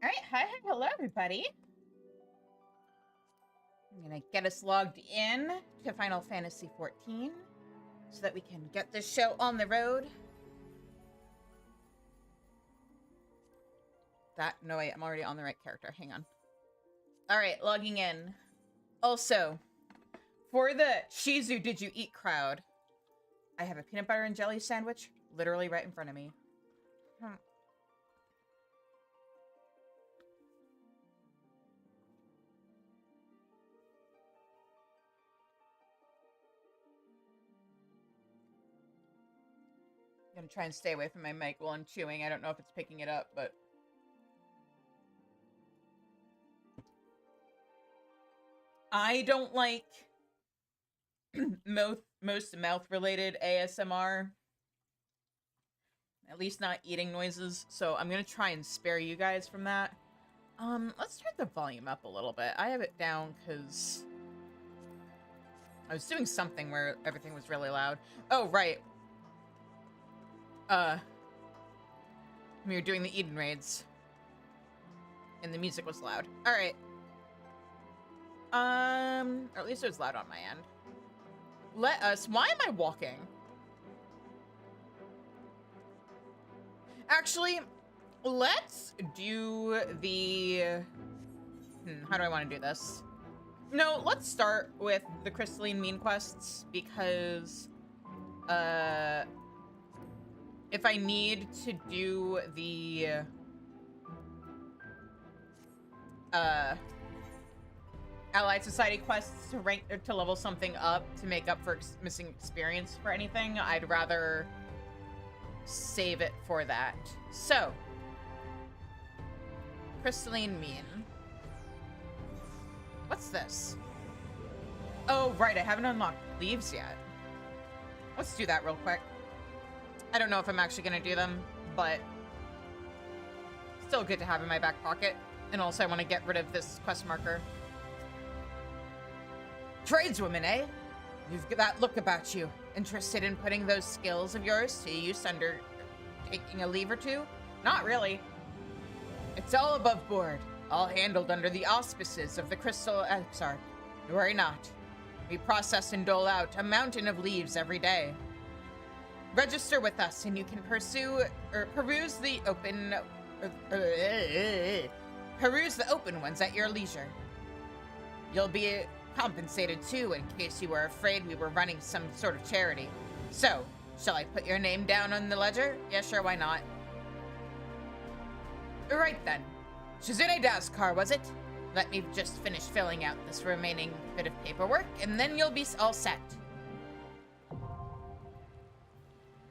All right, hi, hello everybody. I'm gonna get us logged in to Final Fantasy XIV so that we can get this show on the road. No wait, I'm already on the right character, hang on. All right, logging in. Also, for the Shizu Did You Eat crowd, I have a peanut butter and jelly sandwich literally right in front of me. I'm gonna try and stay away from my mic while I'm chewing. I don't know if it's picking it up, but I don't like most mouth-related ASMR. At least not eating noises, so I'm gonna try and spare you guys from that. Let's turn the volume up a little bit. I have it down because I was doing something where everything was really loud. Oh, right. We were doing the Eden raids. And the music was loud. Alright. Or at least it was loud on my end. Why am I walking? Actually, let's do the... how do I want to do this? No, let's start with the Crystalline Mean quests, because, if I need to do the, Allied Society quests to rank, or to level something up to make up for missing experience for anything, I'd rather save it for that. So, Crystalline Mean. What's this? Oh, right, I haven't unlocked leaves yet. Let's do that real quick. I don't know if I'm actually gonna do them, but still good to have in my back pocket. And also I want to get rid of this quest marker. Tradeswoman, eh? You've got that look about you. Interested in putting those skills of yours to use under taking a leave or two? Not really. It's all above board. All handled under the auspices of the FFXIV. Worry not. We process and dole out a mountain of leaves every day. Register with us and you can peruse the open ones at your leisure. You'll be compensated too in case you were afraid we were running some sort of charity. So, shall I put your name down on the ledger? Yeah, sure, why not? Right then. Shizune Dazucar, was it? Let me just finish filling out this remaining bit of paperwork, and then you'll be all set.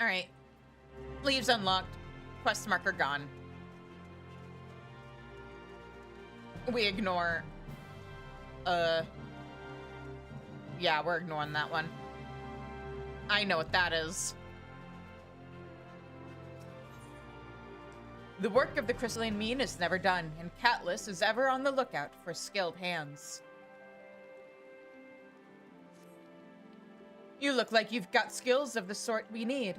Alright. Leaves unlocked. Quest marker gone. We ignore... Yeah, we're ignoring that one. I know what that is. The work of the Crystalline Mean is never done, and Catless is ever on the lookout for skilled hands. You look like you've got skills of the sort we need.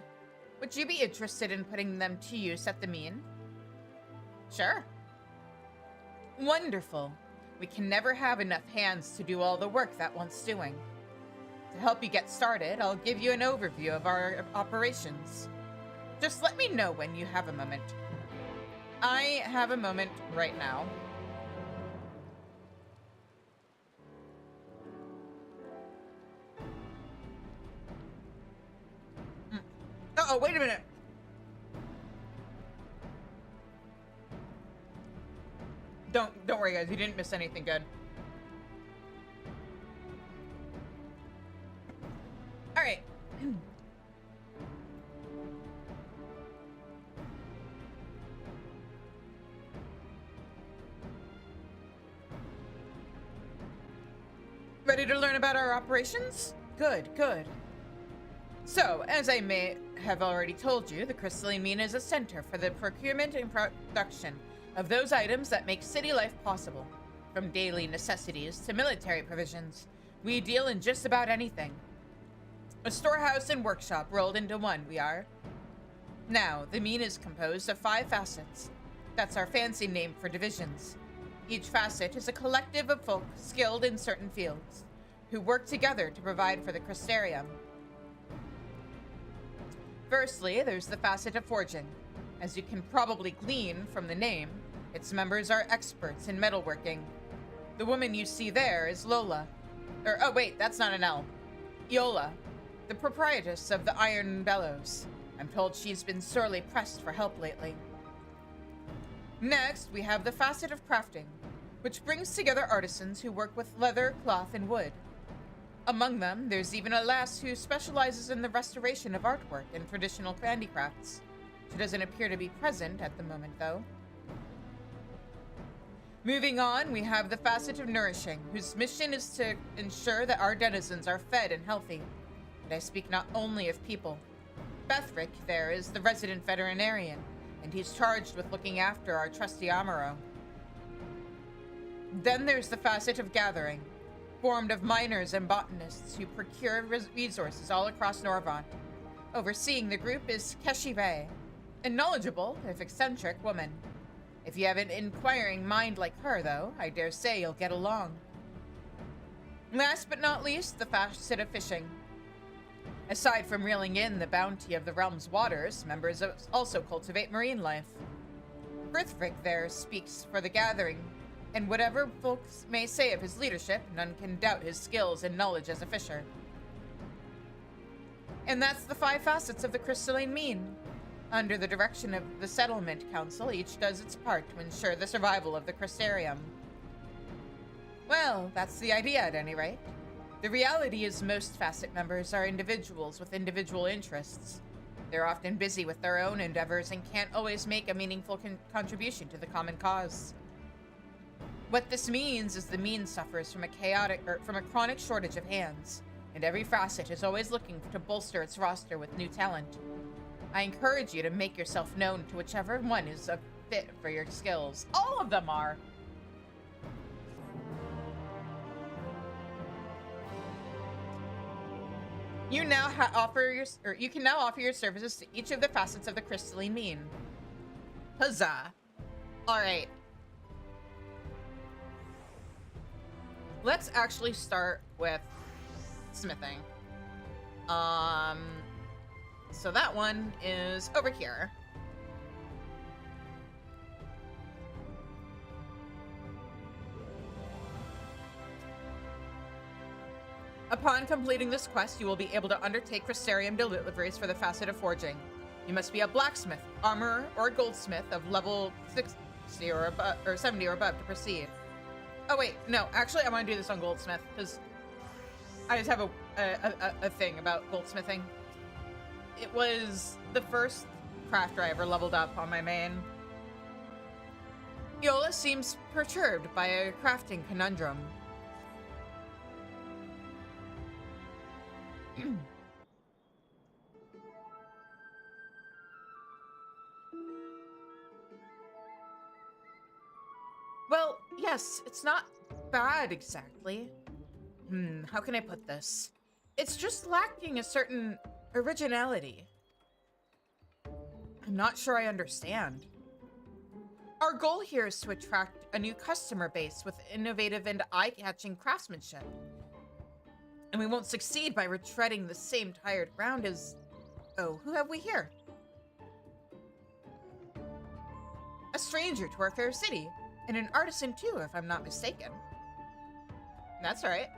Would you be interested in putting them to use at the Mean? Sure. Wonderful. We can never have enough hands to do all the work that wants doing. To help you get started, I'll give you an overview of our operations. Just let me know when you have a moment. I have a moment right now. Uh-oh, wait a minute. Don't worry, guys. You didn't miss anything good. All right. Ready to learn about our operations? Good, good. So, as I may have already told you, the Crystalline Mean is a center for the procurement and production of those items that make city life possible. From daily necessities to military provisions, we deal in just about anything. A storehouse and workshop rolled into one, we are. Now, the Mean is composed of 5 facets. That's our fancy name for divisions. Each facet is a collective of folk skilled in certain fields, who work together to provide for the Crystarium. Firstly, there's the facet of forging. As you can probably glean from the name, its members are experts in metalworking. The woman you see there is Lola. Oh wait, that's not an L. Iola, the proprietress of the Iron Bellows. I'm told she's been sorely pressed for help lately. Next, we have the facet of crafting, which brings together artisans who work with leather, cloth, and wood. Among them, there's even a lass who specializes in the restoration of artwork and traditional handicrafts. She doesn't appear to be present at the moment, though. Moving on, we have the facet of nourishing, whose mission is to ensure that our denizens are fed and healthy. And I speak not only of people. Bethric there is the resident veterinarian, and he's charged with looking after our trusty Amaro. Then there's the facet of gathering, formed of miners and botanists who procure resources all across Norvant. Overseeing the group is Keshi Ray, a knowledgeable, if eccentric, woman. If you have an inquiring mind like her, though, I dare say you'll get along. Last but not least, the facet of fishing. Aside from reeling in the bounty of the realm's waters, members also cultivate marine life. Brithric there speaks for the gathering, and whatever folks may say of his leadership, none can doubt his skills and knowledge as a fisher. And that's the 5 facets of the Crystalline Mean. Under the direction of the Settlement Council, each does its part to ensure the survival of the Crystarium. Well, that's the idea at any rate. The reality is most facet members are individuals with individual interests. They're often busy with their own endeavors and can't always make a meaningful contribution to the common cause. What this means is the Mean suffers from a chronic shortage of hands, and every facet is always looking to bolster its roster with new talent. I encourage you to make yourself known to whichever one is a fit for your skills. All of them are. You can now offer your services to each of the facets of the Crystalline Mean. Huzzah! All right. Let's actually start with smithing. So that one is over here. Upon completing this quest, you will be able to undertake Crystarium deliveries for the facet of forging. You must be a blacksmith, armorer, or goldsmith of level 60 or above, or 70 or above to proceed. Oh wait, no, actually I want to do this on goldsmith, because I just have a thing about goldsmithing. It was the first crafter I ever leveled up on my main. Iola seems perturbed by a crafting conundrum. Well, yes, it's not bad exactly. How can I put this? It's just lacking a certain originality. I'm not sure I understand. Our goal here is to attract a new customer base with innovative and eye-catching craftsmanship. And we won't succeed by retreading the same tired ground as... Oh, who have we here? A stranger to our fair city, and an artisan too, if I'm not mistaken. That's right.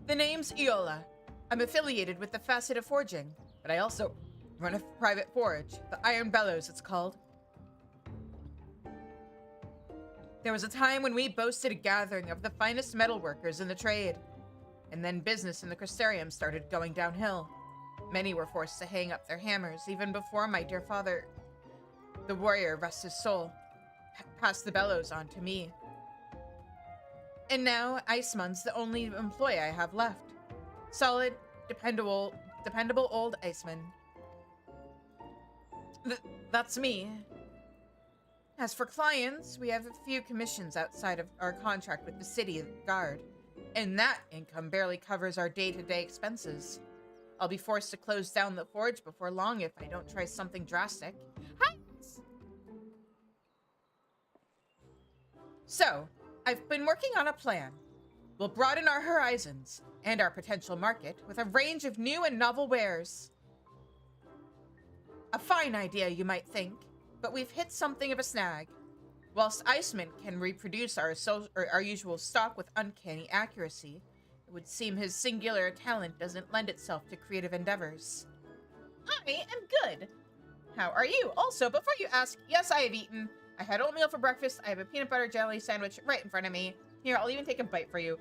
The name's Iola. I'm affiliated with the facet of forging, but I also run a private forge, the Iron Bellows it's called. There was a time when we boasted a gathering of the finest metalworkers in the trade, and then business in the Crystarium started going downhill. Many were forced to hang up their hammers even before my dear father, the warrior, rest his soul, passed the bellows on to me. And now Iceman's the only employee I have left. Solid, dependable old Iceman. That's me. As for clients, we have a few commissions outside of our contract with the city guard, and that income barely covers our day-to-day expenses. I'll be forced to close down the forge before long if I don't try something drastic. Hi! So, I've been working on a plan. We'll broaden our horizons and our potential market with a range of new and novel wares. A fine idea, you might think, but we've hit something of a snag. Whilst Iceman can reproduce our usual stock with uncanny accuracy, it would seem his singular talent doesn't lend itself to creative endeavors. I am good. How are you? Also, before you ask, yes, I have eaten. I had oatmeal for breakfast. I have a peanut butter jelly sandwich right in front of me. Here, I'll even take a bite for you.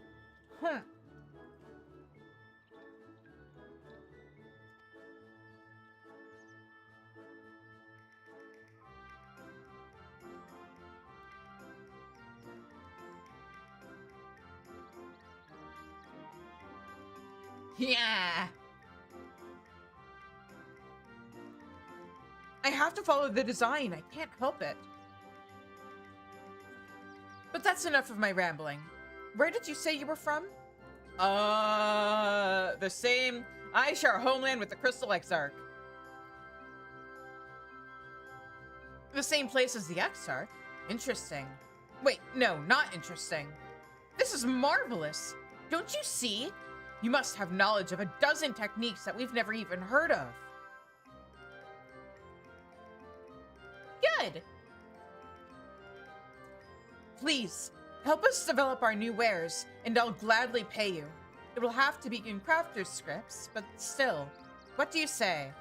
Yeah. I have to follow the design. I can't help it. But that's enough of my rambling. Where did you say you were from? The same. I share a homeland with the Crystal Exarch. The same place as the Exarch? Interesting. Wait, no, not interesting. This is marvelous. Don't you see? You must have knowledge of a dozen techniques that we've never even heard of. Good. Please, help us develop our new wares, and I'll gladly pay you. It will have to be in crafter's scripts, but still. What do you say?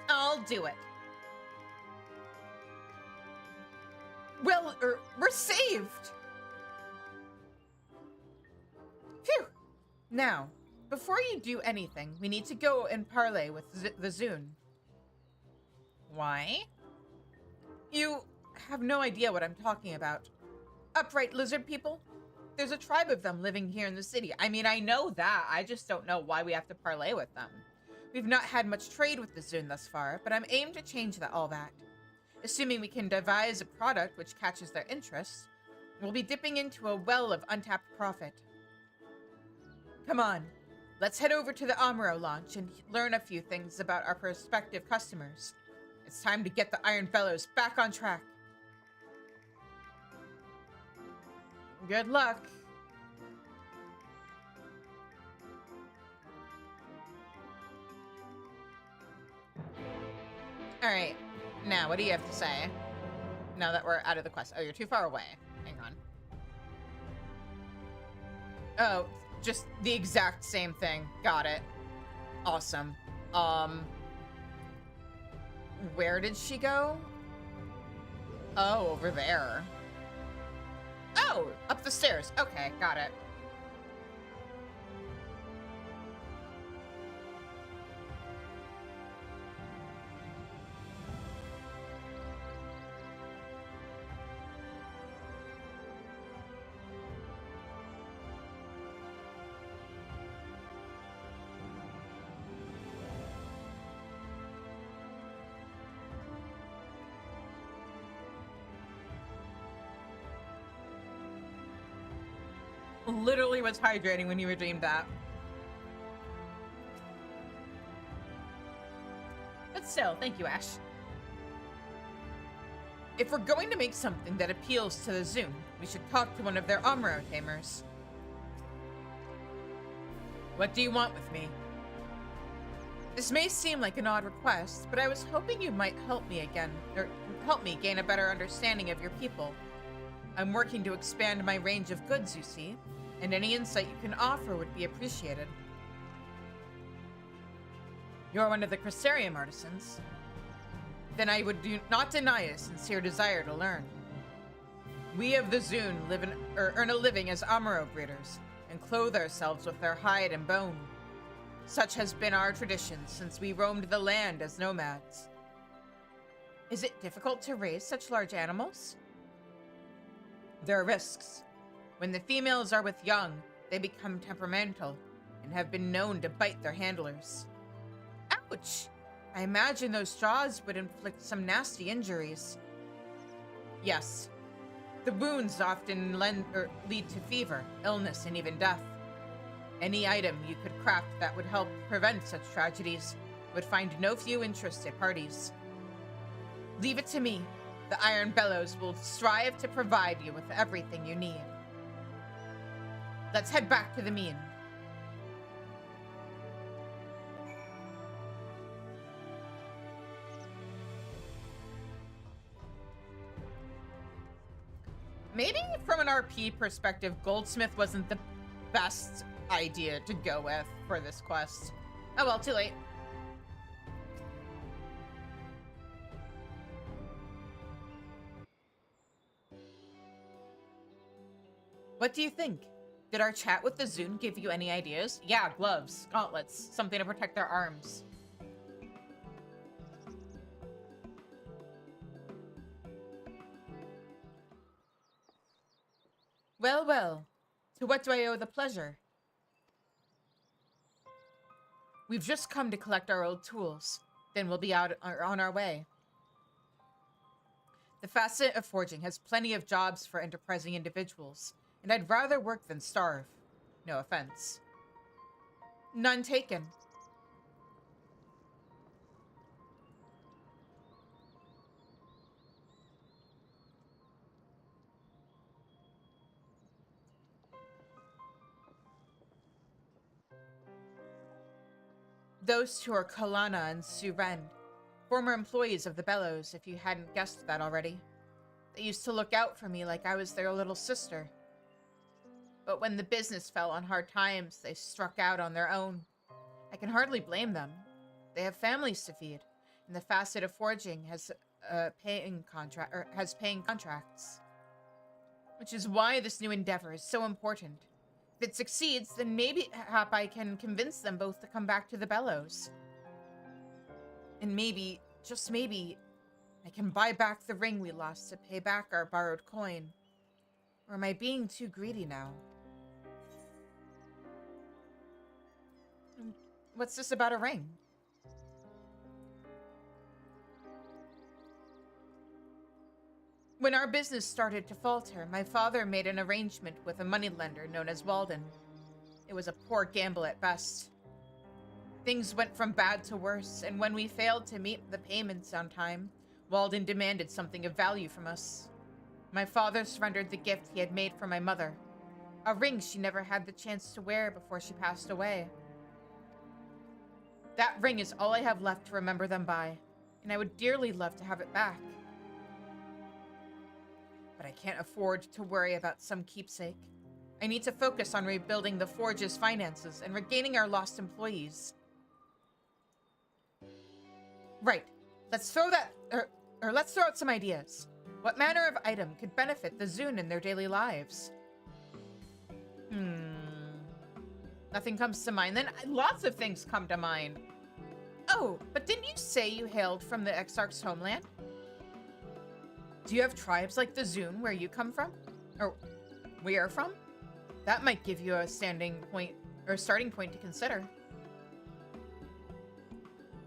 I'll do it. Well, we're saved! Phew! Now, before you do anything, we need to go and parley with the Zune. Why? You have no idea what I'm talking about. Upright lizard people? There's a tribe of them living here in the city. I mean, I know that. I just don't know why we have to parley with them. We've not had much trade with the Zune thus far, but I'm aimed to change all that. Assuming we can devise a product which catches their interest, we'll be dipping into a well of untapped profit. Come on, let's head over to the Amuro launch and learn a few things about our prospective customers. It's time to get the Iron Fellows back on track. Good luck. Alright, now what do you have to say? Now that we're out of the quest. Oh, you're too far away. Hang on. Oh, just the exact same thing. Got it. Awesome. Where did she go? Oh, over there. Oh, up the stairs. Okay, got it. Literally was hydrating when you redeemed that. But still, thank you, Ash. If we're going to make something that appeals to the Zune, we should talk to one of their Amuro tamers. What do you want with me? This may seem like an odd request, but I was hoping you might help me gain a better understanding of your people. I'm working to expand my range of goods, you see, and any insight you can offer would be appreciated. You're one of the Crystarium artisans. Then I would not deny a sincere desire to learn. We of the Zune earn a living as Amuro breeders, and clothe ourselves with their hide and bone. Such has been our tradition since we roamed the land as nomads. Is it difficult to raise such large animals? There are risks. When the females are with young, they become temperamental and have been known to bite their handlers. Ouch! I imagine those jaws would inflict some nasty injuries. Yes. The wounds often lead to fever, illness, and even death. Any item you could craft that would help prevent such tragedies would find no few interested parties. Leave it to me. The Iron Bellows will strive to provide you with everything you need. Let's head back to the mine. Maybe from an RP perspective, Goldsmith wasn't the best idea to go with for this quest. Oh well, too late. What do you think? Did our chat with the Zune give you any ideas? Yeah, gloves, gauntlets, something to protect their arms. Well, well. To what do I owe the pleasure? We've just come to collect our old tools. Then we'll be out on our way. The facet of forging has plenty of jobs for enterprising individuals, and I'd rather work than starve. No offense. None taken. Those two are Kalana and Suren, former employees of the Bellows, if you hadn't guessed that already. They used to look out for me like I was their little sister. But when the business fell on hard times, they struck out on their own. I can hardly blame them. They have families to feed, and the facet of forging has paying contracts. Which is why this new endeavor is so important. If it succeeds, then maybe I can convince them both to come back to the Bellows. And maybe, just maybe, I can buy back the ring we lost to pay back our borrowed coin. Or am I being too greedy now? What's this about a ring? When our business started to falter, my father made an arrangement with a moneylender known as Walden. It was a poor gamble at best. Things went from bad to worse, and when we failed to meet the payments on time, Walden demanded something of value from us. My father surrendered the gift he had made for my mother, a ring she never had the chance to wear before she passed away. That ring is all I have left to remember them by, and I would dearly love to have it back. But I can't afford to worry about some keepsake. I need to focus on rebuilding the Forge's finances and regaining our lost employees. Right. Let's throw out some ideas. What manner of item could benefit the Zune in their daily lives? Nothing comes to mind. Then lots of things come to mind. Oh, but didn't you say you hailed from the Exarch's homeland? Do you have tribes like the Zune where you come from? Or we are from? That might give you a starting point to consider.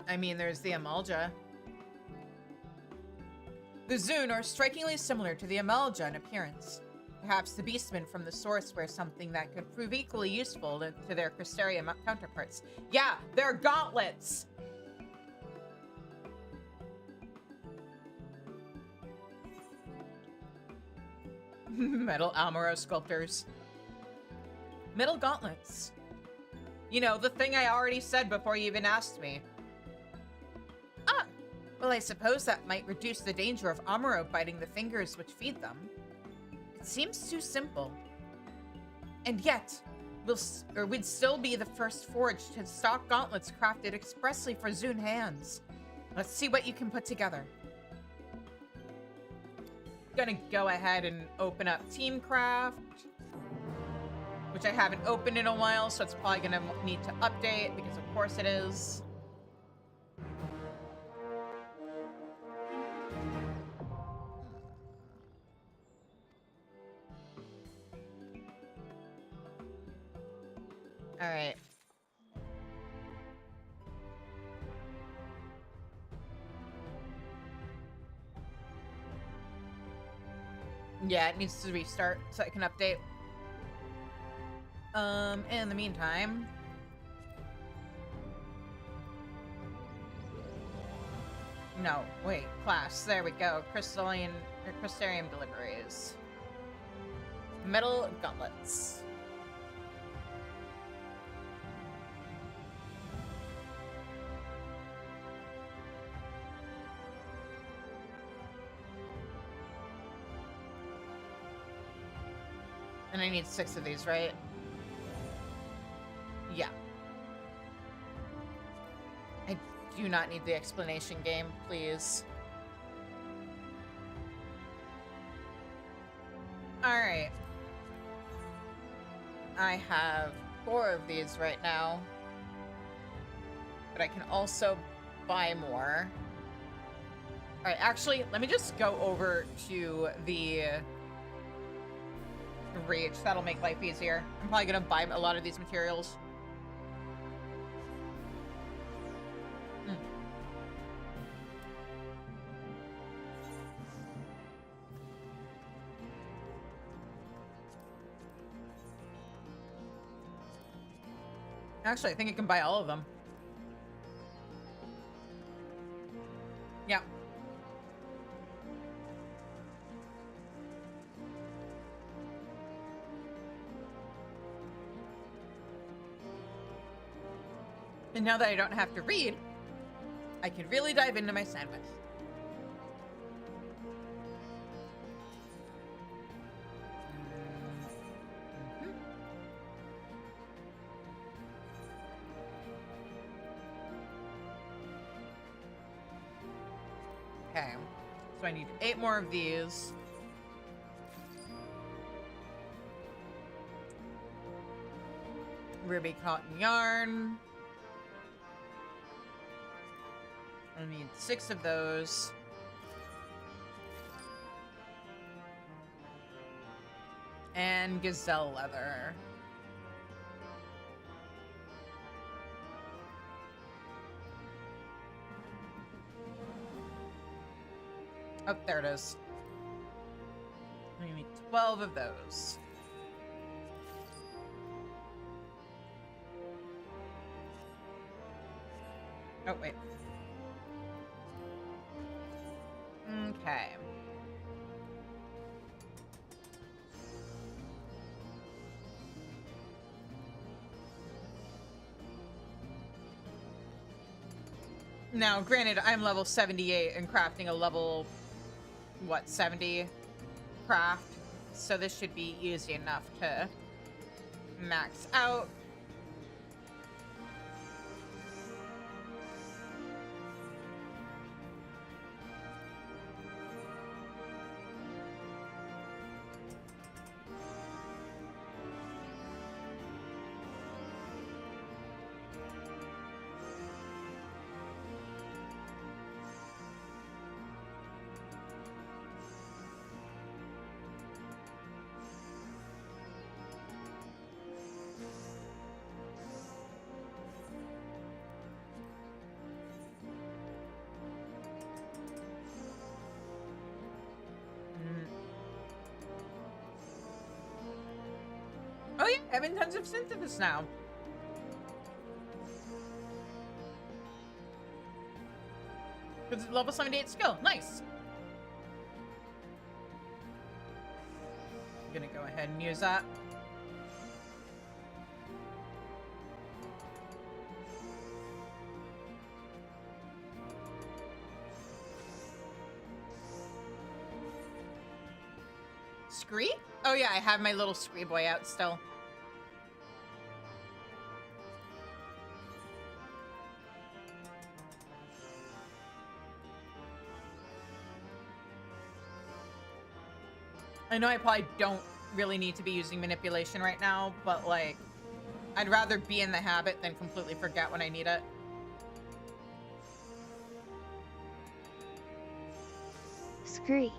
I mean, there's the Amalja. The Zune are strikingly similar to the Amalja in appearance. Perhaps the Beastmen from the source wear something that could prove equally useful to their Crystalline counterparts. Yeah, they're gauntlets! Metal Amuro sculptors. Metal gauntlets. You know, the thing I already said before you even asked me. Ah! Well, I suppose that might reduce the danger of Amuro biting the fingers which feed them. It seems too simple. And yet, we'd still be the first forge to stock gauntlets crafted expressly for Zune hands. Let's see what you can put together. Gonna go ahead and open up Teamcraft, which I haven't opened in a while, so it's probably gonna need to update, because of course it is. All right. Yeah, it needs to restart so I can update. In the No, wait, class. There we go. Crystalline or Crystarium deliveries. Metal gauntlets. And I need 6 of these, right? Yeah. I do not need the explanation game, please. Alright. I have 4 of these right now. But I can also buy more. Alright, actually, let me just go over to the reach. That'll make life easier. I'm probably gonna buy a lot of these materials. Actually, I think I can buy all of them. Yeah. And now that I don't have to read, I can really dive into my sandwich. Okay, so I need 8 more of these. Ruby cotton yarn. I need 6 of those. And gazelle leather. Oh, there it is. I need 12 of those. Oh, wait. Okay. Now, granted, I'm level 78 and crafting a level, what, 70 craft. So this should be easy enough to max out. Oh yeah, having tons of synthesis now. Because it's level 78 skill. Nice. I'm gonna go ahead and use that. Scree? Oh yeah, I have my little Scree boy out still. I know I probably don't really need to be using manipulation right now, but like, I'd rather be in the habit than completely forget when I need it. Scree.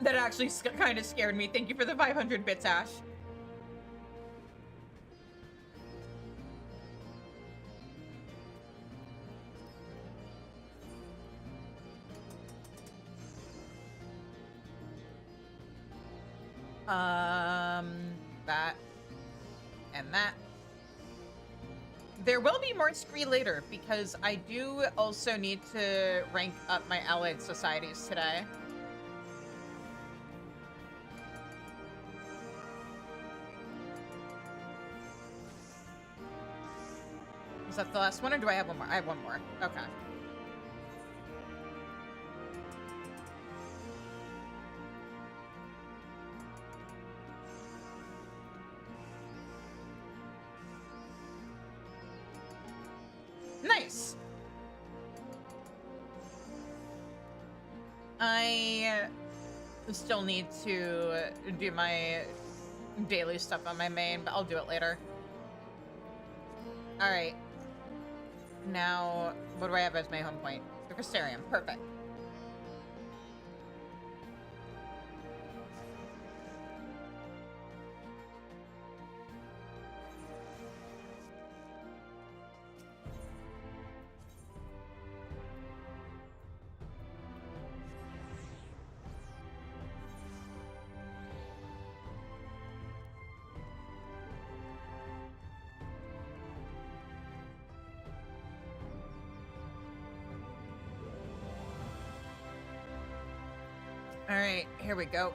That actually kind of scared me. Thank you for the 500 bits, Ash. That and that. there will be more Scree later because I do also need to rank up my allied societies today. Is that the last one or do I have one more? I have one more. Okay. Nice. I still need to do my daily stuff on my main, but I'll do it later. All right. Now, what do I have as my home point? The Crystarium. Perfect. All right, here we go.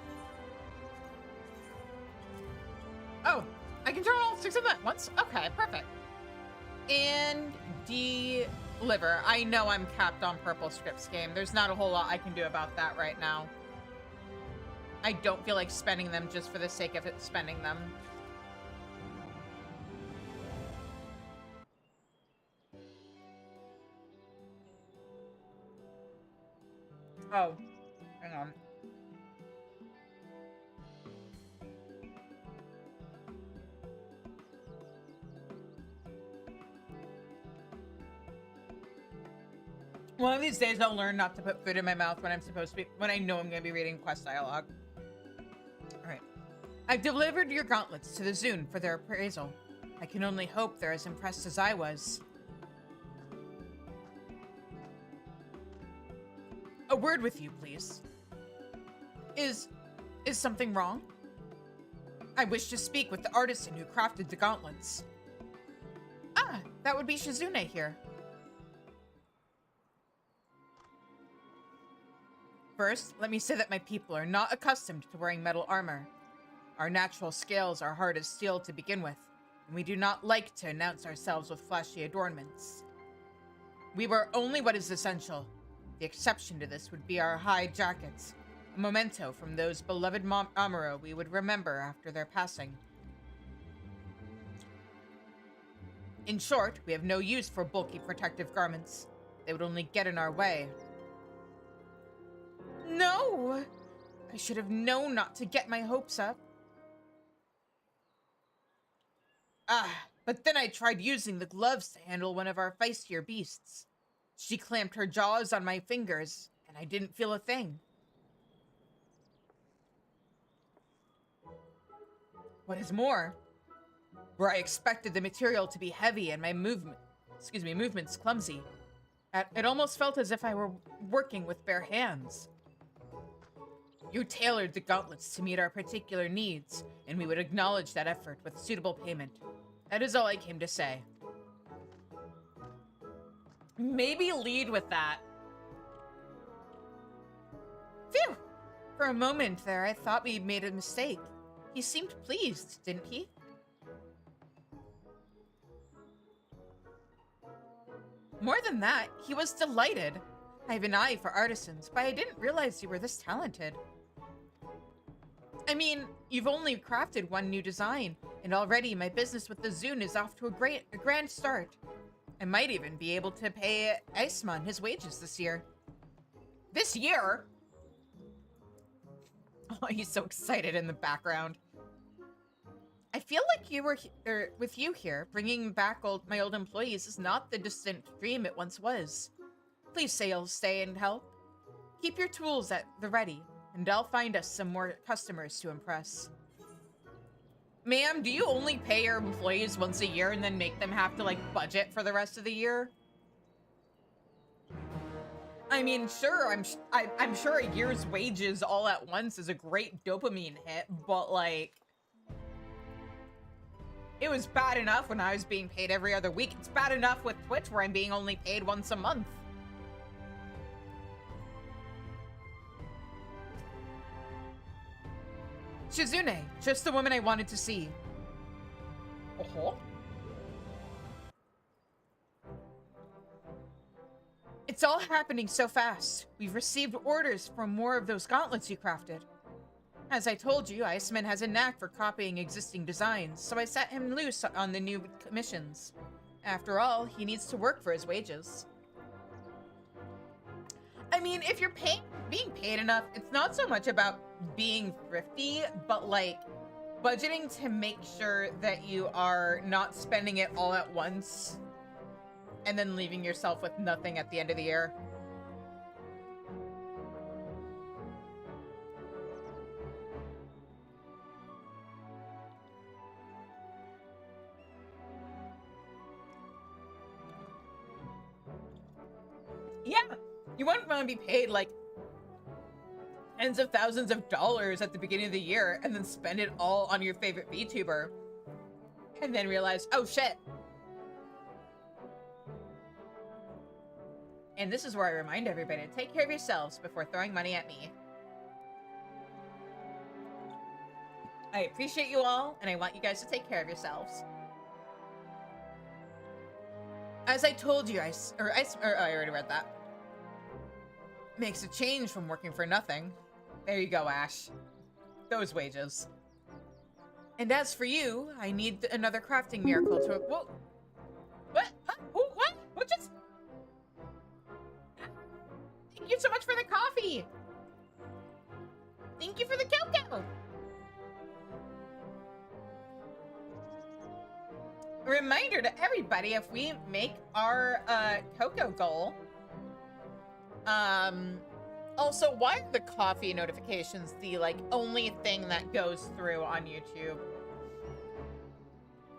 Oh, I can turn all 6 of them at once? Okay, perfect. And deliver. I know I'm capped on purple scripts game. There's not a whole lot I can do about that right now. I don't feel like spending them just for the sake of it spending them. Oh, hang on. One of these days, I'll learn not to put food in my mouth when I'm supposed to be, when I know I'm going to be reading quest dialogue. All right. I've delivered your gauntlets to the Zune for their appraisal. I can only hope they're as impressed as I was. A word with you, please. Is something wrong? I wish to speak with the artisan who crafted the gauntlets. Ah, that would be Shizune here. First, let me say that my people are not accustomed to wearing metal armor. Our natural scales are hard as steel to begin with, and we do not like to announce ourselves with flashy adornments. We wear only what is essential. The exception to this would be our hide jackets, a memento from those beloved Amuro we would remember after their passing. In short, we have no use for bulky protective garments. They would only get in our way. No! I should have known not to get my hopes up. But then I tried using the gloves to handle one of our feistier beasts. She clamped her jaws on my fingers, and I didn't feel a thing. What is more, where I expected the material to be heavy and my movements clumsy, it almost felt as if I were working with bare hands. You tailored the gauntlets to meet our particular needs, and we would acknowledge that effort with suitable payment. That is all I came to say. Maybe lead with that. Phew! For a moment there, I thought we made a mistake. He seemed pleased, didn't he? More than that, he was delighted. I have an eye for artisans, but I didn't realize you were this talented. I mean, you've only crafted one new design, and already my business with the Zune is off to a grand start. I might even be able to pay Iceman his wages this year. This year? Oh, he's so excited in the background. I feel like with you here, bringing back my old employees is not the distant dream it once was. Please say you'll stay and help. Keep your tools at the ready, and I'll find us some more customers to impress. Ma'am, do you only pay your employees once a year and then make them have to, like, budget for the rest of the year? I mean, sure, I'm sure a year's wages all at once is a great dopamine hit, but, like... It was bad enough when I was being paid every other week. It's bad enough with Twitch where I'm being only paid once a month. Shizune, just the woman I wanted to see. Oh. It's all happening so fast. We've received orders for more of those gauntlets you crafted. As I told you, Iceman has a knack for copying existing designs, so I set him loose on the new commissions. After all, he needs to work for his wages. I mean, if you're being paid enough, it's not so much about being thrifty, but like budgeting to make sure that you are not spending it all at once and then leaving yourself with nothing at the end of the year. Yeah, you wouldn't want to be paid like tens of thousands of dollars at the beginning of the year and then spend it all on your favorite VTuber and then realize, oh shit. And this is where I remind everybody to take care of yourselves before throwing money at me. I appreciate you all, and I want you guys to take care of yourselves. As I told you, I already read that. Makes a change from working for nothing. There you go, Ash. Those wages. And as for you, I need another crafting miracle to... Whoa. What? Huh? What? What just... Thank you so much for the coffee. Thank you for the cocoa. Reminder to everybody, if we make our cocoa goal, also, why are the coffee notifications the like only thing that goes through on YouTube?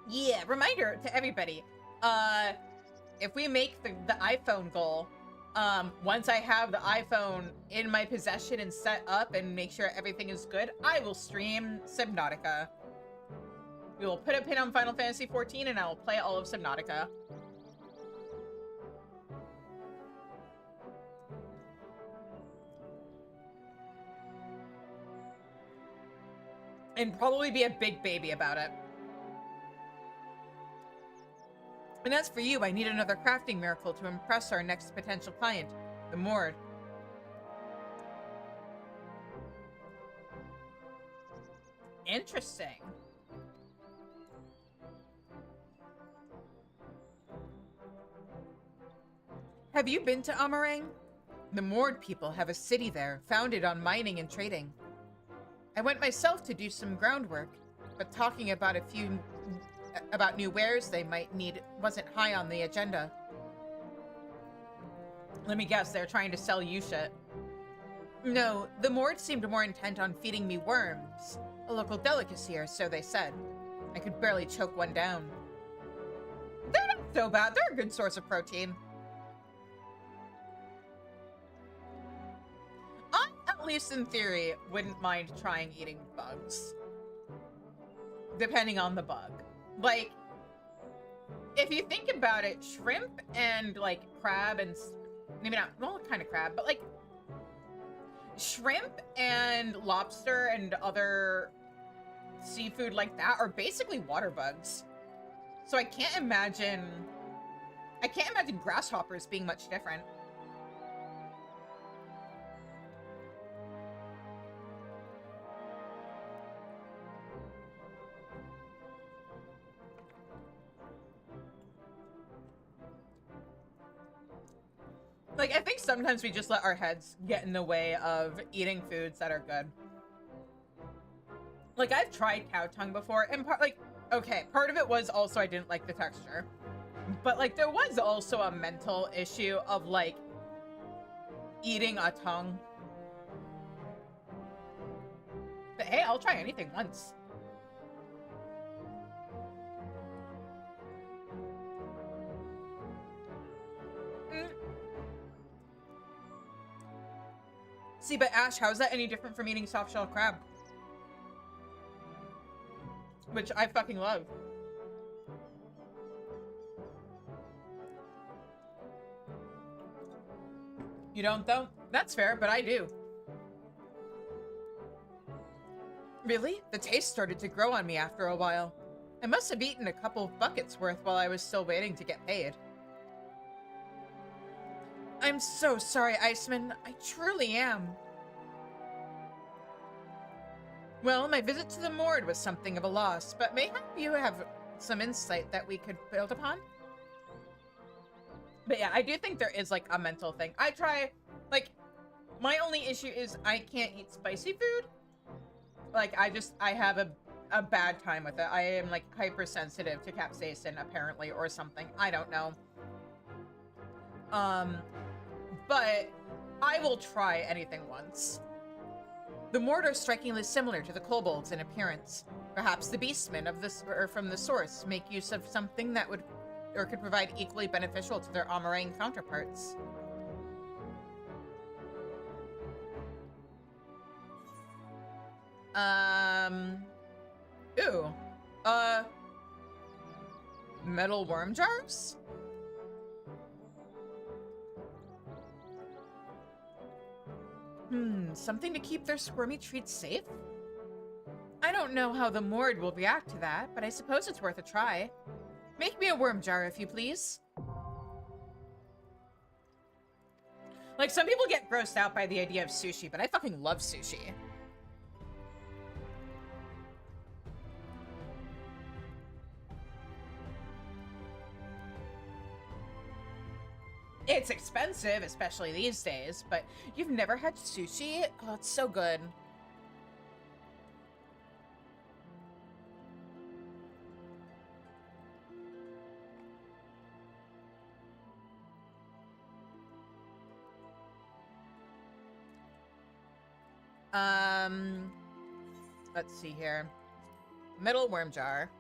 Yeah, reminder to everybody, if we make the iPhone goal, once I have the iPhone in my possession and set up and make sure everything is good, I will stream Subnautica. We will put a pin on Final Fantasy XIV and I will play all of Subnautica. And probably be a big baby about it. And as for you, I need another crafting miracle to impress our next potential client, the Mord. Interesting. Have you been to Amarang? The Mord people have a city there, founded on mining and trading. I went myself to do some groundwork, but talking about new wares they might need wasn't high on the agenda. Let me guess, they're trying to sell you shit. No, the Mord seemed more intent on feeding me worms, a local delicacy, or so they said. I could barely choke one down. They're not so bad, they're a good source of protein. I, at least in theory, wouldn't mind trying eating bugs. Depending on the bug. Like, if you think about it, shrimp and, like, crab and... Maybe not, well, kind of crab, but, like, shrimp and lobster and other seafood like that are basically water bugs. So I can't imagine grasshoppers being much different. Like, I think sometimes we just let our heads get in the way of eating foods that are good. Like, I've tried cow tongue before, and part of it was also I didn't like the texture. But, like, there was also a mental issue of, like, eating a tongue. But hey, I'll try anything once. See, but Ash, how is that any different from eating soft-shell crab? Which I fucking love. You don't, though? That's fair, but I do. Really? The taste started to grow on me after a while. I must have eaten a couple of buckets worth while I was still waiting to get paid. I'm so sorry, Iceman. I truly am. Well, my visit to the Mord was something of a loss, but mayhap you have some insight that we could build upon? But yeah, I do think there is, like, a mental thing. I try, like, my only issue is I can't eat spicy food. Like, I have a bad time with it. I am, like, hypersensitive to capsaicin, apparently, or something. I don't know. But I will try anything once. The Mord are strikingly similar to the kobolds in appearance. Perhaps the beastmen of this, or from the source, make use of something that would, or could provide equally beneficial to their Amarang counterparts. Ooh. Metal worm jars? Something to keep their squirmy treats safe? I don't know how the Mord will react to that, but I suppose it's worth a try. Make me a worm jar, if you please. Like, some people get grossed out by the idea of sushi, but I fucking love sushi. It's expensive, especially these days, but you've never had sushi? Oh, it's so good. Let's see here. Metal worm jar.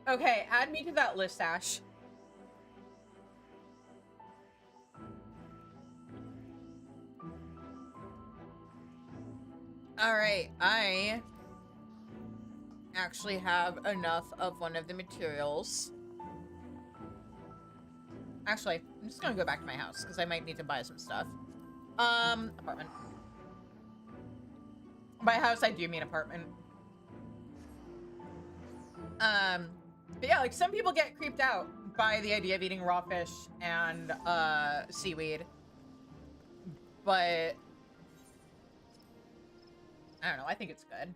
Okay, add me to that list, Ash. Alright, I actually have enough of one of the materials. Actually, I'm just gonna go back to my house, because I might need to buy some stuff. Apartment. By house, I do mean apartment. But yeah, like, some people get creeped out by the idea of eating raw fish and, seaweed. But I don't know, I think it's good.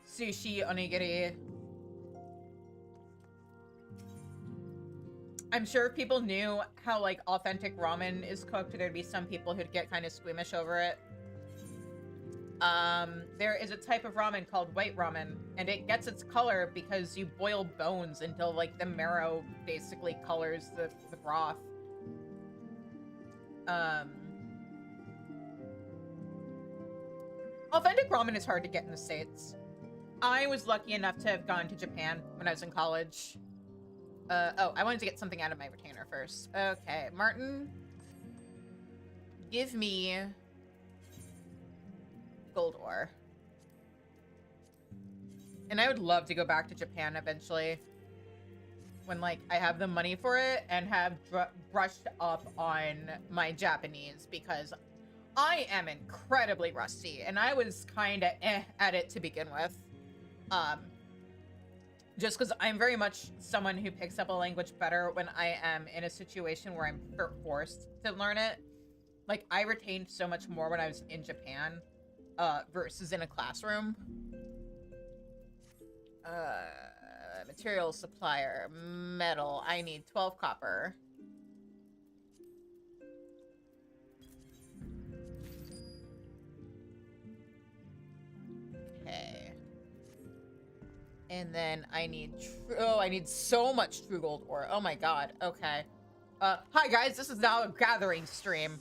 Sushi, onigiri. I'm sure if people knew how, like, authentic ramen is cooked, there'd be some people who'd get kind of squeamish over it. There is a type of ramen called white ramen, and it gets its color because you boil bones until, like, the marrow basically colors the broth. Authentic ramen is hard to get in the States. I was lucky enough to have gone to Japan when I was in college. Oh, I wanted to get something out of my retainer first. Okay, Martin. Give me gold ore. And I would love to go back to Japan eventually. When, like, I have the money for it and have brushed up on my Japanese, because I am incredibly rusty, and I was kind of at it to begin with. Just because I'm very much someone who picks up a language better when I am in a situation where I'm forced to learn it. Like, I retained so much more when I was in Japan, versus in a classroom. Material supplier, metal. I need 12 copper. Okay. And then I need, I need so much true gold ore. Oh my god. Okay. Hi guys, this is now a gathering stream.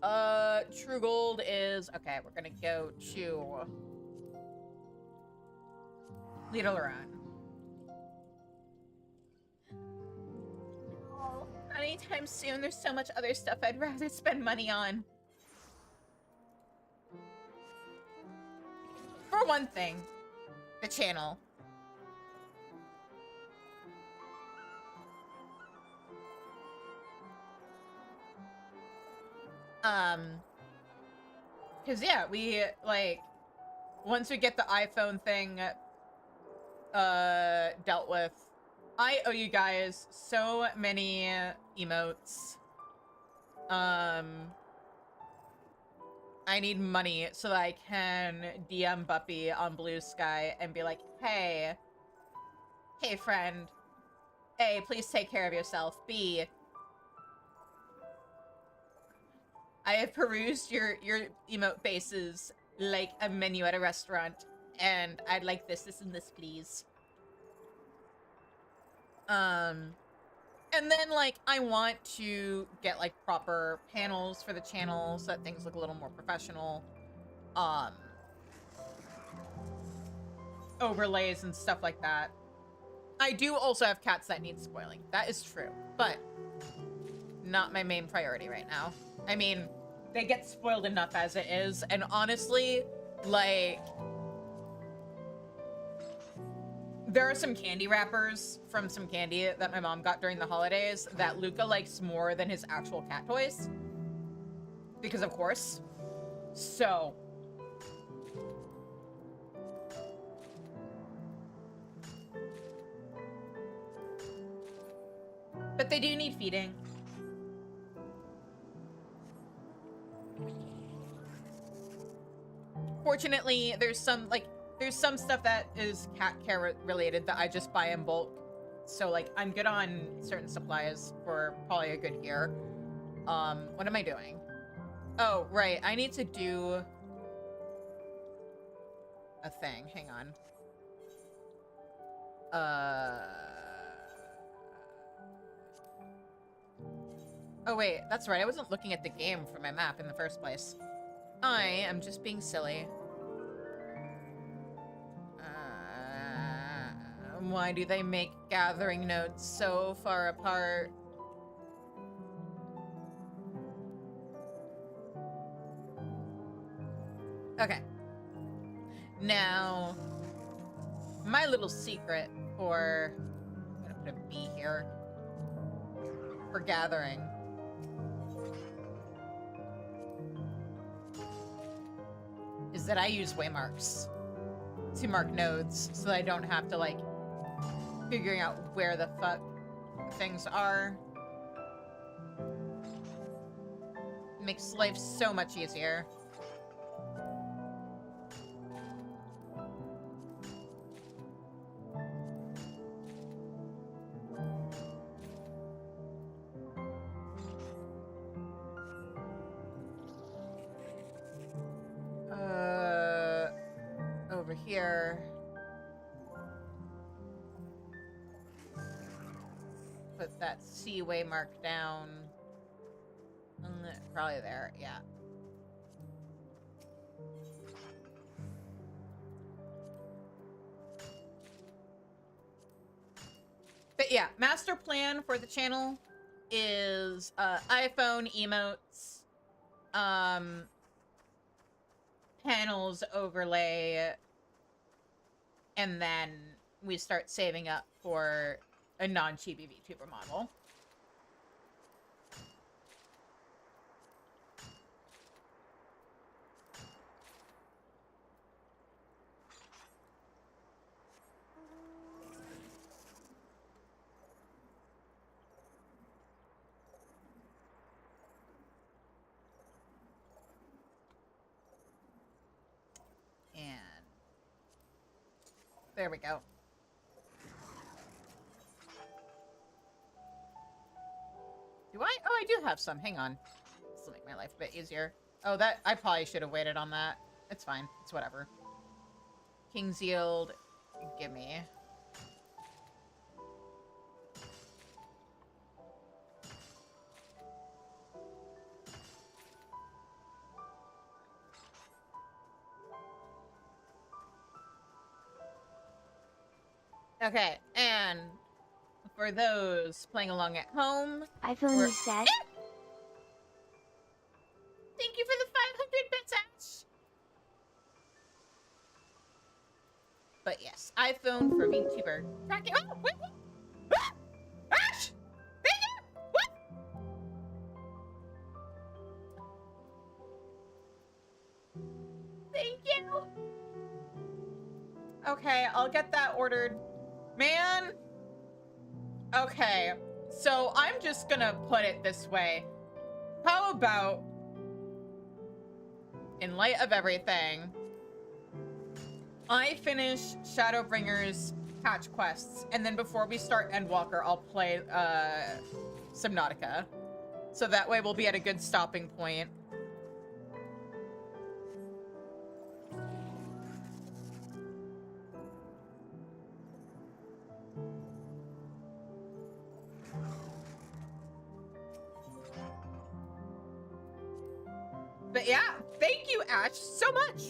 True gold is, okay, we're gonna go to Little Iran. Oh, not anytime soon. There's so much other stuff I'd rather spend money on. For one thing, the channel. Because, yeah, we, like, once we get the iPhone thing, dealt with, I owe you guys so many emotes. I need money so that I can DM Buppy on Blue Sky and be like, hey, friend. A, please take care of yourself. B, I have perused your emote bases like a menu at a restaurant, and I'd like this, and this, please. And then, like, I want to get, like, proper panels for the channel so that things look a little more professional. Overlays and stuff like that. I do also have cats that need spoiling. That is true. But not my main priority right now. I mean, they get spoiled enough as it is. And honestly, like, there are some candy wrappers from some candy that my mom got during the holidays that Luca likes more than his actual cat toys. Because of course. So... but they do need feeding. Fortunately, there's some stuff that is cat care related that I just buy in bulk. So, like, I'm good on certain supplies for probably a good year. What am I doing? Oh, right. I need to do a thing. Hang on. Oh, wait. That's right. I wasn't looking at the game for my map in the first place. I am just being silly. Why do they make gathering nodes so far apart? Okay. Now, my little secret for... I'm gonna put a B here. For gathering. Is that I use waymarks to mark nodes so that I don't have to, like, figuring out where the fuck things are. Makes life so much easier. Over here. Put that C waymark down. Probably there, yeah. But yeah, master plan for the channel is iPhone emotes, panels overlay, and then we start saving up for a non-chibi VTuber model. And there we go. Do I? Oh, I do have some. Hang on. This will make my life a bit easier. Oh, that... I probably should have waited on that. It's fine. It's whatever. King's Yield. Gimme. Okay, and for those playing along at home... iPhone, you said? Thank you for the 500 bits, Ash! But yes, iPhone for VTuber tracking... Oh, wait, what? Ah! Ash! Thank you! What? Okay, I'll get that ordered. Man. Okay, so I'm just gonna put it this way. How about, in light of everything, I finish Shadowbringer's patch quests, and then before we start Endwalker, I'll play Subnautica. So that way we'll be at a good stopping point. But yeah, thank you, Ash, so much.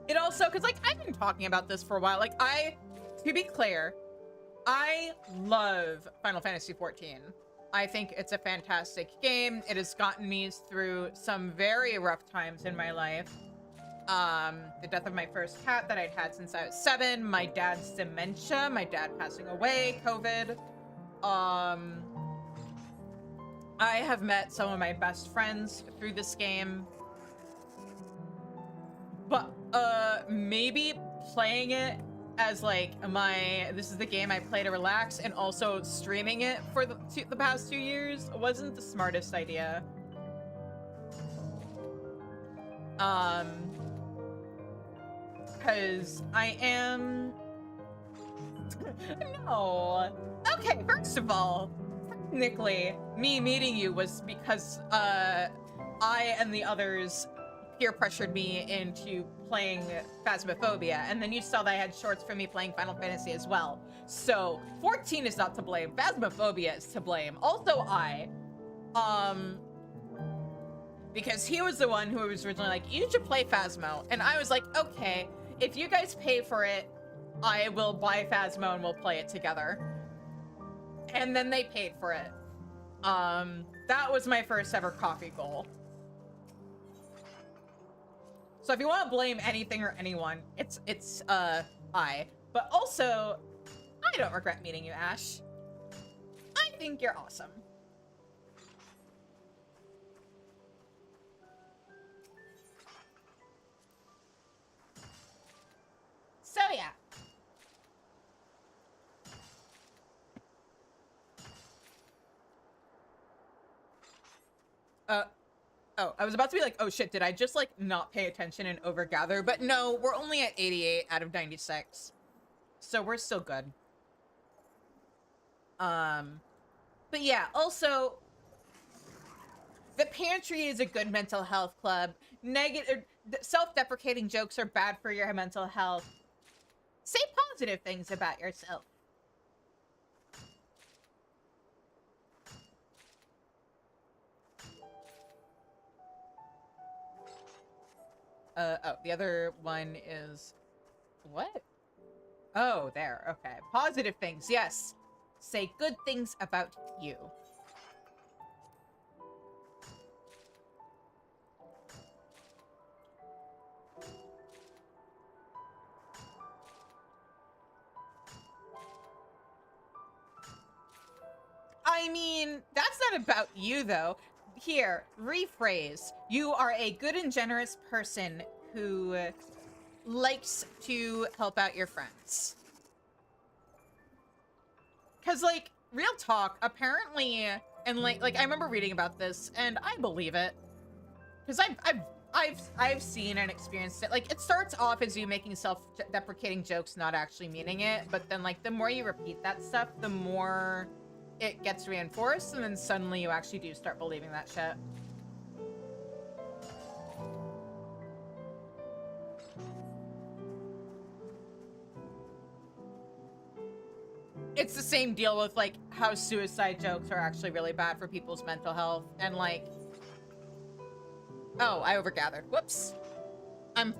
It also, because, like, I've been talking about this for a while. Like, to be clear, I love Final Fantasy XIV. I think it's a fantastic game. It has gotten me through some very rough times in my life. The death of my first cat that I'd had since I was 7, my dad's dementia, my dad passing away, COVID. I have met some of my best friends through this game. But, maybe playing it as, like, this is the game I play to relax, and also streaming it for the past 2 years wasn't the smartest idea. Because I am... No. Okay, first of all, technically, me meeting you was because, I and the others peer pressured me into playing Phasmophobia, and then you saw that I had shorts for me playing Final Fantasy as well. So 14 is not to blame, Phasmophobia is to blame. Also because he was the one who was originally like, you should play Phasmo, and I was like, okay, if you guys pay for it, I will buy Phasmo and we'll play it together. And then they paid for it. That was my first ever coffee goal. So if you want to blame anything or anyone, it's I. But also, I don't regret meeting you, Ash. I think you're awesome. So yeah. Oh, I was about to be like, oh shit, did I just, like, not pay attention and overgather? But no, we're only at 88 out of 96. So we're still good. But yeah, also, the pantry is a good mental health club. Self-deprecating jokes are bad for your mental health. Say positive things about yourself. Oh, the other one is... What? Oh, there. Okay. Positive things, yes. Say good things about you. I mean, that's not about you, though. Here, rephrase. You are a good and generous person who likes to help out your friends. Because, like, real talk, apparently, and like I remember reading about this, and I believe it. Because I've seen and experienced it. Like, it starts off as you making self-deprecating jokes, not actually meaning it, but then, like, the more you repeat that stuff, the more it gets reinforced, and then suddenly you actually do start believing that shit. It's the same deal with, like, how suicide jokes are actually really bad for people's mental health, and, like... Oh, I overgathered. Whoops.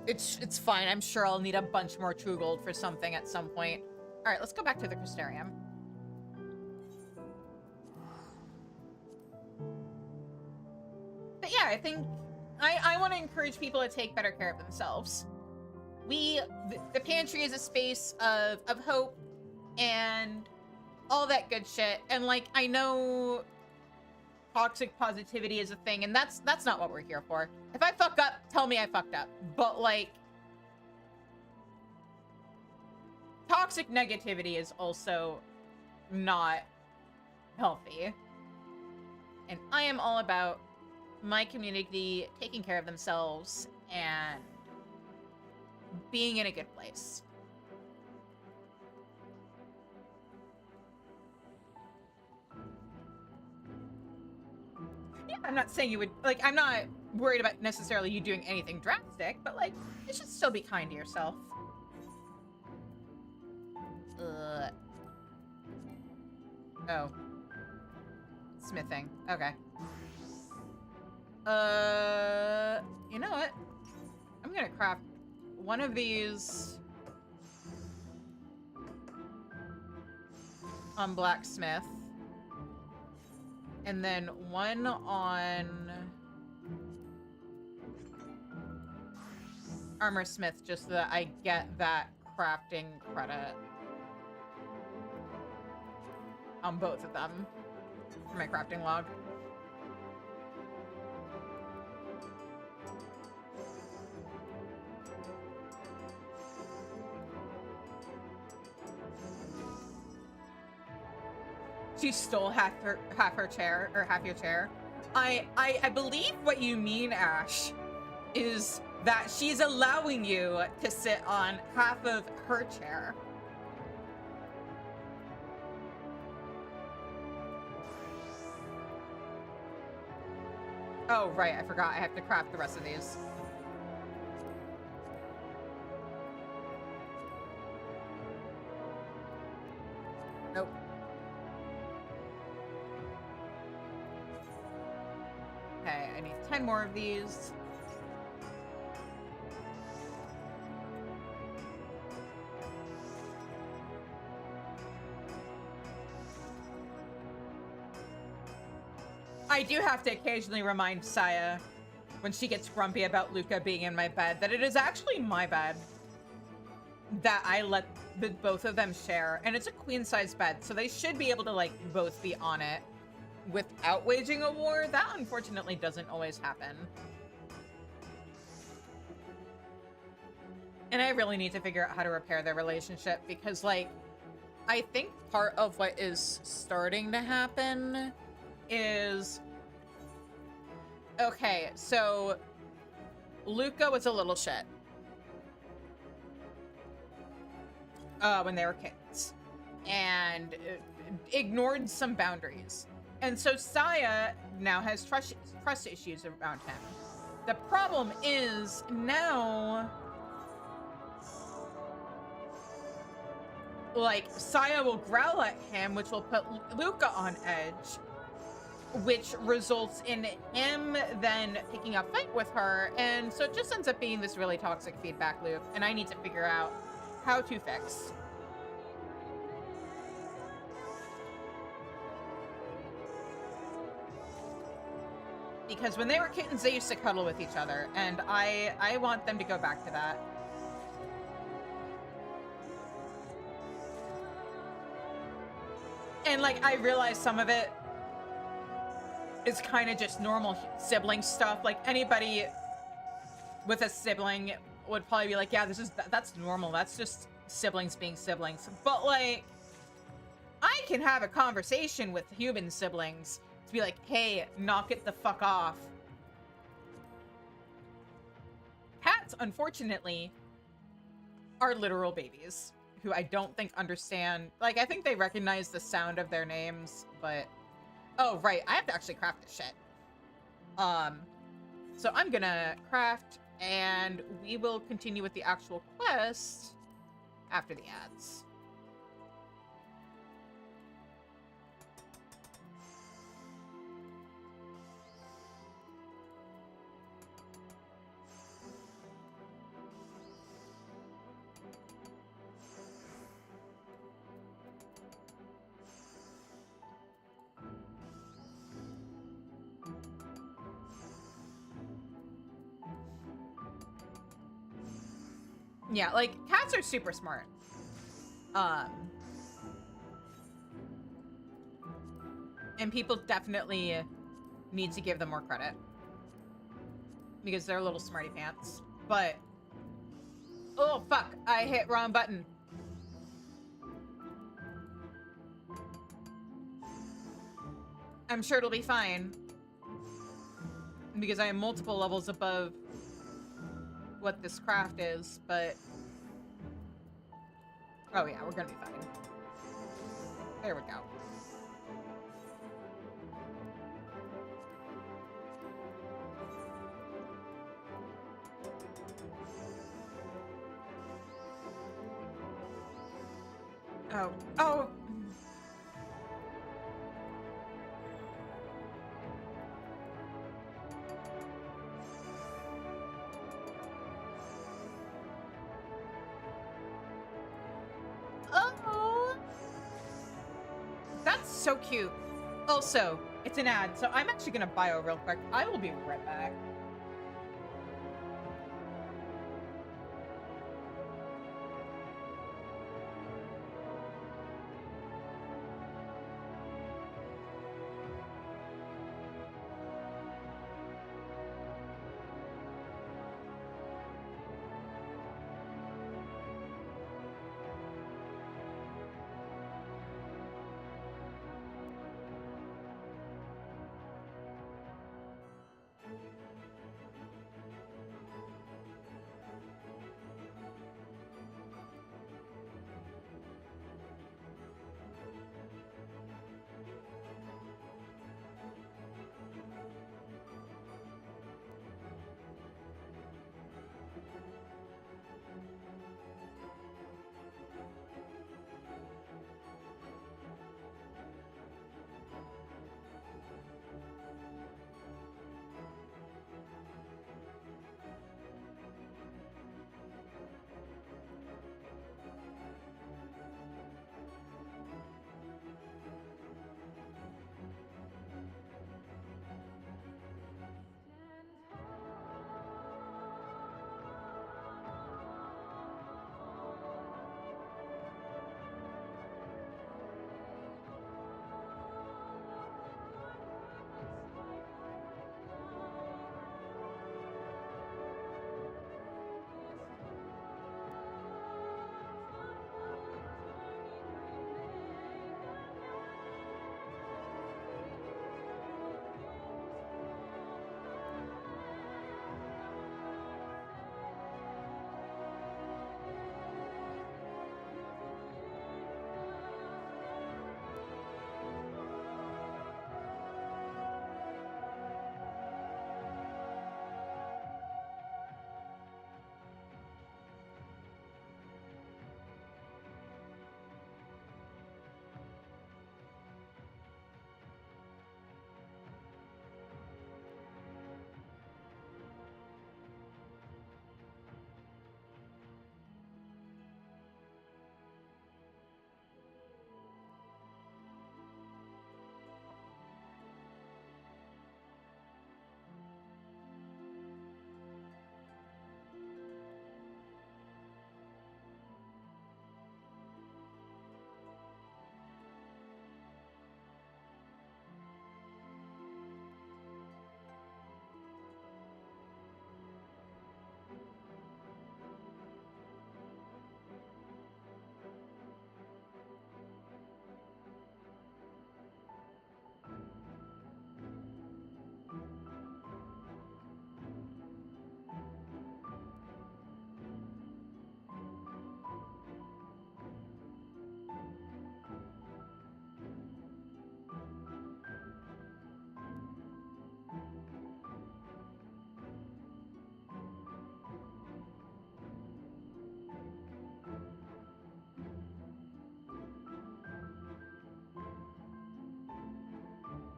It's fine. I'm sure I'll need a bunch more true gold for something at some point. Alright, let's go back to the Crystarium. But yeah, I think I want to encourage people to take better care of themselves. The pantry is a space of hope and all that good shit. And, like, I know toxic positivity is a thing, and that's not what we're here for. If I fuck up, tell me I fucked up. But, like, toxic negativity is also not healthy. And I am all about my community taking care of themselves and being in a good place. Yeah, I'm not saying you would, like, I'm not worried about necessarily you doing anything drastic, but, like, you should still be kind to yourself. Oh. Smithing. Okay. You know what? I'm gonna craft one of these on blacksmith. And then one on armor smith, just so that I get that crafting credit on both of them for my crafting log. She stole half her chair, or half your chair. I believe what you mean, Ash, is that she's allowing you to sit on half of her chair. Oh, right, I forgot. I have to craft the rest of these. Nope. Okay, I need 10 more of these. I do have to occasionally remind Saya, when she gets grumpy about Luca being in my bed, that it is actually my bed that I let the both of them share. And it's a queen-size bed, so they should be able to, like, both be on it without waging a war. That, unfortunately, doesn't always happen. And I really need to figure out how to repair their relationship, because, like, I think part of what is starting to happen is, okay, so Luca was a little shit when they were kids and ignored some boundaries, and so Saya now has trust issues around him. The problem is now, like, Saya will growl at him, which will put Luca on edge, which results in him then picking a fight with her, and so it just ends up being this really toxic feedback loop, and I need to figure out how to fix. Because when they were kittens, they used to cuddle with each other, and I want them to go back to that. And, like, I realize some of it is kind of just normal sibling stuff. Like, anybody with a sibling would probably be like, yeah, that's normal. That's just siblings being siblings. But, like, I can have a conversation with human siblings to be like, hey, knock it the fuck off. Cats, unfortunately, are literal babies who I don't think understand. Like, I think they recognize the sound of their names, but... Oh, right. I have to actually craft this shit. So I'm gonna craft, and we will continue with the actual quest after the ads. Yeah, like, cats are super smart. And people definitely need to give them more credit. Because they're little smarty pants. But... oh, fuck. I hit wrong button. I'm sure it'll be fine. Because I am multiple levels above what this craft is, but... oh yeah, we're gonna be fine. There we go. Oh. Oh! Oh! That's so cute. Also, it's an ad, so I'm actually gonna bio real quick. I will be right back.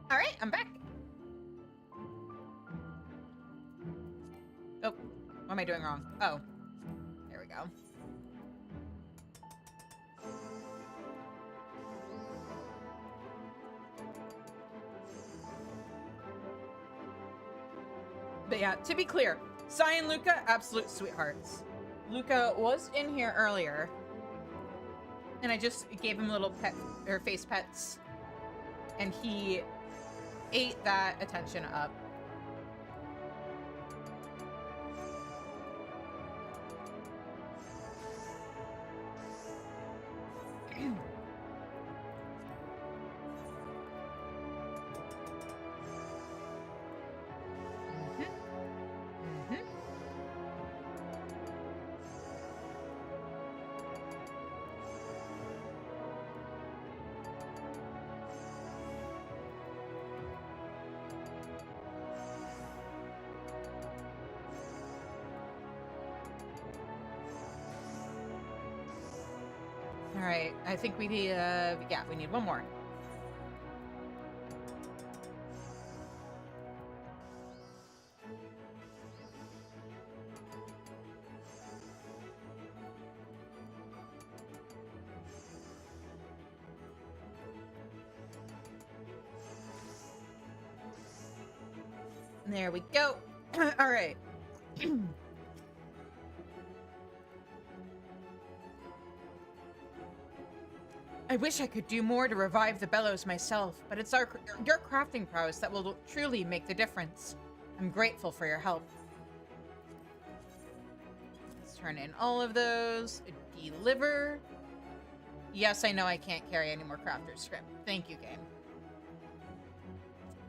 All right, I'm back. Oh, what am I doing wrong? Oh, there we go. But yeah, to be clear, Sai and Luca, absolute sweethearts. Luca was in here earlier, and I just gave him little pet or face pets, and he ate that attention up. All right, I think we need, yeah, we need one more. There we go. All right. I wish I could do more to revive the bellows myself, but it's your crafting prowess that will truly make the difference. I'm grateful for your help. Let's turn in all of those. Deliver. Yes, I know I can't carry any more crafter script. Thank you, game.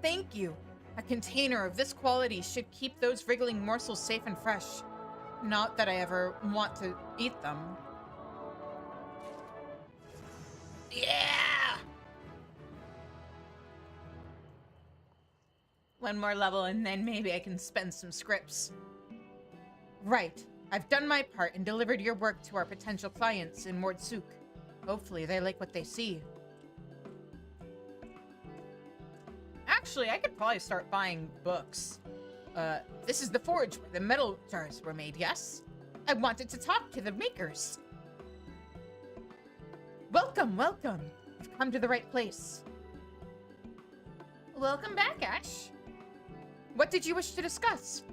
Thank you. A container of this quality should keep those wriggling morsels safe and fresh. Not that I ever want to eat them. Yeah! One more level and then maybe I can spend some scripts. Right. I've done my part and delivered your work to our potential clients in Mordsuk. Hopefully they like what they see. Actually, I could probably start buying books. This is the forge where the metal jars were made, yes? I wanted to talk to the makers. Welcome, welcome. You've come to the right place. Welcome back, Ash. What did you wish to discuss?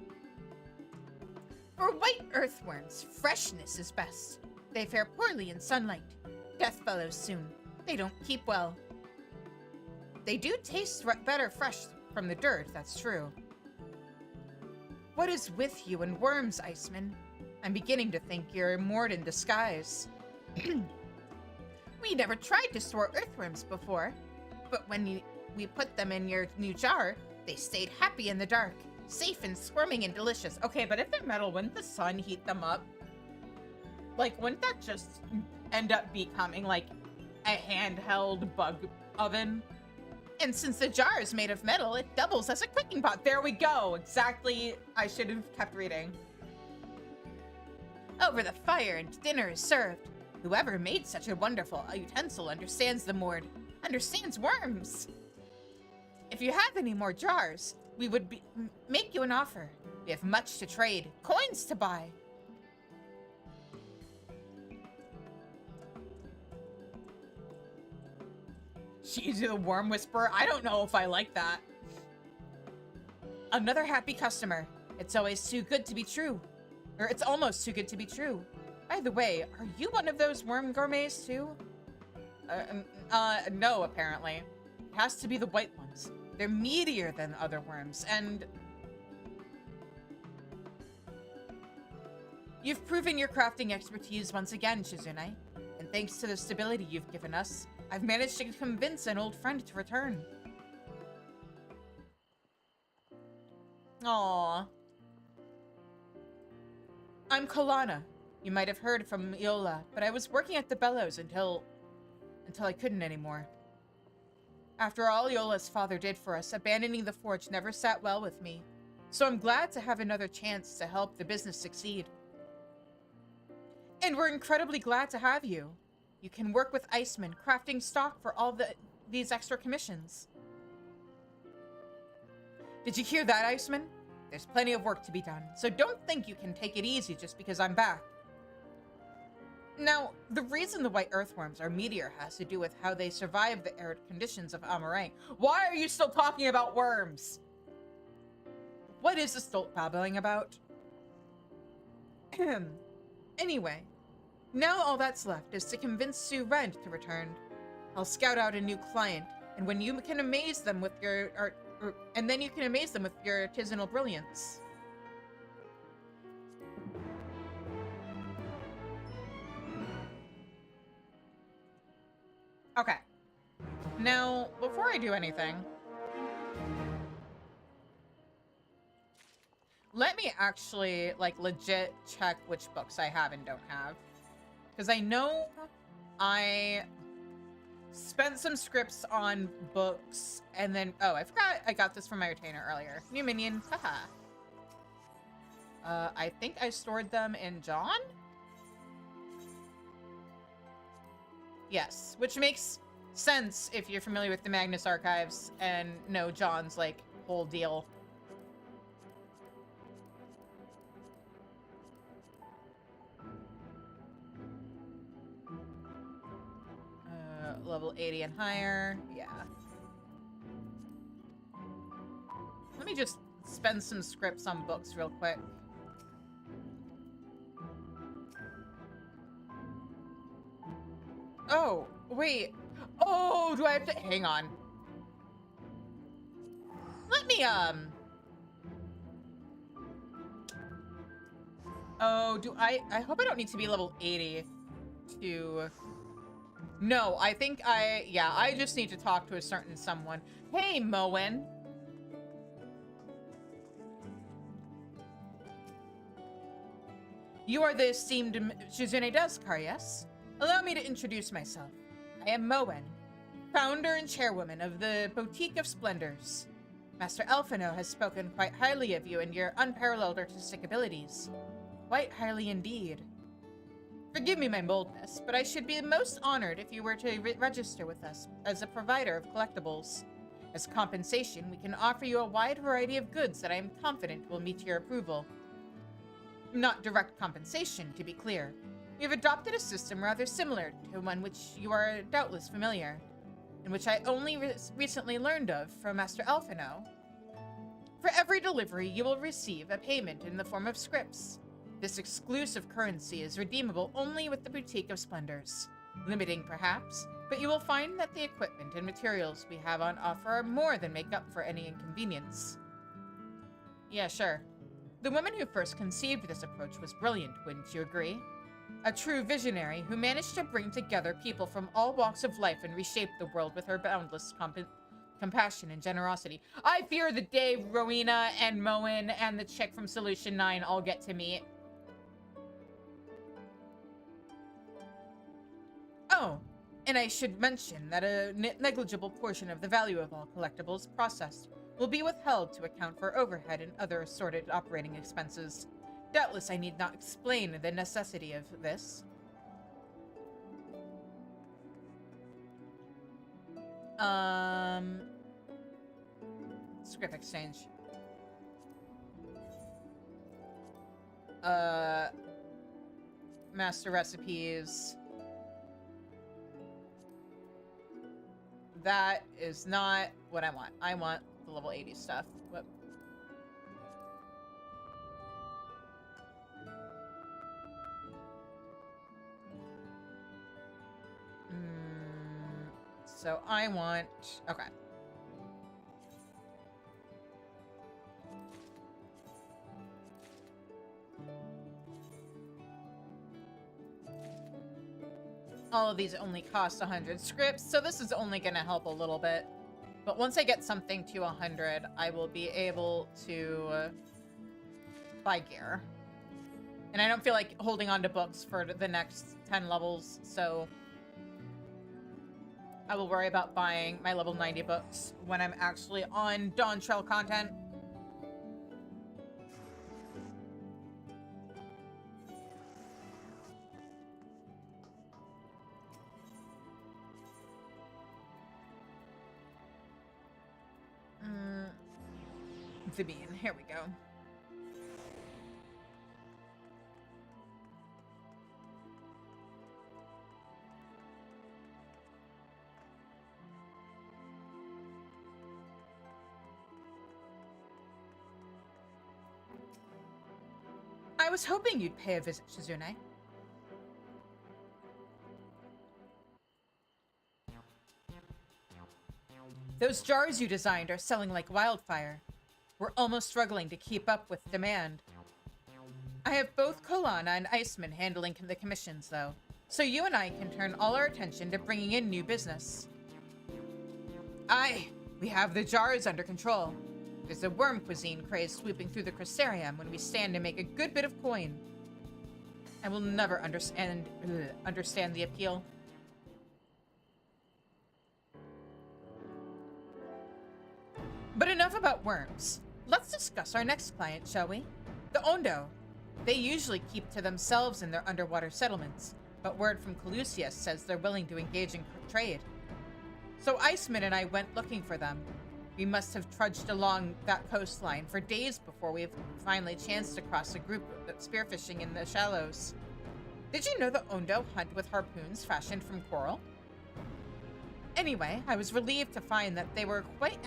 For white earthworms, freshness is best. They fare poorly in sunlight. Death follows soon. They don't keep well. They do taste better fresh from the dirt, that's true. What is with you and worms, Iceman? I'm beginning to think you're Mord in disguise. We never tried to store earthworms before, but when we put them in your new jar, they stayed happy in the dark, safe and squirming and delicious. Okay, but if they're metal, wouldn't the sun heat them up? Like, wouldn't that just end up becoming like a handheld bug oven? And since the jar is made of metal, it doubles as a cooking pot. There we go. Exactly. I should have kept reading. Over the fire and dinner is served. Whoever made such a wonderful utensil understands the Mord, understands worms. If you have any more jars, we would make you an offer. We have much to trade, coins to buy. She's a worm whisperer. I don't know if I like that. Another happy customer. It's always too good to be true. Or it's almost too good to be true. By the way, are you one of those worm gourmets too? No, apparently. It has to be the white ones. They're meatier than other worms, and... You've proven your crafting expertise once again, Shizune. And thanks to the stability you've given us, I've managed to convince an old friend to return. Aww. I'm Kalana. You might have heard from Iola, but I was working at the bellows until I couldn't anymore. After all Iola's father did for us, abandoning the forge never sat well with me. So I'm glad to have another chance to help the business succeed. And we're incredibly glad to have you. You can work with Iceman, crafting stock for all these extra commissions. Did you hear that, Iceman? There's plenty of work to be done, so don't think you can take it easy just because I'm back. Now, the reason the white earthworms are meteor has to do with how they survive the arid conditions of Amarang. Why are you still talking about worms? What is this dolt babbling about? Anyway, now all that's left is to convince Sue Red to return. I'll scout out a new client, And when you can amaze them with your art, and then you can amaze them with your artisanal brilliance. Okay. Now, before I do anything, let me actually, like, legit check which books I have and don't have. Because I know I spent some scripts on books, and then... Oh, I forgot I got this from my retainer earlier. New minion. Haha. I think I stored them in John? Yes, which makes sense if you're familiar with the Magnus Archives and know John's, like, whole deal. Level 80 and higher. Yeah. Let me just spend some scripts on books real quick. Oh, wait. Oh, do I have to... Hang on. Let me, Oh, do I hope I don't need to be level 80 to... No, I think yeah, I just need to talk to a certain someone. Hey, Moen. You are the esteemed Shizune Deskar, yes? Allow me to introduce myself. I am Moen, founder and chairwoman of the Boutique of Splendors. Master Alphino has spoken quite highly of you and your unparalleled artistic abilities. Quite highly indeed. Forgive me my boldness, but I should be most honored if you were to register with us as a provider of collectibles. As compensation, we can offer you a wide variety of goods that I am confident will meet your approval. Not direct compensation, to be clear. We have adopted a system rather similar to one which you are doubtless familiar, and which I only recently learned of from Master Alphino. For every delivery, you will receive a payment in the form of scripts. This exclusive currency is redeemable only with the Boutique of Splendors. Limiting, perhaps, but you will find that the equipment and materials we have on offer more than make up for any inconvenience. Yeah, sure. The woman who first conceived this approach was brilliant, wouldn't you agree? A true visionary who managed to bring together people from all walks of life and reshape the world with her boundless compassion and generosity. I fear the day Rowena and Moen and the chick from Solution 9 all get to meet. Oh, and I should mention that a negligible portion of the value of all collectibles processed will be withheld to account for overhead and other assorted operating expenses. Doubtless I need not explain the necessity of this. Script exchange. Master recipes. That is not what I want. I want the level 80 stuff. Whoop. So I want... Okay. All of these only cost 100 scripts, so this is only going to help a little bit. But once I get something to 100, I will be able to buy gear. And I don't feel like holding on to books for the next 10 levels, so I will worry about buying my level 90 books when I'm actually on Dawntrail content. The bean. Here we go. I was hoping you'd pay a visit, Shizune. Those jars you designed are selling like wildfire. We're almost struggling to keep up with demand. I have both Kolana and Iceman handling the commissions, though, so you and I can turn all our attention to bringing in new business. Aye, we have the jars under control. There's a worm cuisine craze sweeping through the Crystarium when we stand to make a good bit of coin. I will never understand the appeal. But enough about worms. Let's discuss our next client, shall we? The Ondo. They usually keep to themselves in their underwater settlements, but word from Calusius says they're willing to engage in trade. So Iceman and I went looking for them. We must have trudged along that coastline for days before we finally chanced across a group that's spearfishing in the shallows. Did you know the Ondo hunt with harpoons fashioned from coral? Anyway, I was relieved to find that they were quite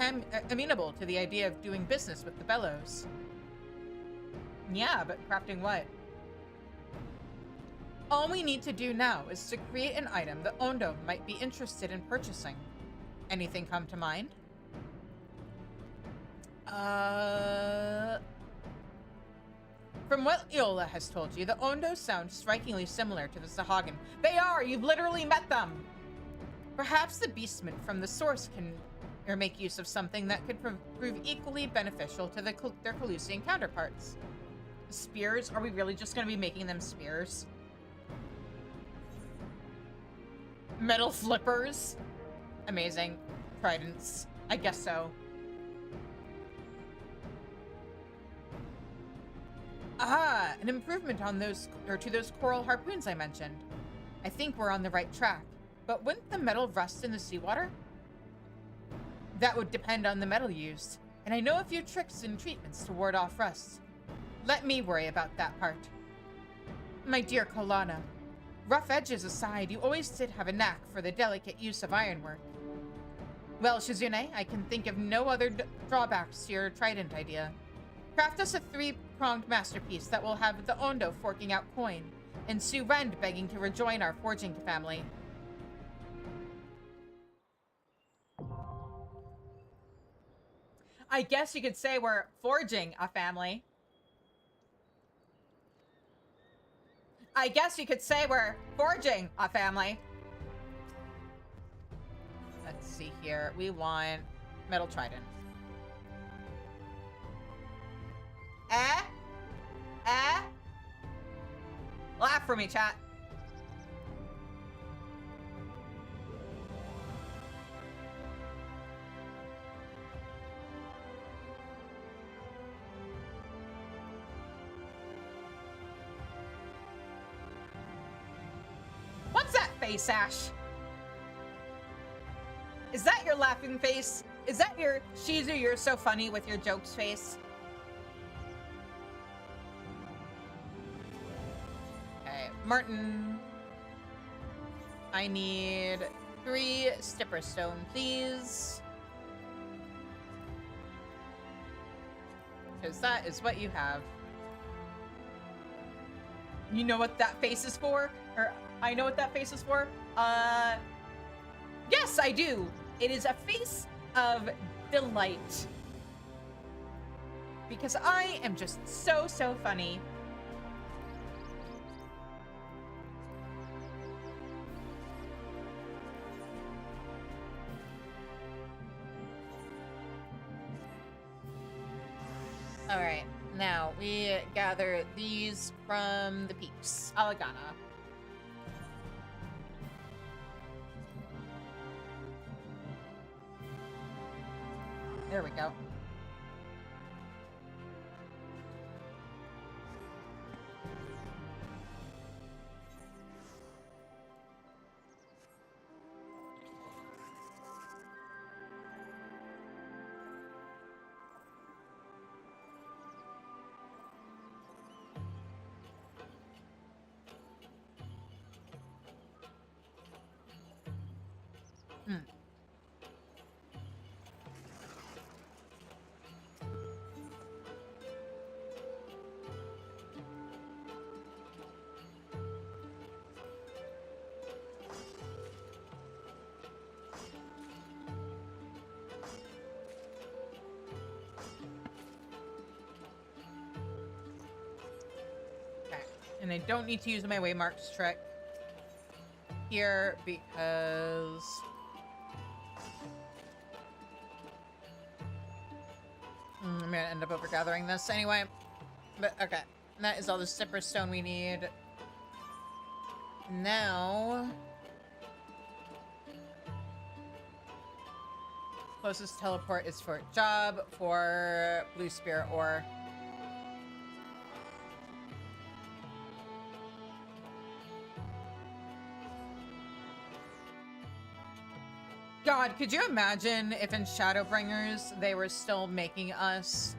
amenable to the idea of doing business with the Bellows. Yeah, but crafting what? All we need to do now is to create an item that Ondo might be interested in purchasing. Anything come to mind? From what Iola has told you, the Ondo sound strikingly similar to the Sahagan. They are! You've literally met them! Perhaps the beastmen from the source can make use of something that could prove equally beneficial to their Calusian counterparts. Spears? Are we really just going to be making them spears? Metal flippers? Amazing. Tridents. I guess so. Ah, an improvement on those, or to those coral harpoons I mentioned. I think we're on the right track. But wouldn't the metal rust in the seawater? That would depend on the metal used, and I know a few tricks and treatments to ward off rust. Let me worry about that part. My dear Kolana, rough edges aside, you always did have a knack for the delicate use of ironwork. Well, Shizune, I can think of no other drawbacks to your trident idea. Craft us a three-pronged masterpiece that will have the Ondo forking out coin, and Sue Rend begging to rejoin our forging family. I guess you could say we're forging a family. I guess you could say we're forging a family. Let's see here. We want metal trident. Laugh for me, chat. What's that face, Ash? Is that your laughing face? Is that your Shizu, you're so funny with your jokes face? Okay, Martin. I need 3 stipper stone, please. Because that is what you have. You know what that face is for? Or I know what that face is for? Yes, I do. It is a face of delight. Because I am just so funny. All right, now we gather these from the peaks. Alagana. There we go. And I don't need to use my waymarks trick here because I'm gonna end up overgathering this anyway. But okay, that is all the Cypress Stone we need. Now, closest teleport is Fort Job for Blue Spirit ore. God, could you imagine if in Shadowbringers they were still making us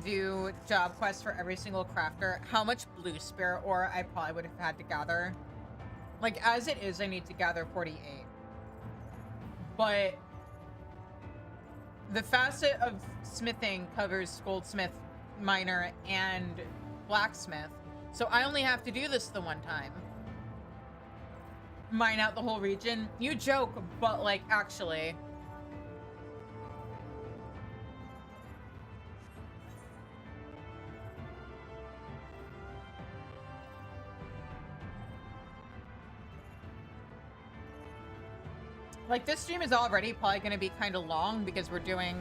do job quests for every single crafter? How much Blue Spirit ore I probably would have had to gather. Like, as it is, I need to gather 48. But the facet of smithing covers goldsmith, miner, and blacksmith. So I only have to do this the one time. Mine out the whole region. You joke, but like, actually. Like, this stream is already probably going to be kind of long because we're doing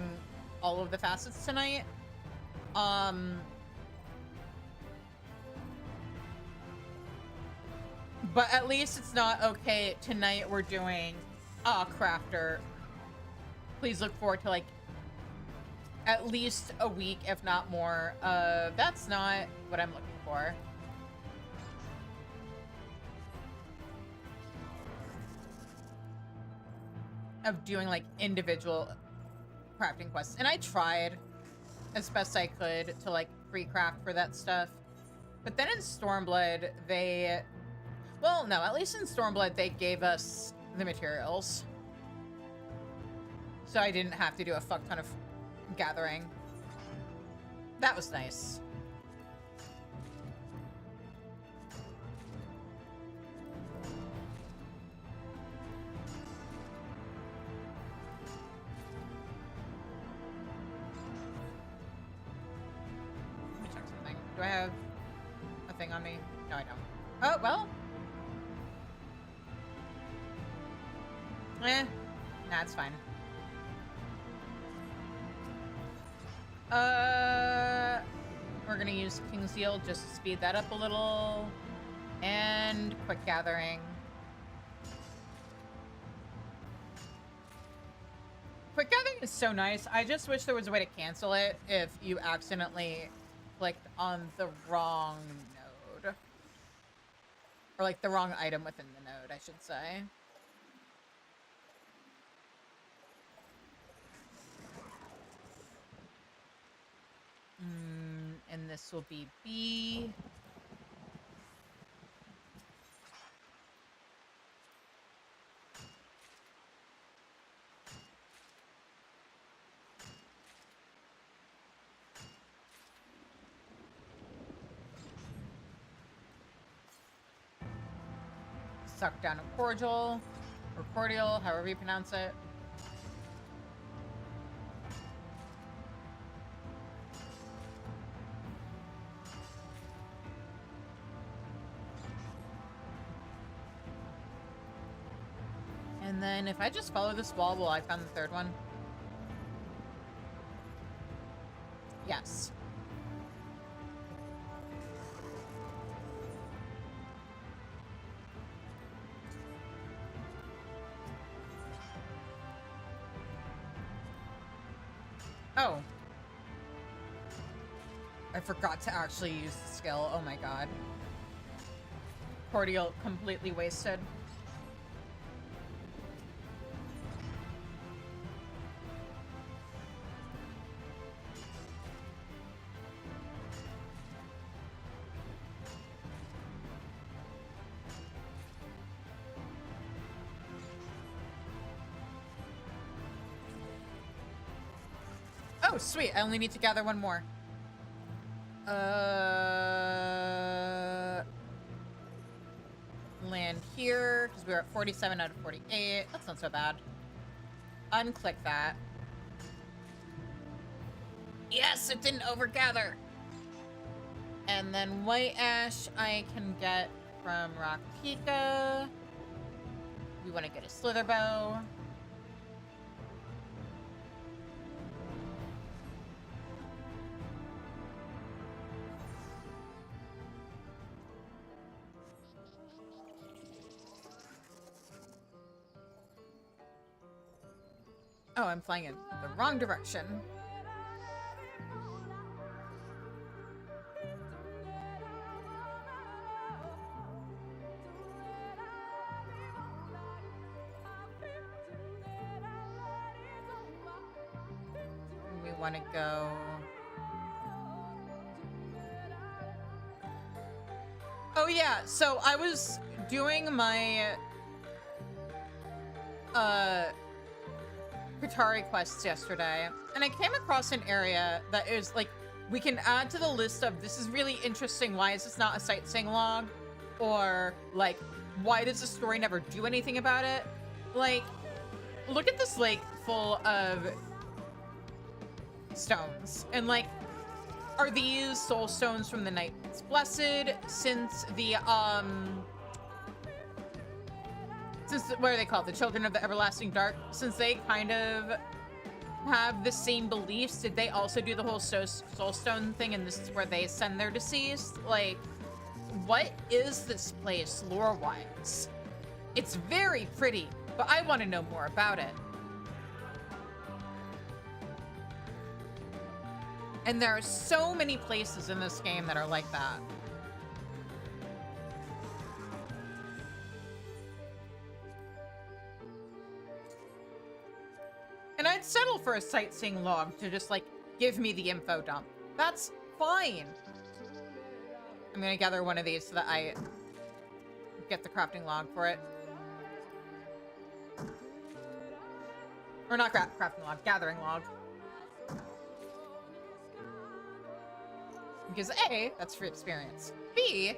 all of the facets tonight. But at least it's not okay. Tonight we're doing crafter. Please look forward to like at least a week, if not more. That's not what I'm looking for. Of doing like individual crafting quests. And I tried as best I could to like free craft for that stuff. But then in Stormblood, they... Well, no, at least in Stormblood, they gave us the materials. So I didn't have to do a fuck ton of gathering. That was nice. Let me check something. Do I have a thing on me? No, I don't. Oh, well. Nah, it's fine. We're gonna use King's Seal just to speed that up a little. And quick gathering. Quick gathering is so nice. I just wish there was a way to cancel it if you accidentally clicked on the wrong node. Or like the wrong item within the node, I should say. And this will be B. Suck down a cordial, or cordial, however you pronounce it. And then if I just follow this wall, will I found the third one? Yes. Oh. I forgot to actually use the skill. Oh my god. Cordial completely wasted. Oh, sweet. I only need to gather one more. Land here, because we're at 47 out of 48. That's not so bad. Unclick that. Yes, it didn't overgather. And then white ash I can get from Raktika. We want to get a slither bow. Oh, I'm flying in the wrong direction. We want to go... Oh yeah, so I was doing my Qatari quests yesterday, and I came across an area that is like, we can add to the list of, this is really interesting, why is this not a sightseeing log? Or like, why does the story never do anything about it? Like, look at this lake full of stones, and like, are these soul stones from the Knights Blessed? Since the what are they called? The Children of the Everlasting Dark. Since they kind of have the same beliefs, did they also do the whole soul stone thing, and this is where they send their deceased? Like, what is this place lore-wise? It's very pretty, but I want to know more about it. And there are so many places in this game that are like that. And I'd settle for a sightseeing log to just, like, give me the info dump. That's fine. I'm gonna gather one of these so that I get the crafting log for it. Or not crafting log, gathering log. Because A, that's free experience. B,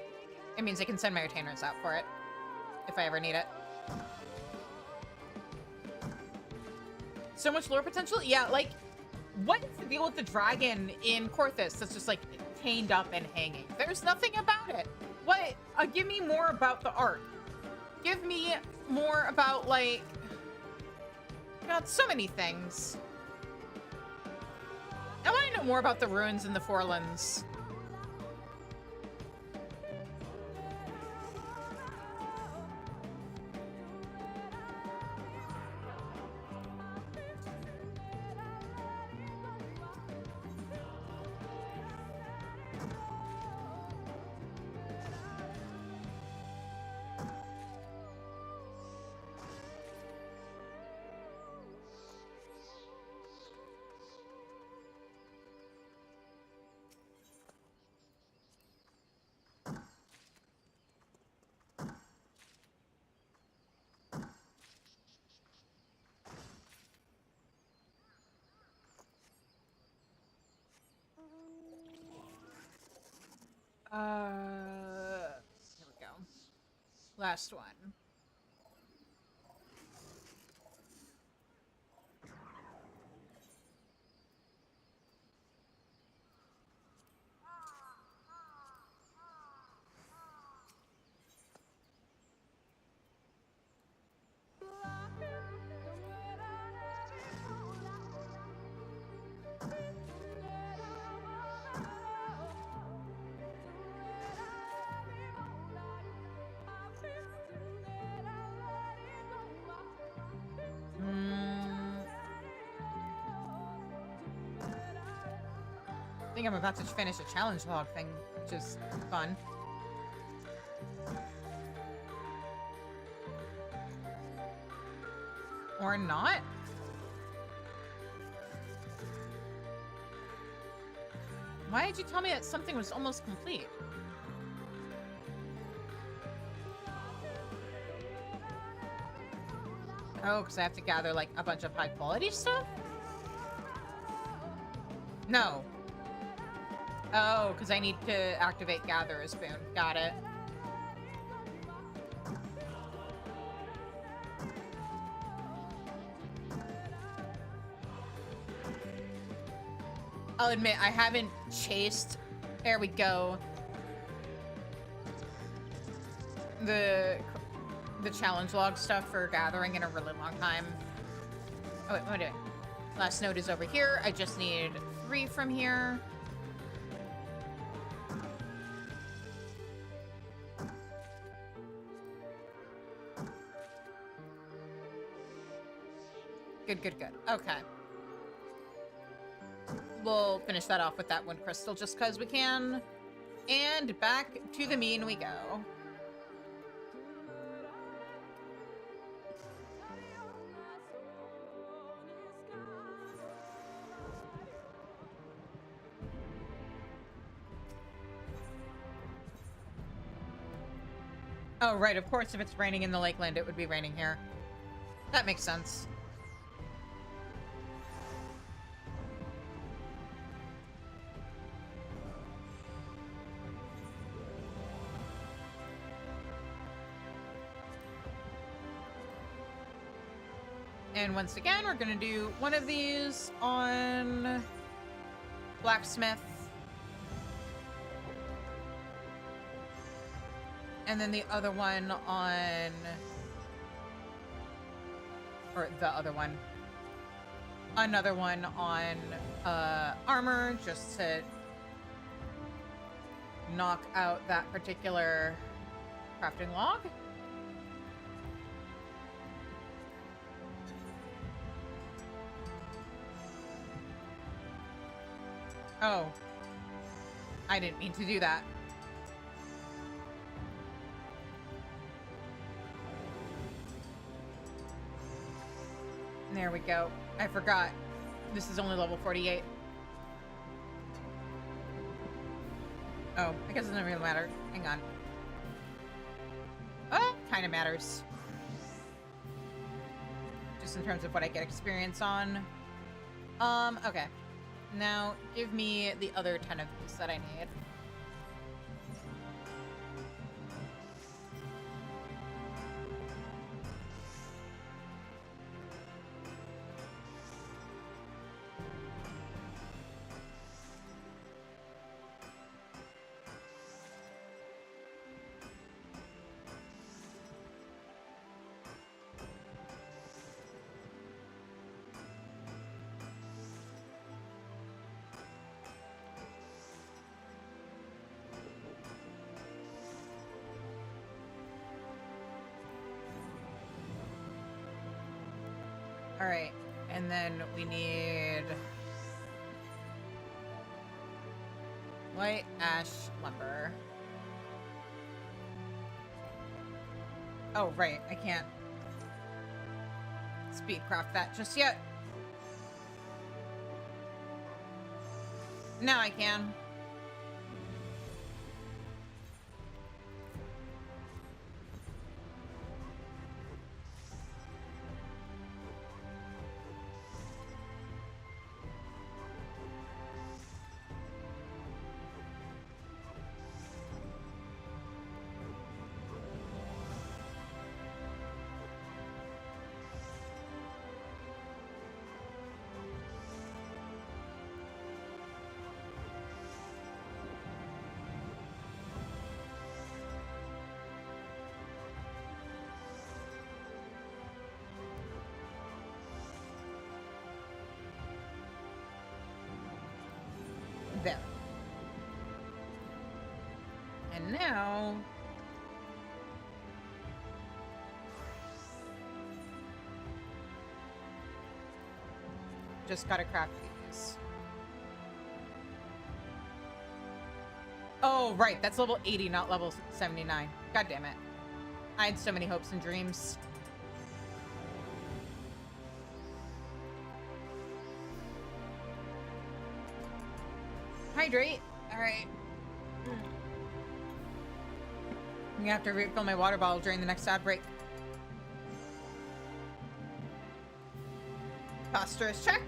it means I can send my retainers out for it if I ever need it. So much lore potential? Yeah, like, what is the deal with the dragon in Korthus that's just, like, chained up and hanging? There's nothing about it. What? Give me more about the art. Give me more about, like... God, so many things. I want to know more about the ruins in the Forelands. Here we go. Last one. I think I'm about to finish a challenge log thing, which is fun. Or not? Why did you tell me that something was almost complete? Oh, because I have to gather, like, a bunch of high-quality stuff? No. Oh, because I need to activate Gatherer's Boon. Got it. I'll admit, I haven't chased... There we go. the challenge log stuff for gathering in a really long time. Oh wait, what am I doing? Last node is over here. I just need 3 from here. Good, good, good. Okay. We'll finish that off with that one crystal just because we can. And back to the mean we go. Oh, right. Of course, if it's raining in the lakeland, it would be raining here. That makes sense. And once again, we're going to do one of these on Blacksmith. And then the other one on... Or the other one. Another one on armor, just to knock out that particular crafting log. Oh. I didn't mean to do that. There we go. I forgot. This is only level 48. Oh, I guess it doesn't really matter. Hang on. Oh, kind of matters. Just in terms of what I get experience on. Okay. Now, give me the other 10 of these that I need. All right, and then we need white ash lumber. Oh, right, I can't speedcraft that just yet. Now I can. There. And now... just gotta craft these. Oh, right. That's level 80, not level 79. God damn it. I had so many hopes and dreams. Hydrate. All right. I'm gonna have to refill my water bottle during the next ad break. Posture is checked.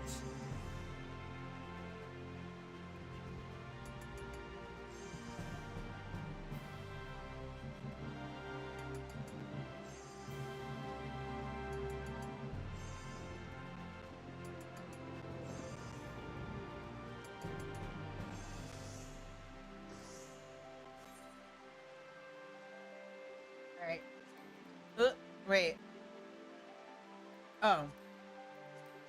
Wait. Oh. I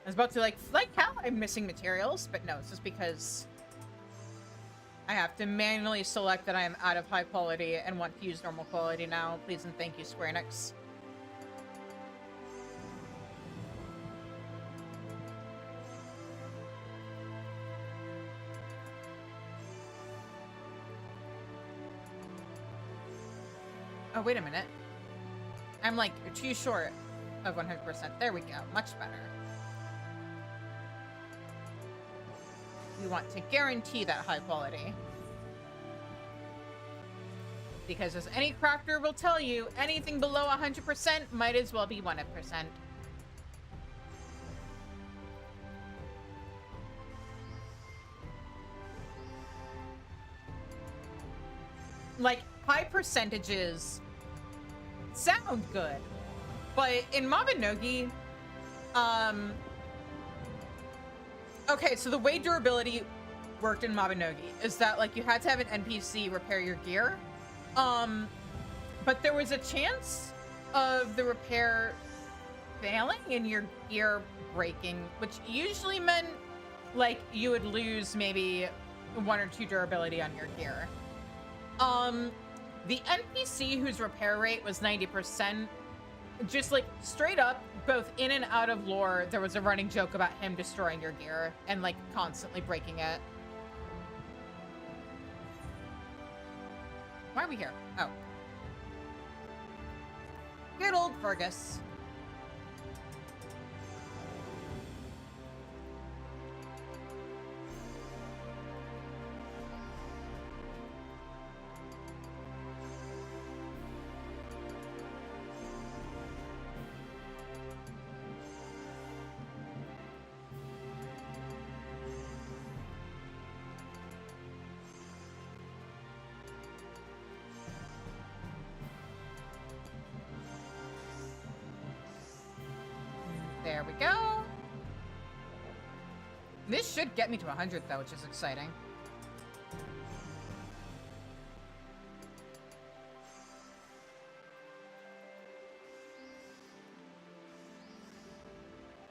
was about to like how I'm missing materials, but no, it's just because I have to manually select that I am out of high quality and want to use normal quality now. Please and thank you, Square Enix. Oh, wait a minute. I'm like too short of 100%. There we go. Much better. We want to guarantee that high quality. Because as any crafter will tell you, anything below 100% might as well be 100%. Like, high percentages sound good, but in Mabinogi, okay, so the way durability worked in Mabinogi is that, like, you had to have an NPC repair your gear, but there was a chance of the repair failing and your gear breaking, which usually meant, like, you would lose maybe 1 or 2 durability on your gear. The NPC whose repair rate was 90%, just like straight up, both in and out of lore, there was a running joke about him destroying your gear and like constantly breaking it. Why are we here? Oh. Good old Fergus. There we go. This should get me to 100 though, which is exciting.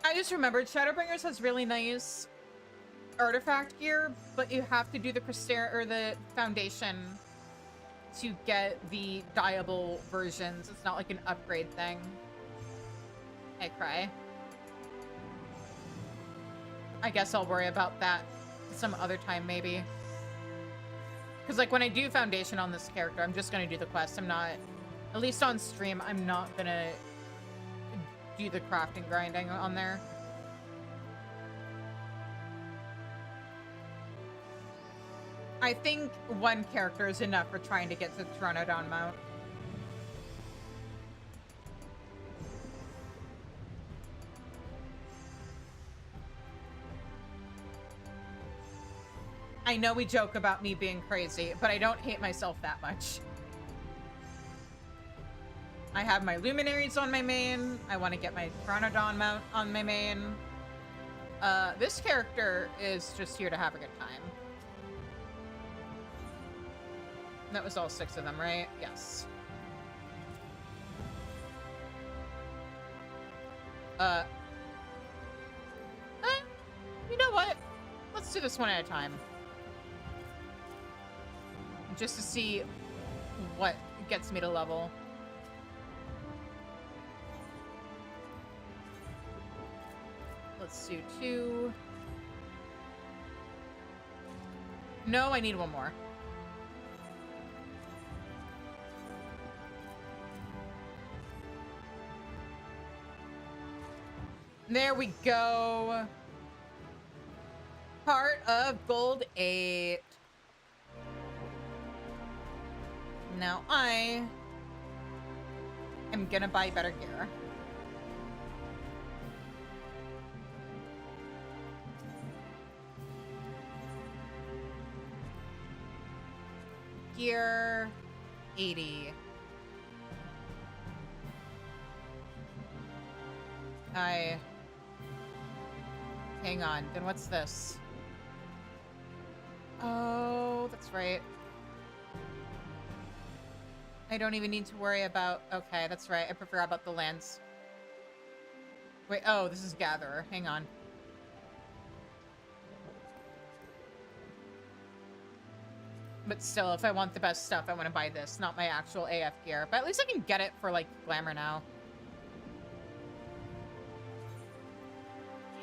I just remembered Shadowbringers has really nice artifact gear, but you have to do the the foundation to get the dyeable versions. It's not like an upgrade thing. Hey, Cry. I guess I'll worry about that some other time, maybe. Because, like, when I do Foundation on this character, I'm just going to do the quest. I'm not, at least on stream, I'm not going to do the crafting grinding on there. I think 1 character is enough for trying to get to Pteranodon Mount. I know we joke about me being crazy, but I don't hate myself that much. I have my luminaries on my main. I want to get my Pteranodon mount on my main. This character is just here to have a good time. That was all 6 of them, right? Yes. You know what? Let's do this one at a time. Just to see what gets me to level. Let's do 2. No, I need 1 more. There we go. Part of Gold 8. Now I am gonna buy better gear. Gear 80. Hang on, then what's this? Oh, that's right. I don't even need to worry about... Okay, that's right. I forgot about the lands. Wait, oh, this is Gatherer. Hang on. But still, if I want the best stuff, I want to buy this, not my actual AF gear. But at least I can get it for, like, glamour now.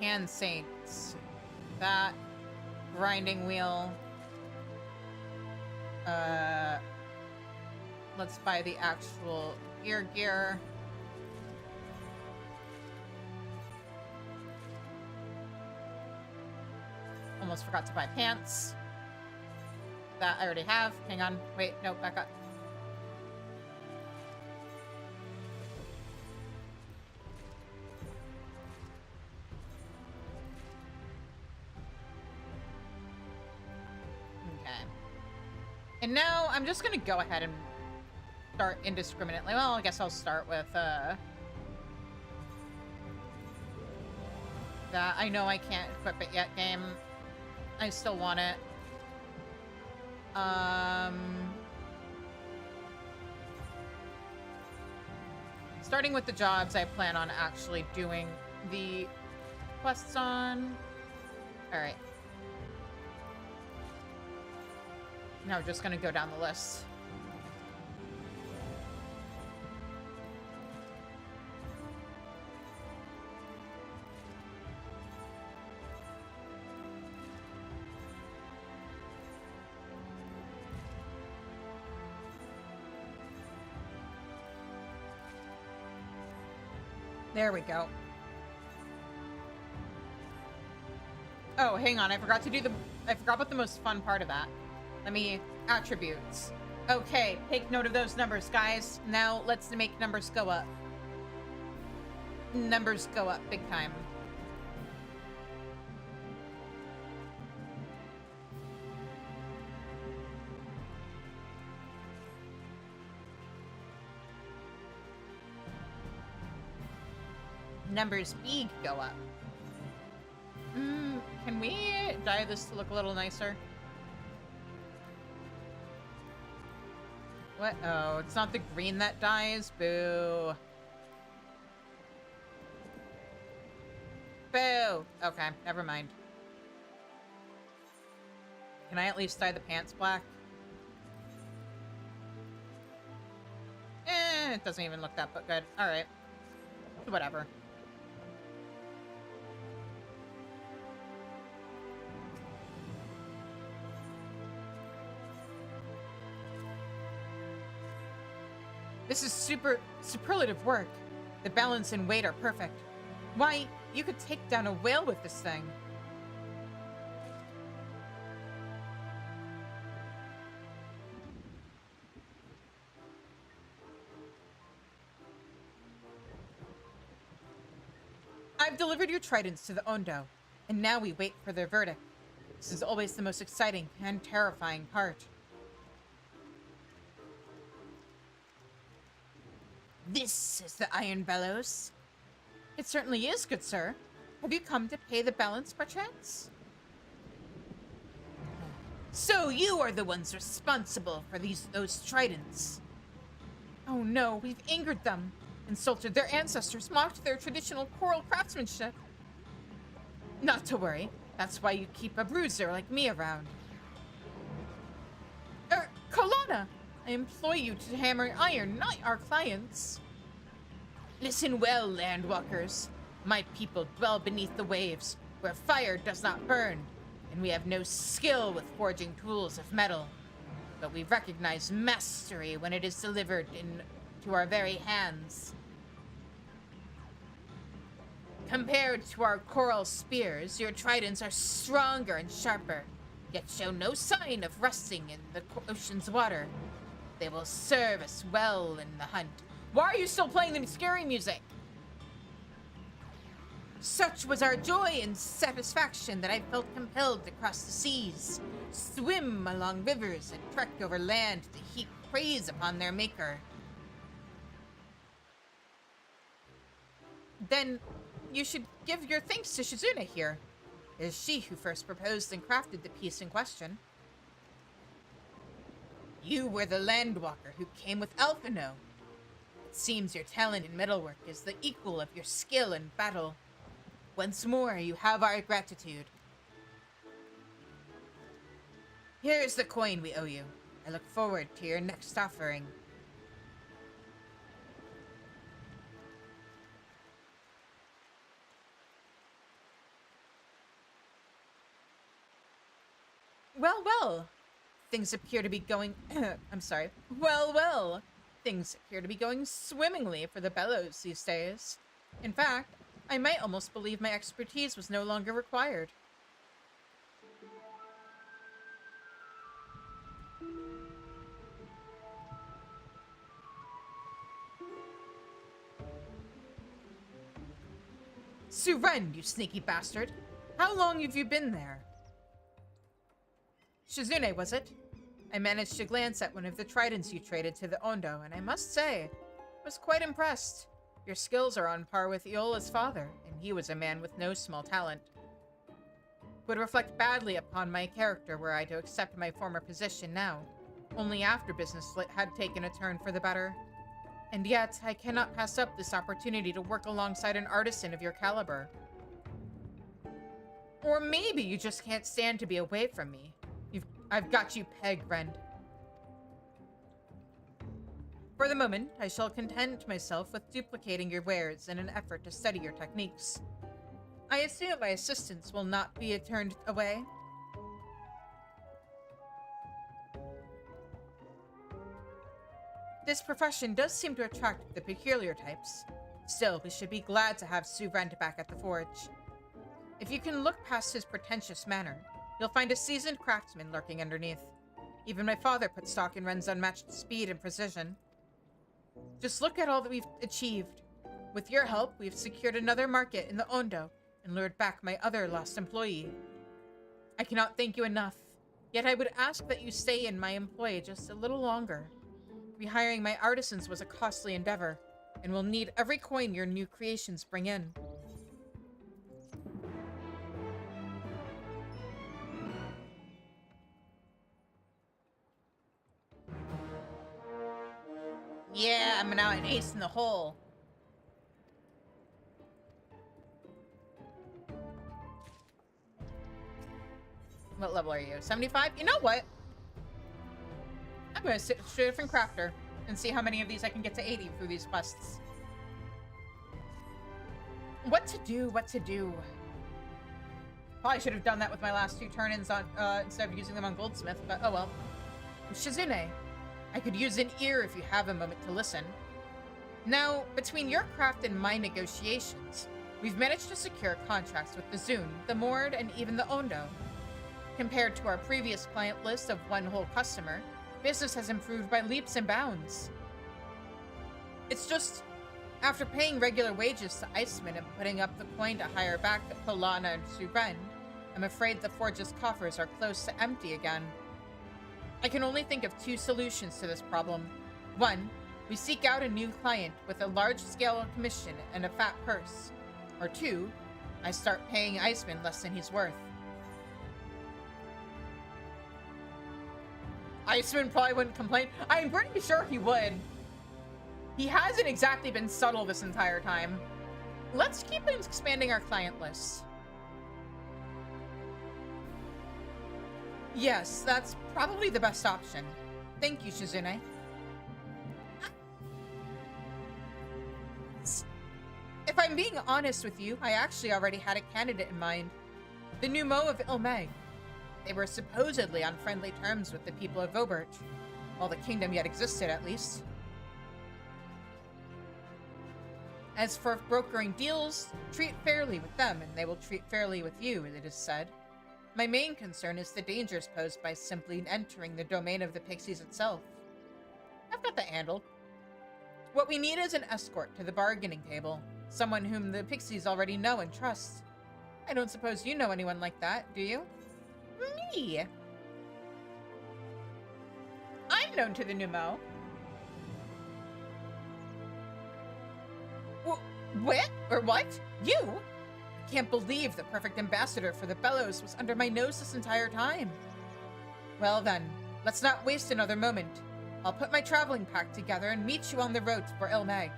Hand Saints. That. Grinding Wheel. Let's buy the actual gear. Almost forgot to buy pants. That I already have. Hang on. Wait, no, back up. Okay. And now I'm just gonna go ahead and start indiscriminately. Well, I guess I'll start with, that. I know I can't equip it yet, game. I still want it. Starting with the jobs I plan on actually doing the quests on. Alright. Now we're just gonna go down the list. There we go. Oh, hang on. I forgot about the most fun part of that. Let me... Attributes. Okay, take note of those numbers, guys. Now, let's make numbers go up. Numbers go up big time. Numbers big go up. Can we dye this to look a little nicer? What? Oh, it's not the green that dyes? Boo. Boo! Okay, never mind. Can I at least dye the pants black? It doesn't even look that good. Alright. Whatever. This is superlative work. The balance and weight are perfect. Why, you could take down a whale with this thing. I've delivered your tridents to the Ondo, and now we wait for their verdict. This is always the most exciting and terrifying part. This is the Iron Bellows. It certainly is, good sir. Have you come to pay the balance, perchance? So you are the ones responsible for those tridents. Oh no, we've angered them, insulted their ancestors, mocked their traditional coral craftsmanship. Not to worry. That's why you keep a bruiser like me around. Kalana! I employ you to hammer iron, not our clients. Listen well, landwalkers. My people dwell beneath the waves, where fire does not burn, and we have no skill with forging tools of metal. But we recognize mastery when it is delivered into our very hands. Compared to our coral spears, your tridents are stronger and sharper, yet show no sign of rusting in the ocean's water. They will serve us well in the hunt. Why are you still playing the scary music? Such was our joy and satisfaction that I felt compelled to cross the seas, swim along rivers, and trek over land to heap praise upon their maker. Then you should give your thanks to Shizuna here. It is she who first proposed and crafted the piece in question. You were the landwalker who came with Alphino. It seems your talent in metalwork is the equal of your skill in battle. Once more, you have our gratitude. Here is the coin we owe you. I look forward to your next offering. Well, well. Things appear to be going... I'm sorry. Well, well. Things appear to be going swimmingly for the Bellows these days. In fact, I might almost believe my expertise was no longer required. Suren, you sneaky bastard! How long have you been there? Shizune, was it? I managed to glance at one of the tridents you traded to the Ondo, and I must say, I was quite impressed. Your skills are on par with Iola's father, and he was a man with no small talent. It would reflect badly upon my character were I to accept my former position now, only after business had taken a turn for the better. And yet, I cannot pass up this opportunity to work alongside an artisan of your caliber. Or maybe you just can't stand to be away from me. I've got you pegged, friend. For the moment, I shall content myself with duplicating your wares in an effort to study your techniques. I assume my assistance will not be turned away. This profession does seem to attract the peculiar types. Still, we should be glad to have Suren back at the forge. If you can look past his pretentious manner, you'll find a seasoned craftsman lurking underneath. Even my father put stock in Ren's unmatched speed and precision. Just look at all that we've achieved. With your help, we've secured another market in the Ondo and lured back my other lost employee. I cannot thank you enough, yet I would ask that you stay in my employ just a little longer. Rehiring my artisans was a costly endeavor, and will need every coin your new creations bring in. Yeah, I'm now an ace in the hole. What level are you? 75? You know what? I'm gonna sit to a different crafter and see how many of these I can get to 80 through these quests. What to do, what to do. Probably should have done that with my last two turn-ins on, instead of using them on Goldsmith, but oh well. Shizune, I could use an ear if you have a moment to listen. Now, between your craft and my negotiations, we've managed to secure contracts with the Zune, the Mord, and even the Ondo. Compared to our previous client list of one whole customer, business has improved by leaps and bounds. It's just, after paying regular wages to Iceman and putting up the coin to hire back Polana and Suren, I'm afraid the forge's coffers are close to empty again. I can only think of two solutions to this problem. One, we seek out a new client with a large-scale commission and a fat purse. Or two, I start paying Iceman less than he's worth. Iceman probably wouldn't complain. I'm pretty sure he would. He hasn't exactly been subtle this entire time. Let's keep expanding our client list. Yes, that's probably the best option. Thank you, Shizune. If I'm being honest with you, I actually already had a candidate in mind. The Numo of Ilmeg. They were supposedly on friendly terms with the people of Vobert, while the kingdom yet existed, at least. As for brokering deals, treat fairly with them, and they will treat fairly with you, it is said. My main concern is the dangers posed by simply entering the domain of the Pixies itself. I've got that handled. What we need is an escort to the bargaining table, someone whom the Pixies already know and trust. I don't suppose you know anyone like that, do you? Me! I'm known to the Numo. What? Or what? You? I can't believe the perfect ambassador for the Bellows was under my nose this entire time. Well then, Let's not waste another moment. I'll put my traveling pack together and meet you on the road for Ilmag.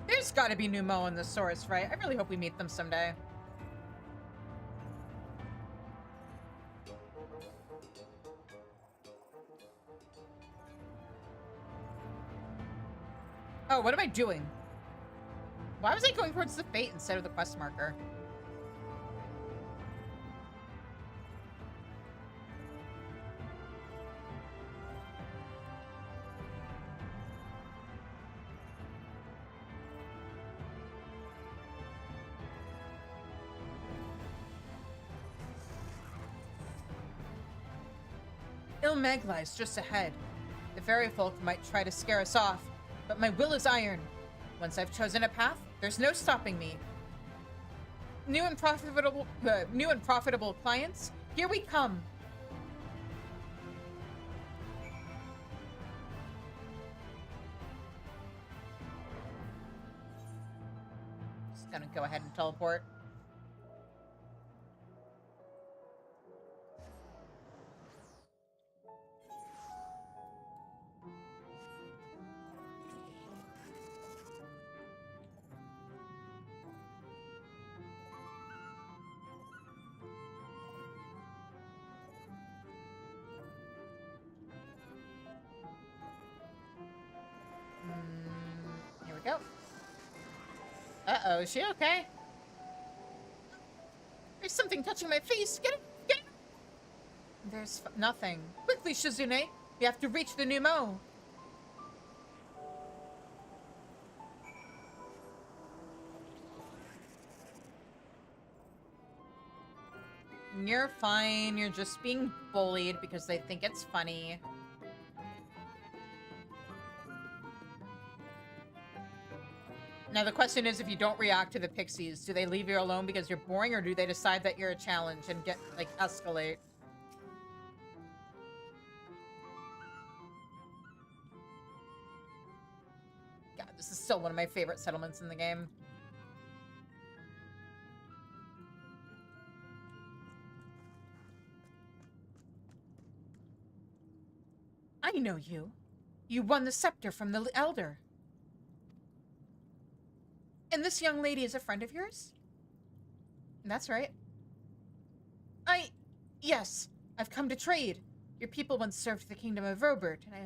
There's gotta be Numo in the source, right? I really hope we meet them someday. Oh, what am I doing? Why was I going towards the fate instead of the quest marker? Ilmag lies just ahead. The fairy folk might try to scare us off, but my will is iron. Once I've chosen a path, there's no stopping me. New and profitable clients, here we come. Just gonna go ahead and teleport. Here we go. Uh-oh, is she okay? There's something touching my face. Get it! Get it! There's nothing. Quickly, Shizune. We have to reach the Numo. You're fine. You're just being bullied because they think it's funny. Now, the question is, if you don't react to the pixies, do they leave you alone because you're boring, or do they decide that you're a challenge and get, like, escalate? God, this is still one of my favorite settlements in the game. I know you. You won the scepter from the Elder. And this young lady is a friend of yours? That's right. Yes. I've come to trade. Your people once served the kingdom of Robert, and I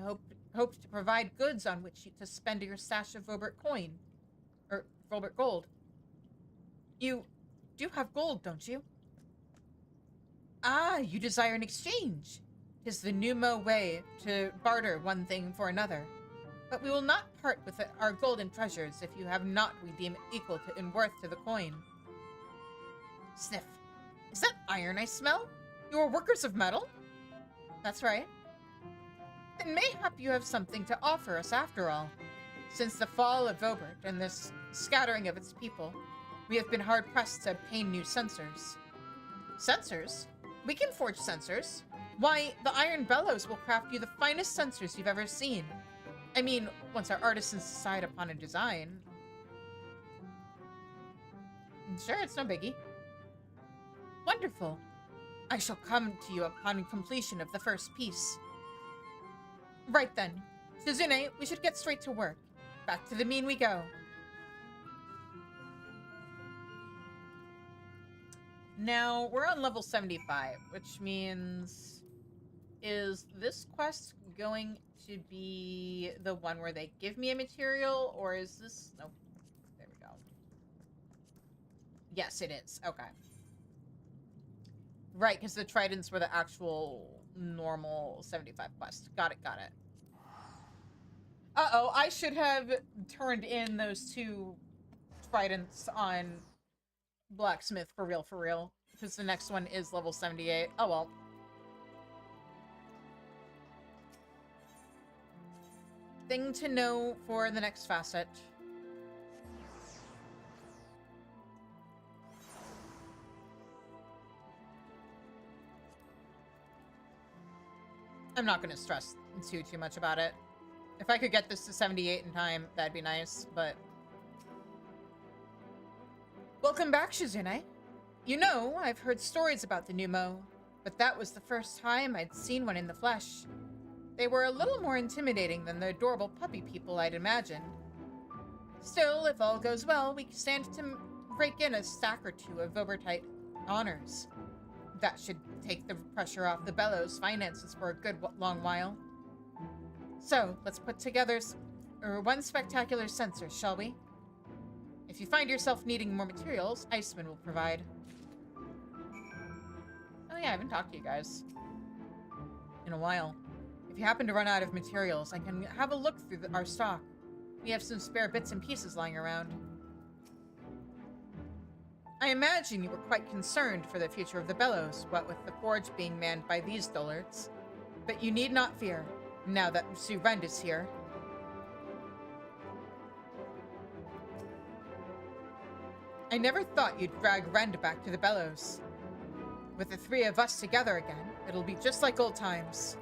hoped to provide goods on which to spend your stash of Robert coin. Or Robert gold. You do have gold, don't you? Ah, you desire an exchange. 'Tis the Numo way to barter one thing for another. But we will not part with our golden treasures if you have not we deem equal to in worth to the coin. Sniff. Is that iron I smell? You are workers of metal? That's right. Then mayhap you have something to offer us after all. Since the fall of Vobert and this scattering of its people, we have been hard-pressed to obtain new sensors. Sensors? We can forge sensors. Why, the Iron Bellows will craft you the finest sensors you've ever seen. I mean, once our artisans decide upon a design. Sure, it's no biggie. Wonderful. I shall come to you upon completion of the first piece. Right then. Shizune, we should get straight to work. Back to the mean we go. Now, we're on level 75, which means... Is this quest going to be the one where they give me a material, or is this... Nope. There we go. Yes, it is. Okay. Right, because the tridents were the actual normal 75 quest. Got it, got it. Uh-oh, I should have turned in those 2 tridents on Blacksmith for real, because the next one is level 78. Oh well. thing to know for the next facet. I'm not going to stress too much about it. If I could get this to 78 in time, that'd be nice, but... Welcome back, Shizune. You know, I've heard stories about the new Mo, but that was the first time I'd seen one in the flesh. They were a little more intimidating than the adorable puppy people I'd imagined. Still, if all goes well, we stand to rake in a stack or two of Vobertite honors. That should take the pressure off the Bellows' finances for a good long while. So, let's put together one spectacular sensor, shall we? If you find yourself needing more materials, Iceman will provide. Oh yeah, I haven't talked to you guys in a while. If you happen to run out of materials, I can have a look through our stock. We have some spare bits and pieces lying around. I imagine you were quite concerned for the future of the Bellows, what with the forge being manned by these dullards. But you need not fear, now that Monsieur Rend is here. I never thought you'd drag Rend back to the Bellows. With the three of us together again, it'll be just like old times.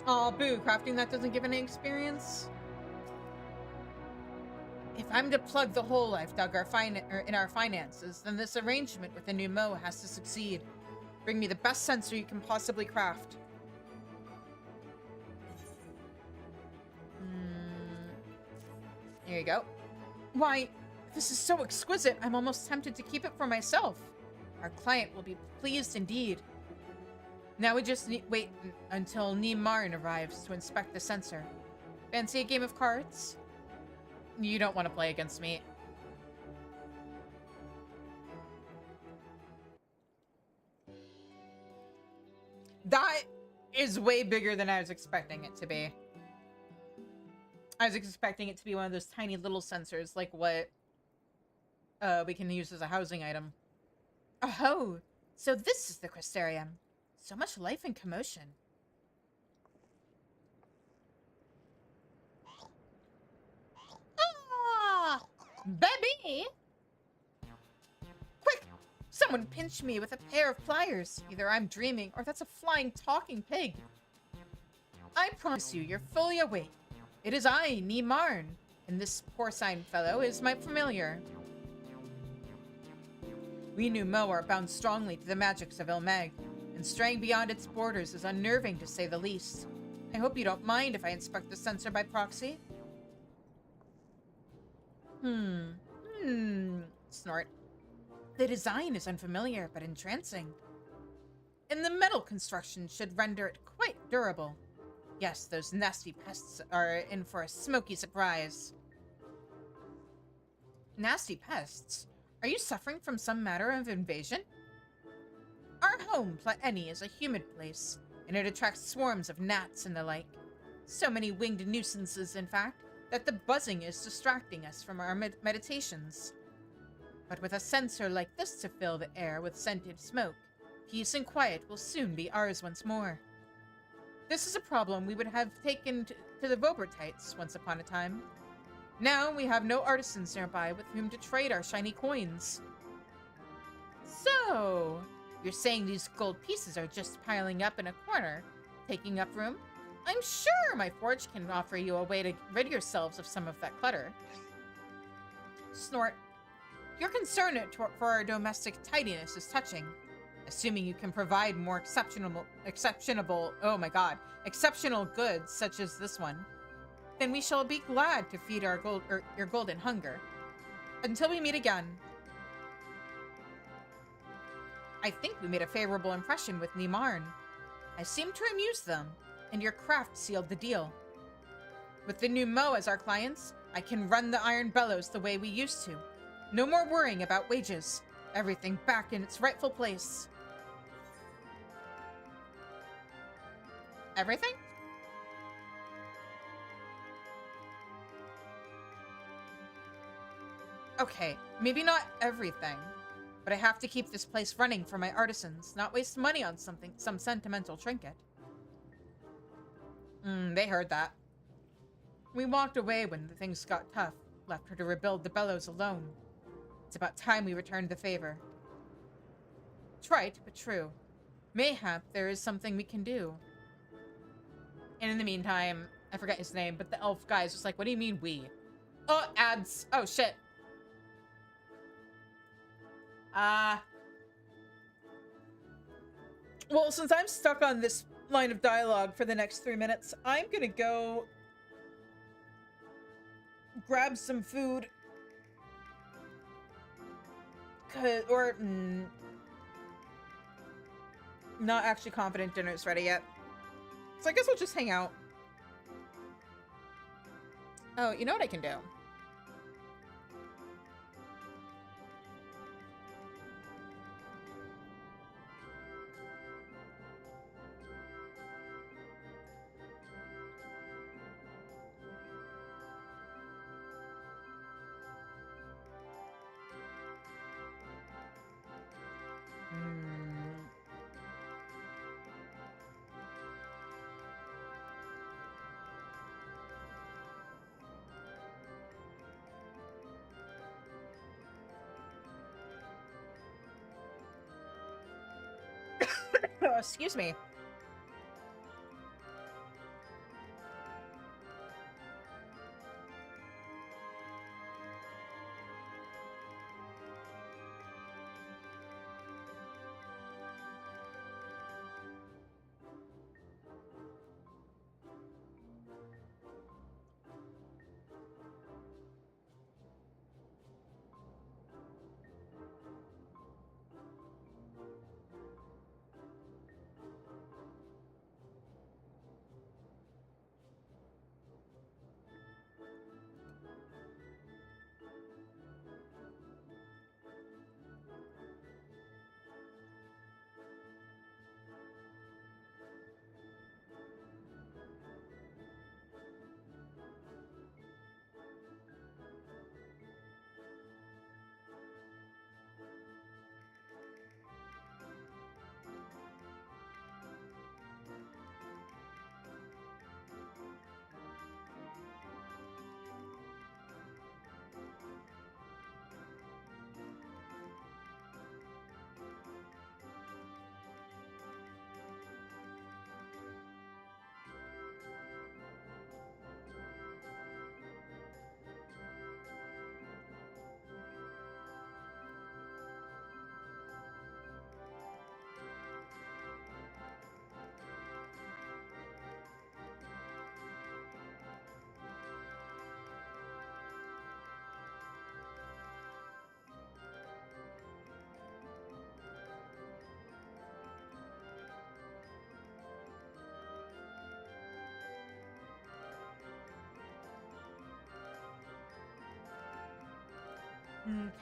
Aw, boo, crafting that doesn't give any experience. If I'm to plug the hole I've dug in our finances, then this arrangement with the new Mo has to succeed. Bring me the best sensor you can possibly craft. Here you go. Why, this is so exquisite, I'm almost tempted to keep it for myself. Our client will be pleased indeed. Now we just wait until Marn arrives to inspect the sensor. Fancy a game of cards? You don't want to play against me. That is way bigger than I was expecting it to be. I was expecting it to be one of those tiny little sensors, like what we can use as a housing item. Oh, so this is the Crystarium. So much life and commotion. Ah! Baby! Quick! Someone pinch me with a pair of pliers. Either I'm dreaming, or that's a flying talking pig. I promise you, you're fully awake. It is I, Marn, and this porcine fellow is my familiar. We new Mo are bound strongly to the magics of Ilmeg, and straying beyond its borders is unnerving to say the least. I hope you don't mind if I inspect the sensor by proxy. Snort. The design is unfamiliar, but entrancing. And the metal construction should render it quite durable. Yes, those nasty pests are in for a smoky surprise. Nasty pests? Are you suffering from some matter of invasion? Our home, Plaeni, is a humid place, and it attracts swarms of gnats and the like. So many winged nuisances, in fact, that the buzzing is distracting us from our meditations. But with a sensor like this to fill the air with scented smoke, peace and quiet will soon be ours once more. This is a problem we would have taken to the Vobertites once upon a time. Now we have no artisans nearby with whom to trade our shiny coins. So, you're saying these gold pieces are just piling up in a corner, taking up room? I'm sure my forge can offer you a way to rid yourselves of some of that clutter. Snort. Your concern for our domestic tidiness is touching. Assuming you can provide more exceptional goods such as this one, then we shall be glad to feed your golden hunger. Until we meet again. I think we made a favorable impression with Nimarn. I seemed to amuse them, and your craft sealed the deal. With the new Mo as our clients, I can run the Iron Bellows the way we used to. No more worrying about wages. Everything back in its rightful place. Everything? Okay, maybe not everything, but I have to keep this place running for my artisans, not waste money on some sentimental trinket. They heard that. We walked away when the things got tough, left her to rebuild the Bellows alone. It's about time we returned the favor. Trite, but true. Mayhap there is something we can do. And in the meantime, I forget his name, but the elf guy is just like, what do you mean we? Oh, ads. Oh, shit. Well, since I'm stuck on this line of dialogue for the next 3 minutes, I'm gonna go grab some food. Not actually confident dinner's ready yet. So I guess we'll just hang out. Oh, you know what I can do? Oh, excuse me.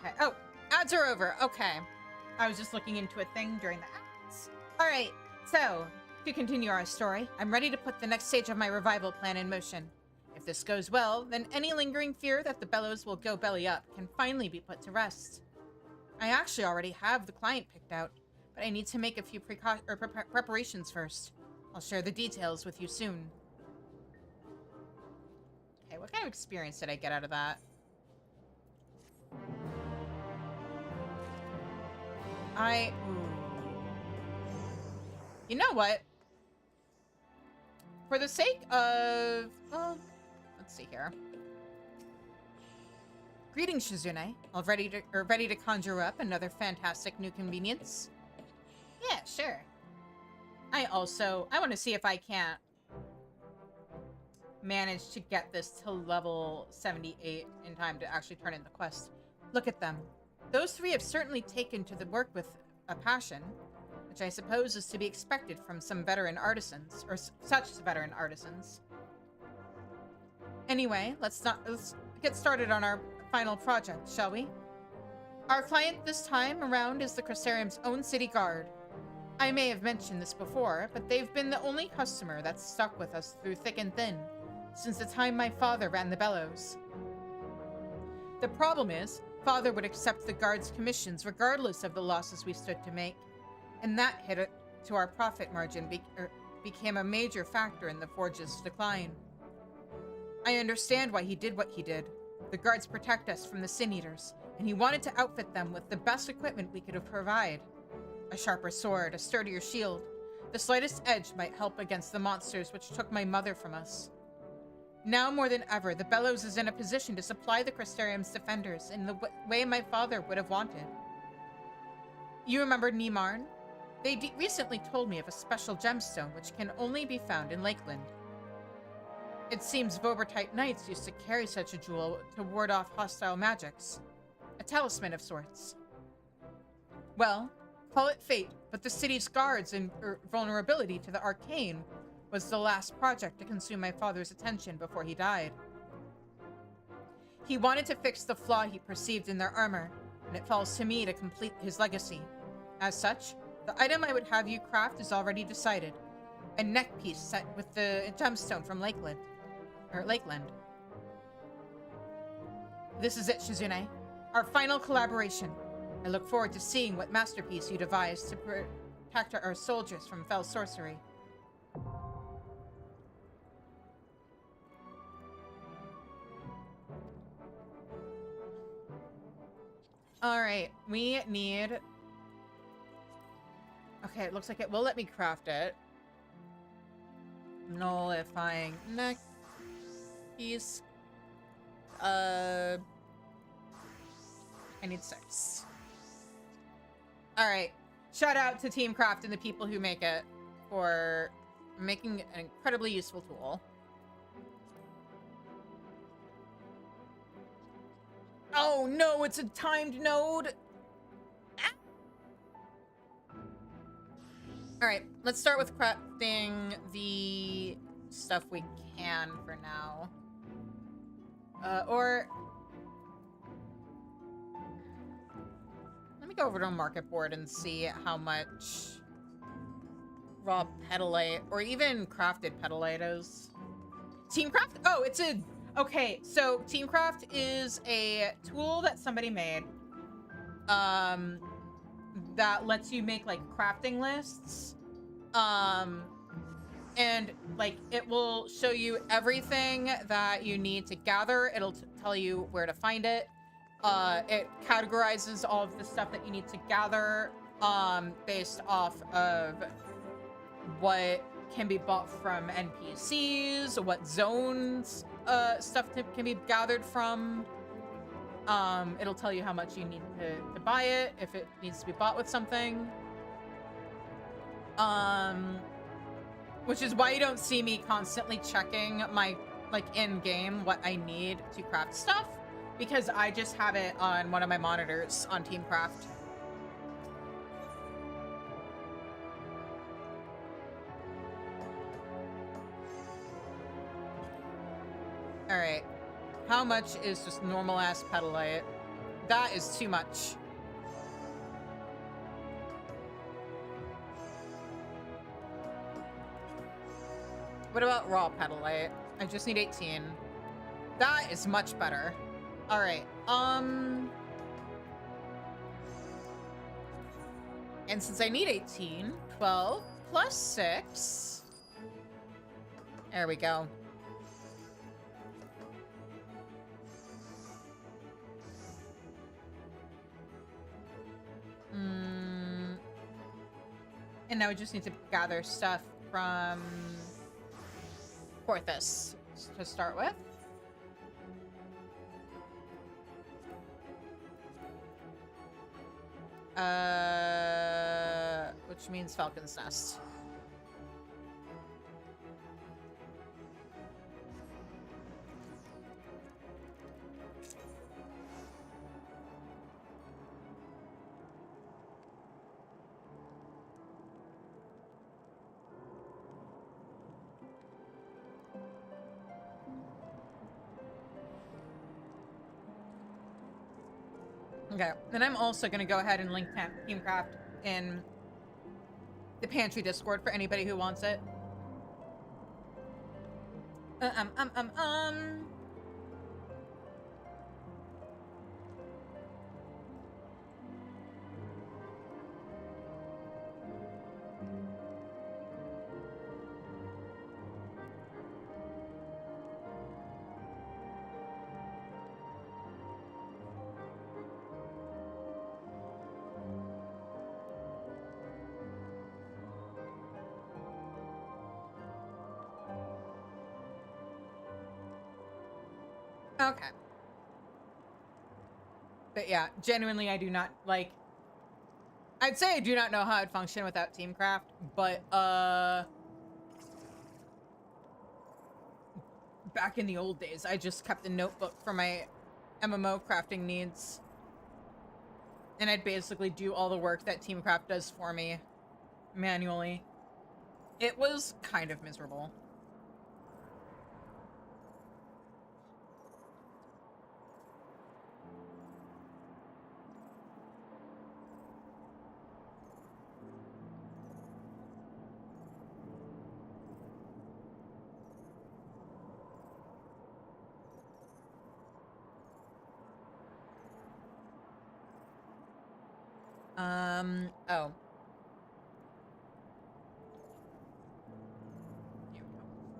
Okay. Oh, ads are over. Okay. I was just looking into a thing during the ads. All right. So, to continue our story, I'm ready to put the next stage of my revival plan in motion. If this goes well, then any lingering fear that the Bellows will go belly up can finally be put to rest. I actually already have the client picked out, but I need to make a few preparations first. I'll share the details with you soon. Okay, what kind of experience did I get out of that? You know what? For the sake of... Well, let's see here. Greetings, Shizune. All ready to conjure up another fantastic new convenience? Yeah, sure. I want to see if I can't manage to get this to level 78 in time to actually turn in the quest. Look at them. Those three have certainly taken to the work with a passion, which I suppose is to be expected from some veteran artisans, or such veteran artisans. Anyway, let's get started on our final project, shall we? Our client this time around is the Crystarium's own city guard. I may have mentioned this before, but they've been the only customer that's stuck with us through thick and thin, since the time my father ran the bellows. The problem is, Father would accept the guard's commissions regardless of the losses we stood to make, and that hit to our profit margin became a major factor in the Forge's decline. I understand why he did what he did. The guards protect us from the Sin Eaters, and he wanted to outfit them with the best equipment we could provide. A sharper sword, a sturdier shield. The slightest edge might help against the monsters which took my mother from us. Now more than ever, the Bellows is in a position to supply the Crystarium's defenders in the way my father would have wanted. You remember Nimarn? They recently told me of a special gemstone which can only be found in Lakeland. It seems Vobertite Knights used to carry such a jewel to ward off hostile magics. A talisman of sorts. Well, call it fate, but the city's guards and vulnerability to the arcane was the last project to consume my father's attention before he died. He wanted to fix the flaw he perceived in their armor, and it falls to me to complete his legacy. As such, the item I would have you craft is already decided. A neck piece set with the gemstone from Lakeland. This is it, Shizune. Our final collaboration. I look forward to seeing what masterpiece you devise to protect our soldiers from fell sorcery. Alright, we need... Okay, it looks like it will let me craft it. Nullifying neck piece. I need 6. Alright. Shout out to Team Craft and the people who make it for making an incredibly useful tool. Oh no, it's a timed node! Ah! Alright, let's start with crafting the stuff we can for now. Let me go over to a market board and see how much raw petalite, or even crafted petalite is. Teamcraft? Oh, it's a... Okay, so Teamcraft is a tool that somebody made that lets you make, like, crafting lists. And, like, it will show you everything that you need to gather. It'll tell you where to find it. It categorizes all of the stuff that you need to gather based off of what can be bought from NPCs, what zones stuff can be gathered from. It'll tell you how much you need to buy it, if it needs to be bought with something. Which is why you don't see me constantly checking my, like, in-game what I need to craft stuff, because I just have it on one of my monitors on Teamcraft. Alright. How much is just normal-ass petalite? That is too much. What about raw petalite? I just need 18. That is much better. Alright, and since I need 18, 12 plus 6. There we go. And now we just need to gather stuff from Porthos to start with. Which means Falcon's Nest. Okay, then I'm also gonna go ahead and link Teamcraft in the Pantry Discord for anybody who wants it. Uh, um, um, um, um. Okay. But yeah, genuinely, I do not, like... I'd say I do not know how I'd function without Teamcraft, but, back in the old days, I just kept a notebook for my MMO crafting needs. And I'd basically do all the work that Teamcraft does for me manually. It was kind of miserable. Oh.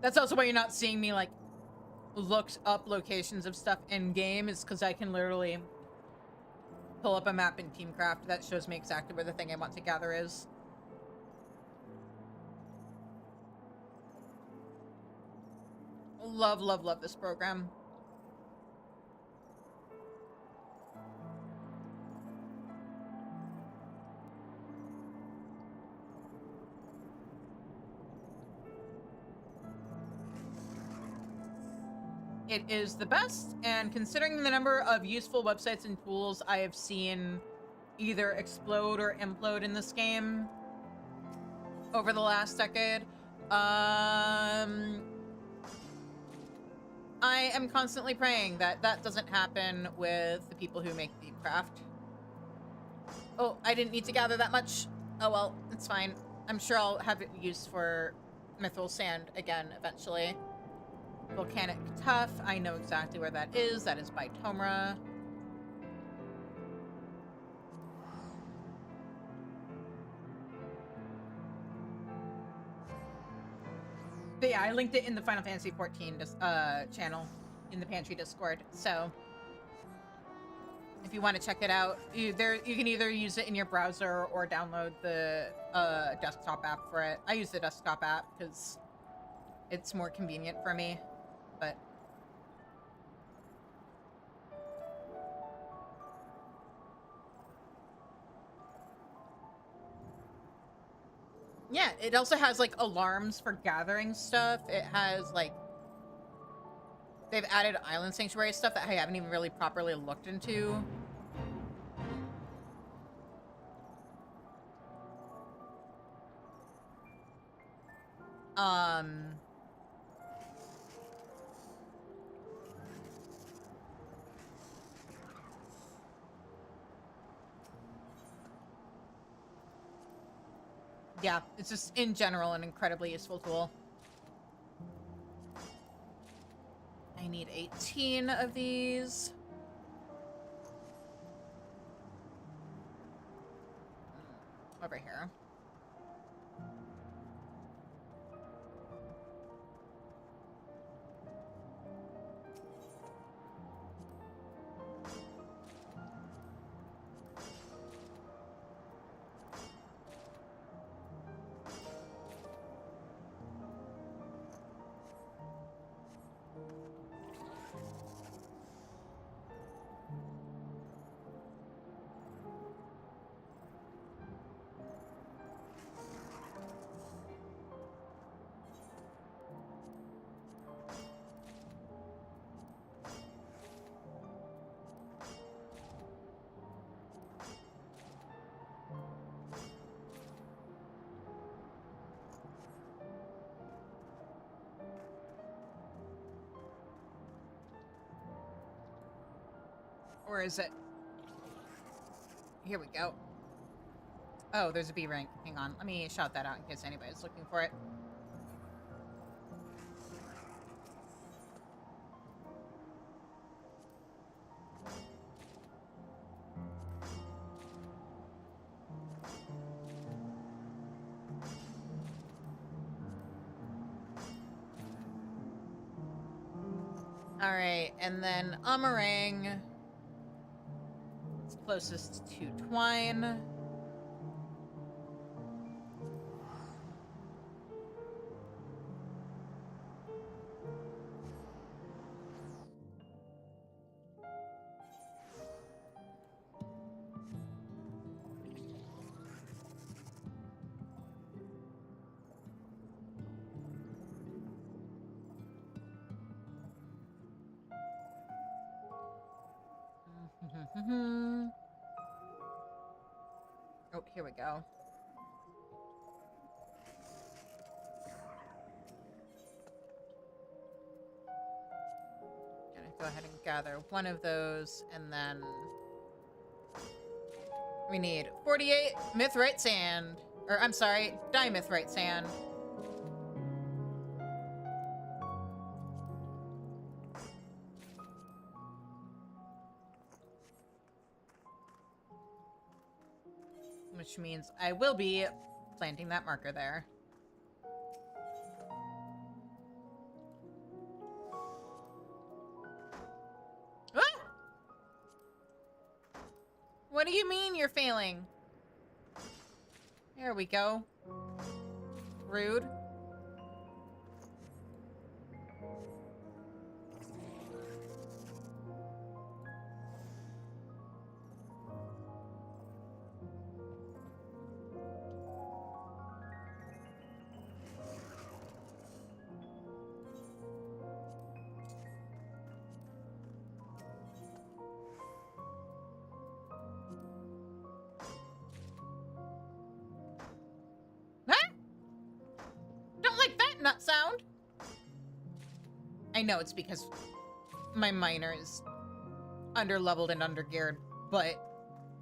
That's also why you're not seeing me, like, look up locations of stuff in-game, is because I can literally pull up a map in Teamcraft that shows me exactly where the thing I want to gather is. Love, love, love this program. It is the best, and considering the number of useful websites and tools I have seen either explode or implode in this game over the last decade, I am constantly praying that that doesn't happen with the people who make Thiefcraft. Oh, I didn't need to gather that much. Oh well, it's fine. I'm sure I'll have it used for mithril sand again eventually. Volcanic Tuff, I know exactly where that is. That is by Tomra. But yeah, I linked it in the Final Fantasy XIV channel in the Pantry Discord. So if you want to check it out, you can either use it in your browser or download the desktop app for it. I use the desktop app because it's more convenient for me. But yeah, it also has like alarms for gathering stuff. It has like, they've added island sanctuary stuff that I haven't even really properly looked into. Yeah, it's just in general an incredibly useful tool. I need 18 of these. Over here. Or is it? here we go. Oh, there's a B rank. Hang on. Let me shout that out in case anybody's looking for it. Alright, and then Amarang. It's closest to Twine. Oh, here we go. Gonna go ahead and gather one of those, and then we need 48 mithrite sand. Or, I'm sorry, dimithrite sand. Which means I will be planting that marker there. Ah! What do you mean you're failing? There we go. Rude. Nut sound. I know it's because my miner is underleveled and undergeared, but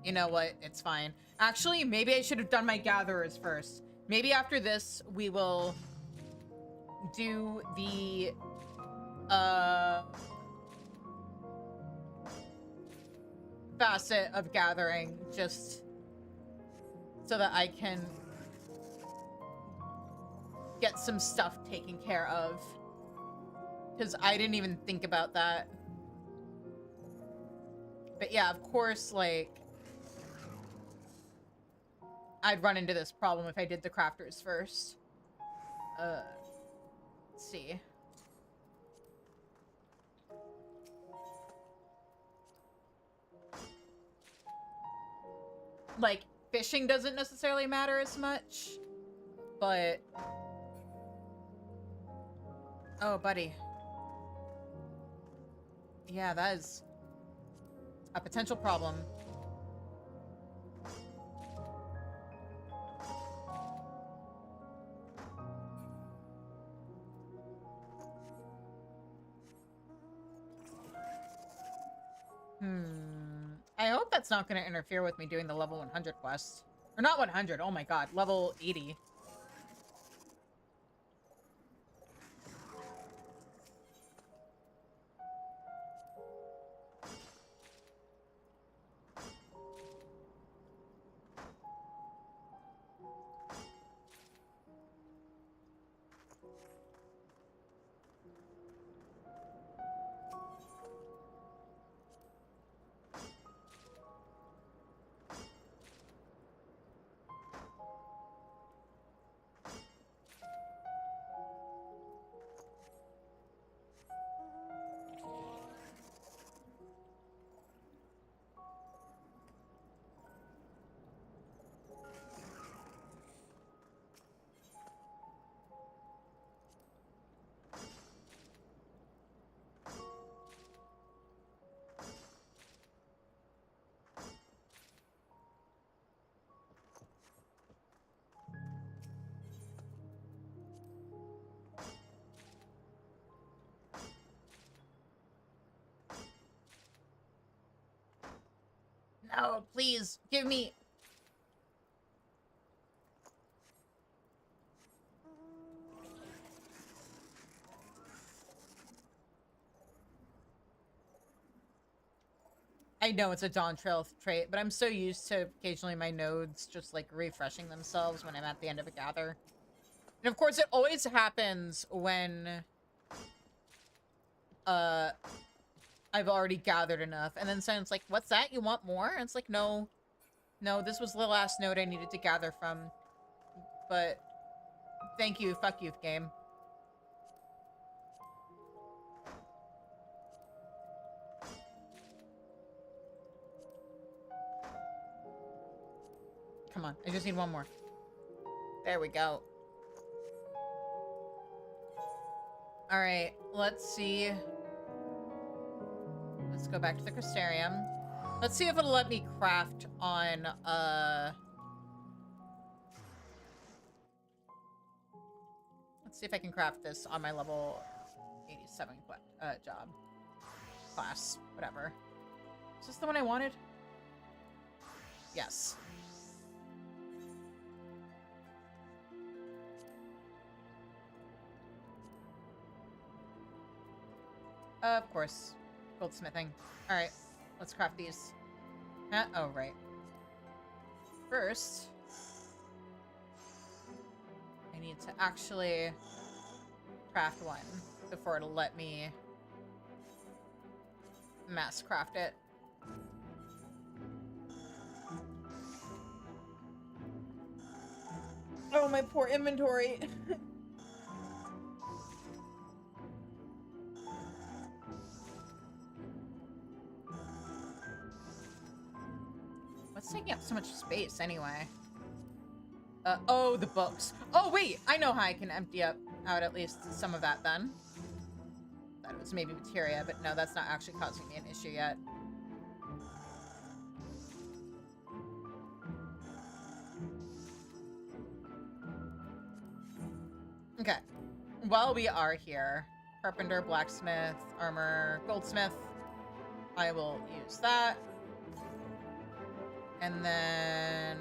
you know what? It's fine. Actually, maybe I should have done my gatherers first. Maybe after this, we will do the facet of gathering just so that I can get some stuff taken care of. Because I didn't even think about that. But yeah, of course, like, I'd run into this problem if I did the crafters first. Let's see. Like, fishing doesn't necessarily matter as much, but... Oh, buddy. Yeah, that is a potential problem. I hope that's not going to interfere with me doing the level 100 quest. Or not 100, oh my god, level 80. No, please, give me... I know it's a Dawn Trail trait, but I'm so used to occasionally my nodes just, like, refreshing themselves when I'm at the end of a gather. And, of course, it always happens when, I've already gathered enough. And then someone's like, what's that? You want more? And it's like, no. No, this was the last node I needed to gather from. But, thank you. Fuck you, game. Come on, I just need one more. There we go. Alright, let's see. Let's go back to the Crystarium. Let's see if it'll let me craft on, let's see if I can craft this on my level 87 job. Class, whatever. Is this the one I wanted? Yes. Of course. Goldsmithing. Alright, let's craft these. Oh, right. First, I need to actually craft one before it'll let me mass craft it. Oh, my poor inventory. What's taking up so much space anyway? Oh, the books. Oh, wait, I know how I can empty out at least some of that then. Thought it was maybe materia, but no, that's not actually causing me an issue yet. Okay, while we are here, carpenter, blacksmith, armor, goldsmith, I will use that. And then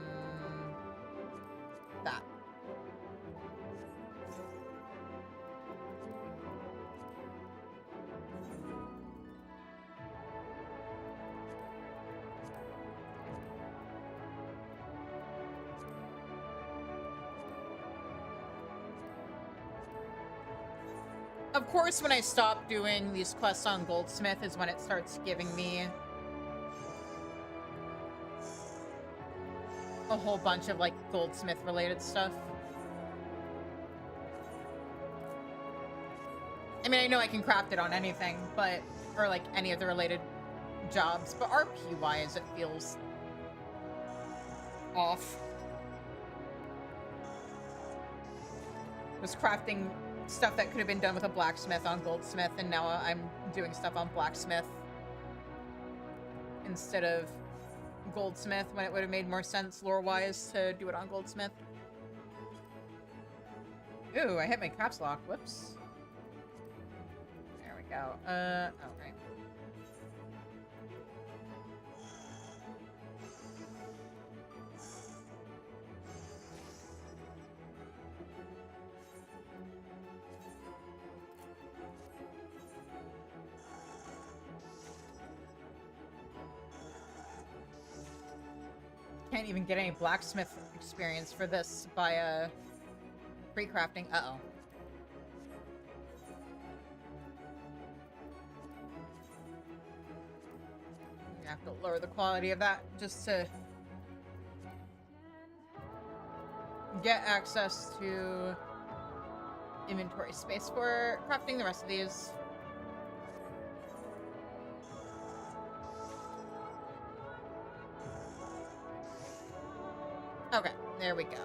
that. Of course, when I stop doing these quests on Goldsmith is when it starts giving me a whole bunch of, like, Goldsmith-related stuff. I mean, I know I can craft it on anything, but... or, like, any of the related jobs, but RP-wise, it feels off. Was crafting stuff that could have been done with a blacksmith on Goldsmith, and now I'm doing stuff on blacksmith instead of Goldsmith, when it would have made more sense lore-wise to do it on Goldsmith. Ooh, I hit my caps lock. Whoops. There we go. Oh, right. Can't even get any blacksmith experience for this by pre-crafting. Uh-oh. I have to lower the quality of that just to get access to inventory space for crafting the rest of these. Okay, there we go.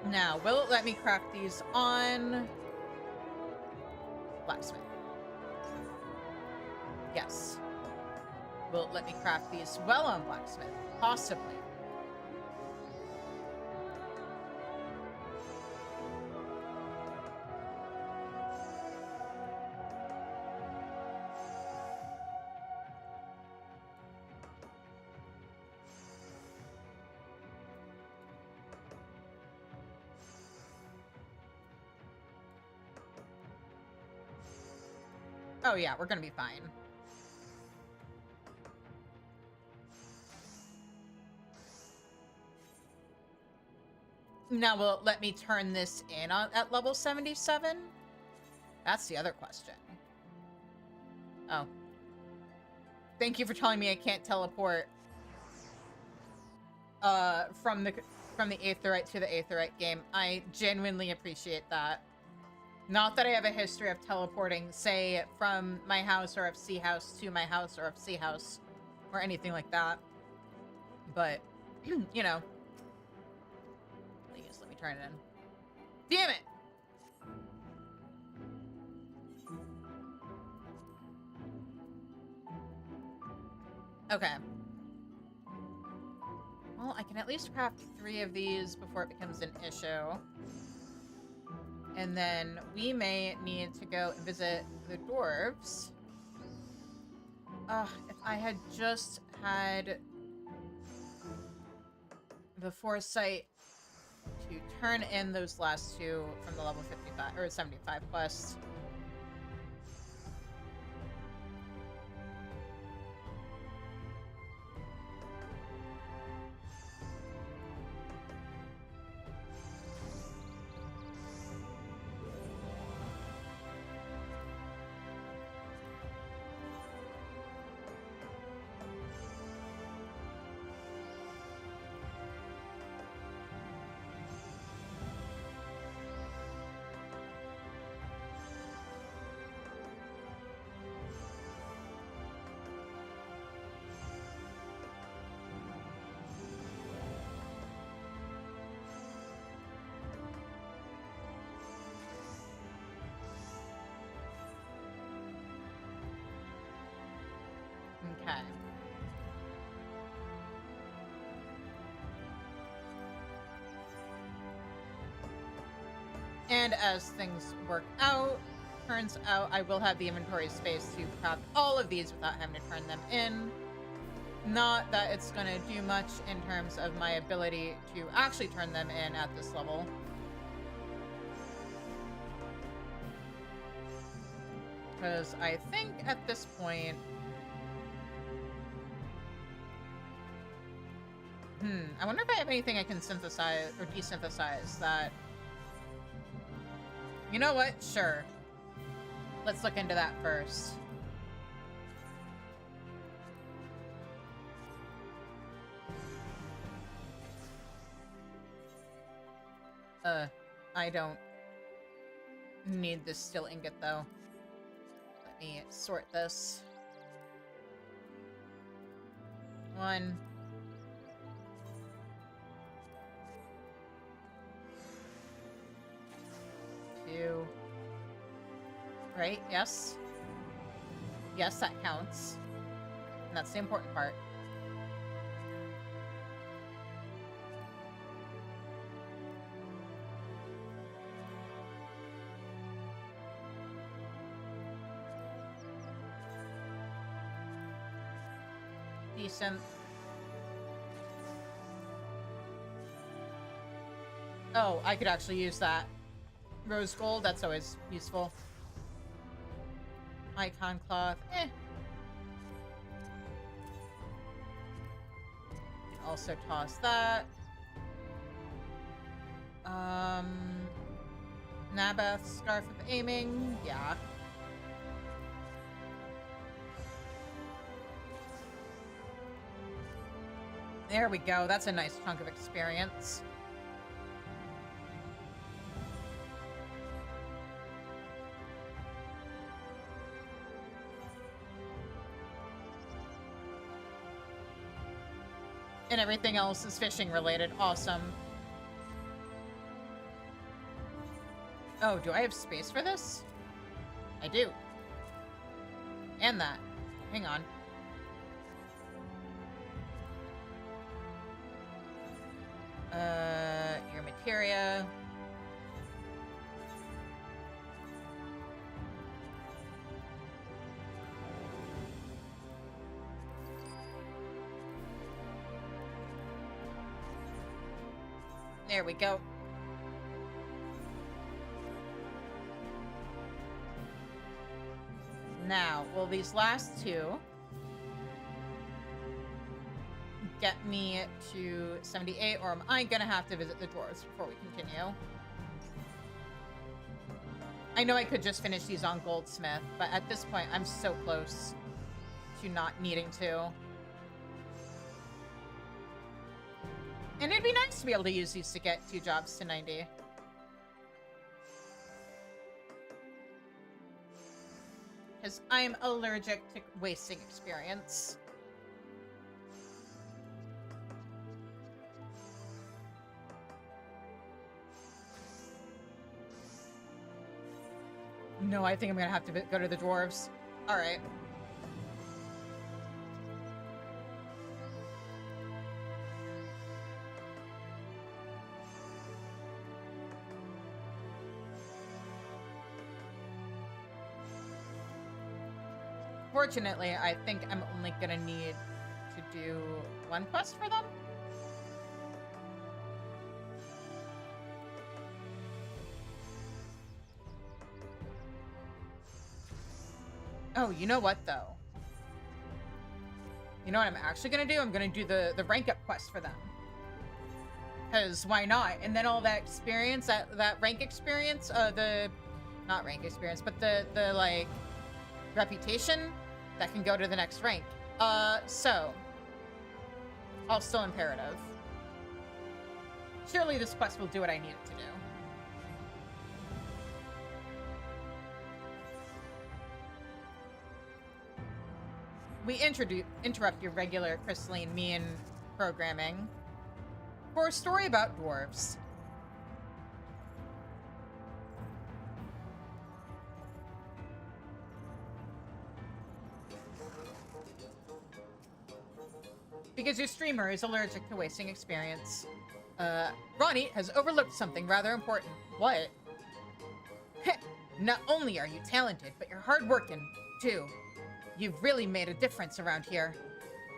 Now, will it let me craft these on blacksmith? Yes. Will it let me craft these well on blacksmith? Possibly. Oh yeah, we're gonna be fine. Now, will it let me turn this in at level 77? That's the other question. Oh. Thank you for telling me I can't teleport from the Aetheryte to the Aetheryte game. I genuinely appreciate that. Not that I have a history of teleporting, say, from my house or FC house to my house or FC house or anything like that. But, you know. Please, let me turn it in. Damn it! Okay. Well, I can at least craft 3 of these before it becomes an issue. And then we may need to go visit the dwarves. If I had just had the foresight to turn in those last 2 from the level 55 or 75 quest. Okay. And as things work out, turns out I will have the inventory space to craft all of these without having to turn them in. Not that it's going to do much in terms of my ability to actually turn them in at this level. Because I think at this point... I wonder if I have anything I can synthesize or desynthesize that... You know what? Sure. Let's look into that first. I don't need this steel ingot, though. Let me sort this. 1. 2. Right? Yes. Yes, that counts. And that's the important part. Decent. Oh, I could actually use that. Rose gold, that's always useful. Icon cloth, Also toss that. Nabath scarf of aiming, yeah. There we go, that's a nice chunk of experience. And everything else is fishing related. Awesome. Oh, do I have space for this? I do. And that. Hang on. Your materia. There we go. Now, will these last two get me to 78, or am I gonna have to visit the dwarves before we continue? I know I could just finish these on Goldsmith, but at this point, I'm so close to not needing to. And it'd be nice to be able to use these to get 2 jobs to 90. Because I'm allergic to wasting experience. No, I think I'm gonna have to go to the dwarves. Alright. Fortunately, I think I'm only gonna need to do 1 quest for them. Oh, you know what, though? You know what I'm actually gonna do? I'm gonna do the rank up quest for them. Because why not? And then all that experience, that rank experience, not rank experience, but the like, reputation, that can go to the next rank. So. All still imperative. Surely this quest will do what I need it to do. We interrupt your regular Crystalline mean programming for a story about dwarves. Because your streamer is allergic to wasting experience. Ronnie has overlooked something rather important. What? Not only are you talented, but you're hardworking, too. You've really made a difference around here.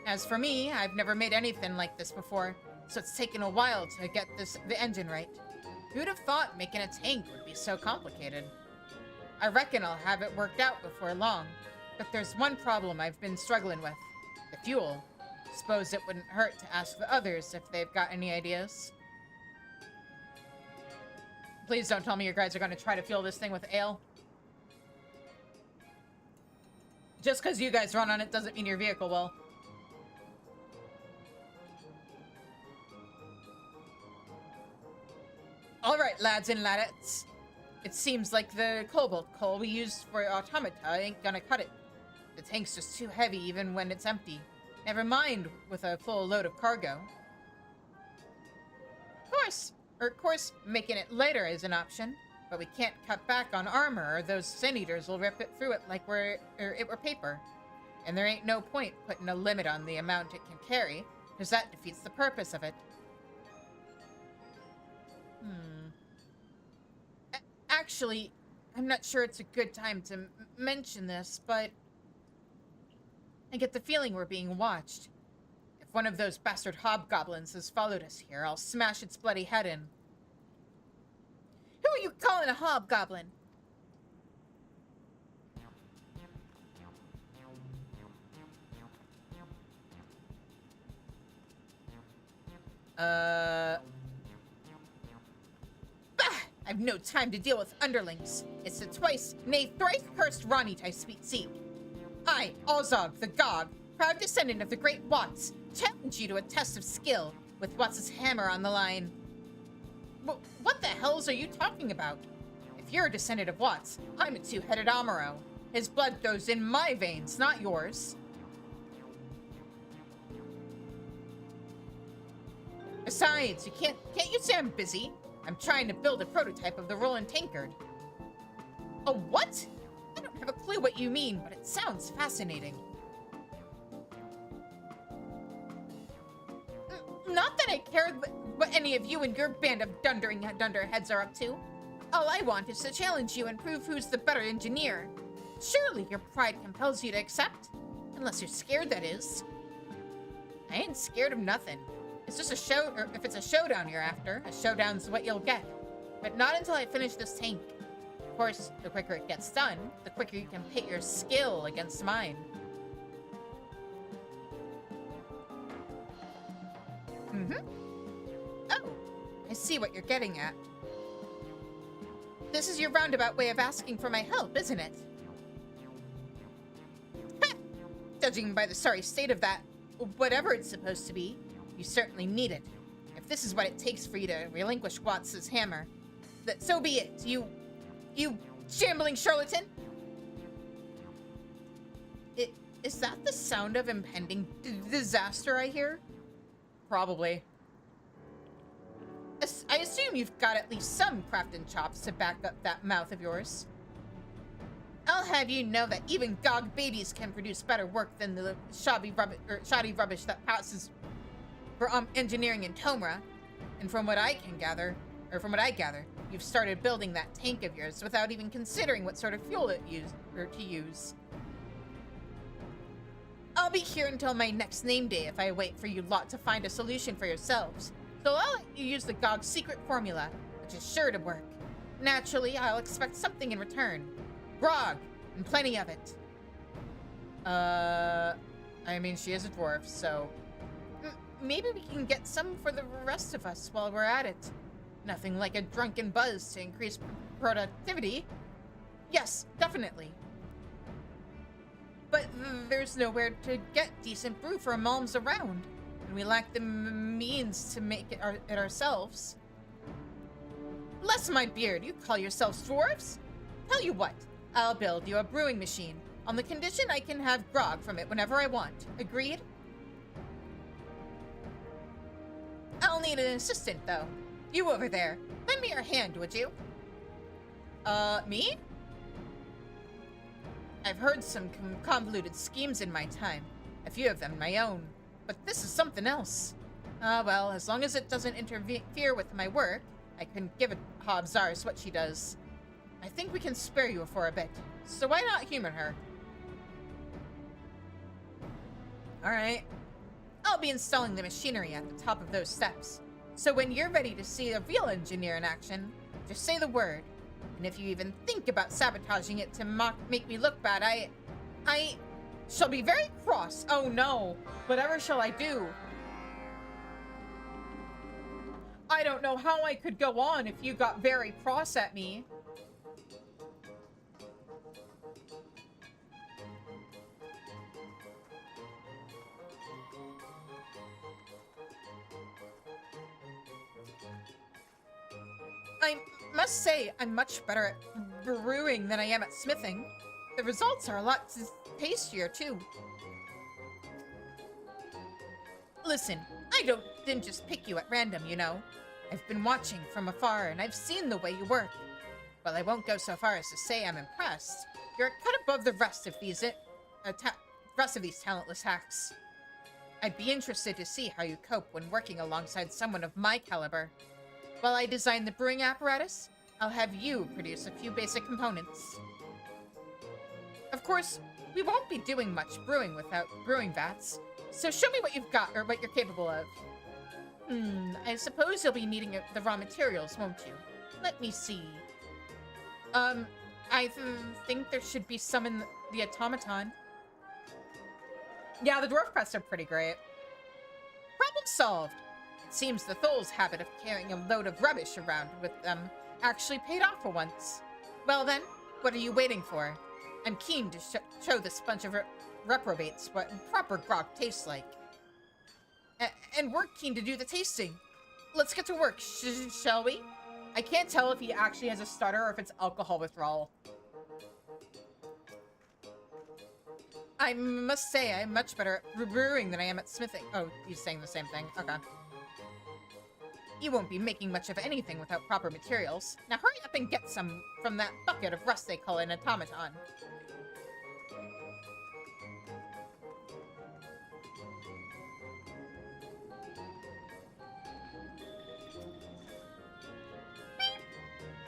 As for me, I've never made anything like this before, so it's taken a while to get the engine right. Who'd have thought making a tank would be so complicated? I reckon I'll have it worked out before long, but there's one problem I've been struggling with. The fuel. Suppose it wouldn't hurt to ask the others if they've got any ideas. Please don't tell me you guys are going to try to fuel this thing with ale. Just because you guys run on it doesn't mean your vehicle will. Alright, lads and ladettes. It seems like the cobalt coal we used for automata ain't gonna cut it. The tank's just too heavy even when it's empty. Never mind with a full load of cargo. Of course, making it lighter is an option, but we can't cut back on armor or those sin eaters will rip it through it like it were paper. And there ain't no point putting a limit on the amount it can carry, because that defeats the purpose of it. Actually, I'm not sure it's a good time to mention this, but I get the feeling we're being watched. If one of those bastard hobgoblins has followed us here, I'll smash its bloody head in. Who are you calling a hobgoblin? I've no time to deal with underlings. It's the twice, nay thrice cursed Ronnie I seek. I, Ozog the Gog, proud descendant of the great Watts, challenge you to a test of skill, with Watts' hammer on the line. What the hells are you talking about? If you're a descendant of Watts, I'm a two-headed Amaro. His blood goes in my veins, not yours. Besides, can't you say I'm busy? I'm trying to build a prototype of the Roland Tankard. A what? I don't have a clue what you mean, but it sounds fascinating. Not that I care what any of you and your band of dunderheads are up to. All I want is to challenge you and prove who's the better engineer. Surely your pride compels you to accept? Unless you're scared, that is. I ain't scared of nothing. It's just a show, or if it's a showdown you're after, a showdown's what you'll get. But not until I finish this tank. Of course, the quicker it gets done, the quicker you can pit your skill against mine. Oh, I see what you're getting at. This is your roundabout way of asking for my help, isn't it? Ha! Judging by the sorry state of that, whatever it's supposed to be, you certainly need it. If this is what it takes for you to relinquish Watts' hammer, so be it. You shambling charlatan! Is that the sound of impending disaster I hear? Probably. I assume you've got at least some crafting chops to back up that mouth of yours. I'll have you know that even GOG babies can produce better work than the shoddy rubbish that passes for engineering in Tomra. And from what I gather, you've started building that tank of yours without even considering what sort of fuel to use. I'll be here until my next name day if I wait for you lot to find a solution for yourselves. So I'll let you use the GOG secret formula, which is sure to work. Naturally, I'll expect something in return. Grog, and plenty of it. I mean, she is a dwarf, so... maybe we can get some for the rest of us while we're at it. Nothing like a drunken buzz to increase productivity. Yes, definitely. But there's nowhere to get decent brew for Malms around, and we lack the means to make it ourselves. Bless my beard, you call yourselves dwarves? Tell you what, I'll build you a brewing machine, on the condition I can have grog from it whenever I want. Agreed? I'll need an assistant, though. You over there, lend me your hand, would you? Me? I've heard some convoluted schemes in my time, a few of them my own, but this is something else. Well, as long as it doesn't interfere with my work, I can give a Hobbs ours what she does. I think we can spare you for a bit, so why not humor her? Alright. I'll be installing the machinery at the top of those steps, so when you're ready to see a real engineer in action, just say the word. And if you even think about sabotaging it to make me look bad, I shall be very cross. Oh no, whatever shall I do? I don't know how I could go on if you got very cross at me. I must say, I'm much better at brewing than I am at smithing. The results are a lot tastier, too. Listen, I didn't just pick you at random, you know. I've been watching from afar, and I've seen the way you work. Well, I won't go so far as to say I'm impressed. You're a cut above the rest of these talentless hacks. I'd be interested to see how you cope when working alongside someone of my caliber. While I design the brewing apparatus, I'll have you produce a few basic components. Of course, we won't be doing much brewing without brewing vats, so show me what you've got, or what you're capable of. I suppose you'll be needing the raw materials, won't you? Let me see. I think there should be some in the automaton. Yeah, the dwarf crests are pretty great. Problem solved. It seems the Thol's habit of carrying a load of rubbish around with them actually paid off for once. Well then, what are you waiting for? I'm keen to show this bunch of reprobates what proper grog tastes like. And we're keen to do the tasting. Let's get to work, shall we? I can't tell if he actually has a stutter or if it's alcohol withdrawal. I must say, I'm much better at brewing than I am at smithing. Oh, he's saying the same thing. Okay. You won't be making much of anything without proper materials. Now hurry up and get some from that bucket of rust they call an automaton.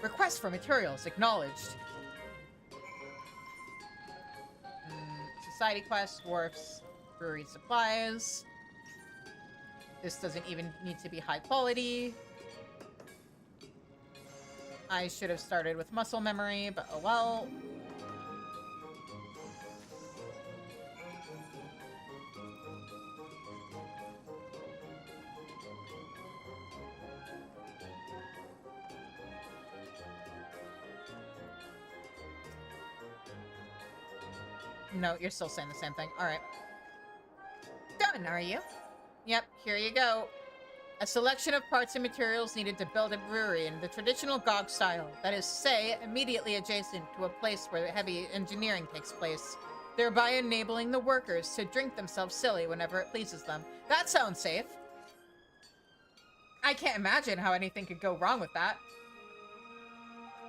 Request for materials acknowledged. Society quest, dwarfs, brewery supplies. This doesn't even need to be high quality. I should have started with muscle memory, but oh well. No, you're still saying the same thing. All right. Done, are you? Yep, here you go. A selection of parts and materials needed to build a brewery in the traditional GOG style. That is to say, immediately adjacent to a place where heavy engineering takes place, thereby enabling the workers to drink themselves silly whenever it pleases them. That sounds safe. I can't imagine how anything could go wrong with that.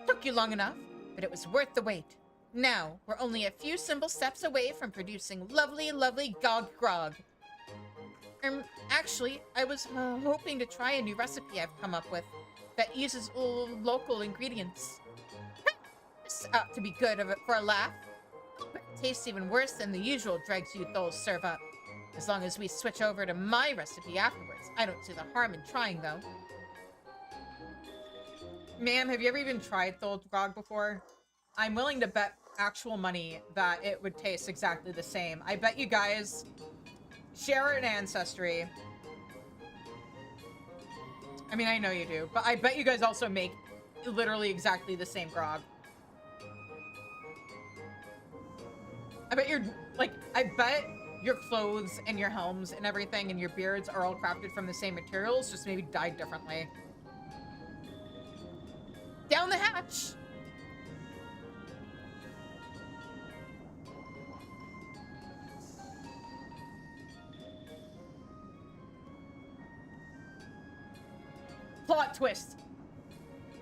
Took you long enough, but it was worth the wait. Now, we're only a few simple steps away from producing lovely, lovely GOG grog. Actually, I was hoping to try a new recipe I've come up with that uses local ingredients. This ought to be good for a laugh, but it tastes even worse than the usual dregs you thulls serve up. As long as we switch over to my recipe afterwards, I don't see the harm in trying, though. Ma'am, have you ever even tried thul grog before? I'm willing to bet actual money that it would taste exactly the same. I bet you guys share an ancestry. I mean, I know you do, but I bet you guys also make literally exactly the same grog. I bet I bet your clothes and your helms and everything and your beards are all crafted from the same materials, just maybe dyed differently. Down the hatch! Plot twist.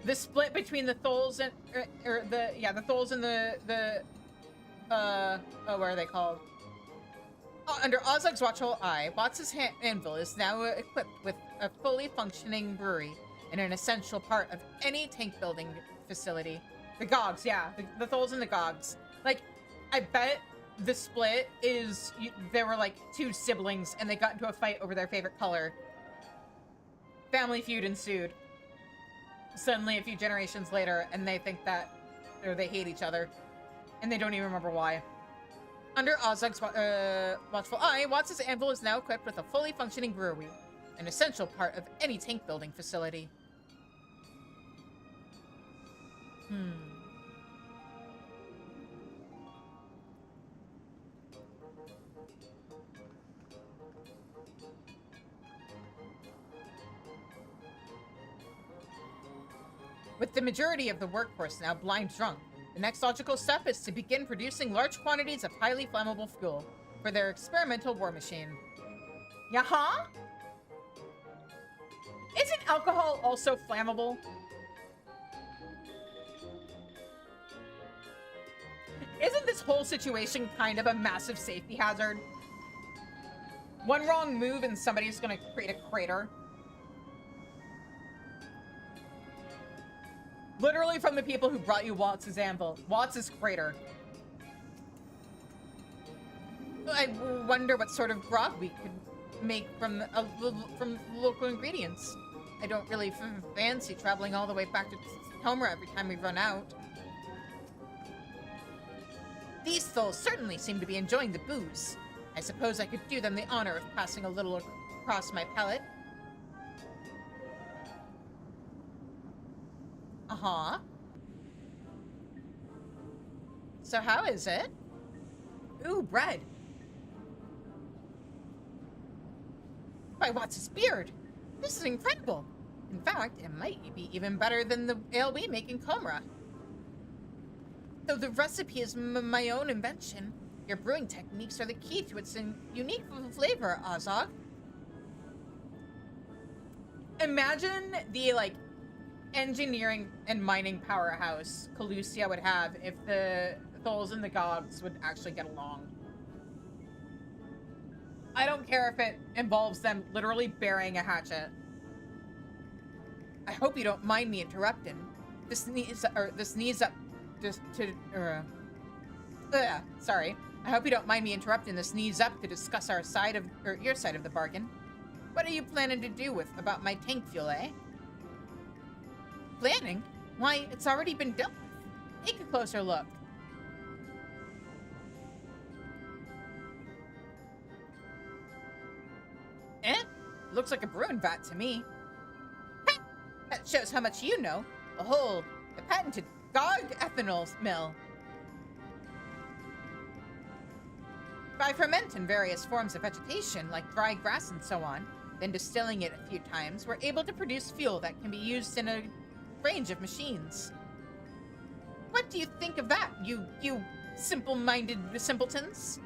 The split between the thulls and the thulls and the what are they called? Oh, under Ozog's watchful eye, Watts' anvil is now equipped with a fully functioning brewery and an essential part of any tank building facility. The GOGs, yeah, the thulls and the GOGs. Like, I bet the split is there were like two siblings and they got into a fight over their favorite color. Family feud ensued. Suddenly, a few generations later, and they think that, or they hate each other, and they don't even remember why. Under Ozog's watchful eye, Watts' anvil is now equipped with a fully functioning brewery, an essential part of any tank building facility. With the majority of the workforce now blind drunk, the next logical step is to begin producing large quantities of highly flammable fuel for their experimental war machine. Yaha? Isn't alcohol also flammable? Isn't this whole situation kind of a massive safety hazard? One wrong move and somebody's gonna create a crater. Literally from the people who brought you Watts' anvil. Watts' crater. I wonder what sort of grog we could make from local ingredients. I don't really fancy traveling all the way back to Homer every time we run out. These thulls certainly seem to be enjoying the booze. I suppose I could do them the honor of passing a little across my palate. Uh-huh. So how is it? Ooh, bread. By Watts' beard! This is incredible! In fact, it might be even better than the ale we make in Comra. Though the recipe is my own invention, your brewing techniques are the key to its unique flavor, Ozog. Imagine the, engineering and mining powerhouse Calusia would have if the thulls and the GOGs would actually get along. I don't care if it involves them literally burying a hatchet. I hope you don't mind me interrupting. Sorry. I hope you don't mind me interrupting this knees up to discuss our side of, or your side of the bargain. What are you planning to do about my tank fuel, eh? Planning? Why, it's already been dealt with. Take a closer look. Eh? Looks like a brewing vat to me. Ha! That shows how much you know. Behold, the patented GOG ethanol mill. By fermenting various forms of vegetation, like dry grass and so on, then distilling it a few times, we're able to produce fuel that can be used in a range of machines. What do you think of that, you simple-minded simpletons?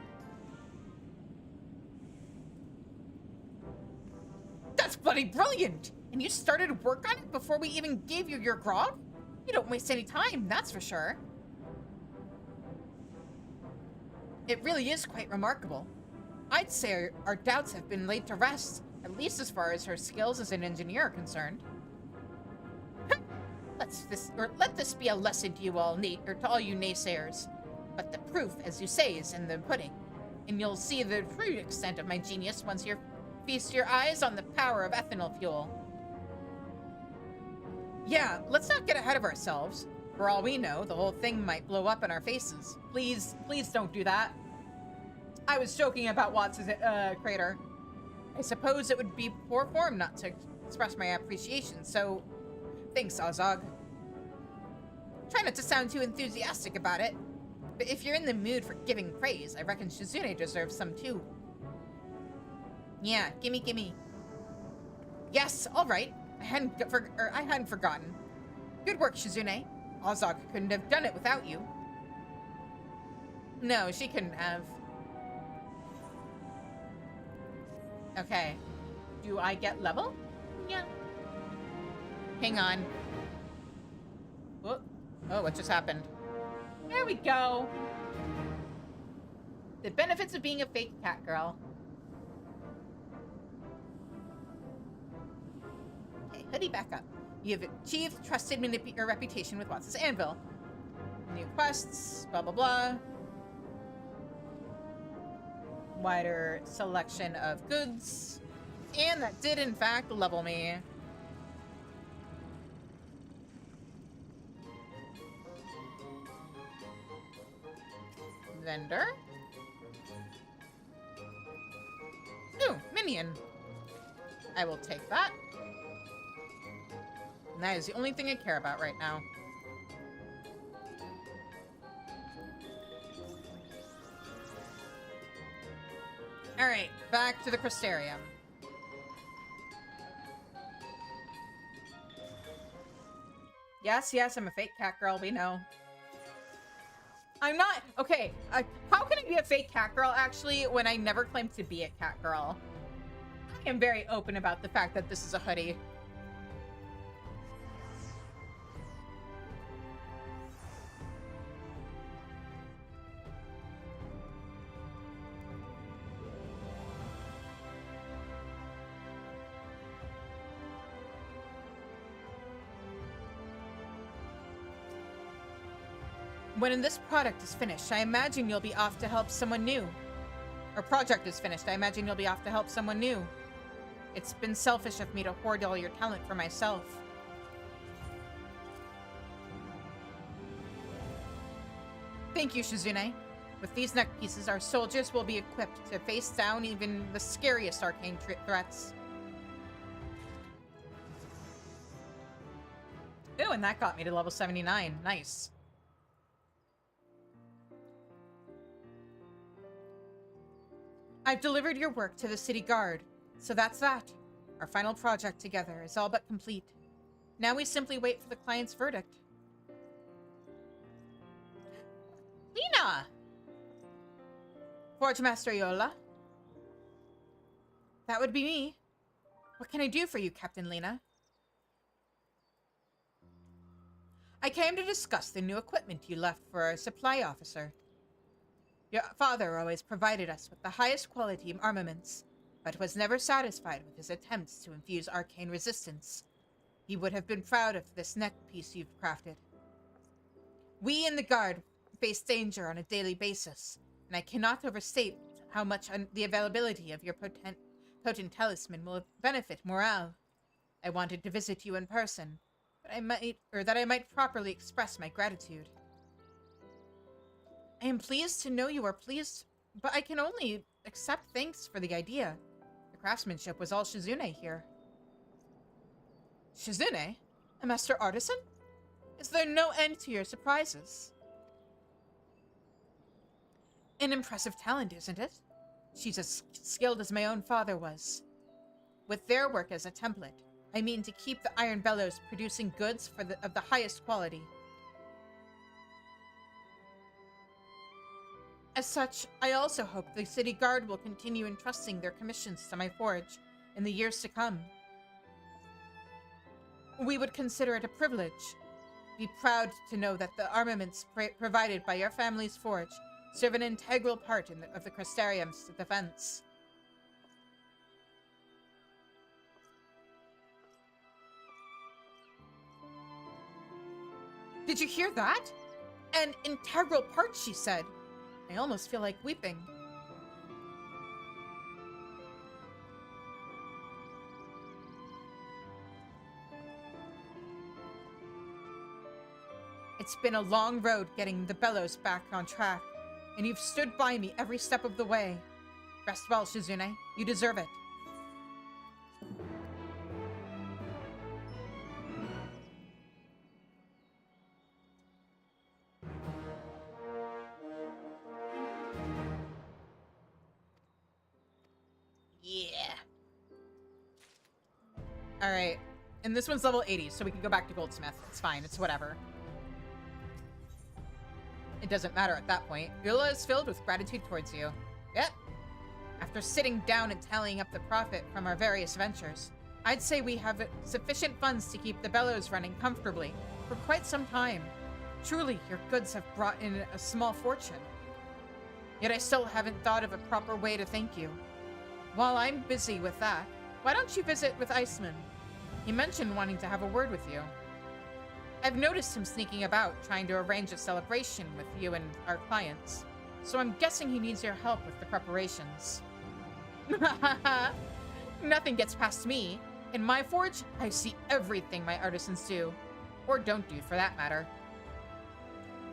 That's bloody brilliant! And you started work on it before we even gave you your grog? You don't waste any time, that's for sure. It really is quite remarkable. I'd say our doubts have been laid to rest, at least as far as her skills as an engineer are concerned. Let this be a lesson to you all, or to all you naysayers. But the proof, as you say, is in the pudding, and you'll see the true extent of my genius once you feast your eyes on the power of ethanol fuel. Yeah, let's not get ahead of ourselves. For all we know, the whole thing might blow up in our faces. Please don't do that. I was joking about Watts' crater. I suppose it would be poor form not to express my appreciation, so thanks, Azog. Try not to sound too enthusiastic about it, but if you're in the mood for giving praise, I reckon Shizune deserves some too. Yeah, gimme. Yes, all right. I hadn't forgotten. Good work, Shizune. Azog couldn't have done it without you. No, she couldn't have. Okay. Do I get level? Yeah. Hang on. Oh, what just happened? There we go. The benefits of being a fake cat girl. Okay, hoodie back up. You have achieved trusted reputation with Watts' Anvil. New quests, blah, blah, blah. Wider selection of goods. And that did, in fact, level me. Vendor. Ooh, minion. I will take that. And that is the only thing I care about right now. Alright, back to the Crystarium. Yes, I'm a fake cat girl, we know. I'm not... Okay, how can I be a fake cat girl, actually, when I never claimed to be a cat girl? I am very open about the fact that this is a hoodie. When this product is finished, I imagine you'll be off to help someone new. Or project is finished, I imagine you'll be off to help someone new. It's been selfish of me to hoard all your talent for myself. Thank you, Shizune. With these neck pieces, our soldiers will be equipped to face down even the scariest arcane threats. Ooh, and that got me to level 79. Nice. I've delivered your work to the city guard, so that's that. Our final project together is all but complete. Now we simply wait for the client's verdict. Lena! Forge Master Yola? That would be me. What can I do for you, Captain Lena? I came to discuss the new equipment you left for our supply officer. Your father always provided us with the highest quality armaments, but was never satisfied with his attempts to infuse arcane resistance. He would have been proud of this neck piece you've crafted. We in the Guard face danger on a daily basis, and I cannot overstate how much the availability of your potent talisman will benefit morale. I wanted to visit you in person, that I might properly express my gratitude. I am pleased to know you are pleased, but I can only accept thanks for the idea. The craftsmanship was all Shizune here. Shizune? A master artisan? Is there no end to your surprises? An impressive talent, isn't it? She's as skilled as my own father was. With their work as a template, I mean to keep the Iron Bellows producing goods of the highest quality. As such, I also hope the city guard will continue entrusting their commissions to my forge in the years to come. We would consider it a privilege. Be proud to know that the armaments provided by your family's forge serve an integral part of the Crystarium's defense. Did you hear that? An integral part, she said. I almost feel like weeping. It's been a long road getting the Bellows back on track, and you've stood by me every step of the way. Rest well, Shizune. You deserve it. Yeah. Alright. And this one's level 80, so we can go back to Goldsmith. It's fine. It's whatever. It doesn't matter at that point. Eula is filled with gratitude towards you. Yep. After sitting down and tallying up the profit from our various ventures, I'd say we have sufficient funds to keep the Bellows running comfortably for quite some time. Truly, your goods have brought in a small fortune. Yet I still haven't thought of a proper way to thank you. While I'm busy with that, why don't you visit with Iceman? He mentioned wanting to have a word with you. I've noticed him sneaking about, trying to arrange a celebration with you and our clients. So I'm guessing he needs your help with the preparations. Nothing gets past me. In my forge, I see everything my artisans do. Or don't do, for that matter.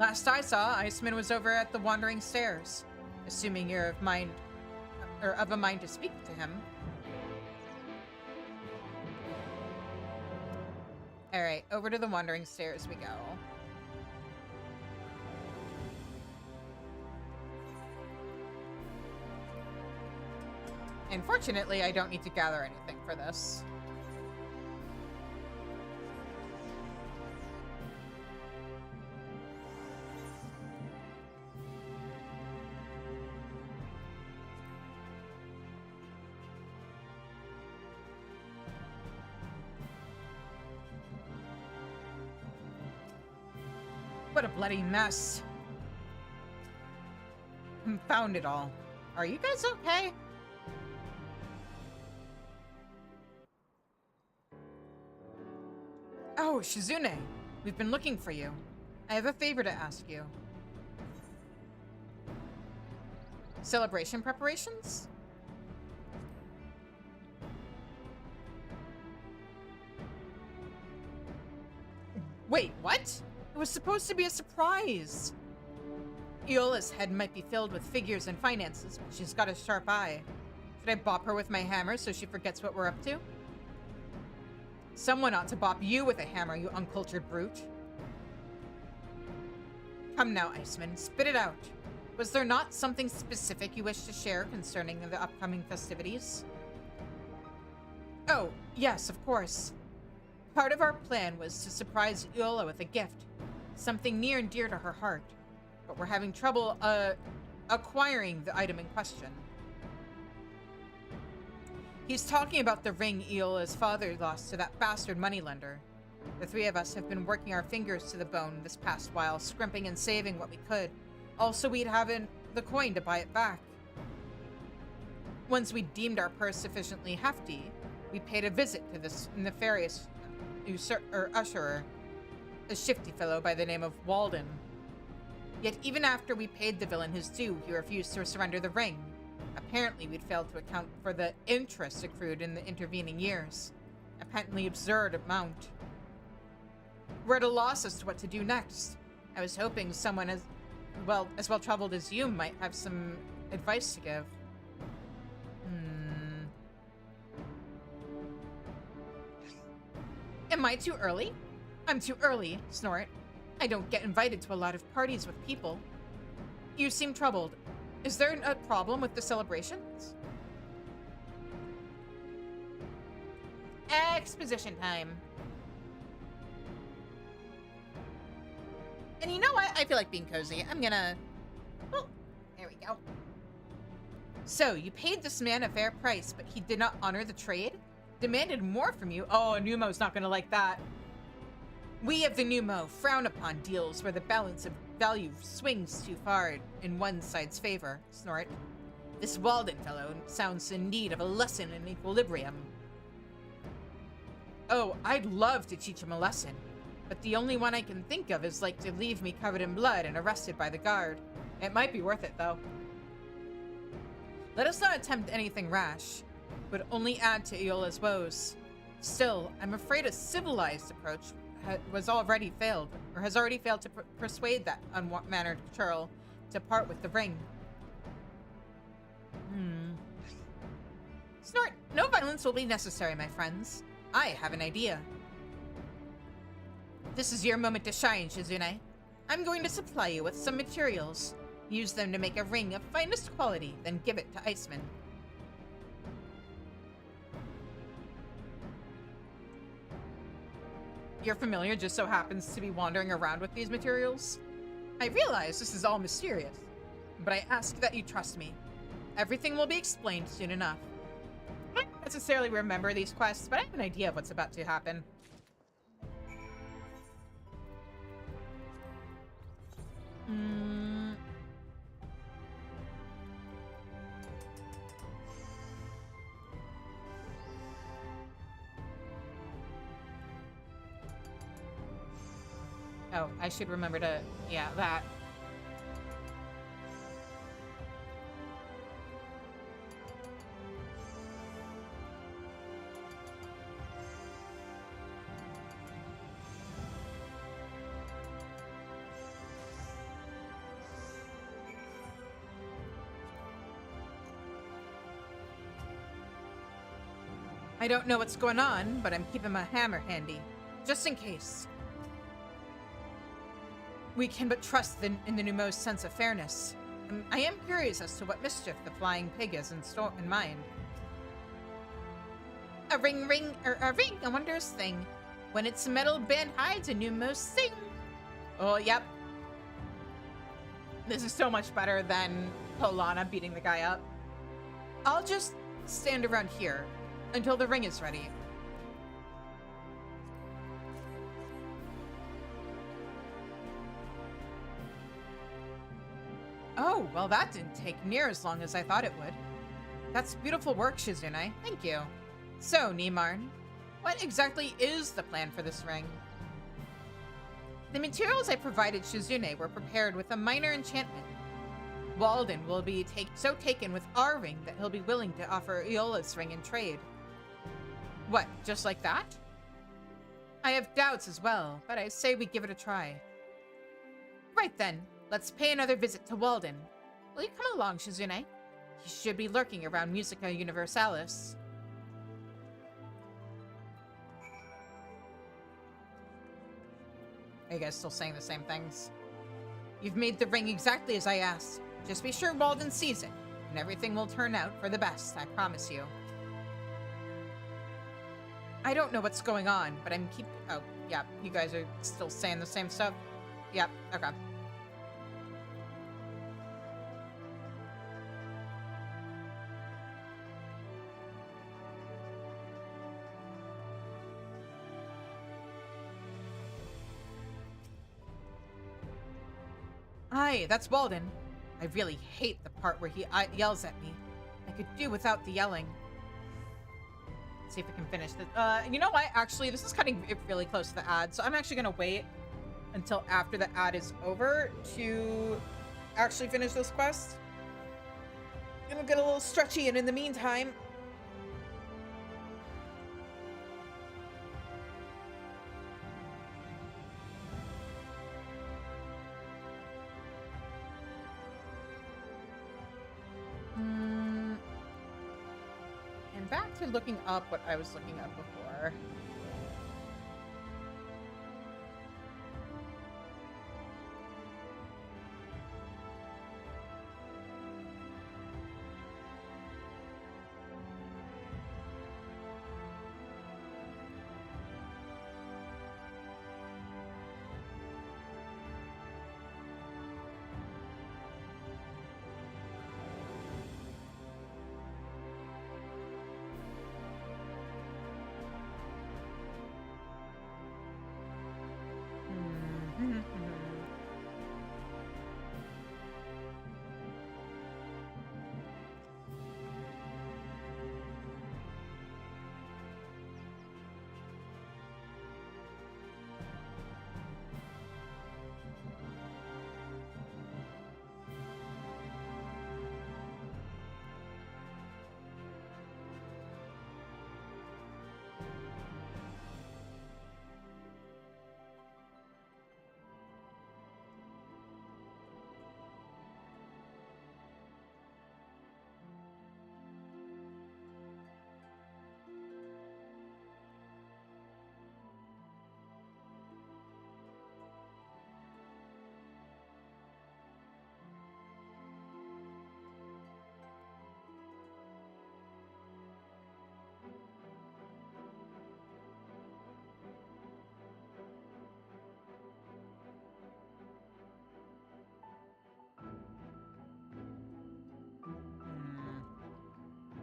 Last I saw, Iceman was over at the Wandering Stairs. Assuming you're of a mind to speak to him. Alright, over to the Wandering Stairs we go. Unfortunately, I don't need to gather anything for this. What a bloody mess. Found it all. Are you guys okay? Oh, Shizune. We've been looking for you. I have a favor to ask you. Celebration preparations? Wait, what? It was supposed to be a surprise. Iola's head might be filled with figures and finances, but she's got a sharp eye. Should I bop her with my hammer so she forgets what we're up to? Someone ought to bop you with a hammer, you uncultured brute. Come now, Iceman, spit it out. Was there not something specific you wish to share concerning the upcoming festivities? Oh, yes, of course. Part of our plan was to surprise Iola with a gift, something near and dear to her heart, but we're having trouble, acquiring the item in question. He's talking about the ring Iola's father lost to that bastard moneylender. The three of us have been working our fingers to the bone this past while, scrimping and saving what we could. Also, we'd have the coin to buy it back. Once we deemed our purse sufficiently hefty, we paid a visit to this nefarious usherer, a shifty fellow by the name of Walden. Yet even after we paid the villain his due, he refused to surrender the ring. Apparently, we'd failed to account for the interest accrued in the intervening years. A patently absurd amount. We're at a loss as to what to do next. I was hoping someone as well traveled as you might have some advice to give. Am I too early? I'm too early, Snort. I don't get invited to a lot of parties with people. You seem troubled. Is there a problem with the celebrations? Exposition time. And you know what? I feel like being cozy. I'm gonna... Oh, there we go. So, you paid this man a fair price, but he did not honor the trade? Demanded more from you? Oh, Numo's not gonna like that. We of the Numo frown upon deals where the balance of value swings too far in one side's favor, Snort. This Walden fellow sounds in need of a lesson in equilibrium. Oh, I'd love to teach him a lesson, but the only one I can think of is like to leave me covered in blood and arrested by the guard. It might be worth it, though. Let us not attempt anything rash. Would only add to Iola's woes. Still, I'm afraid a civilized approach has already failed to persuade that unmannered churl to part with the ring. Snort, no violence will be necessary, my friends. I have an idea. This is your moment to shine, Shizune. I'm going to supply you with some materials. Use them to make a ring of finest quality, then give it to Iceman. Your familiar just so happens to be wandering around with these materials. I realize this is all mysterious, but I ask that you trust me. Everything will be explained soon enough. I don't necessarily remember these quests, but I have an idea of what's about to happen. Oh, I should remember to... yeah, that. I don't know what's going on, but I'm keeping my hammer handy, just in case. We can but trust in the Numo's sense of fairness. I am curious as to what mischief the flying pig has in mind. A ring, a wondrous thing. When its metal band hides, a Numo sing. Oh, yep. This is so much better than Polana beating the guy up. I'll just stand around here until the ring is ready. Oh, well that didn't take near as long as I thought it would. That's beautiful work, Shizune. Thank you. So, Nimarn, what exactly is the plan for this ring? The materials I provided Shizune were prepared with a minor enchantment. Walden will be so taken with our ring that he'll be willing to offer Iola's ring in trade. What, just like that? I have doubts as well, but I say we give it a try. Right then. Let's pay another visit to Walden. Will you come along, Shizune? He should be lurking around Musica Universalis. Are you guys still saying the same things? You've made the ring exactly as I asked. Just be sure Walden sees it, and everything will turn out for the best, I promise you. I don't know what's going on, but I'm oh, yeah, you guys are still saying the same stuff? Yep, okay. Hi, that's Walden. I really hate the part where he yells at me. I could do without the yelling. Let's see if we can finish this. You know what? Actually, this is cutting really close to the ad, so I'm actually gonna wait until after the ad is over to actually finish this quest. Gonna get a little stretchy, and in the meantime, I'm back to looking up what I was looking up before.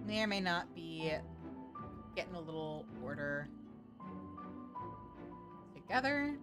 May or may not be getting a little order together.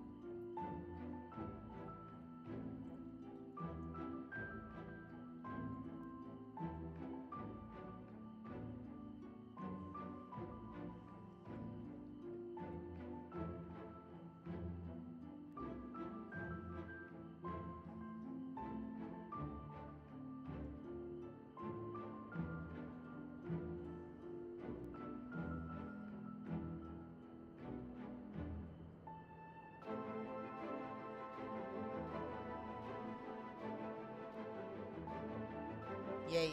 Yeah.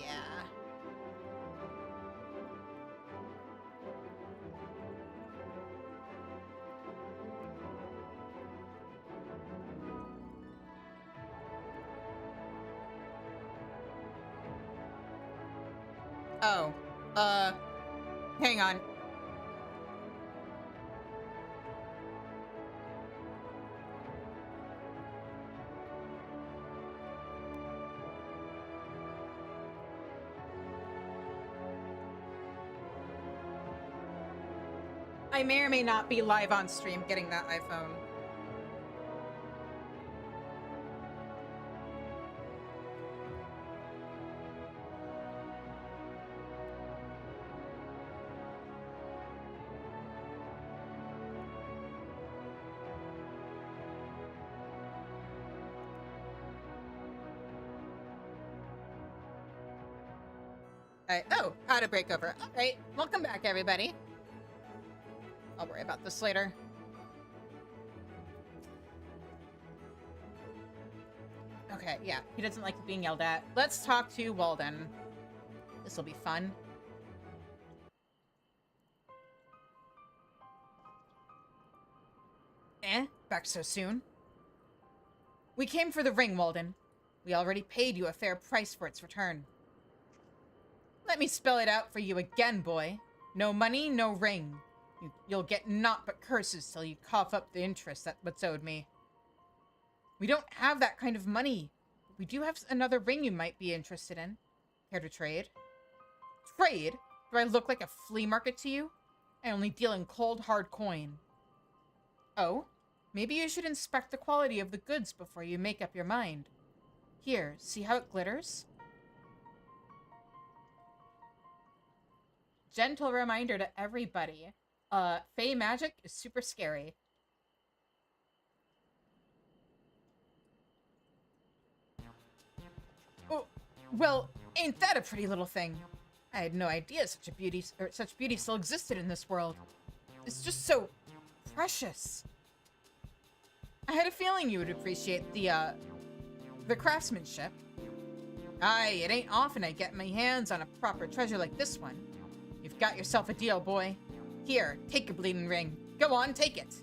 Oh, hang on. I may or may not be live on stream getting that iPhone. Oh, how to break over. All right, welcome back, everybody. I'll worry about this later. Okay, yeah, he doesn't like being yelled at. Let's talk to Walden. This will be fun. Back so soon? We came for the ring, Walden. We already paid you a fair price for its return. Let me spell it out for you again, boy. No money, no ring. You'll get naught but curses till you cough up the interest that what's owed me. We don't have that kind of money. We do have another ring you might be interested in. Care to trade? Trade? Do I look like a flea market to you? I only deal in cold, hard coin. Oh? Maybe you should inspect the quality of the goods before you make up your mind. Here, see how it glitters? Gentle reminder to everybody. Fey magic is super scary. Oh, well, ain't that a pretty little thing? I had no idea such beauty still existed in this world. It's just so precious. I had a feeling you would appreciate the craftsmanship. Aye, it ain't often I get my hands on a proper treasure like this one. You've You've got yourself a deal, boy. Here, take your bleeding ring. Go on, take it.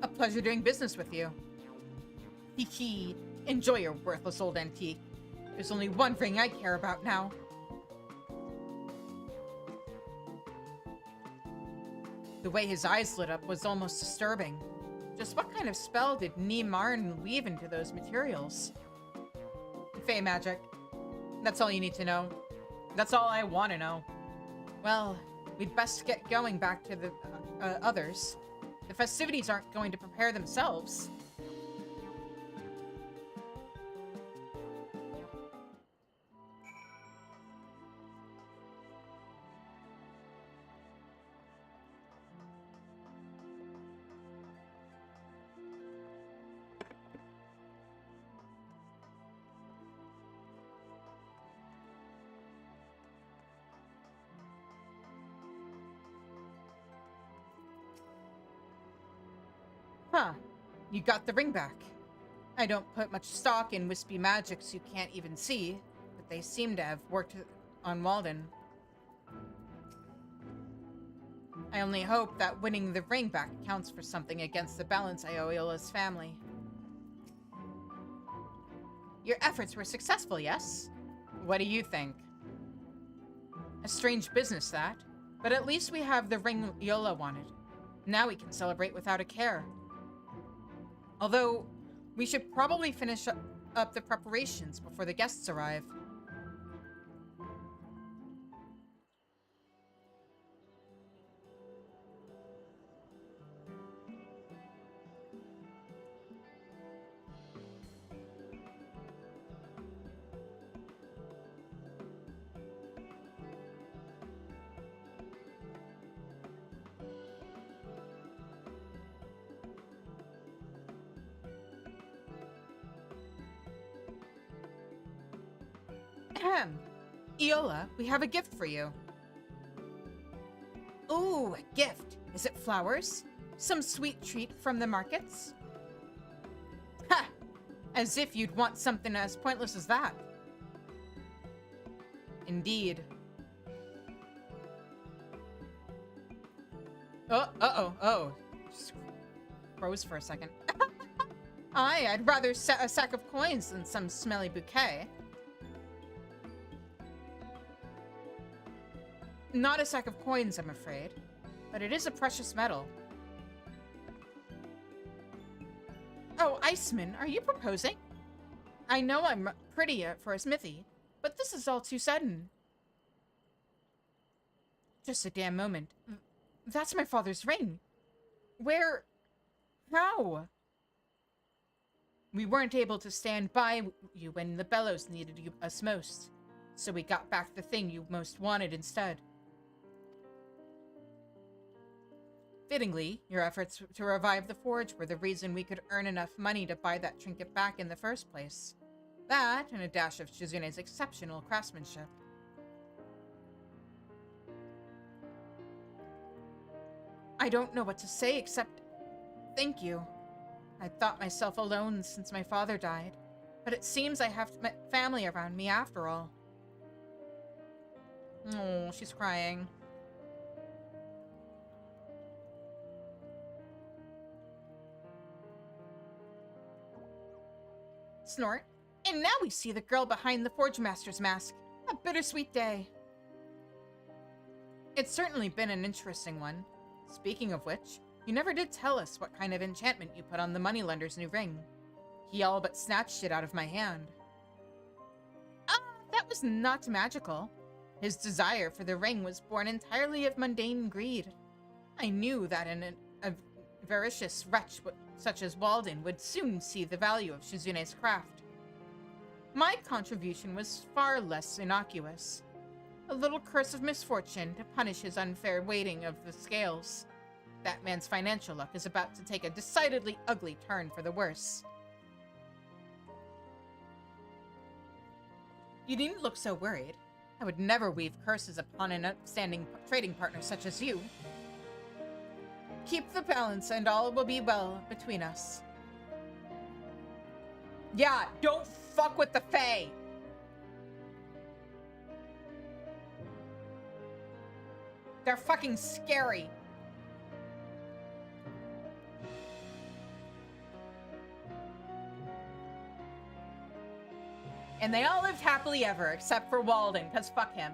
A pleasure doing business with you. Hee hee. Enjoy your worthless old antique. There's only one ring I care about now. The way his eyes lit up was almost disturbing. Just what kind of spell did Marn weave into those materials? Fey magic. That's all you need to know. That's all I want to know. Well, we'd best get going back to the others. The festivities aren't going to prepare themselves. Huh. You got the ring back. I don't put much stock in wispy magics you can't even see, but they seem to have worked on Walden. I only hope that winning the ring back counts for something against the balance I owe Iola's family. Your efforts were successful, yes? What do you think? A strange business, that. But at least we have the ring Iola wanted. Now we can celebrate without a care. Although, we should probably finish up the preparations before the guests arrive. Ahem. Iola, we have a gift for you. Ooh, a gift. Is it flowers? Some sweet treat from the markets? Ha! As if you'd want something as pointless as that. Indeed. Oh. Just froze for a second. I'd rather a sack of coins than some smelly bouquet. Not a sack of coins, I'm afraid, but it is a precious metal. Oh, Iceman, are you proposing? I know I'm pretty for a smithy, but this is all too sudden. Just a damn moment. That's my father's ring. Where? How? We weren't able to stand by you when the Bellows needed us most, so we got back the thing you most wanted instead. Fittingly, your efforts to revive the forge were the reason we could earn enough money to buy that trinket back in the first place. That, and a dash of Shizune's exceptional craftsmanship. I don't know what to say except thank you. I thought myself alone since my father died, but it seems I have family around me after all. Oh, she's crying. Snort. And now we see the girl behind the Forge Master's mask. A bittersweet day. It's certainly been an interesting one. Speaking of which, you never did tell us what kind of enchantment you put on the moneylender's new ring. He all but snatched it out of my hand. That was not magical. His desire for the ring was born entirely of mundane greed. I knew that a avaricious wretch such as Walden would soon see the value of Shizune's craft. My contribution was far less innocuous. A little curse of misfortune to punish his unfair weighting of the scales. That man's financial luck is about to take a decidedly ugly turn for the worse. You needn't look so worried. I would never weave curses upon an upstanding trading partner such as you. Keep the balance and all will be well between us. Yeah, don't fuck with the Fae. They're fucking scary. And they all lived happily ever, except for Walden, because fuck him.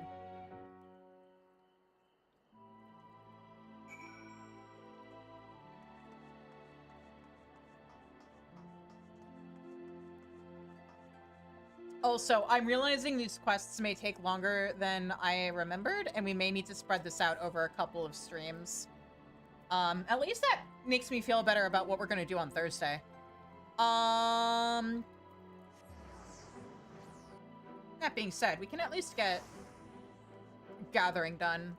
Also, I'm realizing these quests may take longer than I remembered, and we may need to spread this out over a couple of streams. At least that makes me feel better about what we're gonna do on Thursday. That being said, we can at least get gathering done.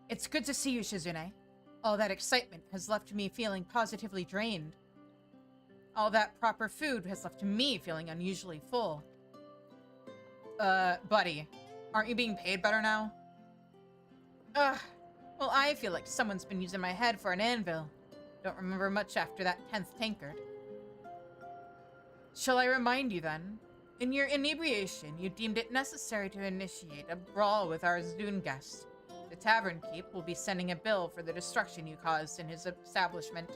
It's good to see you, Shizune. All that excitement has left me feeling positively drained. All that proper food has left me feeling unusually full. Buddy, aren't you being paid better now? Ugh, well, I feel like someone's been using my head for an anvil. Don't remember much after that 10th tankard. Shall I remind you then? In your inebriation, you deemed it necessary to initiate a brawl with our Zune guest. The Tavern Keep will be sending a bill for the destruction you caused in his establishment.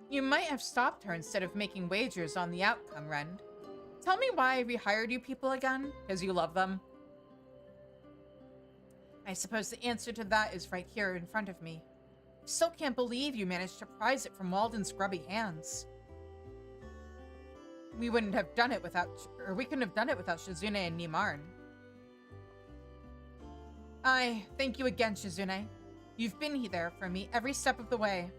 You might have stopped her instead of making wagers on the outcome, Rend. Tell me why I rehired you people again? Because you love them? I suppose the answer to that is right here in front of me. I still can't believe you managed to prize it from Walden's grubby hands. We couldn't have done it without Shizune and Nimarn. I thank you again, Shizune. You've been there for me every step of the way.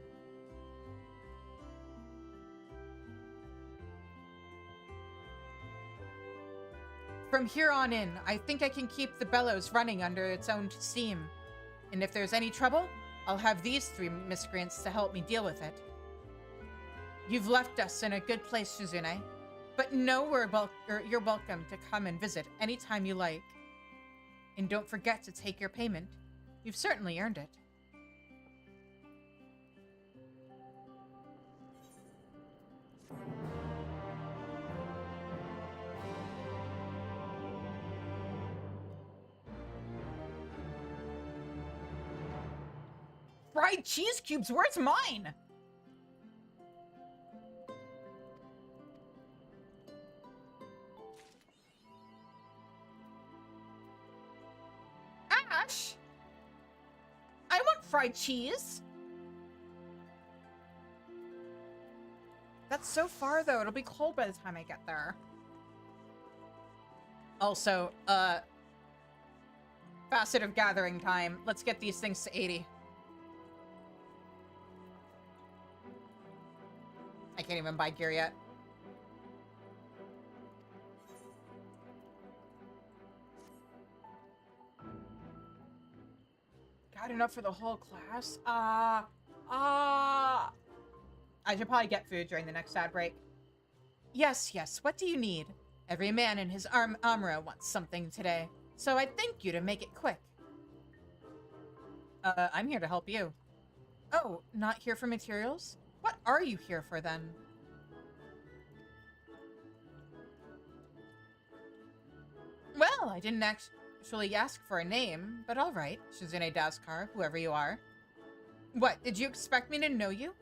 From here on in, I think I can keep the bellows running under its own steam. And if there's any trouble, I'll have these 3 miscreants to help me deal with it. You've left us in a good place, Shizune. But know you're welcome to come and visit anytime you like. And don't forget to take your payment. You've certainly earned it. Fried cheese cubes, where's mine? Ash? I want fried cheese. That's so far, though. It'll be cold by the time I get there. Also, facet of gathering time. Let's get these things to 80. I can't even buy gear yet. Got enough for the whole class? I should probably get food during the next ad break. Yes, what do you need? Every man in his armor wants something today, so I'd thank you to make it quick. I'm here to help you. Oh, not here for materials? What are you here for, then? Well, I didn't actually ask for a name, but all right, Shizune Daskar, whoever you are. What, did you expect me to know you?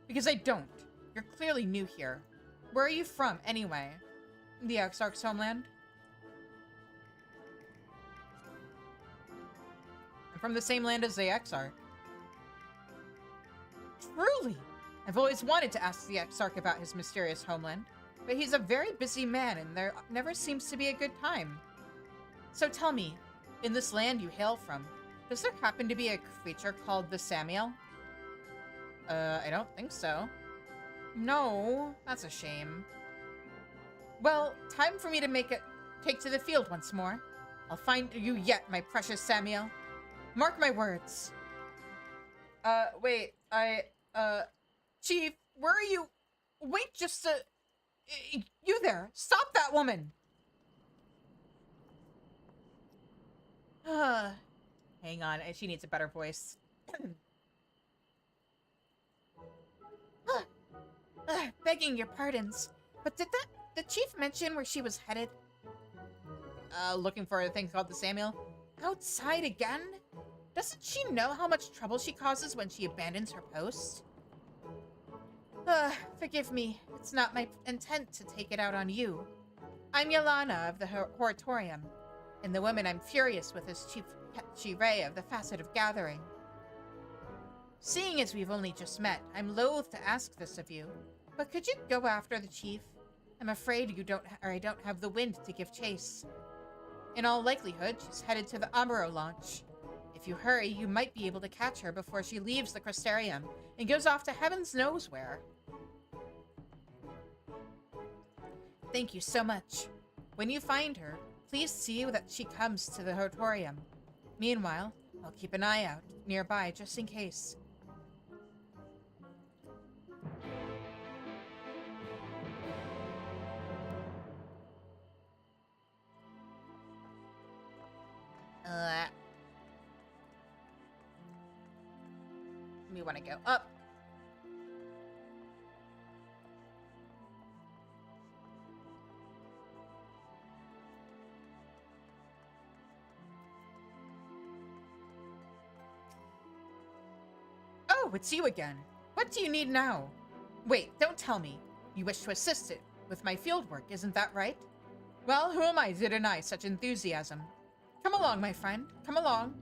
Because I don't. You're clearly new here. Where are you from, anyway? The Exarch's homeland? I'm from the same land as the Exarch. Truly! I've always wanted to ask the Exarch about his mysterious homeland, but he's a very busy man and there never seems to be a good time. So tell me, in this land you hail from, does there happen to be a creature called the Samiel? I don't think so. No, that's a shame. Well, time for me to take to the field once more. I'll find you yet, my precious Samiel. Mark my words. Wait, Chief, where are you? Wait just a... You there. Stop that woman. Hang on. She needs a better voice. Begging your pardons. But did the chief mention where she was headed? Looking for a thing called the Samuel. Outside again? Doesn't she know how much trouble she causes when she abandons her post? Forgive me. It's not my intent to take it out on you. I'm Yelana of the Horatorium, and the woman I'm furious with is Chief Ray of the Facetive Gathering. Seeing as we've only just met, I'm loath to ask this of you, but could you go after the chief? I'm afraid I don't have the wind to give chase. In all likelihood, she's headed to the Amuro launch. If you hurry, you might be able to catch her before she leaves the Crystarium and goes off to heavens knows where. Thank you so much. When you find her, please see that she comes to the Horatorium. Meanwhile, I'll keep an eye out nearby just in case. We want to go up. Oh, it's you again. What do you need now? Wait, don't tell me. You wish to assist it with my fieldwork, isn't that right? Well, who am I to deny such enthusiasm? Come along, my friend. Come along.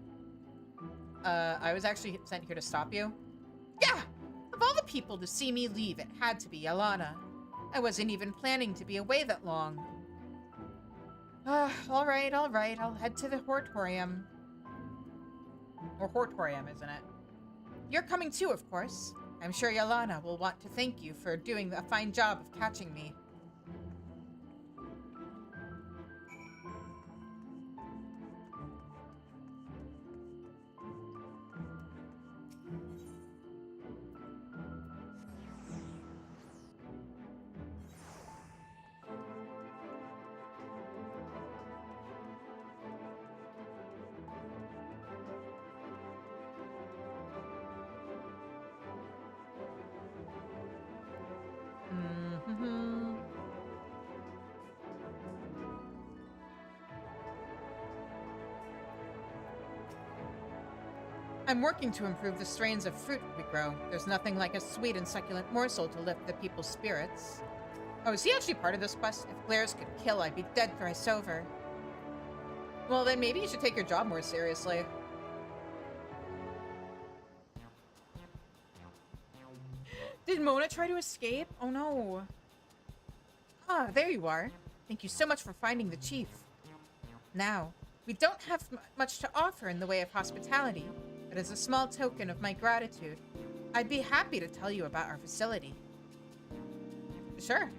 I was actually sent here to stop you. Yeah! Of all the people to see me leave, it had to be Yelana. I wasn't even planning to be away that long. All right. I'll head to the Horatorium. Or Horatorium, isn't it? You're coming too, of course. I'm sure Yelana will want to thank you for doing a fine job of catching me. I'm working to improve the strains of fruit we grow. There's nothing like a sweet and succulent morsel to lift the people's spirits. Oh, is he actually part of this quest? If glares could kill, I'd be dead thrice over. Well, then maybe you should take your job more seriously. Did Mona try to escape? Oh no. Ah, there you are. Thank you so much for finding the chief. Now, we don't have much to offer in the way of hospitality, but as a small token of my gratitude, I'd be happy to tell you about our facility. Sure.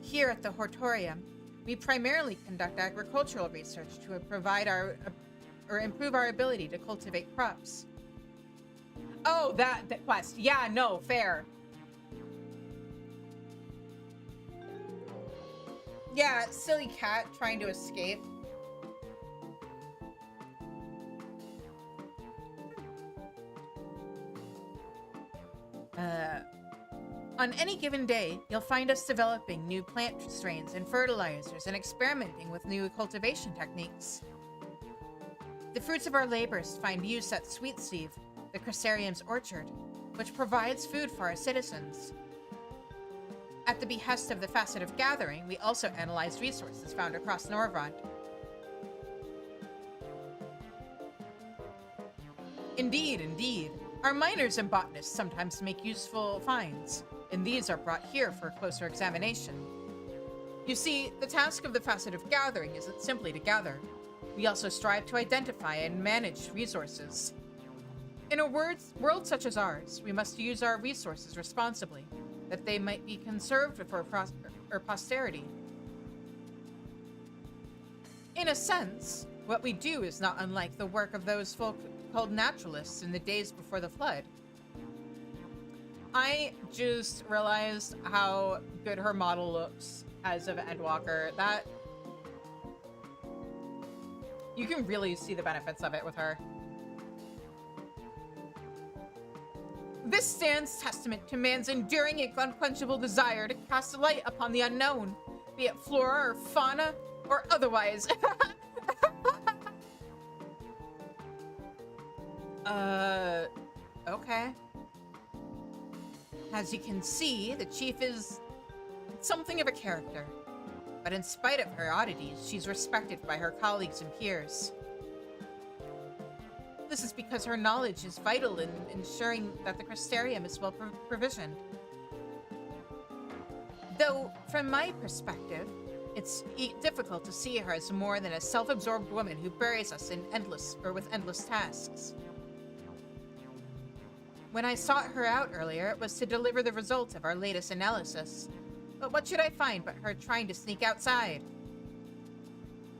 Here at the Horatorium, we primarily conduct agricultural research to improve our ability to cultivate crops. Oh, that quest. Yeah, no, fair. Yeah, silly cat trying to escape. On any given day, you'll find us developing new plant strains and fertilizers and experimenting with new cultivation techniques. The fruits of our labors find use at Sweet Steve, the Crystarium's orchard, which provides food for our citizens. At the behest of the Facetive Gathering, we also analyze resources found across Norvrond. Indeed. Our miners and botanists sometimes make useful finds, and these are brought here for closer examination. You see, the task of the Facetive Gathering isn't simply to gather. We also strive to identify and manage resources. In a world such as ours, we must use our resources responsibly, that they might be conserved for posterity. In a sense, what we do is not unlike the work of those folk called naturalists in the days before the flood. I just realized how good her model looks as of Endwalker. That... You can really see the benefits of it with her. This stands testament to man's enduring and unquenchable desire to cast a light upon the unknown, be it flora or fauna or otherwise. Okay. As you can see, the chief is something of a character. But in spite of her oddities, she's respected by her colleagues and peers. This is because her knowledge is vital in ensuring that the Crystarium is well provisioned. Though, from my perspective, it's difficult to see her as more than a self-absorbed woman who buries us in with endless tasks. When I sought her out earlier, it was to deliver the results of our latest analysis. But what should I find but her trying to sneak outside?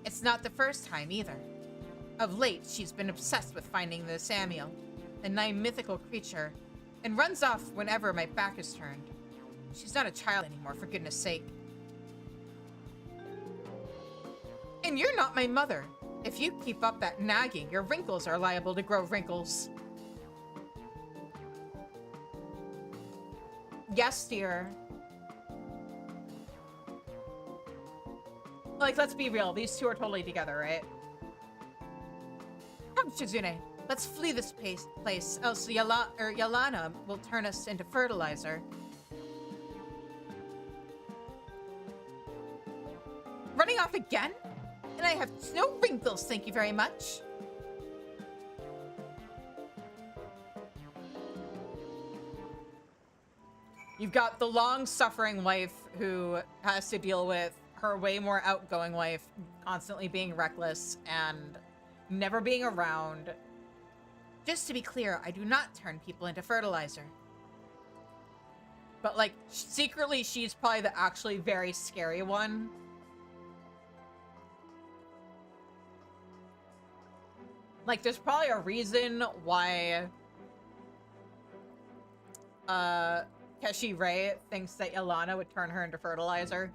It's not the first time either. Of late, she's been obsessed with finding the Samuel, the mythical creature, and runs off whenever my back is turned. She's not a child anymore, for goodness sake. And you're not my mother. If you keep up that nagging, your wrinkles are liable to grow wrinkles. Yes, dear. Like, let's be real. These two are totally together, right? Come, Shizune. Let's flee this place, else Yelana will turn us into fertilizer. Running off again? And I have no wrinkles, thank you very much. You've got the long-suffering wife who has to deal with her way more outgoing wife constantly being reckless and never being around. Just to be clear, I do not turn people into fertilizer. But, like, secretly, she's probably the actually very scary one. Like, there's probably a reason why Keshi Ray thinks that Yelana would turn her into fertilizer.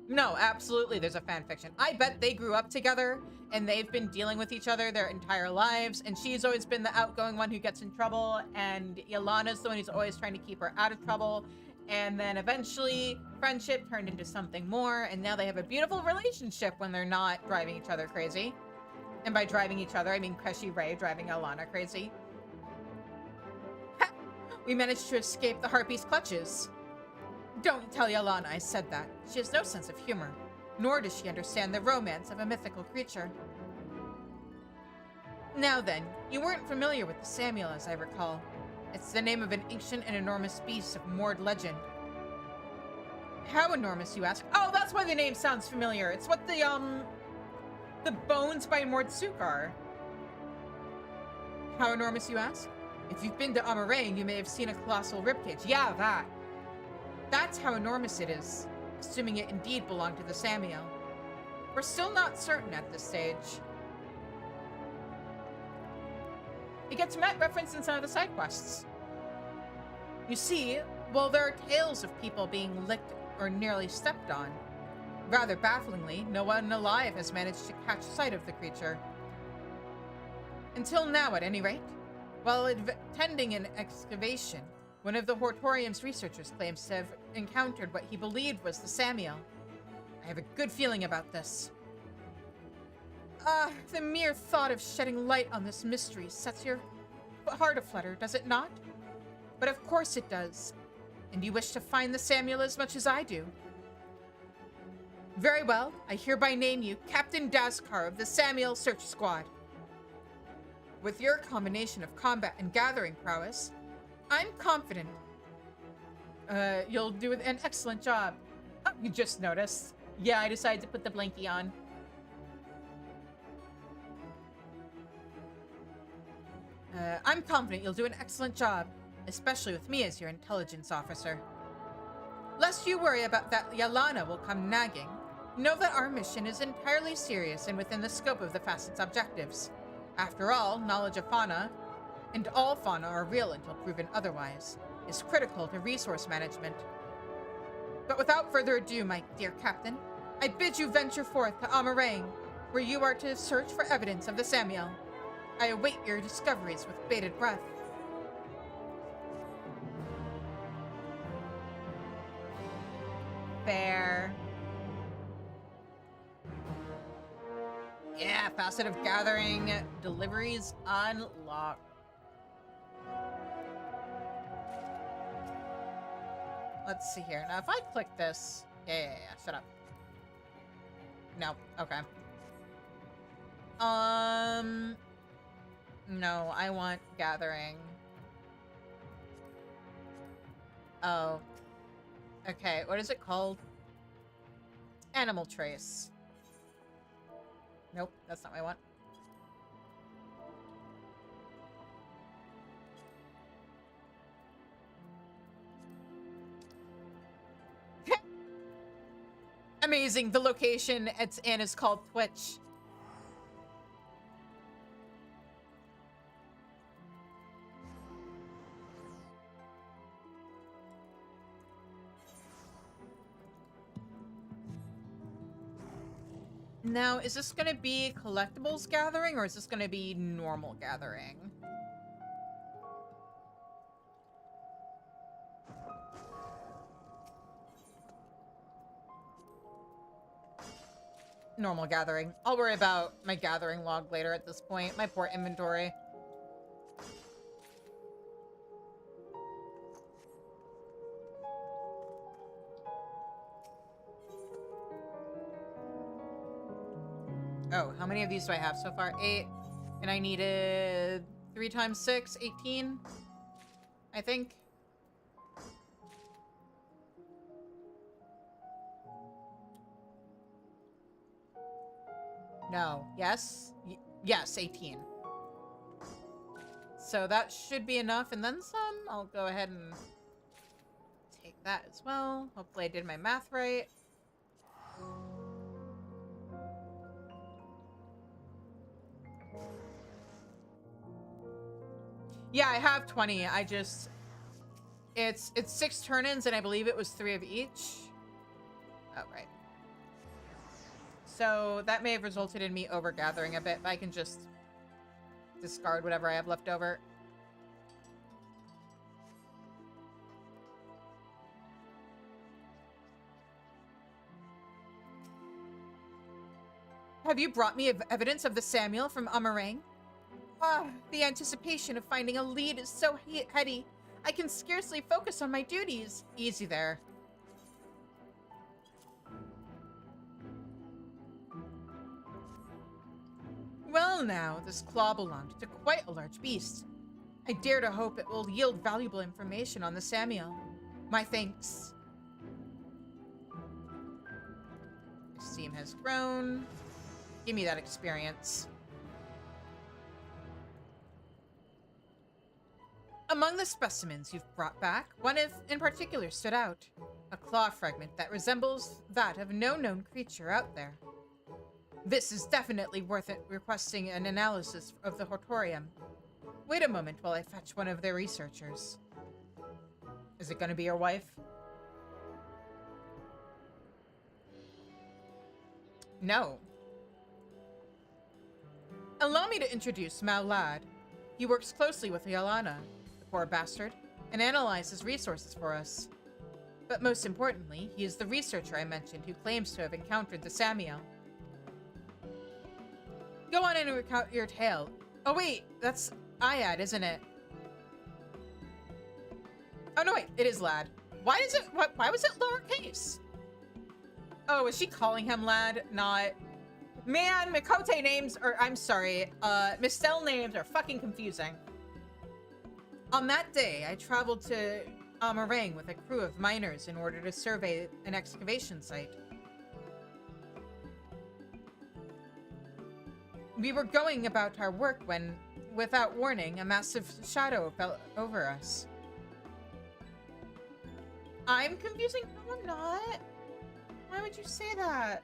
No, absolutely, there's a fan fiction. I bet they grew up together, and they've been dealing with each other their entire lives, and she's always been the outgoing one who gets in trouble, and Yelana's the one who's always trying to keep her out of trouble, and then eventually, friendship turned into something more, and now they have a beautiful relationship when they're not driving each other crazy. And by driving each other, I mean Keshi Ray driving Yelana crazy. Ha! We managed to escape the Harpy's clutches. Don't tell Yelana I said that. She has no sense of humor, nor does she understand the romance of a mythical creature. Now then, you weren't familiar with the Samuel, as I recall. It's the name of an ancient and enormous beast of moored legend. How enormous, you ask? Oh, that's why the name sounds familiar. It's what the bones by Mordsuk are. How enormous, you ask? If you've been to Amarane, you may have seen a colossal ribcage. Yeah, that. That's how enormous it is, assuming it indeed belonged to the Samuel. We're still not certain at this stage. It gets referenced in some of the side quests. You see, while there are tales of people being licked or nearly stepped on, rather bafflingly, no one alive has managed to catch sight of the creature. Until now, at any rate. While attending an excavation, one of the Hortorium's researchers claims to have encountered what he believed was the Samuel. I have a good feeling about this. The mere thought of shedding light on this mystery sets your heart aflutter, does it not? But of course it does. And you wish to find the Samuel as much as I do. Very well, I hereby name you Captain Daskar of the Samuel Search Squad. With your combination of combat and gathering prowess, I'm confident you'll do an excellent job. Oh, you just noticed. Yeah, I decided to put the blankie on. I'm confident you'll do an excellent job, especially with me as your intelligence officer. Lest you worry about that Yalana will come nagging, know that our mission is entirely serious and within the scope of the Facet's objectives. After all, knowledge of fauna, and all fauna are real until proven otherwise, is critical to resource management. But without further ado, my dear Captain, I bid you venture forth to Amarang, where you are to search for evidence of the Samuel. I await your discoveries with bated breath. Fair. Yeah, Facet of Gathering deliveries unlocked. Let's see here. Now, if I click this... Yeah, shut up. No, okay. No, I want gathering. Oh. Okay, what is it called? Animal trace. Nope, that's not what I want. Amazing. The location it's in is called Twitch. Now, is this going to be collectibles gathering or is this going to be normal gathering? Normal gathering. I'll worry about my gathering log later at this point. My poor inventory. Oh, how many of these do I have so far? 8. And I needed 3 times 6, 18, I think. No. Yes? Yes, 18. So that should be enough, and then some. I'll go ahead and take that as well. Hopefully I did my math right. Yeah, I have 20. I just... It's 6 turn-ins, and I believe it was 3 of each. Oh, right. So that may have resulted in me over-gathering a bit, but I can just discard whatever I have left over. Have you brought me evidence of the Samuel from Amarang? Ah, the anticipation of finding a lead is so heady. I can scarcely focus on my duties. Easy there. Well now, this claw belonged to quite a large beast. I dare to hope it will yield valuable information on the Samuel. My thanks. Esteem has grown. Give me that experience. Among the specimens you've brought back, one in particular stood out. A claw fragment that resembles that of no known creature out there. This is definitely worth it requesting an analysis of the Hortorium. Wait a moment while I fetch one of their researchers. Is it going to be your wife? No. Allow me to introduce Mao Lad. He works closely with Yalana, the poor bastard, and analyzes resources for us. But most importantly, he is the researcher I mentioned who claims to have encountered the Samuel. Go on and recount your tale. Oh wait, that's Ayad, isn't it? Oh no, wait, it is Lad. Why is it? Why was it lowercase? Oh, is she calling him Lad? Not. Man, Mikote names are. I'm sorry. Mistel names are fucking confusing. On that day, I traveled to Amarang with a crew of miners in order to survey an excavation site. We were going about our work when without warning, a massive shadow fell over us. I'm confusing? No, I'm not. Why would you say that?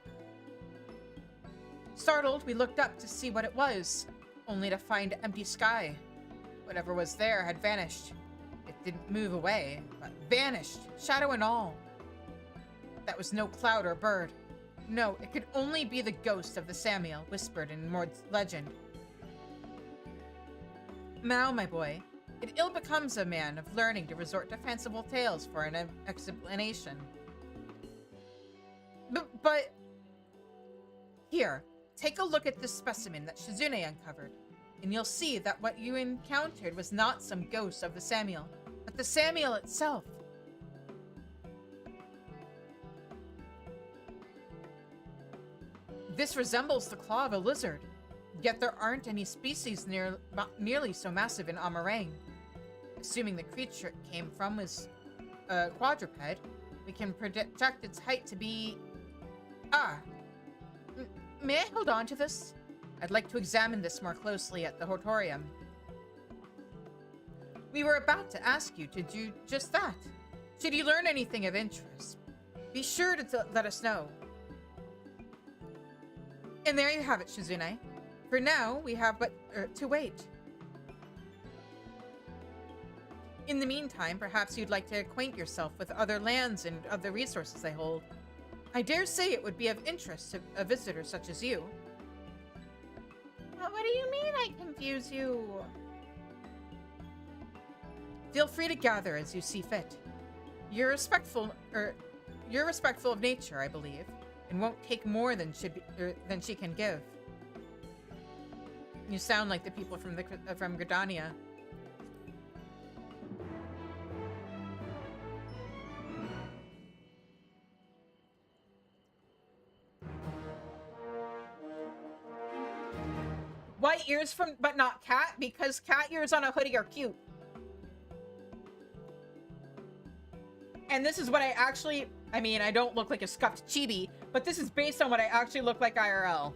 Startled, we looked up to see what it was, only to find empty sky. Whatever was there had vanished. It didn't move away, but vanished, shadow and all. That was no cloud or bird. No, it could only be the ghost of the Samuel, whispered in Mord's legend. Mao, my boy, it ill becomes a man of learning to resort to fanciful tales for an explanation. But... Here, take a look at this specimen that Shizune uncovered, and you'll see that what you encountered was not some ghost of the Samuel, but the Samuel itself. This resembles the claw of a lizard, yet there aren't any species nearly so massive in Amarang. Assuming the creature it came from was a quadruped, we can project its height to be... May I hold on to this? I'd like to examine this more closely at the Hortorium. We were about to ask you to do just that. Should you learn anything of interest, be sure to let us know. And there you have it, Shizune. For now, we have but to wait. In the meantime, perhaps you'd like to acquaint yourself with other lands and other resources they hold. I dare say it would be of interest to a visitor such as you. What do you mean I confuse you? Feel free to gather as you see fit. You're respectful of nature, I believe, and won't take more than she can give. You sound like the people from Gridania. White ears but not cat, because cat ears on a hoodie are cute. And this is what I actually, I mean, I don't look like a scuffed chibi, but this is based on what I actually look like IRL.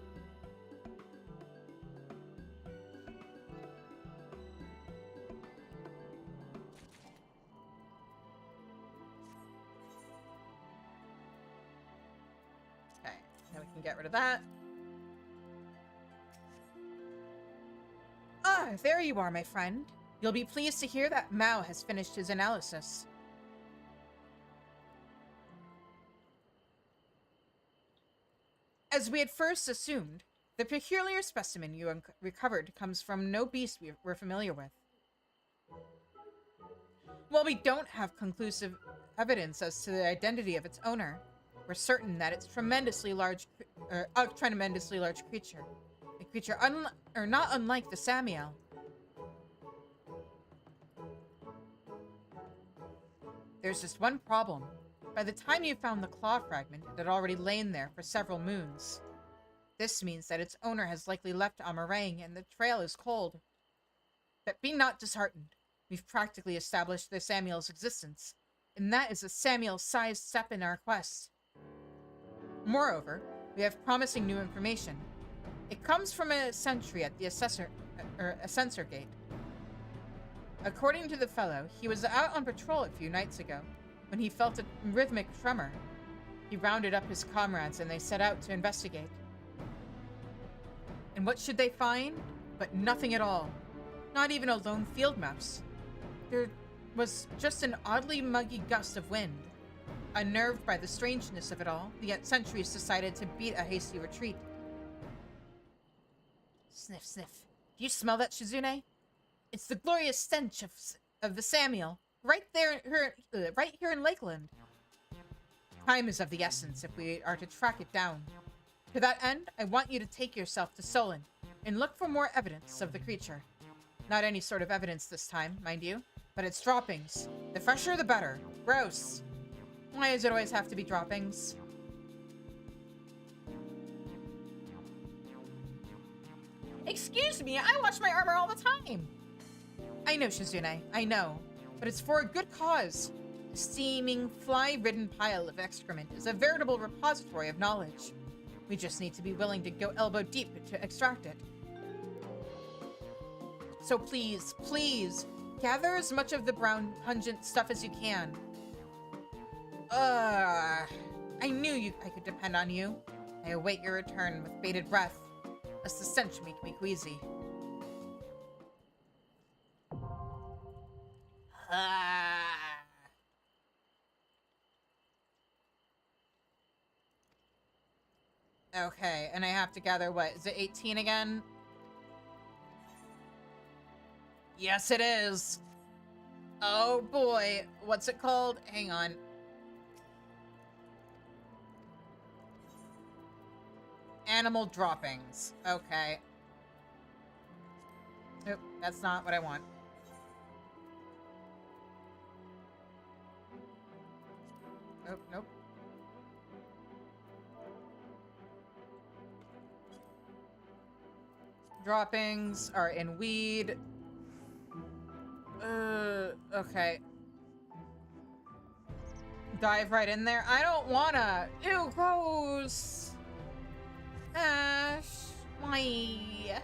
Okay, now we can get rid of that. Ah, there you are, my friend. You'll be pleased to hear that Mao has finished his analysis. As we had first assumed, the peculiar specimen you recovered comes from no beast we're familiar with. While we don't have conclusive evidence as to the identity of its owner, we're certain that it's a tremendously large creature. A creature not unlike the Samuel. There's just one problem. By the time you found the claw fragment, it had already lain there for several moons. This means that its owner has likely left Amarang and the trail is cold. But be not disheartened. We've practically established the Samuel's existence, and that is a Samuel-sized step in our quest. Moreover, we have promising new information. It comes from a sentry at the Ascensor Gate. According to the fellow, he was out on patrol a few nights ago, when he felt a rhythmic tremor. He rounded up his comrades and they set out to investigate. And what should they find? But nothing at all. Not even a lone field mouse. There was just an oddly muggy gust of wind. Unnerved by the strangeness of it all, the sentries decided to beat a hasty retreat. Sniff, sniff. Do you smell that, Shizune? It's the glorious stench of the Samuel. Right here in Lakeland. Time is of the essence if we are to track it down. To that end, I want you to take yourself to Solon and look for more evidence of the creature. Not any sort of evidence this time, mind you, but its droppings. The fresher, the better. Gross. Why does it always have to be droppings? Excuse me, I wash my armor all the time. I know, Shizune, I know. But it's for a good cause. A steaming, fly-ridden pile of excrement is a veritable repository of knowledge. We just need to be willing to go elbow deep to extract it. So please, please, gather as much of the brown pungent stuff as you can. I knew I could depend on you. I await your return with bated breath, lest the stench make me queasy. Okay, and I have to gather what? Is it 18 again? Yes, it is. Oh boy, what's it called? Hang on. Animal droppings. Okay. Nope, that's not what I want. Nope, nope. Droppings are in weed. Okay. Dive right in there. I don't wanna. Ew, gross. Ash. Why?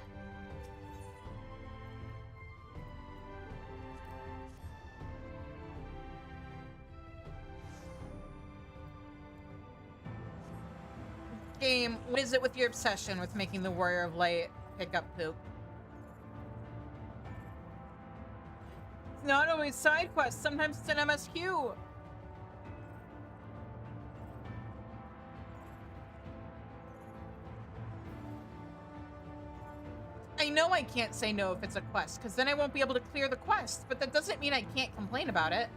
Game, what is it with your obsession with making the Warrior of Light pick up poop? It's not always side quests, sometimes it's an MSQ. I know I can't say no if it's a quest, because then I won't be able to clear the quest, but that doesn't mean I can't complain about it.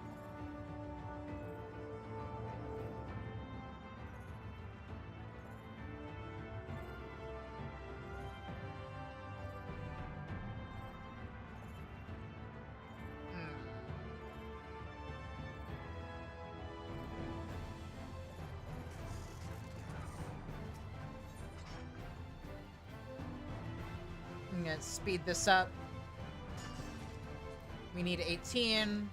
I'm gonna speed this up. We need 18.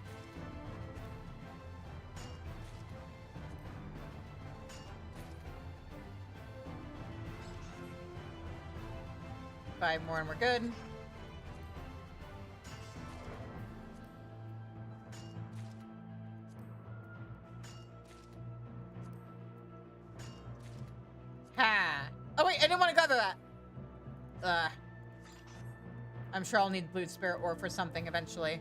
Five more and we're good. Ha! Oh wait, I didn't want to gather that. I'm sure I'll need blue spirit ore for something eventually.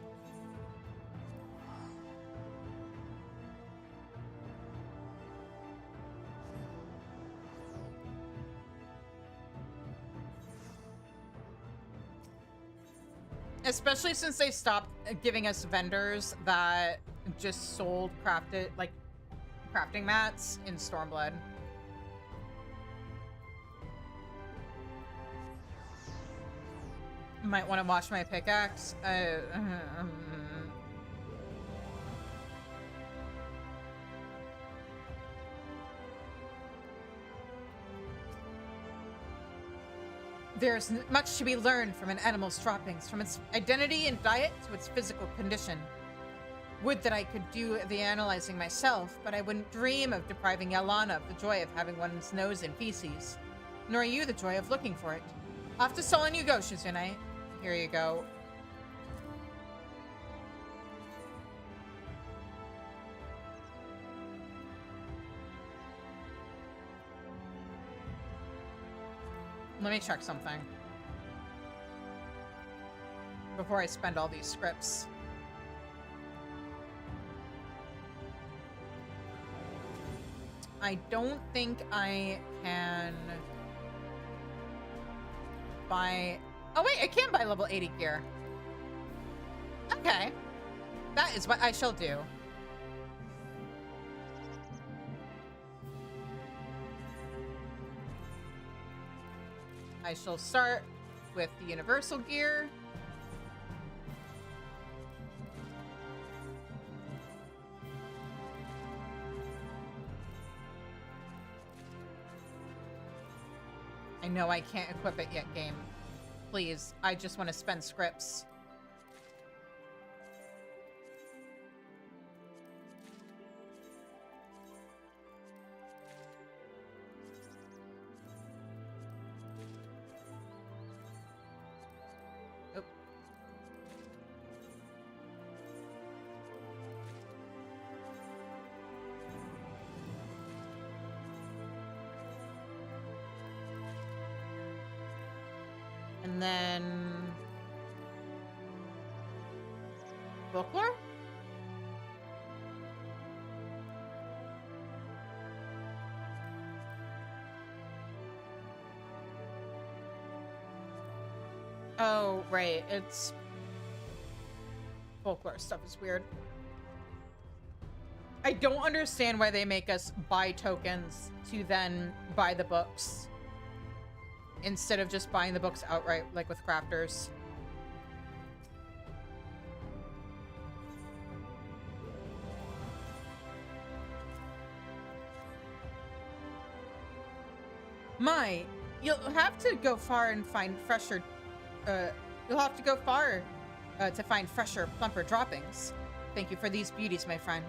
Especially since they stopped giving us vendors that just sold crafted, like, crafting mats in Stormblood. Might want to wash my pickaxe. There's much to be learned from an animal's droppings, from its identity and diet to its physical condition. Would that I could do the analyzing myself, but I wouldn't dream of depriving Yalana of the joy of having one's nose in feces, nor you the joy of looking for it. Off to Solon you go, Shizune. Here you go. Let me check something before I spend all these scripts. I don't think I can buy... Oh wait, I can buy level 80 gear. Okay. That is what I shall do. I shall start with the universal gear. I know I can't equip it yet, game. Please, I just want to spend scripts. And then... folklore? Oh, right. It's... folklore stuff is weird. I don't understand why they make us buy tokens to then buy the books instead of just buying the books outright, like with crafters. My, you'll have to go far and find fresher, you'll have to go far to find fresher, plumper droppings. Thank you for these beauties, my friend.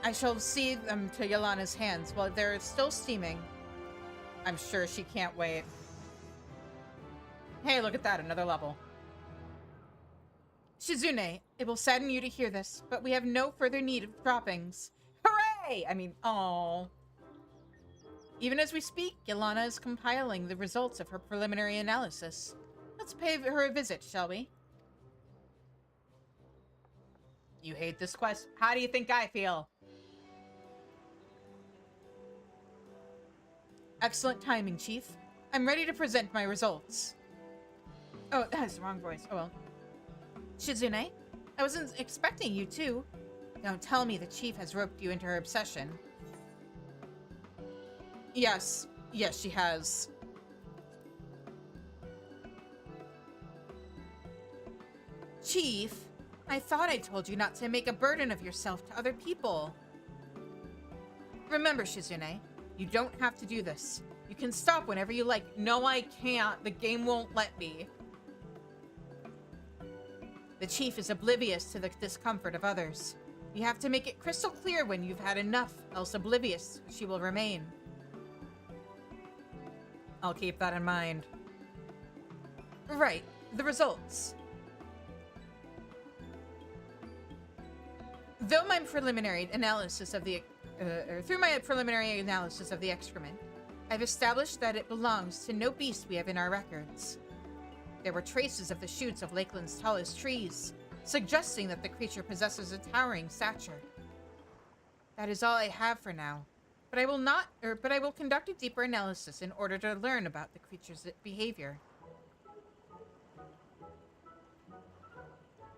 I shall see them to Yelana's hands while they're still steaming. I'm sure she can't wait. Hey, look at that, another level. Shizune, it will sadden you to hear this, but we have no further need of droppings. Hooray! I mean, oh. Even as we speak, Yelana is compiling the results of her preliminary analysis. Let's pay her a visit, shall we? You hate this quest? How do you think I feel? Excellent timing, Chief. I'm ready to present my results. Oh, that's the wrong voice. Oh well. Shizune, I wasn't expecting you to. Don't tell me the Chief has roped you into her obsession. Yes. Yes, she has. Chief, I thought I told you not to make a burden of yourself to other people. Remember, Shizune, you don't have to do this. You can stop whenever you like. No, I can't. The game won't let me. The Chief is oblivious to the discomfort of others. You have to make it crystal clear when you've had enough, else oblivious she will remain. I'll keep that in mind. Right, the results. Through my preliminary analysis of the excrement, I've established that it belongs to no beast we have in our records. There were traces of the shoots of Lakeland's tallest trees, suggesting that the creature possesses a towering stature. That is all I have for now, but I will conduct a deeper analysis in order to learn about the creature's behavior.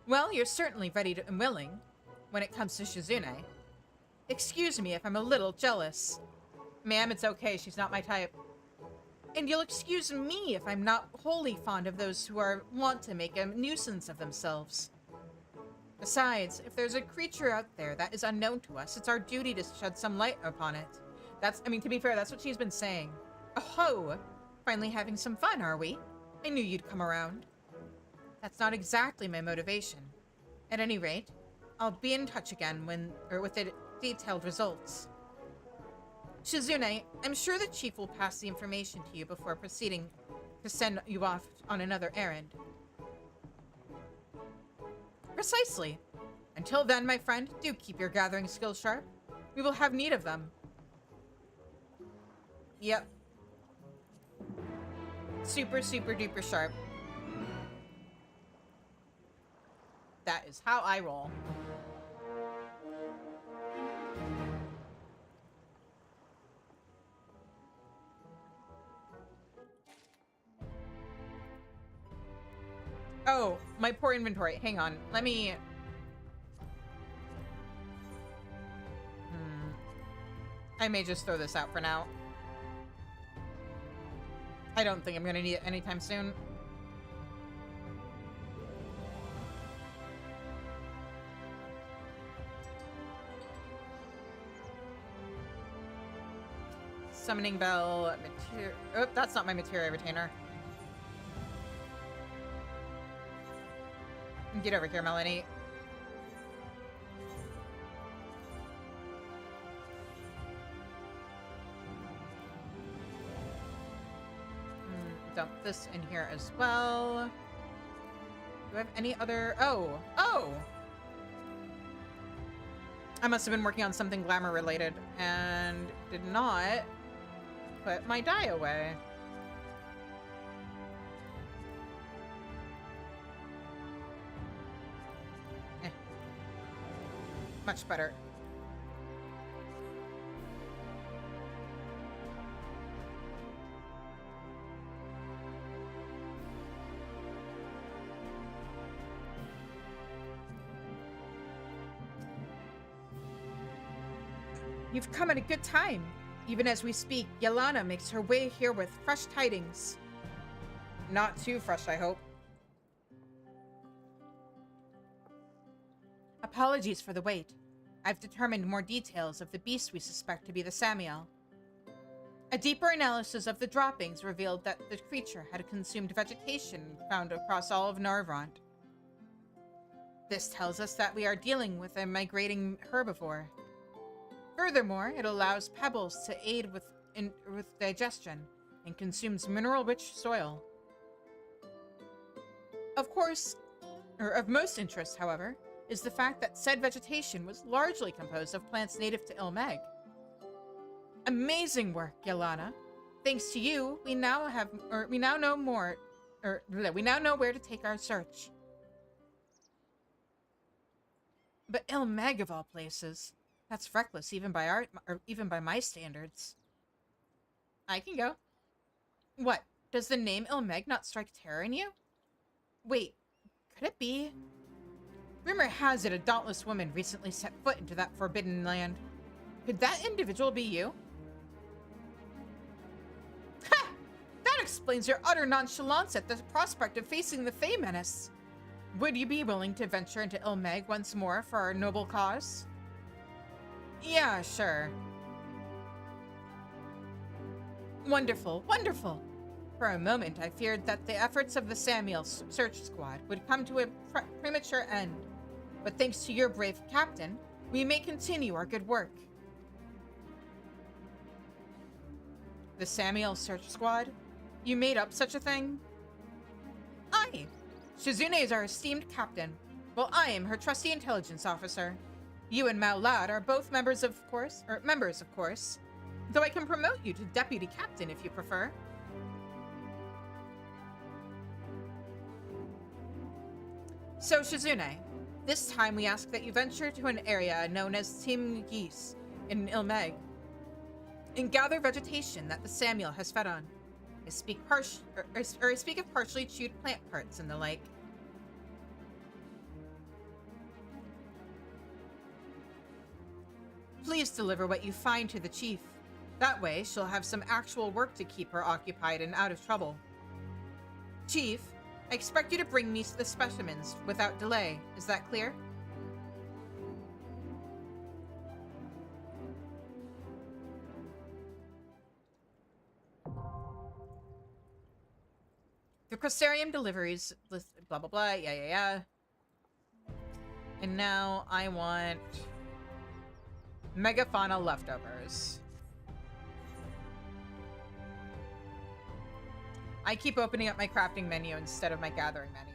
Well, you're certainly ready and willing when it comes to Shizune. Excuse me if I'm a little jealous. Ma'am, it's okay, she's not my type. And you'll excuse me if I'm not wholly fond of those who want to make a nuisance of themselves. Besides, if there's a creature out there that is unknown to us, it's our duty to shed some light upon it. I mean, to be fair, that's what she's been saying. Oh, finally having some fun, are we? I knew you'd come around. That's not exactly my motivation. At any rate, I'll be in touch again with the detailed results. Shizune, I'm sure the Chief will pass the information to you before proceeding to send you off on another errand. Precisely. Until then, my friend, do keep your gathering skills sharp. We will have need of them. Yep. Super, super duper sharp. That is how I roll. Oh, my poor inventory. Hang on. Let me... I may just throw this out for now. I don't think I'm gonna need it anytime soon. Summoning bell. Oh, that's not my materia retainer. Get over here, Melanie. Dump this in here as well. Do I have any other... Oh! I must have been working on something glamour related and did not put my die away. Much better. You've come at a good time. Even as we speak, Yelana makes her way here with fresh tidings. Not too fresh, I hope. Apologies for the wait. I've determined more details of the beast we suspect to be the Samiel. A deeper analysis of the droppings revealed that the creature had consumed vegetation found across all of Narvant. This tells us that we are dealing with a migrating herbivore. Furthermore, it allows pebbles to aid with digestion and consumes mineral-rich soil. Of course, or of most interest, however, is the fact that said vegetation was largely composed of plants native to Ilmeg. Amazing work, Yelana. Thanks to you, we now know where to take our search. But Ilmeg of all places. That's reckless, even by my standards. I can go. What? Does the name Ilmeg not strike terror in you? Wait, could it be? Rumor has it a dauntless woman recently set foot into that forbidden land. Could that individual be you? Ha! That explains your utter nonchalance at the prospect of facing the Fey Menace. Would you be willing to venture into Ilmeg once more for our noble cause? Yeah, sure. Wonderful, wonderful. For a moment, I feared that the efforts of the Samiel search squad would come to a premature end. But thanks to your brave captain, we may continue our good work. The Samiel search squad? You made up such a thing? Aye. Shizune is our esteemed captain, while I am her trusty intelligence officer. You and Mao Lad are both members, of course, though I can promote you to deputy captain if you prefer. So, Shizune, this time we ask that you venture to an area known as Tim Geese in Ilmeg and gather vegetation that the Samiel has fed on. I speak of partially chewed plant parts and the like. Please deliver what you find to the chief. That way, she'll have some actual work to keep her occupied and out of trouble. Chief, I expect you to bring me the specimens without delay. Is that clear? The Crystarium deliveries, blah, blah, blah, yeah. And now I want Megafauna leftovers. I keep opening up my crafting menu instead of my gathering menu.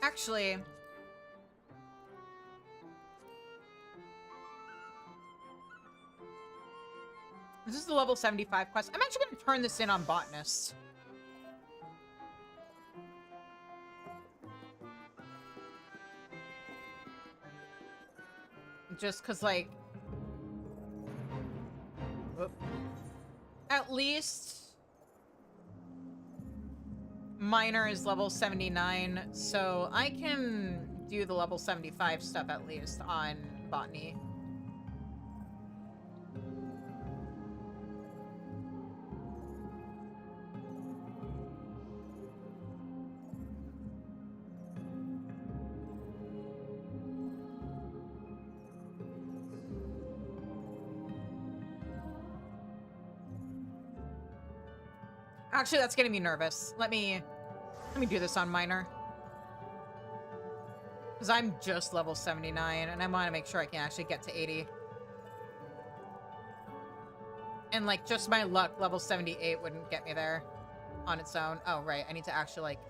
Actually, this is the level 75 quest. I'm actually going to turn this in on Botanist. Just because, like, whoop, at least Miner is level 79, so I can do the level 75 stuff at least on Botany. Actually, that's getting me nervous. Let me do this on Minor. Because I'm just level 79, and I want to make sure I can actually get to 80. And, like, just my luck, level 78 wouldn't get me there on its own. Oh, right. I need to actually, like,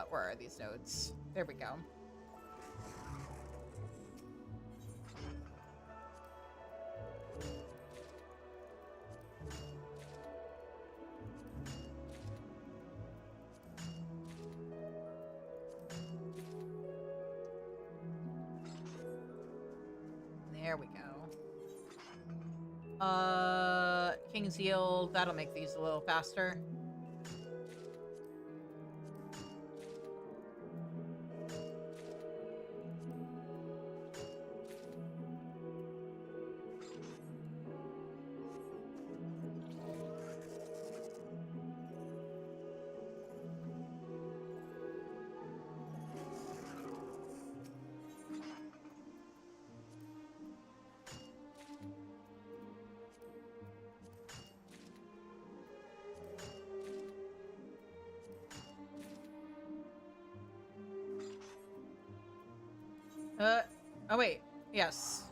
where are these nodes? There we go. There we go. King's Yield, that'll make these a little faster. Oh wait, yes.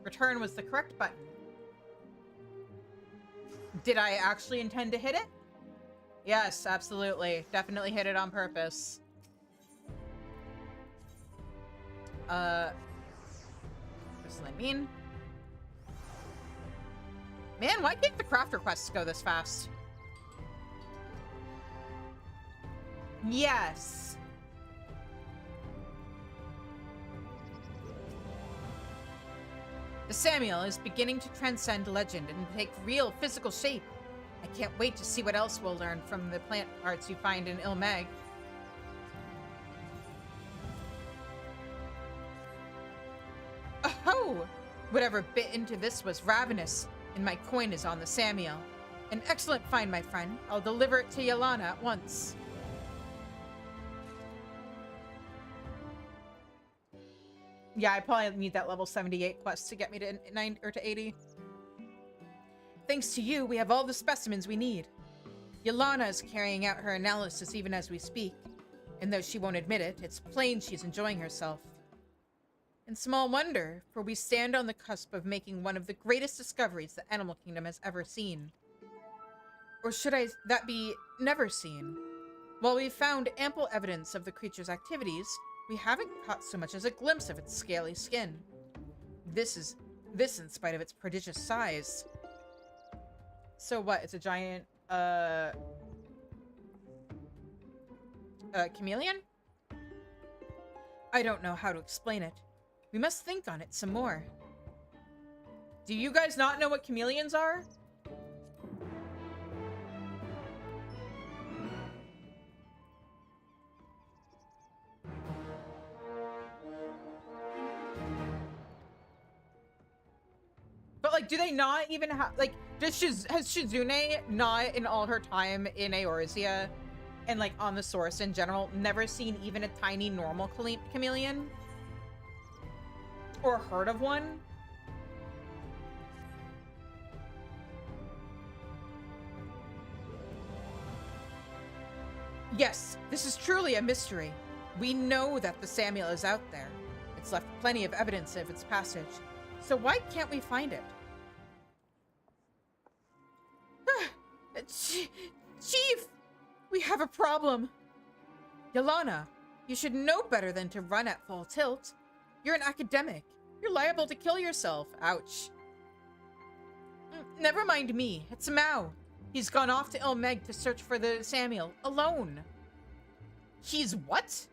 Return was the correct button. Did I actually intend to hit it? Yes, absolutely. Definitely hit it on purpose. Crystalline mean? Man, why can't the craft requests go this fast? Yes. The Samuel is beginning to transcend legend and take real physical shape. I can't wait to see what else we'll learn from the plant parts you find in Ilmeg. Oh! Whatever bit into this was ravenous, and my coin is on the Samuel. An excellent find, my friend. I'll deliver it to Yelana at once. Yeah, I probably need that level 78 quest to get me to 9 or to 80. Thanks to you, we have all the specimens we need. Yelana is carrying out her analysis even as we speak. And though she won't admit it, it's plain she's enjoying herself. And small wonder, for we stand on the cusp of making one of the greatest discoveries the animal kingdom has ever seen. Or should that be never seen? While we've found ample evidence of the creature's activities, we haven't caught so much as a glimpse of its scaly skin. This in spite of its prodigious size. So what? It's a giant, chameleon? I don't know how to explain it. We must think on it some more. Do you guys not know what chameleons are? But, like, do they not even have, like, has Shizune not in all her time in Eorzea and, like, on the source in general, never seen even a tiny normal chameleon? Or heard of one? Yes, this is truly a mystery. We know that the Samuel is out there. It's left plenty of evidence of its passage. So why can't we find it? Chief! We have a problem. Yelana, you should know better than to run at full tilt. You're an academic. You're liable to kill yourself. Ouch. Never mind me. It's Mao. He's gone off to Ilmeg to search for the Samuel, alone. He's what?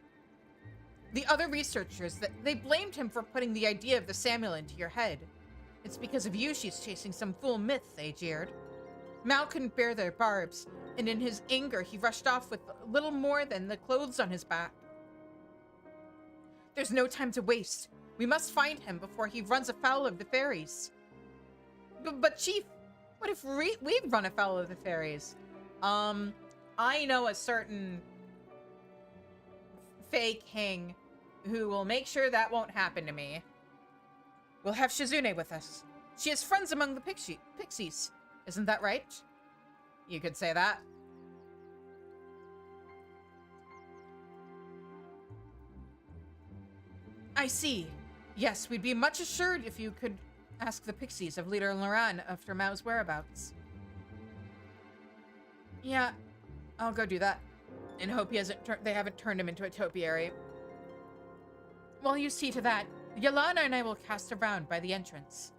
The other researchers, they blamed him for putting the idea of the Samuel into your head. It's because of you she's chasing some fool myth, they jeered. Mao couldn't bear their barbs, and in his anger he rushed off with little more than the clothes on his back. There's no time to waste. We must find him before he runs afoul of the fairies. But Chief, what if we run afoul of the fairies? I know a certain fake king who will make sure that won't happen to me. We'll have Shizune with us. She has friends among the pixies. Isn't that right? You could say that. I see. Yes, we'd be much assured if you could ask the pixies of Leader Loran after Mao's whereabouts. Yeah, I'll go do that. and hope they haven't turned him into a topiary. While you see to that, Yolana and I will cast around by the entrance.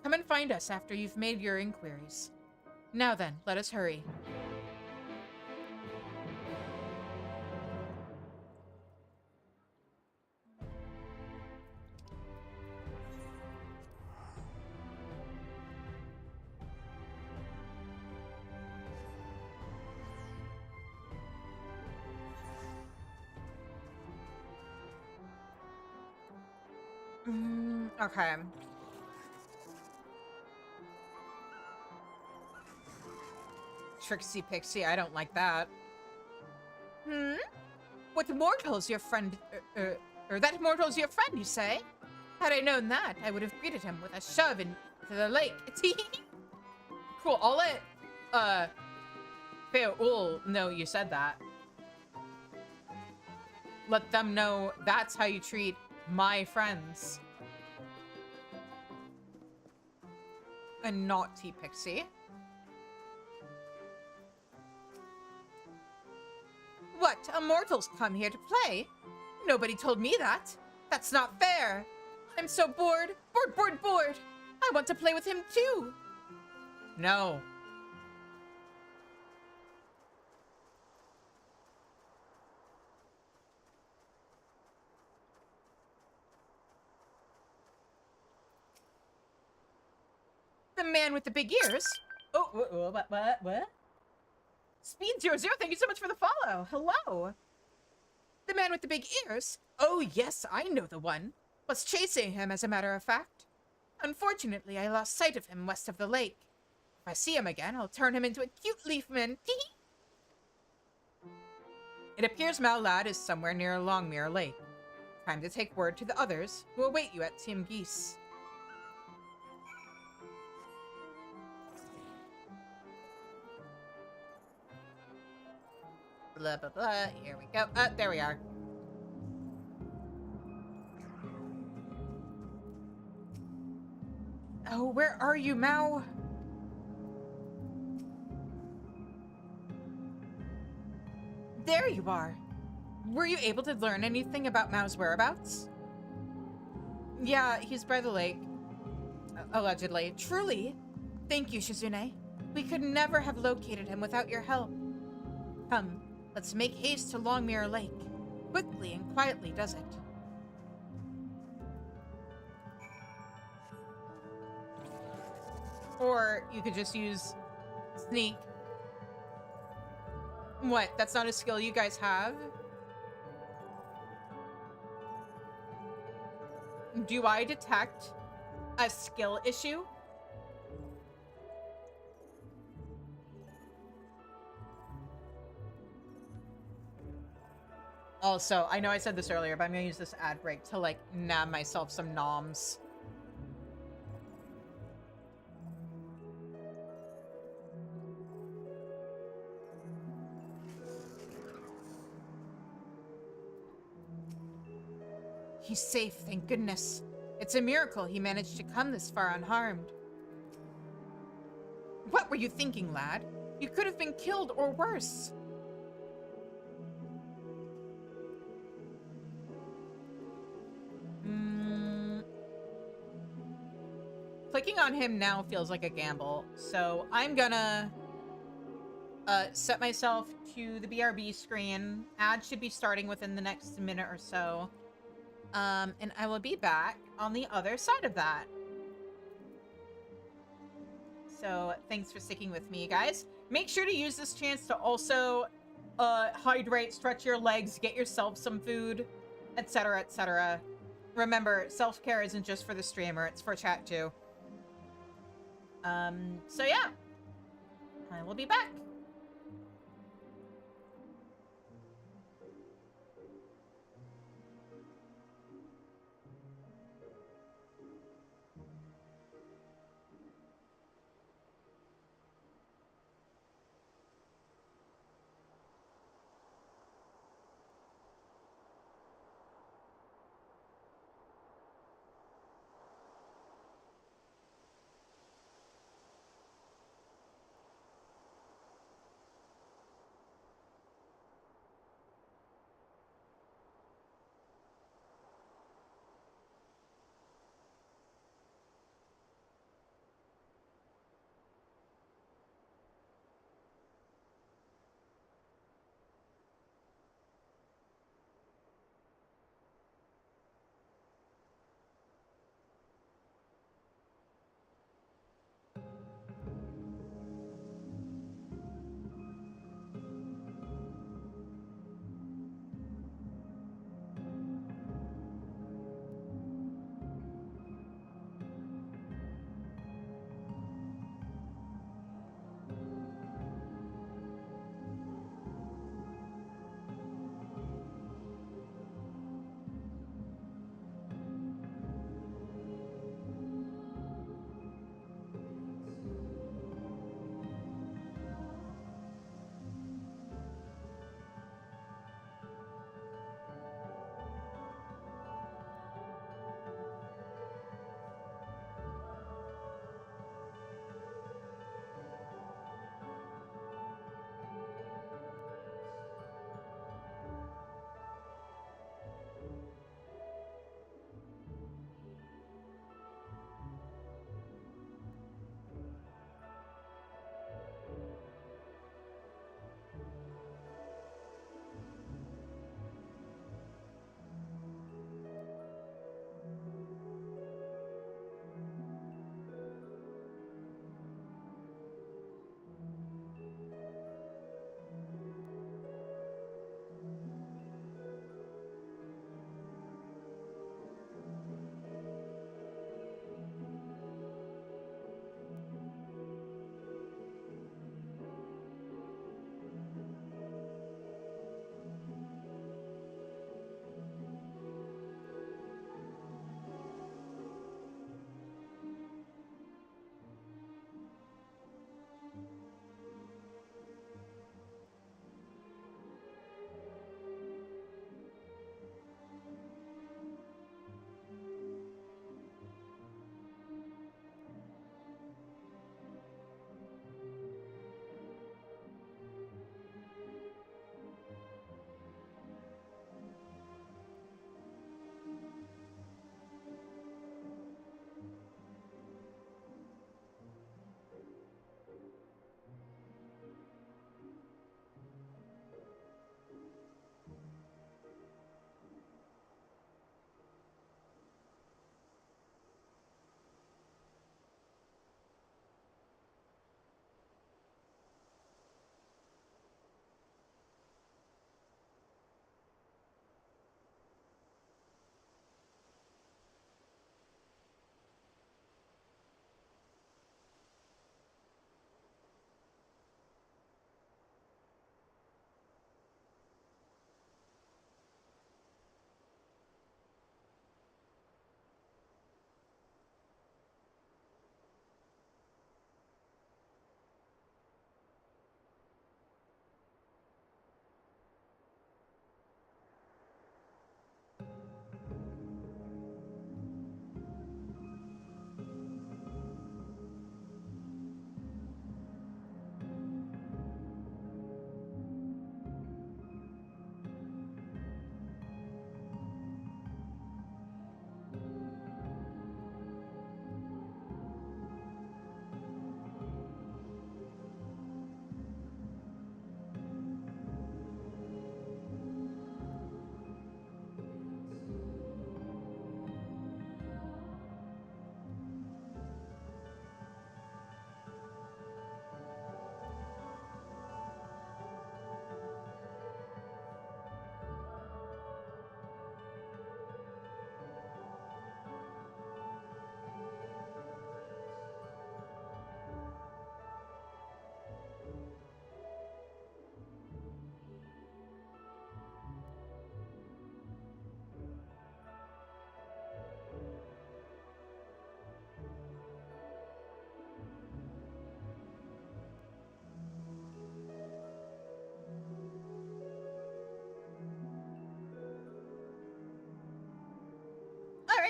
Come and find us after you've made your inquiries. Now then, let us hurry. Okay. Trixie Pixie, I don't like that. What mortal's your friend, or that mortal's your friend, you say? Had I known that, I would have greeted him with a shove into the lake. Cool, I'll let, Feoul know you said that. Let them know that's how you treat my friends. A naughty pixie. What? Immortals come here to play? Nobody told me that. That's not fair. I'm so bored. Bored. I want to play with him too. No. The man with the big ears? Oh, what? Speed 00, thank you so much for the follow. Hello. The man with the big ears? Oh, yes, I know the one. Was chasing him, as a matter of fact. Unfortunately, I lost sight of him west of the lake. If I see him again, I'll turn him into a cute leafman. It appears Malad is somewhere near Longmere Lake. Time to take word to the others who await you at Tim Geese. Blah, blah, blah. Here we go. There we are. Oh, where are you, Mao? There you are. Were you able to learn anything about Mao's whereabouts? Yeah, he's by the lake. Allegedly. Truly? Thank you, Shizune. We could never have located him without your help. Come, let's make haste to Longmere Lake. Quickly and quietly, does it? Or you could just use sneak. What? That's not a skill you guys have? Do I detect a skill issue? Also, I know I said this earlier, but I'm gonna use this ad break to, like, nab myself some noms. He's safe, thank goodness. It's a miracle he managed to come this far unharmed. What were you thinking, lad? You could have been killed or worse. Clicking on him now feels like a gamble, so I'm gonna set myself to the BRB screen. Ad should be starting within the next minute or so. And I will be back on the other side of that. So thanks for sticking with me, guys. Make sure to use this chance to also hydrate, stretch your legs, get yourself some food, etc., etc. Remember, self-care isn't just for the streamer, it's for chat too. So yeah, I will be back.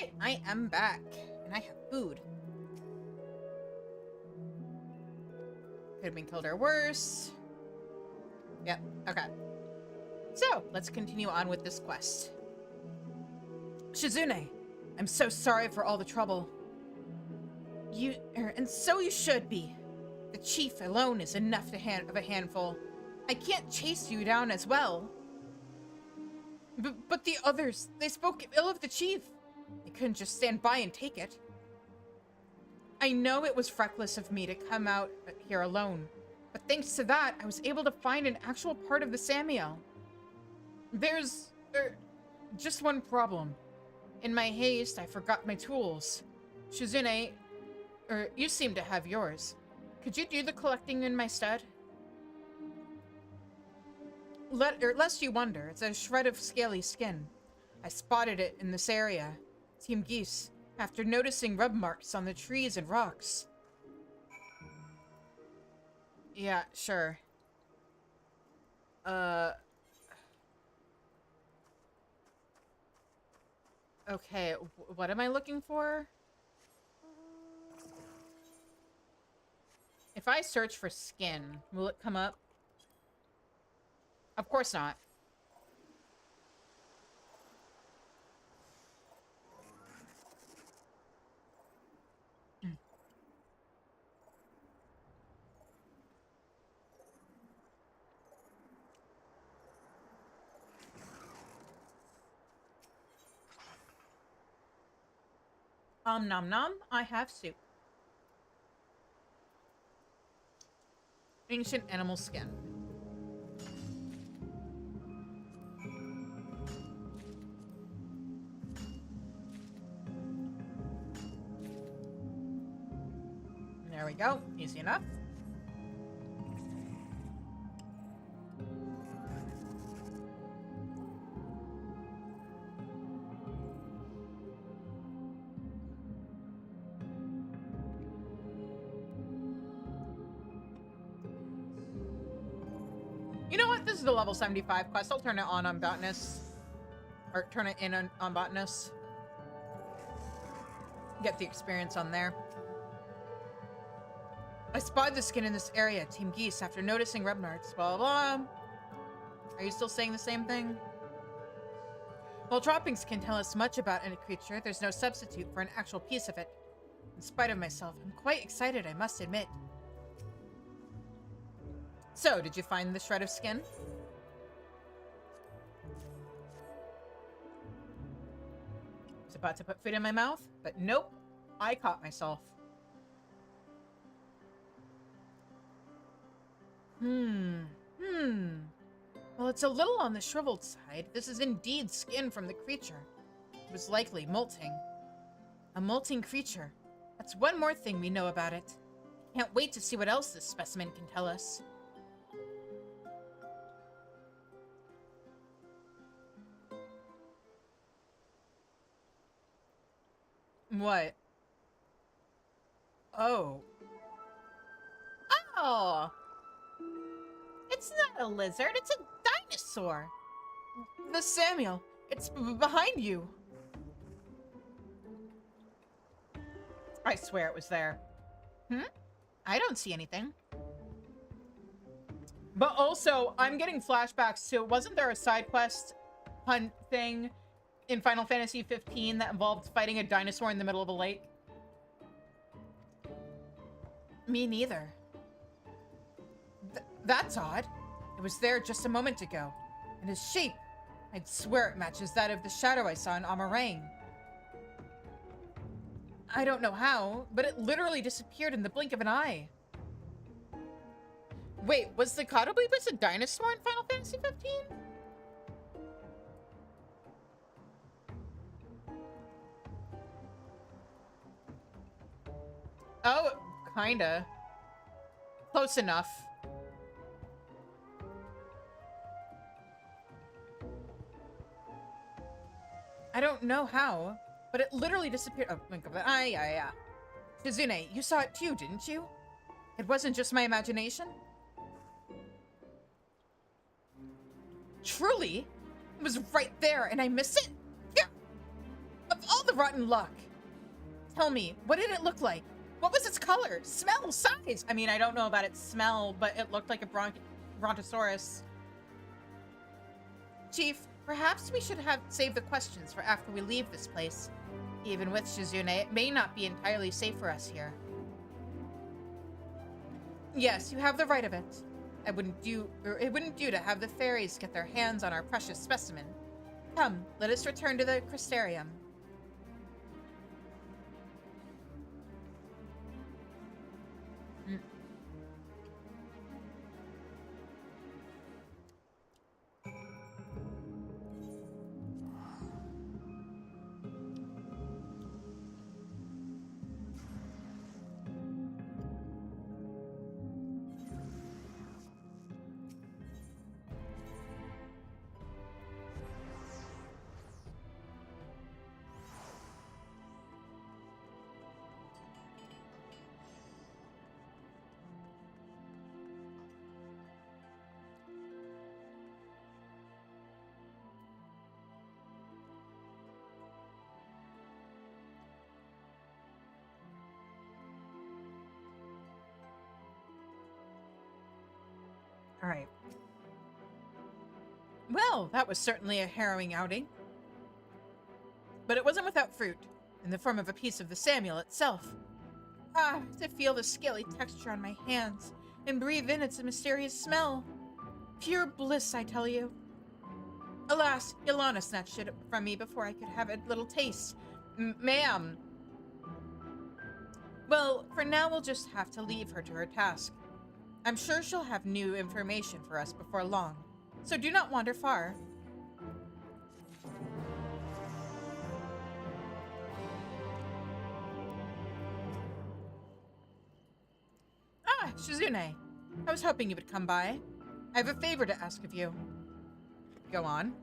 Alright, I am back. And I have food. Could have been killed or worse. Yep, okay. So, let's continue on with this quest. Shizune, I'm so sorry for all the trouble. And so you should be. The chief alone is enough of a handful. I can't chase you down as well. But the others, they spoke ill of the chief. They couldn't just stand by and take it. I know it was reckless of me to come out here alone, but thanks to that, I was able to find an actual part of the Samiel. There's just one problem. In my haste, I forgot my tools. Shizune, you seem to have yours. Could you do the collecting in my stead? Lest you wonder, it's a shred of scaly skin. I spotted it in this area. Team Geese, after noticing rub marks on the trees and rocks. Yeah, sure. Okay, what am I looking for? If I search for skin, will it come up? Of course not. Nom nom, I have soup. Ancient animal skin. There we go. Easy enough. You know what? This is the level 75 quest. I'll turn it on Botanist. Or turn it in on Botanist. Get the experience on there. I spotted the skin in this area, Team Geese, after noticing rub marks. Blah, blah, blah. Are you still saying the same thing? While droppings can tell us much about a creature, there's no substitute for an actual piece of it. In spite of myself, I'm quite excited, I must admit. So, did you find the shred of skin? I was about to put food in my mouth, but nope. I caught myself. Well, it's a little on the shriveled side. This is indeed skin from the creature. It was likely molting. A molting creature. That's one more thing we know about it. Can't wait to see what else this specimen can tell us. What? Oh. Oh! It's not a lizard, it's a dinosaur! The Samiel, it's behind you. I swear it was there. I don't see anything. But also, I'm getting flashbacks to, wasn't there a side quest hunt thing in Final Fantasy XV that involved fighting a dinosaur in the middle of a lake? Me neither. That's odd. It was there just a moment ago. And his shape, I'd swear it matches that of the shadow I saw in Amarang. I don't know how, but it literally disappeared in the blink of an eye. Wait, was the Cotobleebus a dinosaur in Final Fantasy XV? Oh, kinda. Close enough. I don't know how, but it literally disappeared. Oh, blink of an eye, yeah. Shizune, you saw it too, didn't you? It wasn't just my imagination? Truly? It was right there and I missed it? Yeah. Of all the rotten luck. Tell me, what did it look like? What was its color, smell, size? I mean, I don't know about its smell, but it looked like a brontosaurus. Chief, perhaps we should have saved the questions for after we leave this place. Even with Shizune, it may not be entirely safe for us here. Yes, you have the right of it. It wouldn't do to have the fairies get their hands on our precious specimen. Come, let us return to the Crystarium. All right. Well, that was certainly a harrowing outing. But it wasn't without fruit, in the form of a piece of the Samuel itself. Ah, to feel the scaly texture on my hands, and breathe in its mysterious smell. Pure bliss, I tell you. Alas, Yolana snatched it from me before I could have a little taste. Ma'am. Well, for now we'll just have to leave her to her task. I'm sure she'll have new information for us before long, so do not wander far. Ah, Shizune. I was hoping you would come by. I have a favor to ask of you. Go on.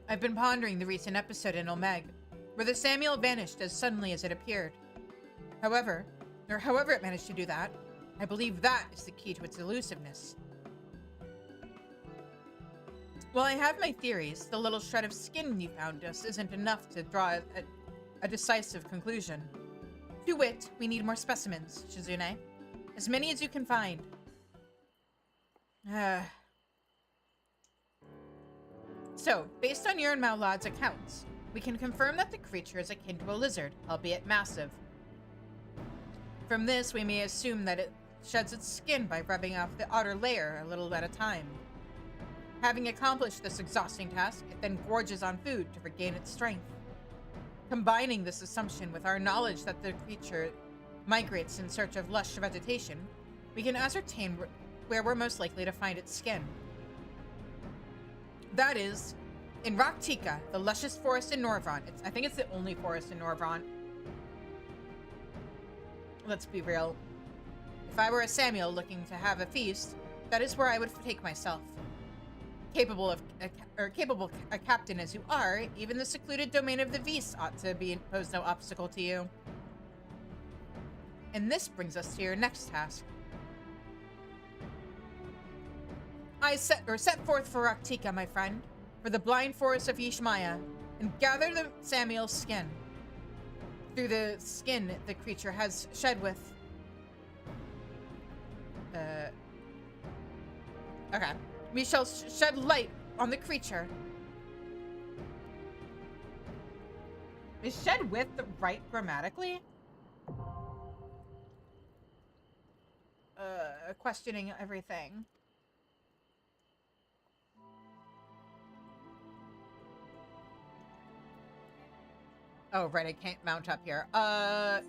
I've been pondering the recent episode in Omeg, where the Samuel vanished as suddenly as it appeared. However it managed to do that, I believe that is the key to its elusiveness. While I have my theories, the little shred of skin you found us isn't enough to draw a decisive conclusion. To wit, we need more specimens, Shizune. As many as you can find. So, based on your and Maulad's accounts, we can confirm that the creature is akin to a lizard, albeit massive. From this, we may assume that it sheds its skin by rubbing off the outer layer a little at a time. Having accomplished this exhausting task, it then gorges on food to regain its strength. Combining this assumption with our knowledge that the creature migrates in search of lush vegetation, we can ascertain where we're most likely to find its skin. That is, in Raktika, the luscious forest in Norvrant. I think it's the only forest in Norvrant. Let's be real. If I were a Samuel looking to have a feast, that is where I would take myself. Capable a captain as you are, even the secluded domain of the Vis ought to pose no obstacle to you. And this brings us to your next task. I set forth for Raktika, my friend, for the blind forest of Yishmaya, and gather the Samuel's skin. Through the skin the creature has shed with... Okay. We shall shed light on the creature. Is shed with right grammatically? Questioning everything. Oh, right, I can't mount up here. Hang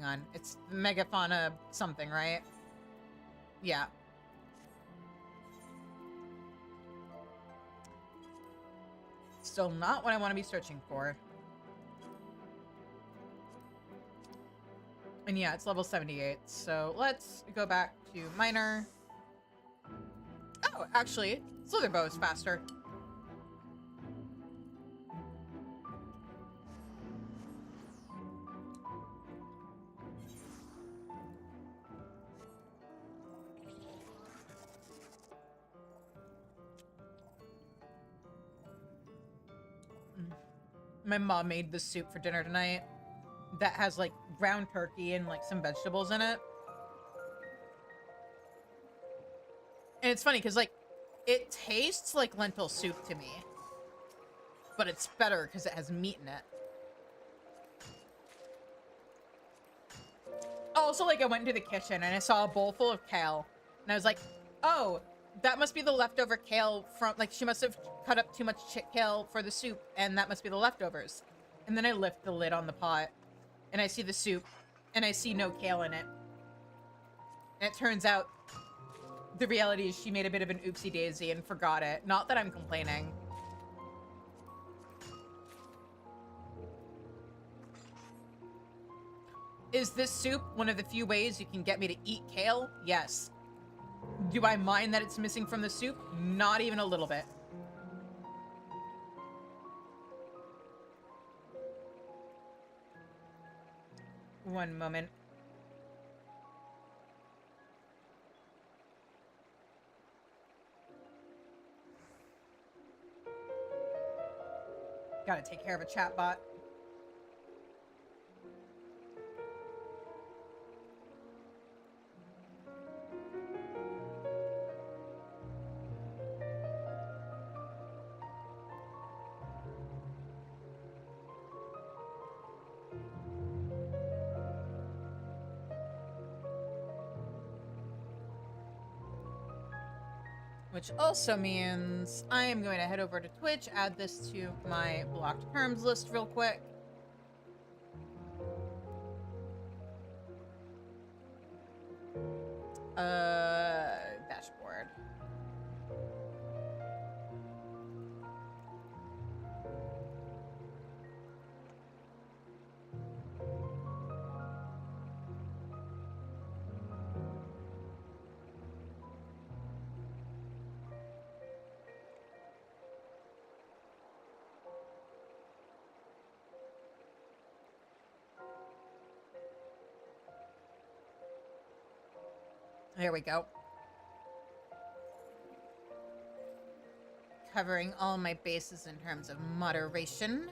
on. It's Megafauna something, right? Yeah. Still not what I want to be searching for. And yeah, it's level 78. So let's go back to minor. Oh, actually, Slitherbow is faster. My mom made this soup for dinner tonight that has like ground turkey and like some vegetables in it. And it's funny because like it tastes like lentil soup to me, but it's better because it has meat in it. Also, like I went into the kitchen and I saw a bowl full of kale and I was like, oh, that must be the leftover kale from, like, she must have cut up too much kale for the soup, and that must be the leftovers. And then I lift the lid on the pot, and I see the soup, and I see no kale in it. And it turns out, the reality is she made a bit of an oopsie-daisy and forgot it. Not that I'm complaining. Is this soup one of the few ways you can get me to eat kale? Yes. Do I mind that it's missing from the soup? Not even a little bit. One moment. Gotta take care of a chatbot. Which also means I am going to head over to Twitch, add this to my blocked perms list real quick. Dashboard. There we go. Covering all my bases in terms of moderation.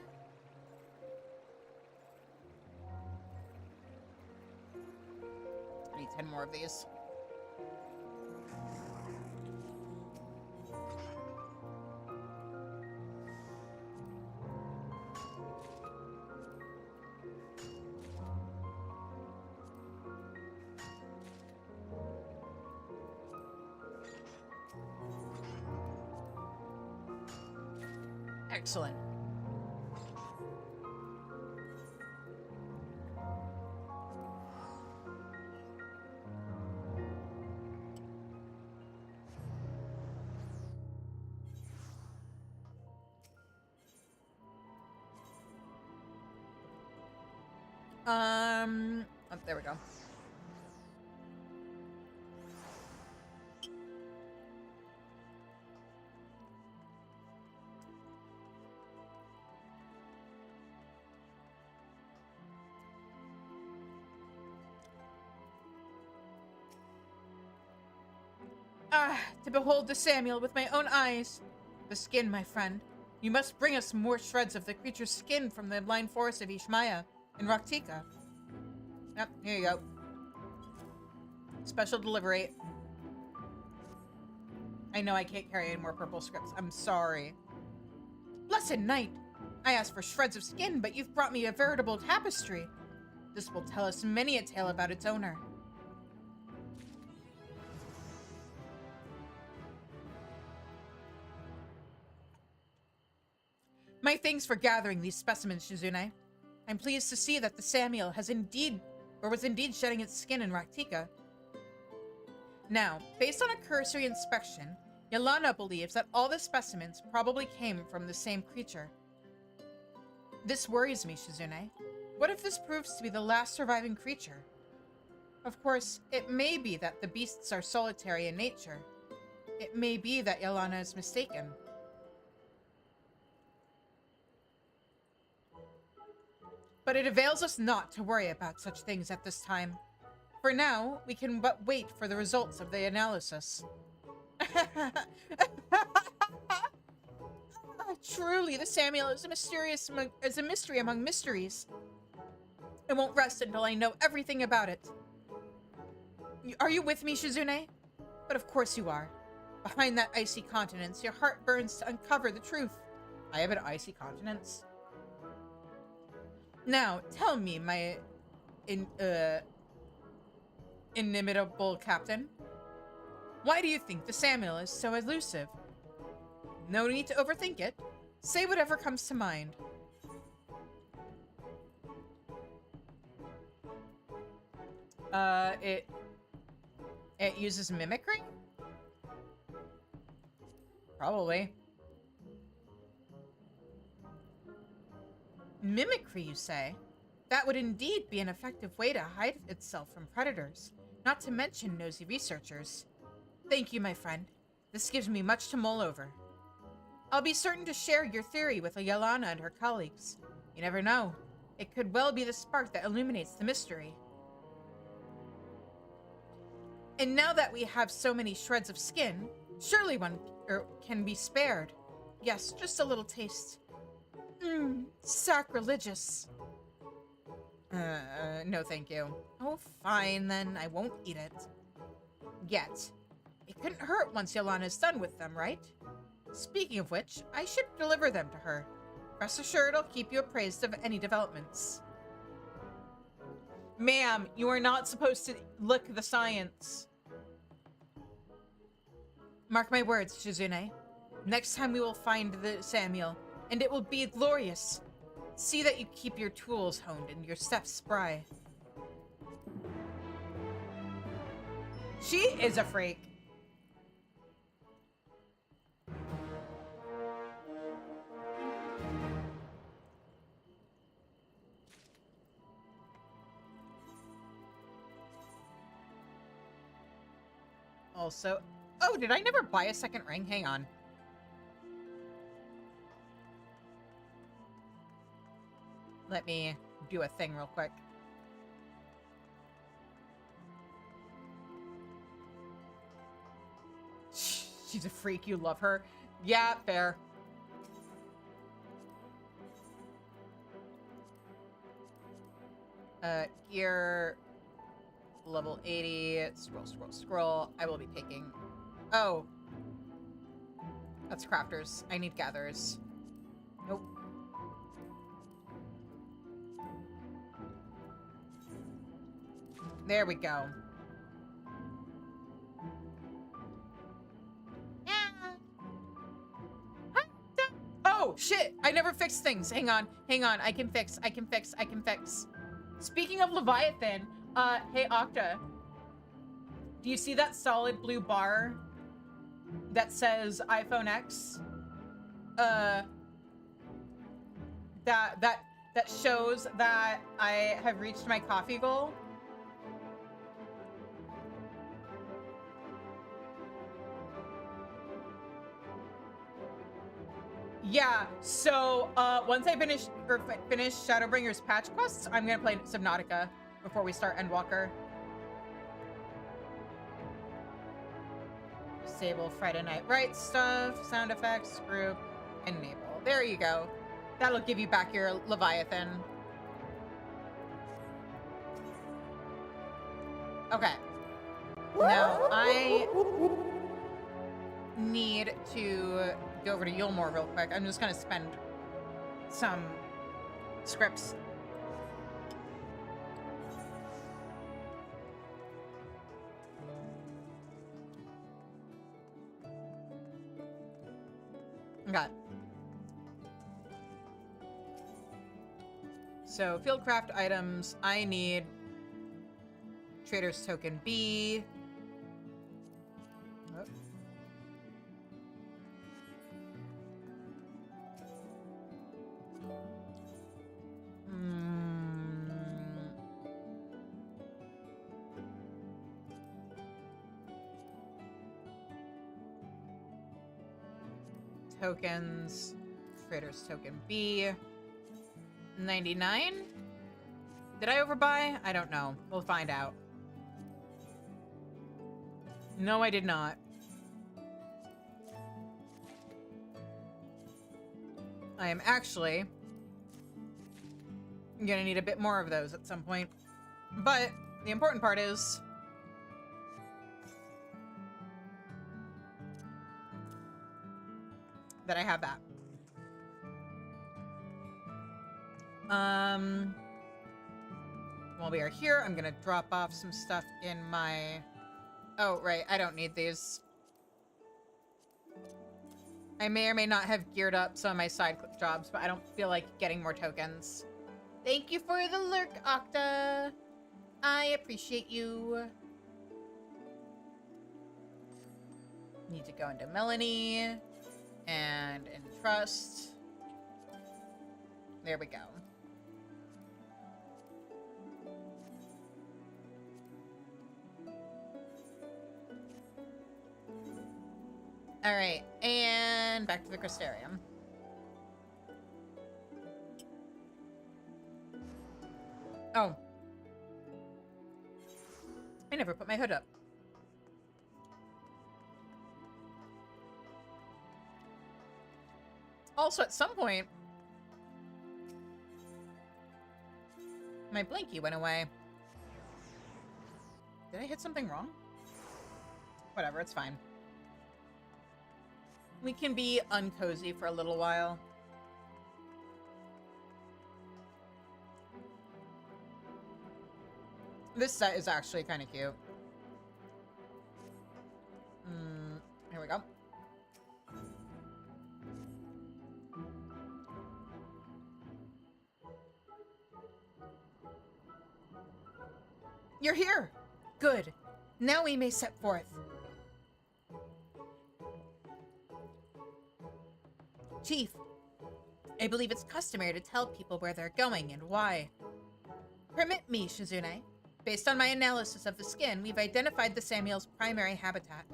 I need 10 more of these. Excellent. Oh, there we go. To behold the Samuel with my own eyes. The skin, my friend. You must bring us more shreds of the creature's skin from the blind forest of Ishmaya in Raktika. Yep, here you go. Special delivery. I know I can't carry any more purple scripts. I'm sorry. Blessed knight! I asked for shreds of skin, but you've brought me a veritable tapestry. This will tell us many a tale about its owner. My thanks for gathering these specimens, Shizune. I'm pleased to see that the Samuel was indeed shedding its skin in Raktika. Now, based on a cursory inspection, Yelana believes that all the specimens probably came from the same creature. This worries me, Shizune. What if this proves to be the last surviving creature? Of course, it may be that the beasts are solitary in nature. It may be that Yelana is mistaken. But it avails us not to worry about such things at this time. For now, we can but wait for the results of the analysis. Truly, the Samuel is a mystery among mysteries. I won't rest until I know everything about it. Are you with me, Shizune? But of course you are. Behind that icy countenance, your heart burns to uncover the truth. I have an icy countenance? Now, tell me, my inimitable captain, why do you think the Samuel is so elusive? No need to overthink it. Say whatever comes to mind. It uses mimicry? Probably. Mimicry, you say? That would indeed be an effective way to hide itself from predators, not to mention nosy researchers. Thank you, my friend. This gives me much to mull over. I'll be certain to share your theory with Yelana and her colleagues. You never know. It could well be the spark that illuminates the mystery. And now that we have so many shreds of skin, surely one can be spared. Yes, just a little taste. Sacrilegious. No thank you. Oh, fine then, I won't eat it. Yet. It couldn't hurt once Yelana's done with them, right? Speaking of which, I should deliver them to her. Rest assured I'll keep you appraised of any developments. Ma'am, you are not supposed to look the science. Mark my words, Shizune. Next time we will find the Samuel, and it will be glorious. See that you keep your tools honed and your steps spry. She is a freak. Also, oh, did I never buy a second ring? Hang on. Let me do a thing real quick. She's a freak. You love her. Yeah, fair. Gear... Level 80. Scroll, scroll, scroll. I will be taking... Oh. That's crafters. I need gatherers. Nope. There we go. Oh, shit! I never fixed things. Hang on. Hang on. I can fix. I can fix. I can fix. Speaking of Leviathan... hey, Octa. Do you see that solid blue bar that says iPhone X? That shows that I have reached my coffee goal. Yeah, so, once I finish Shadowbringer's patch quests, I'm gonna play Subnautica before we start Endwalker. Disable Friday Night Right stuff, sound effects, group, enable. There you go. That'll give you back your Leviathan. Okay. Now, I need to go over to Yulmore real quick. I'm just gonna spend some scripts. Okay. So, fieldcraft items, I need Trader's Token B. Oh. Tokens, Trader's Token B, 99. Did I overbuy? I don't know. We'll find out. No, I did not. I am actually gonna need a bit more of those at some point. But the important part is that I have that. While we are here, I'm gonna drop off some stuff in my... Oh, right, I don't need these. I may or may not have geared up some of my side jobs, but I don't feel like getting more tokens. Thank you for the lurk, Octa. I appreciate you. Need to go into Melanie and in Trust. There we go. All right, and back to the Crystarium. Oh. I never put my hood up. Also, at some point, my blinky went away. Did I hit something wrong? Whatever, it's fine. We can be uncozy for a little while. This set is actually kind of cute. Here we go. You're here! Good. Now we may set forth. Chief, I believe it's customary to tell people where they're going and why. Permit me, Shizune. Based on my analysis of the skin, we've identified the Samuel's primary habitat.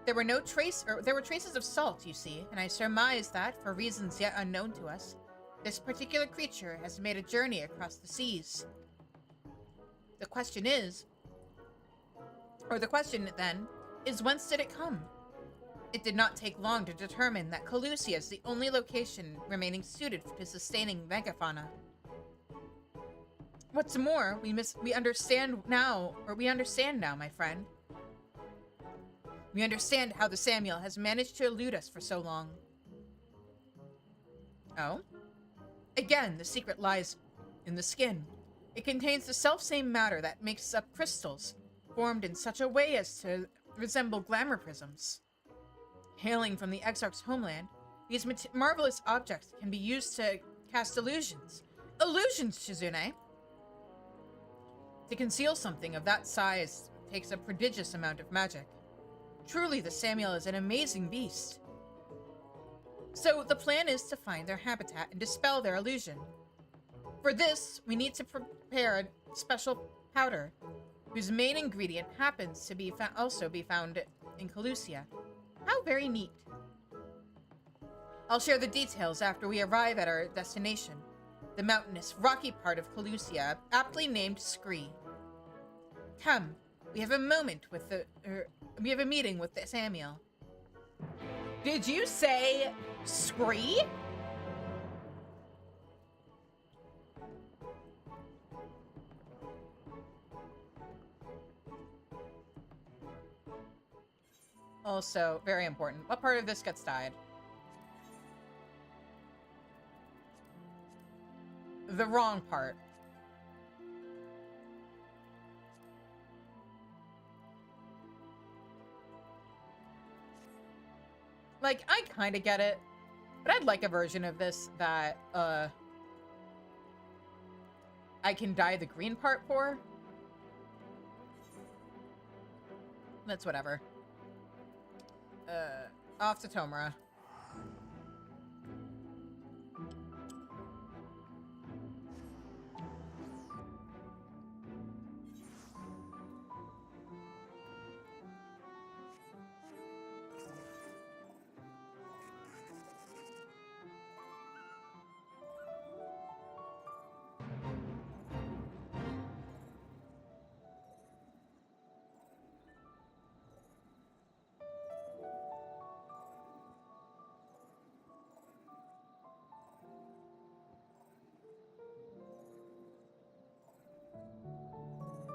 There were traces of salt, you see, and I surmise that, for reasons yet unknown to us, this particular creature has made a journey across the seas. The question then, is whence did it come? It did not take long to determine that Calusia is the only location remaining suited to sustaining megafauna. What's more, we understand now, my friend. We understand how the Samuel has managed to elude us for so long. Oh? Again, the secret lies in the skin. It contains the selfsame matter that makes up crystals, formed in such a way as to resemble glamour prisms. Hailing from the Exarch's homeland, these marvelous objects can be used to cast illusions. Illusions, Shizune! To conceal something of that size takes a prodigious amount of magic. Truly, the Samuel is an amazing beast. So, the plan is to find their habitat and dispel their illusion. For this, we need to prepare a special powder, whose main ingredient happens to be also be found in Calusia. How very neat. I'll share the details after we arrive at our destination, the mountainous, rocky part of Calusia, aptly named Scree. Come, we have a meeting with the Samuel. Did you say Scree? Also, very important. What part of this gets dyed? The wrong part. Like, I kind of get it, but I'd like a version of this that, I can dye the green part for. That's whatever. Off to Tomura.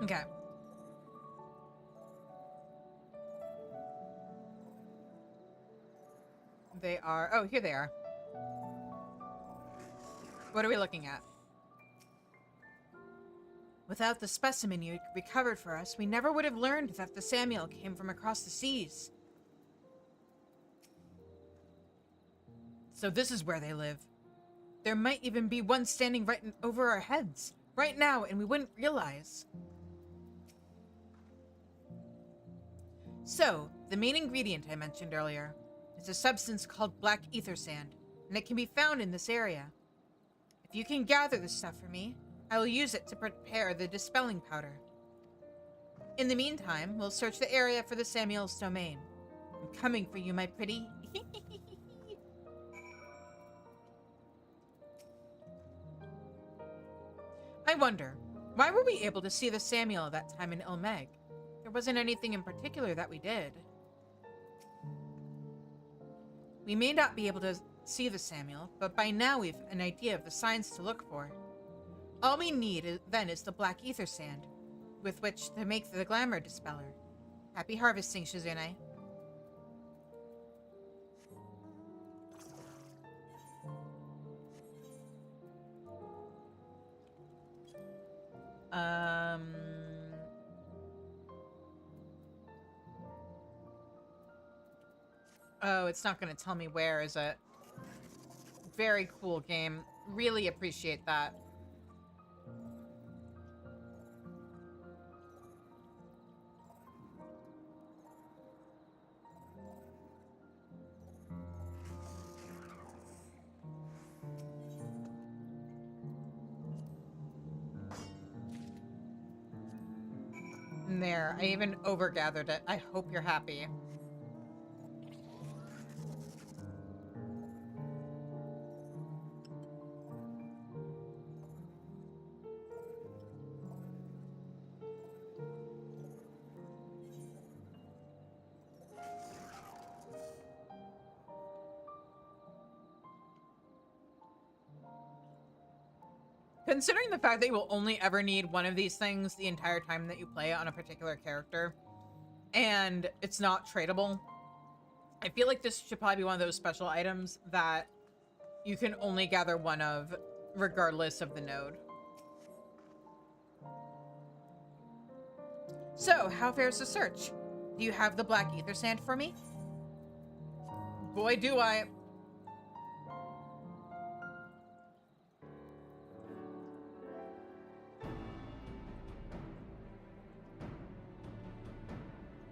Okay. They are... Oh, here they are. What are we looking at? Without the specimen you recovered for us, we never would have learned that the Samuel came from across the seas. So this is where they live. There might even be one standing right over our heads, right now, and we wouldn't realize. So, the main ingredient I mentioned earlier is a substance called black ether sand, and it can be found in this area. If you can gather this stuff for me, I will use it to prepare the dispelling powder. In the meantime, we'll search the area for the Samuel's domain. I'm coming for you, my pretty. I wonder, why were we able to see the Samuel that time in Ilmeg? There wasn't anything in particular that we did. We may not be able to see the Samuel, but by now we've an idea of the signs to look for. All we need then is the black ether sand, with which to make the glamour dispeller. Happy harvesting, Shizune. Oh, it's not going to tell me where, is it? Very cool game. Really appreciate that. And there, I even overgathered it. I hope you're happy. Considering the fact that you will only ever need one of these things the entire time that you play on a particular character, and it's not tradable, I feel like this should probably be one of those special items that you can only gather one of, regardless of the node. So, how fares the search? Do you have the black ether sand for me? Boy, do I.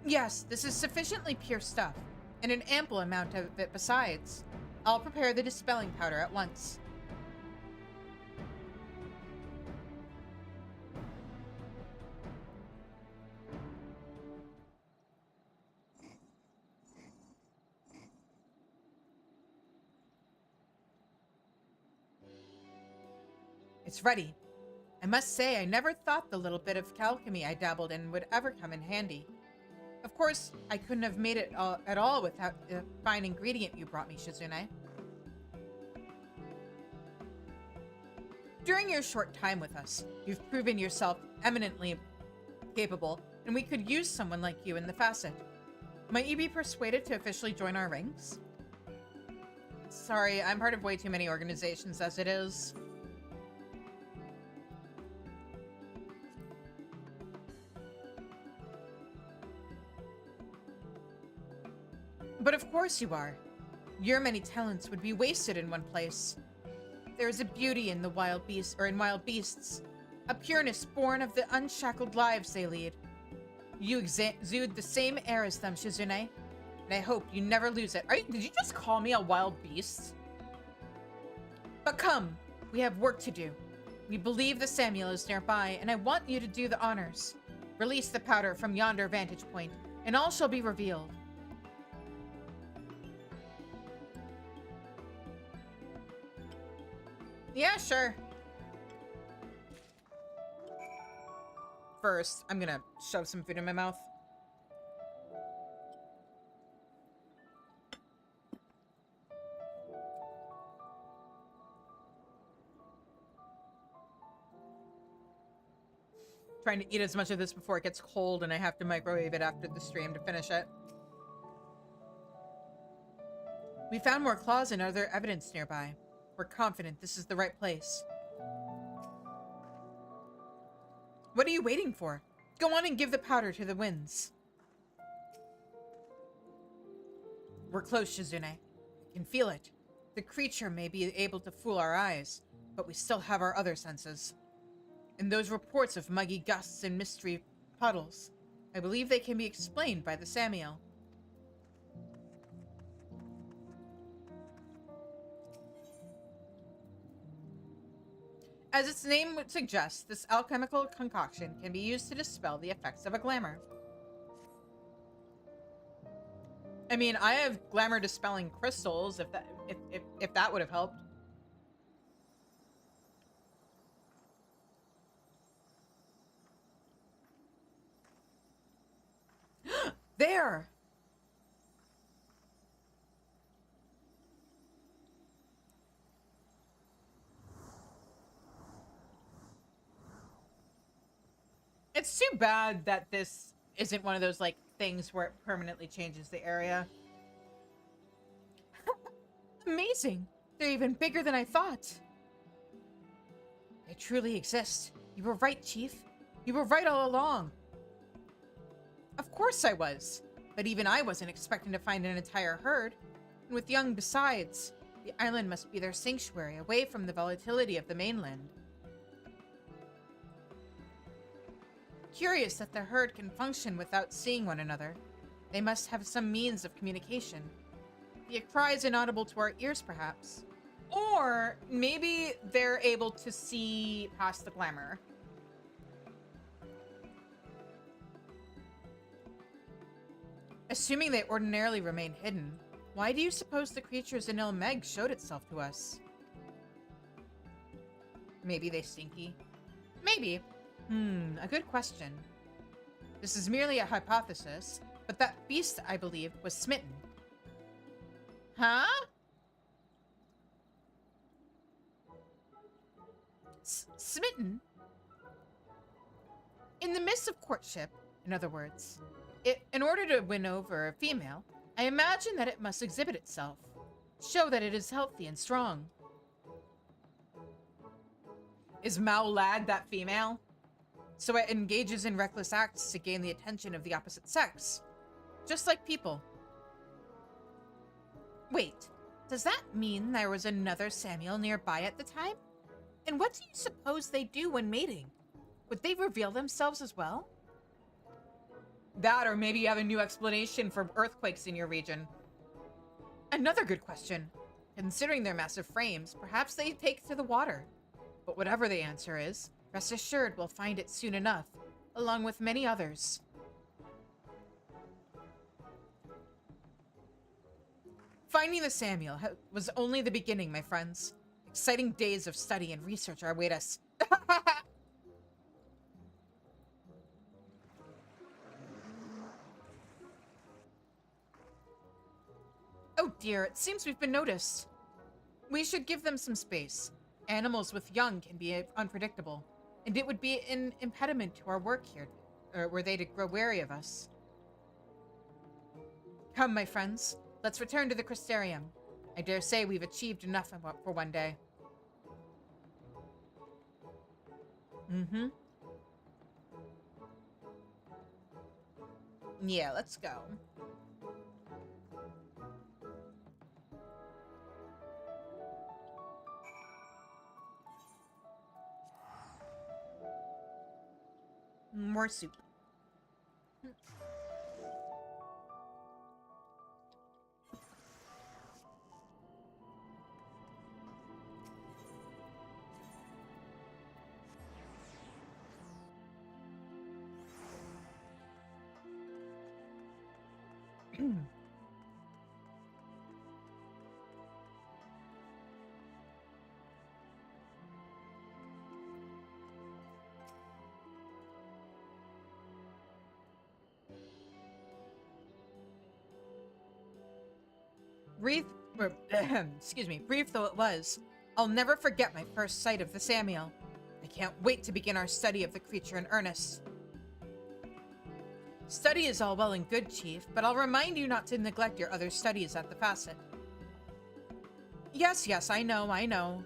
Yes, this is sufficiently pure stuff, and an ample amount of it besides. I'll prepare the dispelling powder at once. It's ready. I must say, I never thought the little bit of alchemy I dabbled in would ever come in handy. Of course, I couldn't have made it at all without the fine ingredient you brought me, Shizune. During your short time with us, you've proven yourself eminently capable, and we could use someone like you in the facet. Might you be persuaded to officially join our ranks? Sorry, I'm part of way too many organizations as it is. But of course you are. Your many talents would be wasted in one place. There is a beauty in the wild beasts, a pureness born of the unshackled lives they lead. You exude the same air as them, Shizune, and I hope you never lose it. Did you just call me a wild beast? But come, we have work to do. We believe the Samuel is nearby, and I want you to do the honors. Release the powder from yonder vantage point, and all shall be revealed. Yeah, sure. First, I'm gonna shove some food in my mouth. trying to eat as much of this before it gets cold and I have to microwave it after the stream to finish it. We found more claws and other evidence nearby. We're confident this is the right place. What are you waiting for? Go on and give the powder to the winds. We're close, Shizune. I can feel it. The creature may be able to fool our eyes, but we still have our other senses. And those reports of muggy gusts and mystery puddles, I believe they can be explained by the Samiel. As its name would suggest, this alchemical concoction can be used to dispel the effects of a glamour. I mean, I have glamour dispelling crystals, if that would have helped. There! It's too bad that this isn't one of those, like, things where it permanently changes the area. Amazing! They're even bigger than I thought. They truly exist. You were right, Chief. You were right all along. Of course I was. But even I wasn't expecting to find an entire herd. And with young besides, the island must be their sanctuary, away from the volatility of the mainland. Curious that the herd can function without seeing one another. They must have some means of communication. The cry is inaudible to our ears, perhaps. Or maybe they're able to see past the glamour. Assuming they ordinarily remain hidden, why do you suppose the creatures in Il Meg showed itself to us? Maybe they stinky. Maybe. A good question. This is merely a hypothesis, but that beast, I believe, was smitten. Huh? Smitten? In the midst of courtship, in other words, in order to win over a female, I imagine that it must exhibit itself, show that it is healthy and strong. Is Mao Lad that female? So it engages in reckless acts to gain the attention of the opposite sex, just like people. Wait, does that mean there was another Samiel nearby at the time? And what do you suppose they do when mating? Would they reveal themselves as well? That, or maybe you have a new explanation for earthquakes in your region. Another good question. Considering their massive frames, perhaps they take to the water. But whatever the answer is, rest assured we'll find it soon enough, along with many others. Finding the Samiel was only the beginning, my friends. Exciting days of study and research await us. Oh dear, it seems we've been noticed. We should give them some space. Animals with young can be unpredictable, and it would be an impediment to our work here, were they to grow wary of us. Come, my friends, let's return to the Crystarium. I dare say we've achieved enough for one day. Yeah, let's go. More soup. Excuse me, brief though it was, I'll never forget my first sight of the Samiel. I can't wait to begin our study of the creature in earnest. Study is all well and good, Chief, but I'll remind you not to neglect your other studies at the facet. Yes, I know.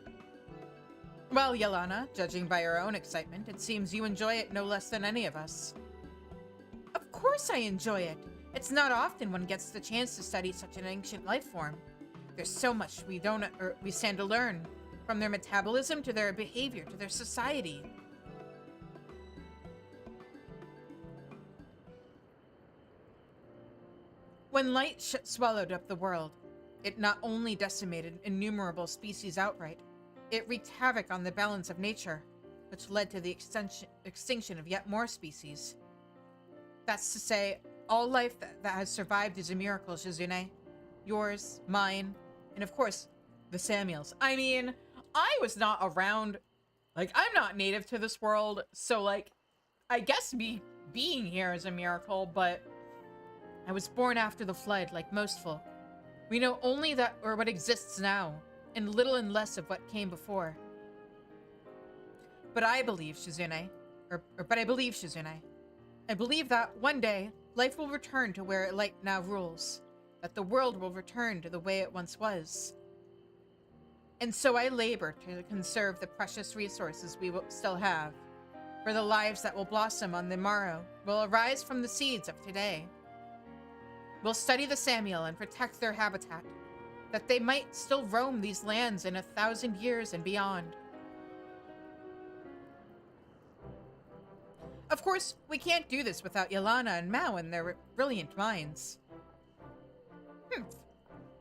Well, Yelana, judging by your own excitement, it seems you enjoy it no less than any of us. Of course I enjoy it. It's not often one gets the chance to study such an ancient life form. There's so much we stand to learn, from their metabolism to their behavior to their society. When light swallowed up the world, it not only decimated innumerable species outright, it wreaked havoc on the balance of nature, which led to the extinction of yet more species. That's to say, all life that has survived is a miracle, Shizune. Yours, mine, and of course, the Samuels. I mean, I was not around, like, I'm not native to this world, so, like, I guess me being here is a miracle, but I was born after the flood, like most folk. We know only that, or what exists now, and little and less of what came before. But I believe, Shizune, I believe that one day, life will return to where light now rules, that the world will return to the way it once was. And so I labor to conserve the precious resources we will still have, for the lives that will blossom on the morrow will arise from the seeds of today. We'll study the Samuel and protect their habitat, that they might still roam these lands in 1,000 years and beyond. Of course, we can't do this without Yelana and Mao and their brilliant minds.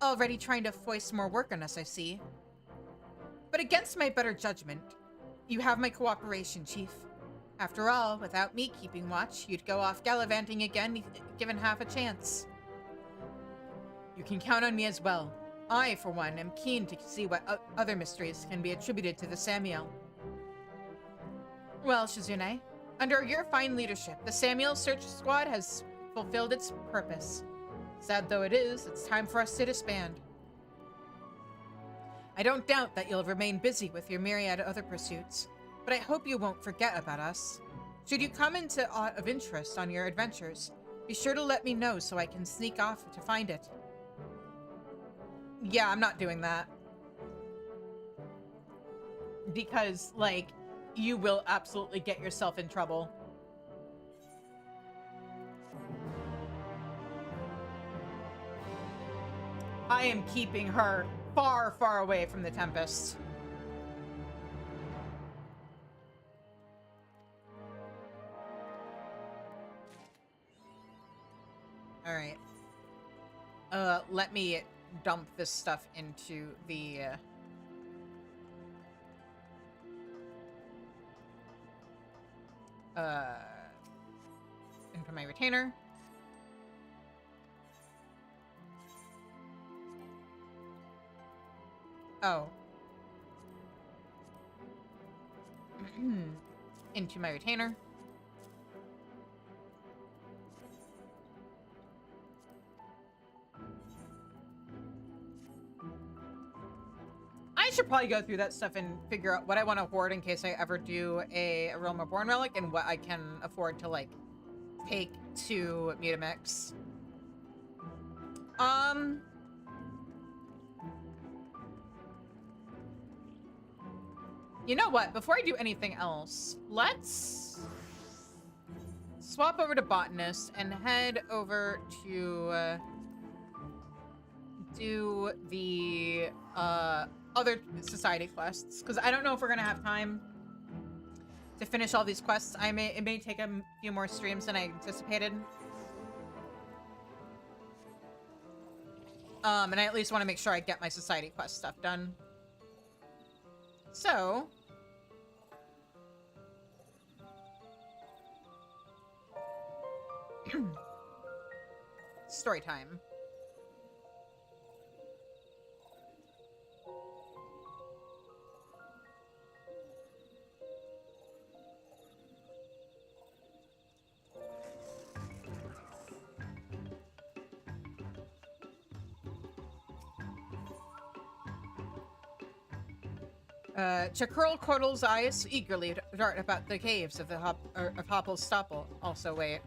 Already trying to foist more work on us, I see. But against my better judgment, you have my cooperation, Chief. After all, without me keeping watch, you'd go off gallivanting again, given half a chance. You can count on me as well. I, for one, am keen to see what other mysteries can be attributed to the Samuel. Well, Shizune, under your fine leadership, the Samuel Search Squad has fulfilled its purpose. Sad though it is, it's time for us to disband. I don't doubt that you'll remain busy with your myriad other pursuits, but I hope you won't forget about us. Should you come into aught of interest on your adventures, be sure to let me know so I can sneak off to find it. Yeah, I'm not doing that. Because, like, you will absolutely get yourself in trouble. I am keeping her far, far away from the Tempest. Alright. Let me dump this stuff into the... into my retainer. Oh. Into my retainer. I should probably go through that stuff and figure out what I want to hoard in case I ever do a Realm Reborn relic and what I can afford to, like, take to Mutamix. You know what? Before I do anything else, let's swap over to Botanist and head over to do the other society quests, because I don't know if we're gonna have time to finish all these quests. It may take a few more streams than I anticipated. And I at least want to make sure I get my society quest stuff done. So, story time. Chakral Cordal's eyes eagerly about the caves of the of Hopple's Stopple. Also, wait.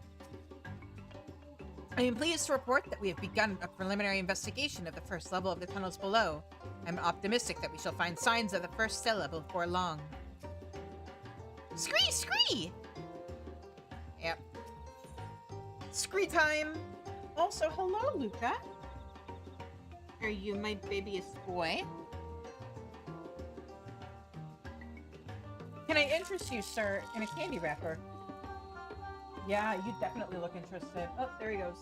I am pleased to report that we have begun a preliminary investigation of the first level of the tunnels below. I'm optimistic that we shall find signs of the first cell level before long. Scree! Scree! Yep. Scree time! Also, hello, Luca. Are you my babyest boy? Can I interest you, sir, in a candy wrapper? Yeah, you definitely look interested. Oh, there he goes.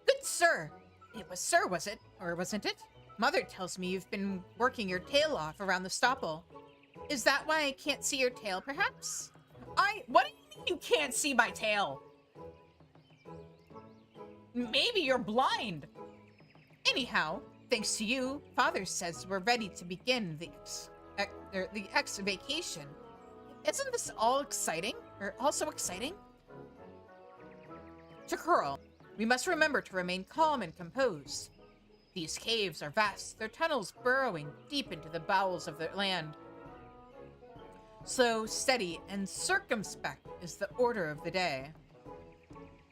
Good sir! It was sir, was it? Or wasn't it? Mother tells me you've been working your tail off around the stopple. Is that why I can't see your tail, perhaps? What do you mean you can't see my tail? Maybe you're blind. Anyhow, thanks to you, Father says we're ready to begin the excavation. Isn't this all exciting? Or also exciting? Chakuro, we must remember to remain calm and composed. These caves are vast, their tunnels burrowing deep into the bowels of the land. Slow, steady, and circumspect is the order of the day.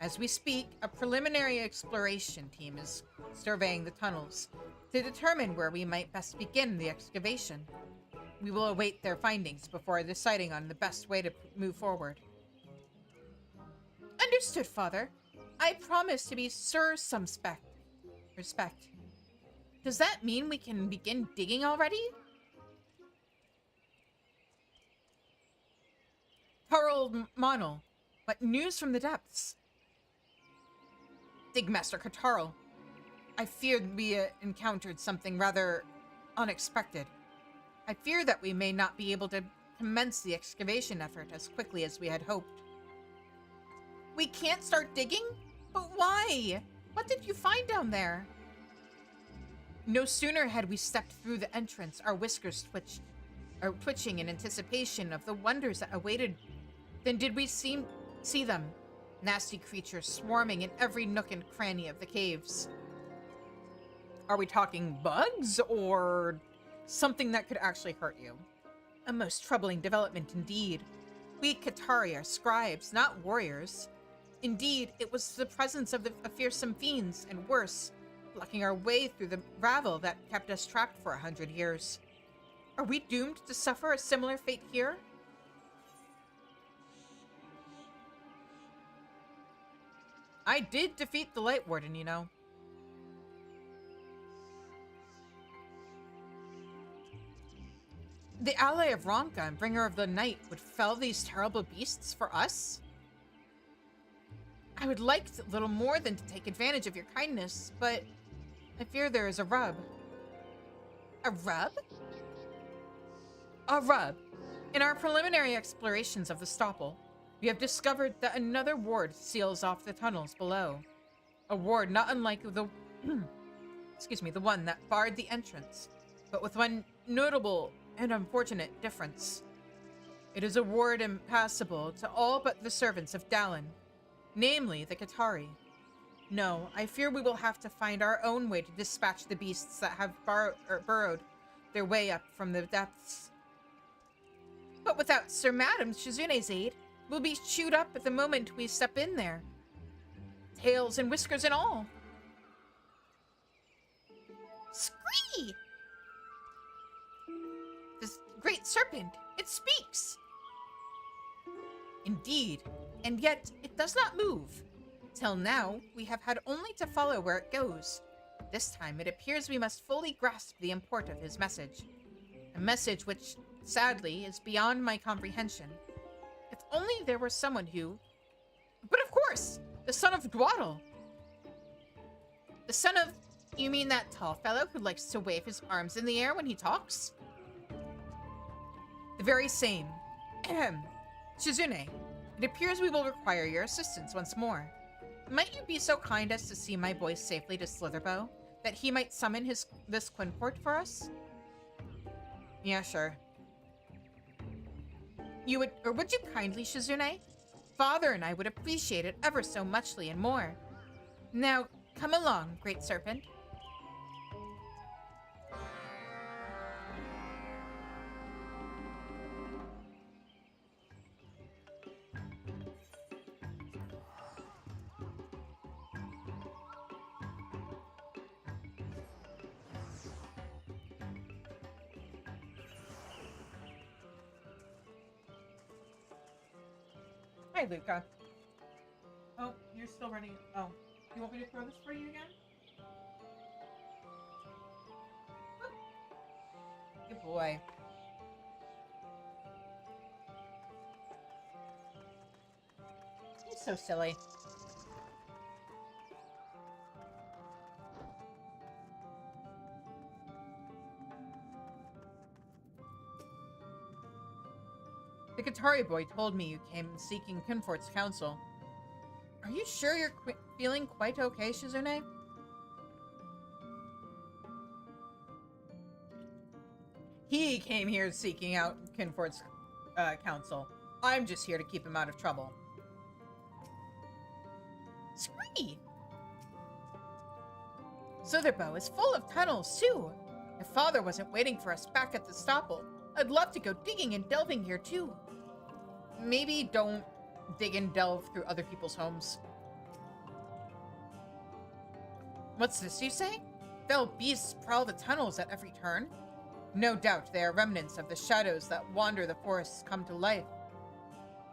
As we speak, a preliminary exploration team is surveying the tunnels to determine where we might best begin the excavation. We will await their findings before deciding on the best way to move forward. Understood, Father. I promise to be circumspect. Respect. Does that mean we can begin digging already? Harold Monel, what news from the depths? Digmaster Katarl, I feared we encountered something rather unexpected. I fear that we may not be able to commence the excavation effort as quickly as we had hoped. We can't start digging? But why? What did you find down there? No sooner had we stepped through the entrance, our whiskers twitching in anticipation of the wonders that awaited, than did we see them. Nasty creatures swarming in every nook and cranny of the caves. Are we talking bugs or something that could actually hurt you? A most troubling development indeed. We Qatari are scribes, not warriors. Indeed, it was the presence of fearsome fiends, and worse, plucking our way through the ravel that kept us trapped for 100 years. Are we doomed to suffer a similar fate here? I did defeat the Light Warden, you know. The ally of Ronka and bringer of the night would fell these terrible beasts for us? I would like little more than to take advantage of your kindness, but I fear there is a rub. A rub? A rub. In our preliminary explorations of the stopple, we have discovered that another ward seals off the tunnels below. A ward not unlike the the one that barred the entrance, but with one notable and unfortunate difference. It is a ward impassable to all but the servants of Dallin, namely the Qatari. No, I fear we will have to find our own way to dispatch the beasts that have burrowed their way up from the depths. But without Sir Madam Shizune's aid, we'll be chewed up at the moment we step in there. Tails and whiskers and all. Scree! This great serpent, it speaks! Indeed, and yet it does not move. Till now, we have had only to follow where it goes. This time, it appears we must fully grasp the import of his message. A message which, sadly, is beyond my comprehension. If only there were someone who... But of course! The son of Dwaddle! The son of... You mean that tall fellow who likes to wave his arms in the air when he talks? The very same. Ahem. Shizune, it appears we will require your assistance once more. Might you be so kind as to see my boy safely to Slitherbow, that he might summon this Quinport for us? Yeah, sure. Would you kindly, Shizune? father and I would appreciate it ever so muchly and more. Now, come along, Great Serpent. Hi, Luca. Oh, you're still running. Oh, you want me to throw this for you again? Good boy. He's so silly. The Qatari boy told me you came seeking Kunfort's counsel. Are you sure you're feeling quite okay, Shizune? He came here seeking out Kunfort's counsel. I'm just here to keep him out of trouble. Scree! Slitherbow is full of tunnels, too. If father wasn't waiting for us back at the stopple, I'd love to go digging and delving here, too. Maybe don't dig and delve through other people's homes. What's this you say? Fell beasts prowl the tunnels at every turn. No doubt they are remnants of the shadows that wander the forests come to life.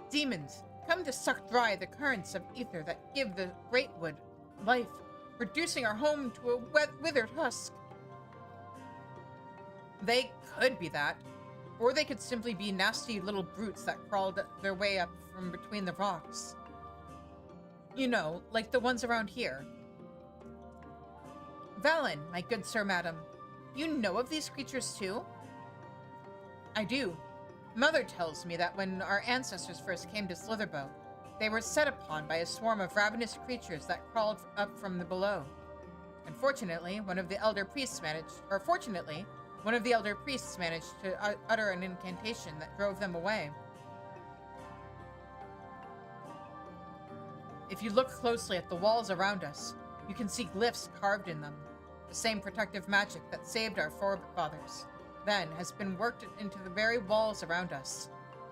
Demons come to suck dry the currents of ether that give the great wood life, reducing our home to a withered husk. They could be that. Or they could simply be nasty little brutes that crawled their way up from between the rocks. You know, like the ones around here. Valen, my good sir madam, you know of these creatures too? I do. Mother tells me that when our ancestors first came to Slitherbow, they were set upon by a swarm of ravenous creatures that crawled up from the below. Unfortunately, one of the elder priests managed to utter an incantation that drove them away. If you look closely at the walls around us, you can see glyphs carved in them. The same protective magic that saved our forefathers then has been worked into the very walls around us.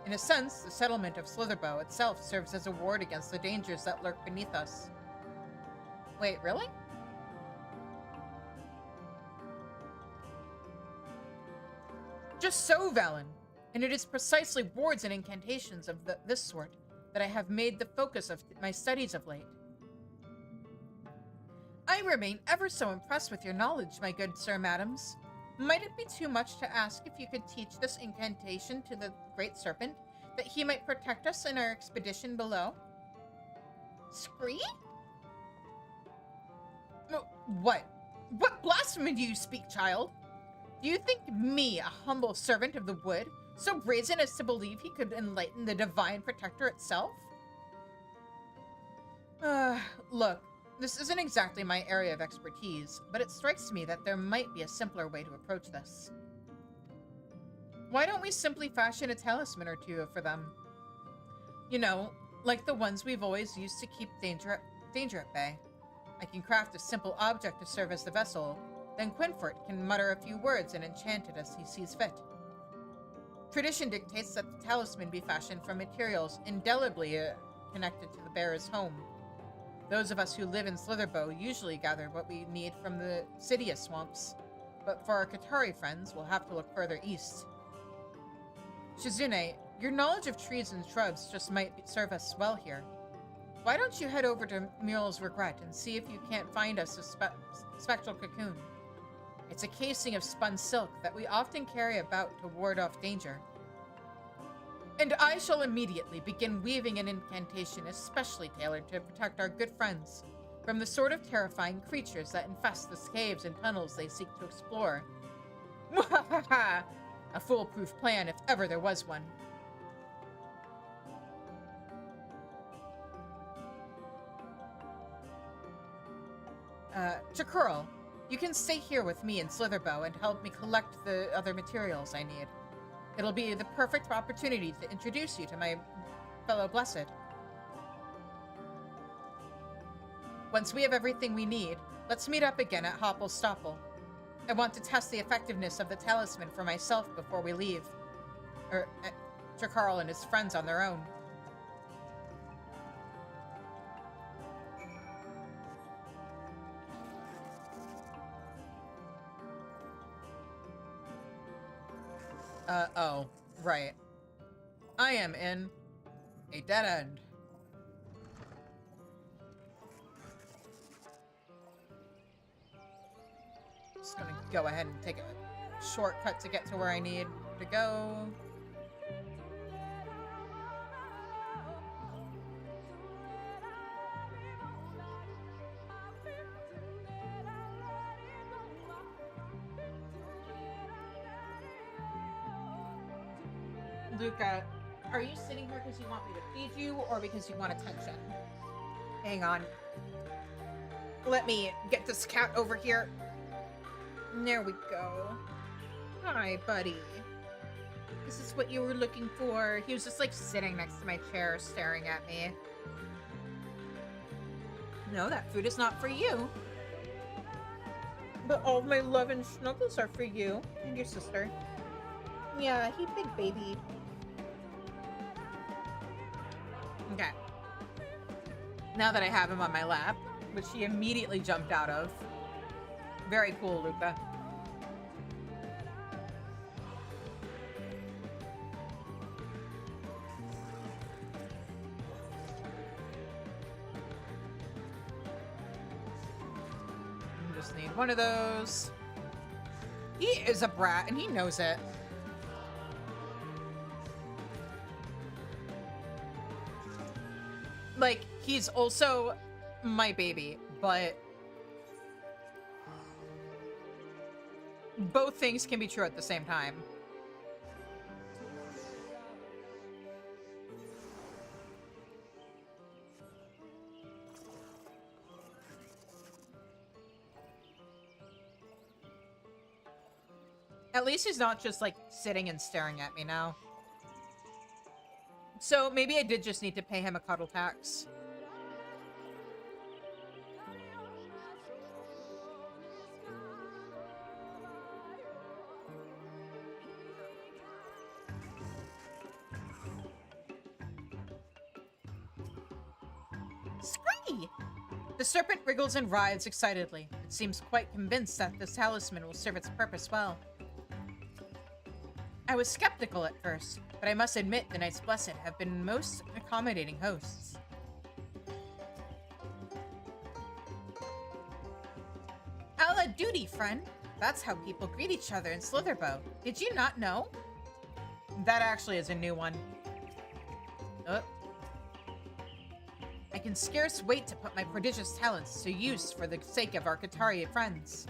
In a sense, the settlement of Slitherbow itself serves as a ward against the dangers that lurk beneath us. Wait, really? Just so, Valen. And it is precisely wards and incantations of this sort that I have made the focus of my studies of late. I remain ever so impressed with your knowledge, my good sir madams. Might it be too much to ask if you could teach this incantation to the Great Serpent, that he might protect us in our expedition below? Scree? What? What blasphemy do you speak, child? Do you think me, a humble servant of the wood, so brazen as to believe he could enlighten the divine protector itself? Look, this isn't exactly my area of expertise, but it strikes me that there might be a simpler way to approach this. Why don't we simply fashion a talisman or two for them? You know, like the ones we've always used to keep danger at bay. I can craft a simple object to serve as the vessel, then Quinfort can mutter a few words and enchant it as he sees fit. Tradition dictates that the talisman be fashioned from materials indelibly connected to the bearer's home. Those of us who live in Slitherbow usually gather what we need from the Cydia swamps, but for our Qatari friends, we'll have to look further east. Shizune, your knowledge of trees and shrubs just might serve us well here. Why don't you head over to Muriel's Regret and see if you can't find us a spectral cocoon? It's a casing of spun silk that we often carry about to ward off danger. And I shall immediately begin weaving an incantation especially tailored to protect our good friends from the sort of terrifying creatures that infest the caves and tunnels they seek to explore. Mwahaha! A foolproof plan if ever there was one. Chakurl, you can stay here with me in Slitherbow and help me collect the other materials I need. It'll be the perfect opportunity to introduce you to my fellow Blessed. Once we have everything we need, let's meet up again at Hoppelstoppel. I want to test the effectiveness of the talisman for myself before we leave. Or, Carl and his friends on their own. Oh, right. I am in a dead end. Just gonna go ahead and take a shortcut to get to where I need to go. Luca, are you sitting here because you want me to feed you or because you want attention? Hang on. Let me get this cat over here. There we go. Hi, buddy. Is this what you were looking for? He was just like sitting next to my chair staring at me. No, that food is not for you. But all my love and snuggles are for you and your sister. Yeah, he big baby. Okay. Now that I have him on my lap, which he immediately jumped out of. Very cool, Luca. Just need one of those. He is a brat, and he knows it. Like, he's also my baby, but both things can be true at the same time. At least he's not just, like, sitting and staring at me now. So maybe I did just need to pay him a cuddle tax. Scree! The serpent wriggles and writhes excitedly. It seems quite convinced that this talisman will serve its purpose well. I was skeptical at first, but I must admit the Knights Blessed have been most accommodating hosts. A la duty, friend. That's how people greet each other in Slitherbow. Did you not know? That actually is a new one. Oh. I can scarce wait to put my prodigious talents to use for the sake of our Qatari friends.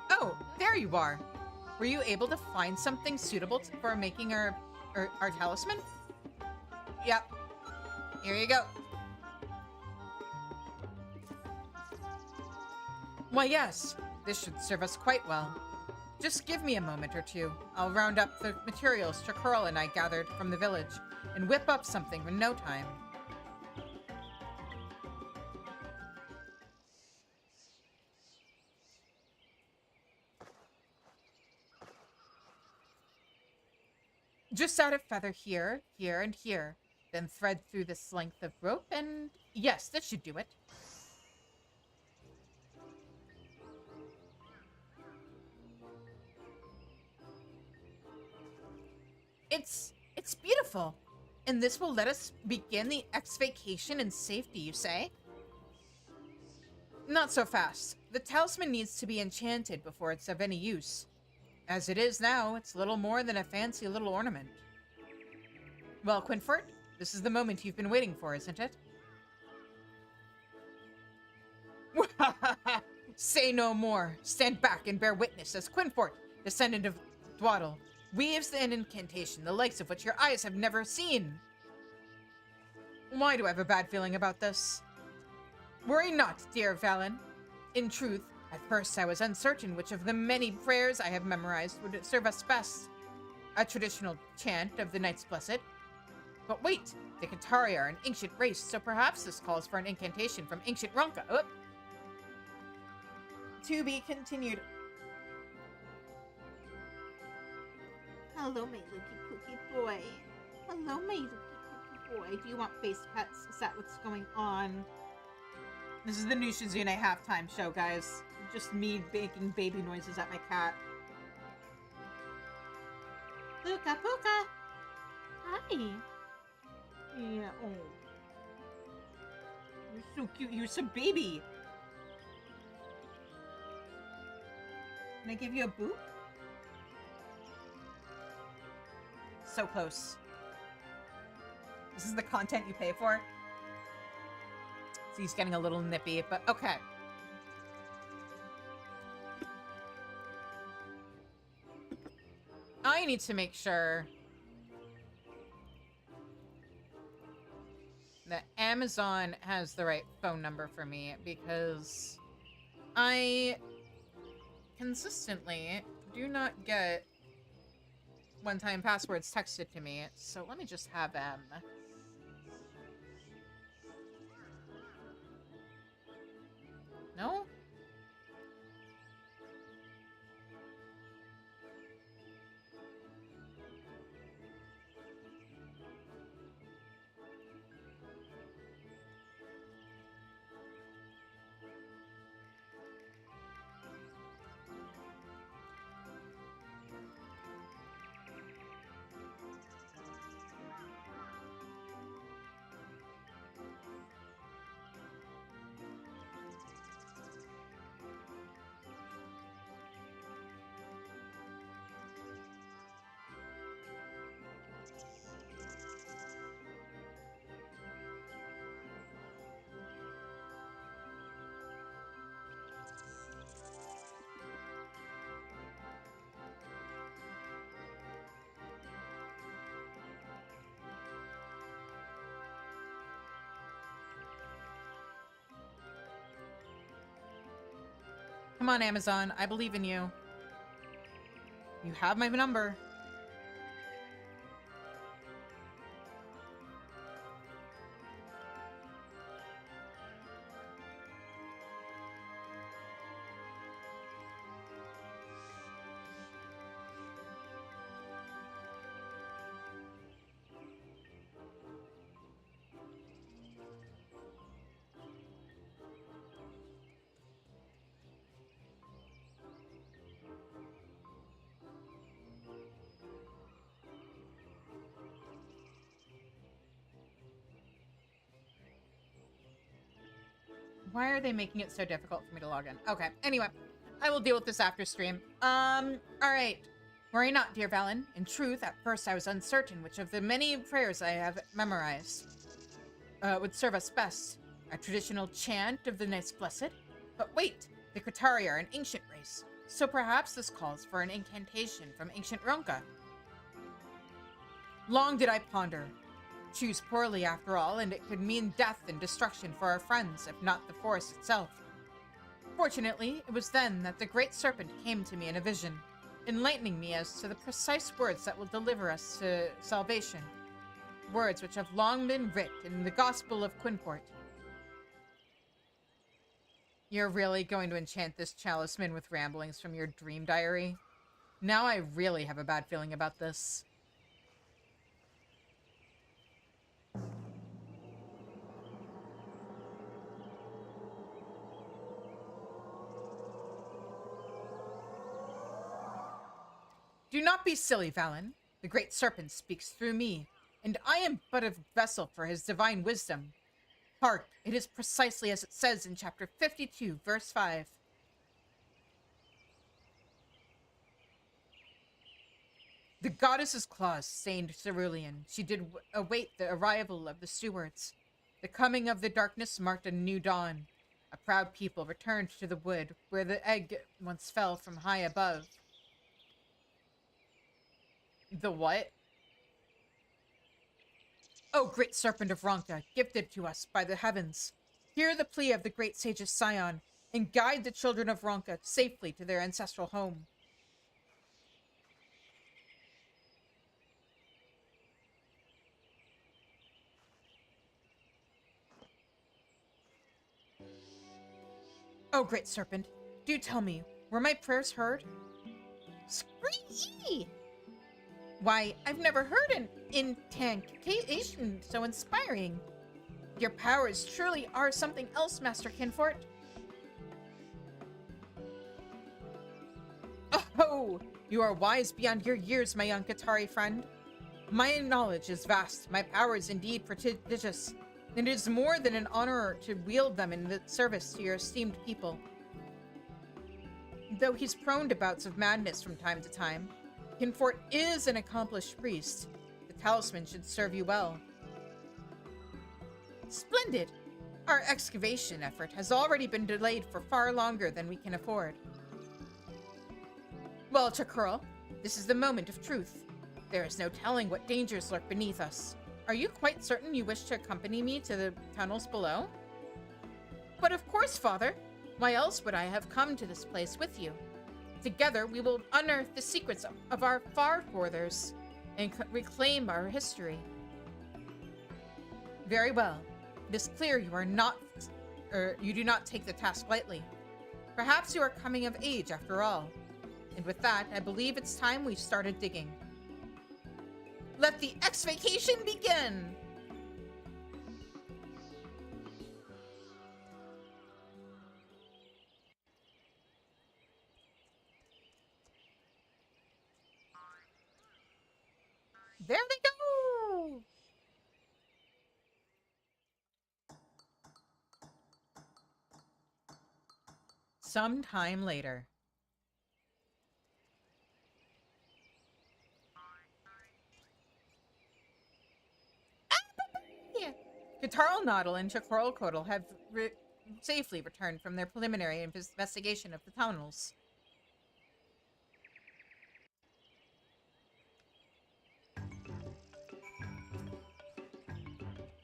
Oh, there you are. Were you able to find something suitable for making our talisman? Yep. Here you go. Why, yes. This should serve us quite well. Just give me a moment or two. I'll round up the materials Chakurl and I gathered from the village and whip up something in no time. Just add a feather here, here, and here. Then thread through this length of rope and... yes, this should do it. It's beautiful. And this will let us begin the ex-vacation in safety, you say? Not so fast. The talisman needs to be enchanted before it's of any use. As it is now, it's little more than a fancy little ornament. Well, Quinfort, this is the moment you've been waiting for, isn't it? Say no more. Stand back and bear witness as Quinfort, descendant of Dwaddle, weaves an incantation the likes of which your eyes have never seen. Why do I have a bad feeling about this? Worry not, dear Valen. In truth, at first I was uncertain which of the many prayers I have memorized would serve us best. A traditional chant of the Knights Blessed. But wait, The Katari are an ancient race, so perhaps this calls for an incantation from ancient Ronka. Oop. To be continued. Hello, my looky pooky boy. Hello, my looky pooky boy. Do you want face pets? Is that what's going on? This is the new Shizune halftime show, guys. Just me making baby noises at my cat. Luka Puka! Hi! Yeah, oh. You're so cute. You're so baby. Can I give you a boop? So close. This is the content you pay for? So he's getting a little nippy, but okay. I need to make sure that Amazon has the right phone number for me, because I consistently do not get one-time passwords texted to me. So let me just have them. No? Come on, Amazon. I believe in you. You have my number. Why are they making it so difficult for me to log in? Okay, anyway, I will deal with this after stream. Alright. Worry not, dear Valen. In truth, at first I was uncertain which of the many prayers I have memorized would serve us best. A traditional chant of the Nice Blessed? But wait, the Kratari are an ancient race, so perhaps this calls for an incantation from ancient Ronka. Long did I ponder. Choose poorly after all, and it could mean death and destruction for our friends, if not the forest itself. Fortunately, it was then that the great serpent came to me in a vision, enlightening me as to the precise words that will deliver us to salvation. Words which have long been writ in the Gospel of Quinport. You're really going to enchant this chaliceman with ramblings from your dream diary? Now I really have a bad feeling about this. Do not be silly, Valen. The great serpent speaks through me, and I am but a vessel for his divine wisdom. Hark, it is precisely as it says in chapter 52, verse 5. The goddess's claws stained cerulean. She did await the arrival of the stewards. The coming of the darkness marked a new dawn. A proud people returned to the wood where the egg once fell from high above. The what? O great serpent of Ronka, gifted to us by the heavens, hear the plea of the great sage's scion, and guide the children of Ronka safely to their ancestral home. Oh, Great Serpent, do tell me, were my prayers heard? Scree! Why, I've never heard an incantation so inspiring. Your powers truly are something else, Master Kinfort. Oh, you are wise beyond your years, my young Qatari friend. My knowledge is vast, my powers indeed prodigious, and it is more than an honor to wield them in the service to your esteemed people. Though he's prone to bouts of madness from time to time, Kinfort is an accomplished priest. The talisman should serve you well. Splendid! Our excavation effort has already been delayed for far longer than we can afford. Well, Chakurl, this is the moment of truth. There is no telling what dangers lurk beneath us. Are you quite certain you wish to accompany me to the tunnels below? But of course, Father. Why else would I have come to this place with you? Together, we will unearth the secrets of our forefathers and reclaim our history. Very well. It is clear you do not take the task lightly. Perhaps you are coming of age after all. And with that, I believe it's time we started digging. Let the excavation begin! There they go! Some time later. Katarl Noddle and Chakurl Kodal have safely returned from their preliminary investigation of the tunnels.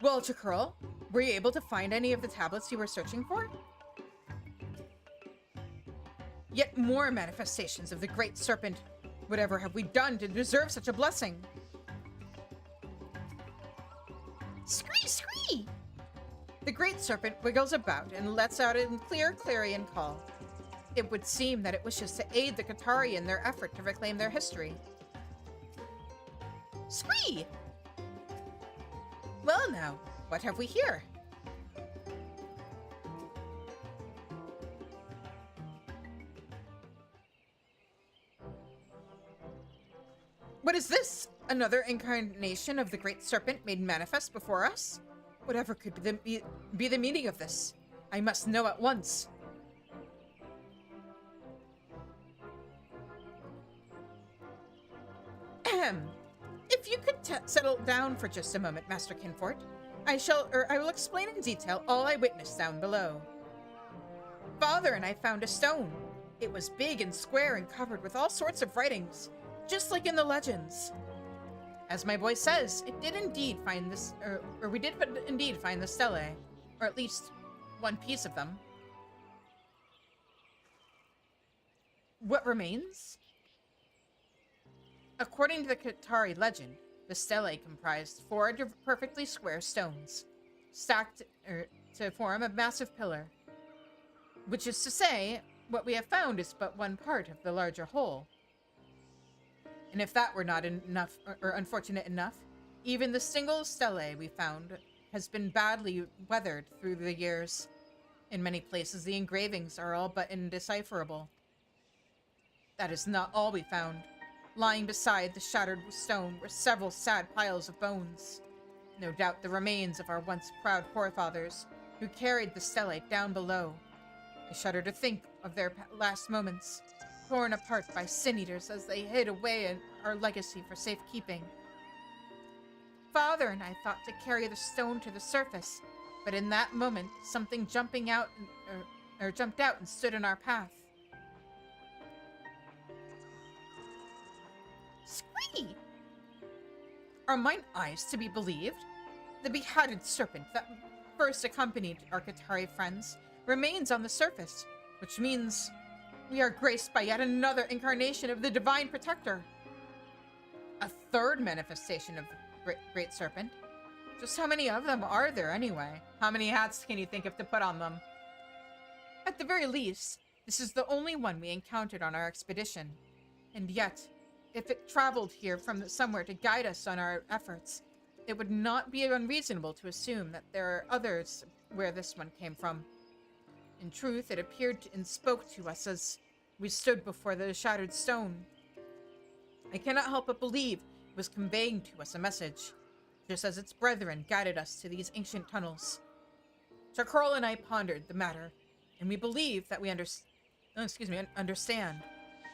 Well, Chakurl, were you able to find any of the tablets you were searching for? Yet more manifestations of the Great Serpent. Whatever have we done to deserve such a blessing? Scree, scree! The Great Serpent wiggles about and lets out a clear clarion call. It would seem that it wishes to aid the Qatari in their effort to reclaim their history. Scree! Well now, what have we here? What is this? Another incarnation of the Great Serpent made manifest before us? Whatever could be the meaning of this? I must know at once. Ahem. If you could settle down for just a moment, Master Kinfort, I will explain in detail all I witnessed down below. Father and I found a stone. It was big and square and covered with all sorts of writings, just like in the legends. As my boy says, it did indeed find this, or we did indeed find the stelae, or at least one piece of them. What remains? According to the Qatari legend, the stelae comprised 4 perfectly square stones, stacked to form a massive pillar. Which is to say, what we have found is but one part of the larger whole. And if that were not enough, or unfortunate enough, even the single stele we found has been badly weathered through the years. In many places, the engravings are all but indecipherable. That is not all we found. Lying beside the shattered stone were several sad piles of bones. No doubt the remains of our once proud forefathers who carried the stele down below. I shudder to think of their last moments, torn apart by sin-eaters as they hid away our legacy for safekeeping. Father and I thought to carry the stone to the surface, but in that moment, something jumped out and stood in our path. Scree! Are mine eyes to be believed? The beheaded serpent that first accompanied our Qatari friends remains on the surface, which means we are graced by yet another incarnation of the Divine Protector. A third manifestation of the Great Serpent. Just how many of them are there anyway? How many hats can you think of to put on them? At the very least, this is the only one we encountered on our expedition. And yet, if it traveled here from somewhere to guide us on our efforts, it would not be unreasonable to assume that there are others where this one came from. In truth, it appeared and spoke to us as we stood before the shattered stone. I cannot help but believe it was conveying to us a message, just as its brethren guided us to these ancient tunnels. Charcoal and I pondered the matter, and we believe that we understand.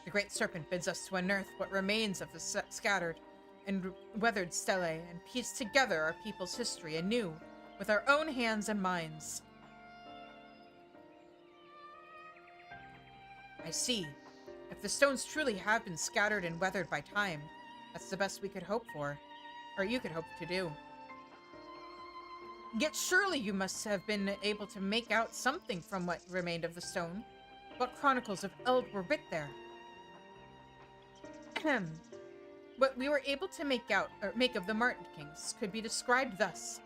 The great serpent bids us to unearth what remains of the scattered and weathered stelae and piece together our people's history anew with our own hands and minds. I see. If the stones truly have been scattered and weathered by time, that's the best we could hope for, or you could hope to do. Yet surely you must have been able to make out something from what remained of the stone. What chronicles of Eld were writ there? Ahem. What we were able to make of the Martin Kings could be described thus.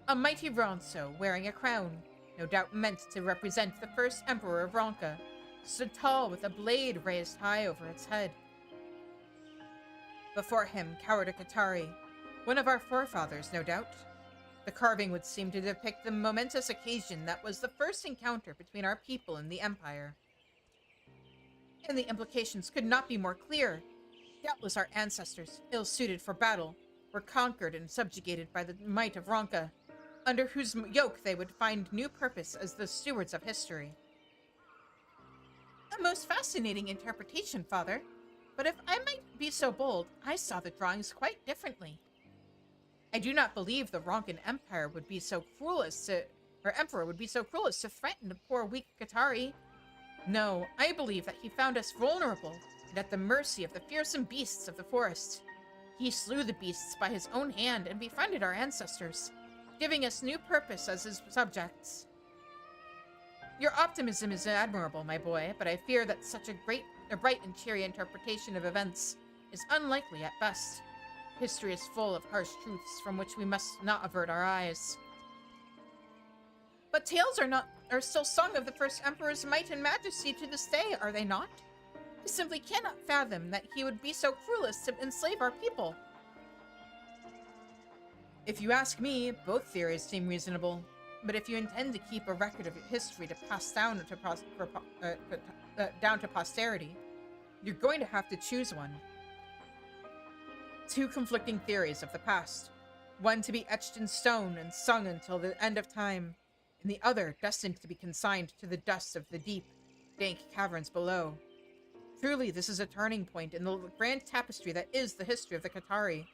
A mighty Ronso wearing a crown, no doubt meant to represent the first emperor of Ronka, stood tall with a blade raised high over its head. Before him cowered a Qatari, one of our forefathers, no doubt. The carving would seem to depict the momentous occasion that was the first encounter between our people and the Empire. And the implications could not be more clear. Doubtless our ancestors, ill-suited for battle, were conquered and subjugated by the might of Ronka, under whose yoke they would find new purpose as the stewards of history. A most fascinating interpretation, Father. But if I might be so bold, I saw the drawings quite differently. I do not believe the Ronkan Empire would be so cruel as to, or Emperor would be so cruel as to threaten the poor weak Qatari. No, I believe that he found us vulnerable and at the mercy of the fearsome beasts of the forest. He slew the beasts by his own hand and befriended our ancestors, giving us new purpose as his subjects. Your optimism is admirable, my boy, but I fear that such a bright and cheery interpretation of events is unlikely at best. History is full of harsh truths from which we must not avert our eyes. But tales are still sung of the first emperor's might and majesty to this day, are they not? I simply cannot fathom that he would be so cruel as to enslave our people. If you ask me, both theories seem reasonable. But if you intend to keep a record of history to pass down to posterity, you're going to have to choose one. Two conflicting theories of the past. One to be etched in stone and sung until the end of time, and the other destined to be consigned to the dust of the deep, dank caverns below. Truly, this is a turning point in the grand tapestry that is the history of the Qatari.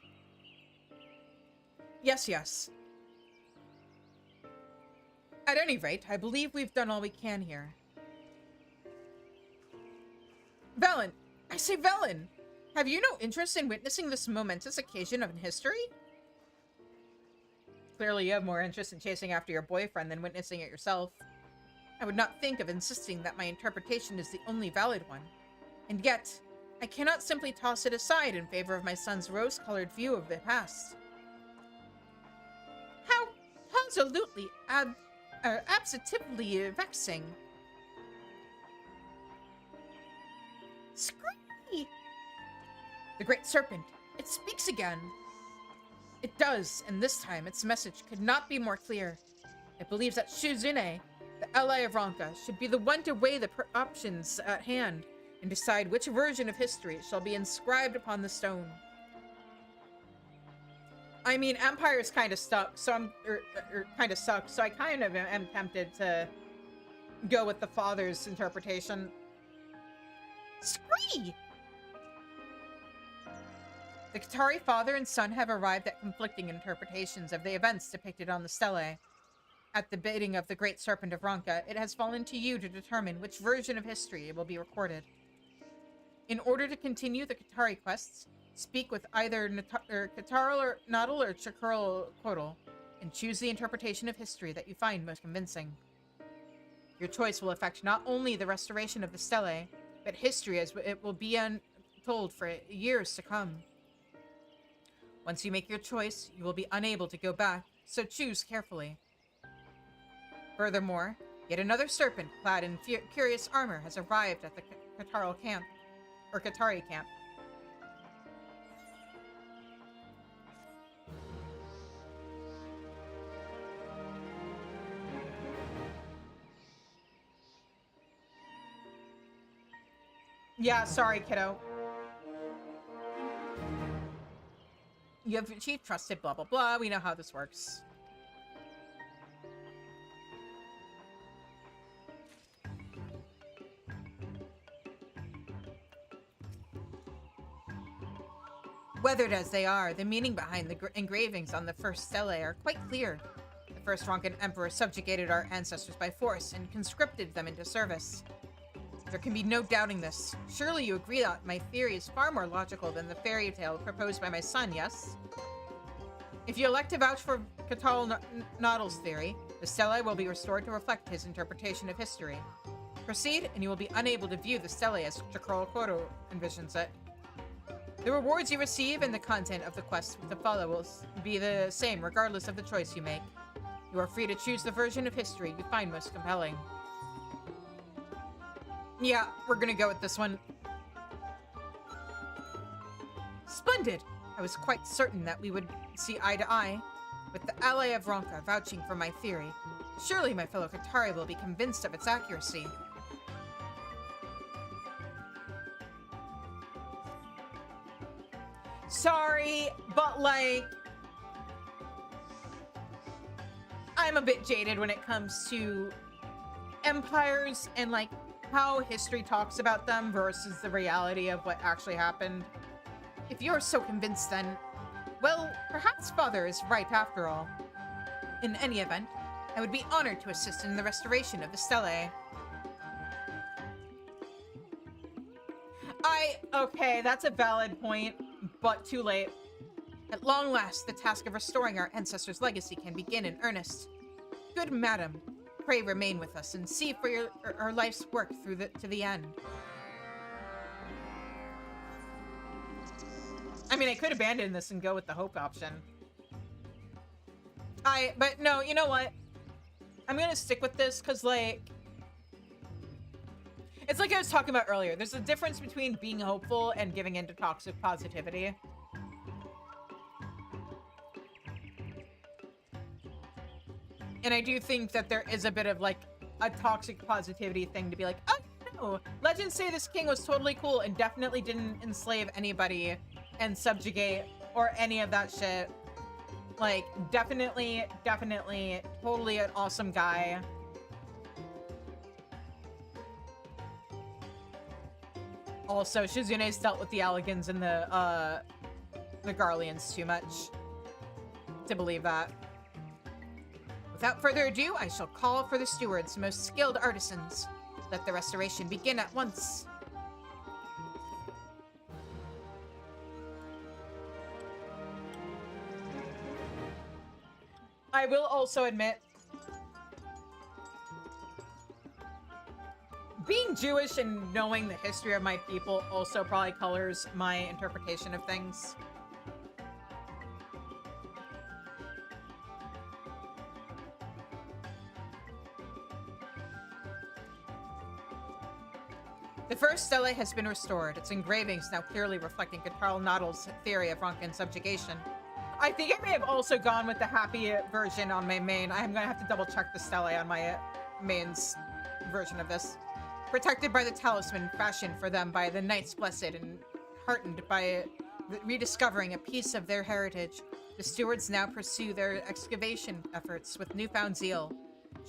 Yes. At any rate, I believe we've done all we can here. Velen! I say Velen! Have you no interest in witnessing this momentous occasion of history? Clearly you have more interest in chasing after your boyfriend than witnessing it yourself. I would not think of insisting that my interpretation is the only valid one. And yet, I cannot simply toss it aside in favor of my son's rose-colored view of the past. How absolutely absolutely vexing. Scream! The great serpent, it speaks again. It does, and this time its message could not be more clear. It believes that Shizune, the ally of Ronka, should be the one to weigh the options at hand and decide which version of history shall be inscribed upon the stone. I mean, Empire's kind of stuck, so I kind of am tempted to go with the father's interpretation. Scree! The Qatari father and son have arrived at conflicting interpretations of the events depicted on the stelae. At the bidding of the great serpent of Ronka, it has fallen to you to determine which version of history will be recorded. In order to continue the Qatari quests, speak with either Qatarl or Nadal or Chakurl Kodal, and choose the interpretation of history that you find most convincing. Your choice will affect not only the restoration of the stelae, but history as it will be untold for years to come. Once you make your choice, you will be unable to go back, so choose carefully. Furthermore, Yet another serpent clad in curious armor has arrived at the Katari camp. Yeah, sorry, kiddo. You have achieved trusted, blah, blah, blah. We know how this works. Weathered as they are, the meaning behind the engravings on the first stelae are quite clear. The first Ronkan Emperor subjugated our ancestors by force and conscripted them into service. There can be no doubting this. Surely you agree that my theory is far more logical than the fairy tale proposed by my son, yes? If you elect to vouch for Catal Noddle's theory, the stelae will be restored to reflect his interpretation of history. Proceed, and you will be unable to view the stelae as Chakral envisions it. The rewards you receive and the content of the quest to follow will be the same regardless of the choice you make. You are free to choose the version of history you find most compelling. Yeah, we're gonna go with this one. Splendid! I was quite certain that we would see eye to eye. With the ally of Ronka vouching for my theory, surely my fellow Katari will be convinced of its accuracy. Sorry, but like, I'm a bit jaded when it comes to empires and like how history talks about them versus the reality of what actually happened. If you're so convinced, then, well, perhaps Father is right after all. In any event, I would be honored to assist in the restoration of the stelae. Okay, that's a valid point, but too late. At long last, the task of restoring our ancestors' legacy can begin in earnest. Good madam, pray remain with us and see for our life's work to the end. I mean, I could abandon this and go with the hope option. But no, you know what? I'm gonna stick with this because, like, it's like I was talking about earlier. There's a difference between being hopeful and giving into toxic positivity. And I do think that there is a bit of, like, a toxic positivity thing to be like, oh, no, legends say this king was totally cool and definitely didn't enslave anybody and subjugate or any of that shit. Like, definitely, totally an awesome guy. Also, Shizune's dealt with the Alligans and the Garleans too much to believe that. Without further ado, I shall call for the stewards, most skilled artisans. Let the restoration begin at once. I will also admit, being Jewish and knowing the history of my people also probably colors my interpretation of things. The first stele has been restored, its engravings now clearly reflecting Catal Noddle's theory of Ronkan subjugation. I think I may have also gone with the happy version on my main. I'm gonna have to double check the stele on my main's version of this. Protected by the talisman fashioned for them by the Knights Blessed and heartened by rediscovering a piece of their heritage, the stewards now pursue their excavation efforts with newfound zeal.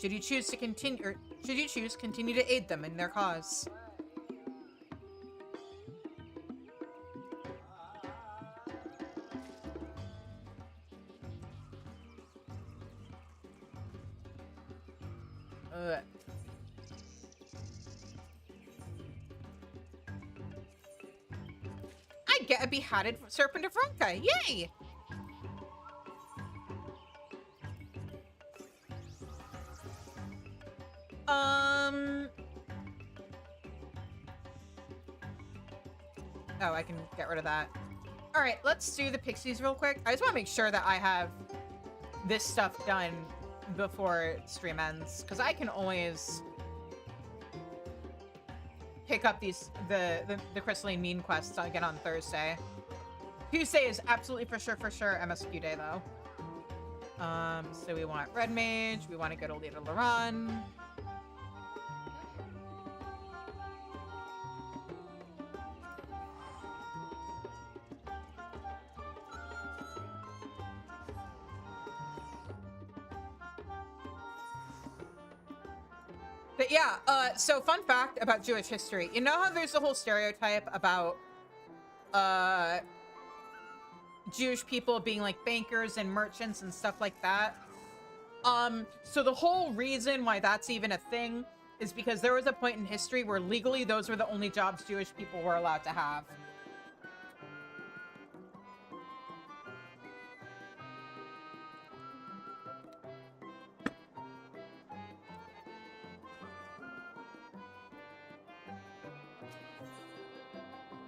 Should you choose, continue to aid them in their cause. I get a beheaded serpent of Ronka. Yay! Oh, I can get rid of that. All right, let's do the pixies real quick. I just want to make sure that I have this stuff done before stream ends, because I can always pick up the Crystalline Mean quests again on Thursday. Tuesday is absolutely for sure MSQ day though. So we want Red Mage, we want to go to Leader Laran. But yeah, so fun fact about Jewish history. You know how there's the whole stereotype about Jewish people being like bankers and merchants and stuff like that? So the whole reason why that's even a thing is because there was a point in history where legally those were the only jobs Jewish people were allowed to have.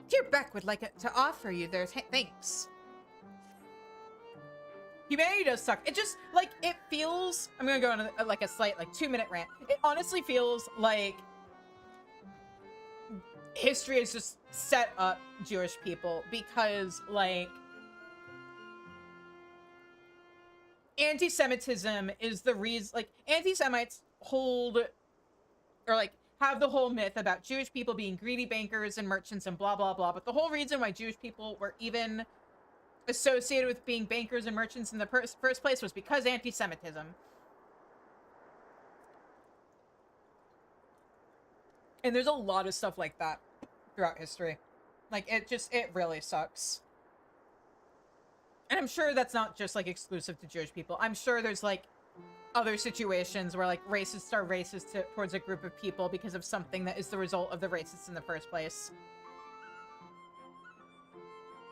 Dear Beck would like to offer you their thanks. Humanity does suck. It just, like, it feels... I'm gonna go on like a slight, like, 2-minute rant. It honestly feels like history has just set up Jewish people because, like, anti-Semitism is the reason... Like, anti-Semites hold... Or, like, have the whole myth about Jewish people being greedy bankers and merchants and blah, blah, blah. But the whole reason why Jewish people were even associated with being bankers and merchants in the first place was because anti-Semitism. And there's a lot of stuff like that throughout history. Like, it really sucks. And I'm sure that's not just, like, exclusive to Jewish people. I'm sure there's, like, other situations where, like, racists are racist towards a group of people because of something that is the result of the racists in the first place.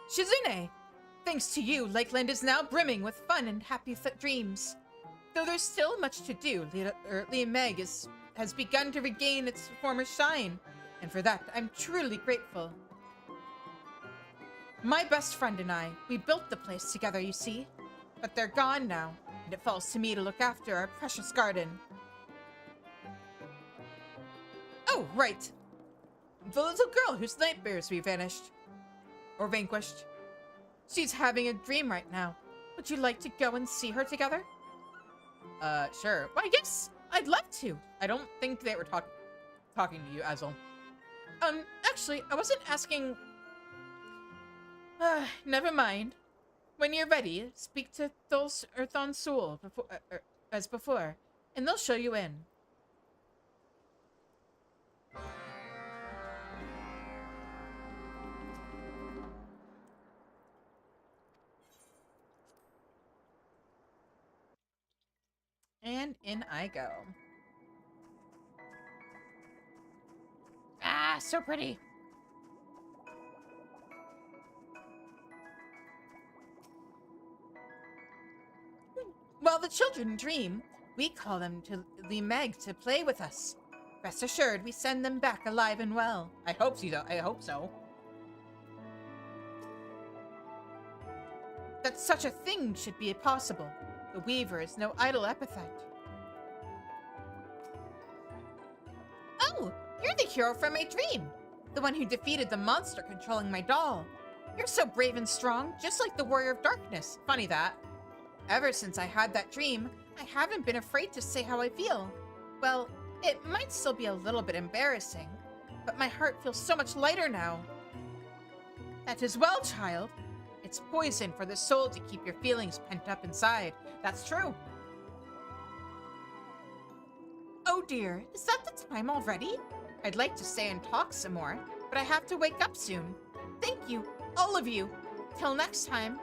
Shizune! Thanks to you, Lakeland is now brimming with fun and happy dreams. Though there's still much to do, Lee Meg has begun to regain its former shine, and for that, I'm truly grateful. My best friend and I, we built the place together, you see, but they're gone now, and it falls to me to look after our precious garden. Oh, right. The little girl whose nightmares we vanquished. She's having a dream right now. Would you like to go and see her together? Sure. Well, I guess I'd love to. I don't think they were talking to you, Azel. Actually, I wasn't asking... never mind. When you're ready, speak to Thos or Thonsul as before, and they'll show you in. And in I go. Ah, so pretty. While the children dream, we call them to the Meg to play with us. Rest assured, we send them back alive and well. I hope so. That such a thing should be possible. The Weaver is no idle epithet. Oh, you're the hero from my dream. The one who defeated the monster controlling my doll. You're so brave and strong, just like the Warrior of Darkness. Funny that. Ever since I had that dream, I haven't been afraid to say how I feel. Well, it might still be a little bit embarrassing, but my heart feels so much lighter now. That is well, child. It's poison for the soul to keep your feelings pent up inside. That's true. Oh dear, is that the time already? I'd like to stay and talk some more, but I have to wake up soon. Thank you, all of you. Till next time.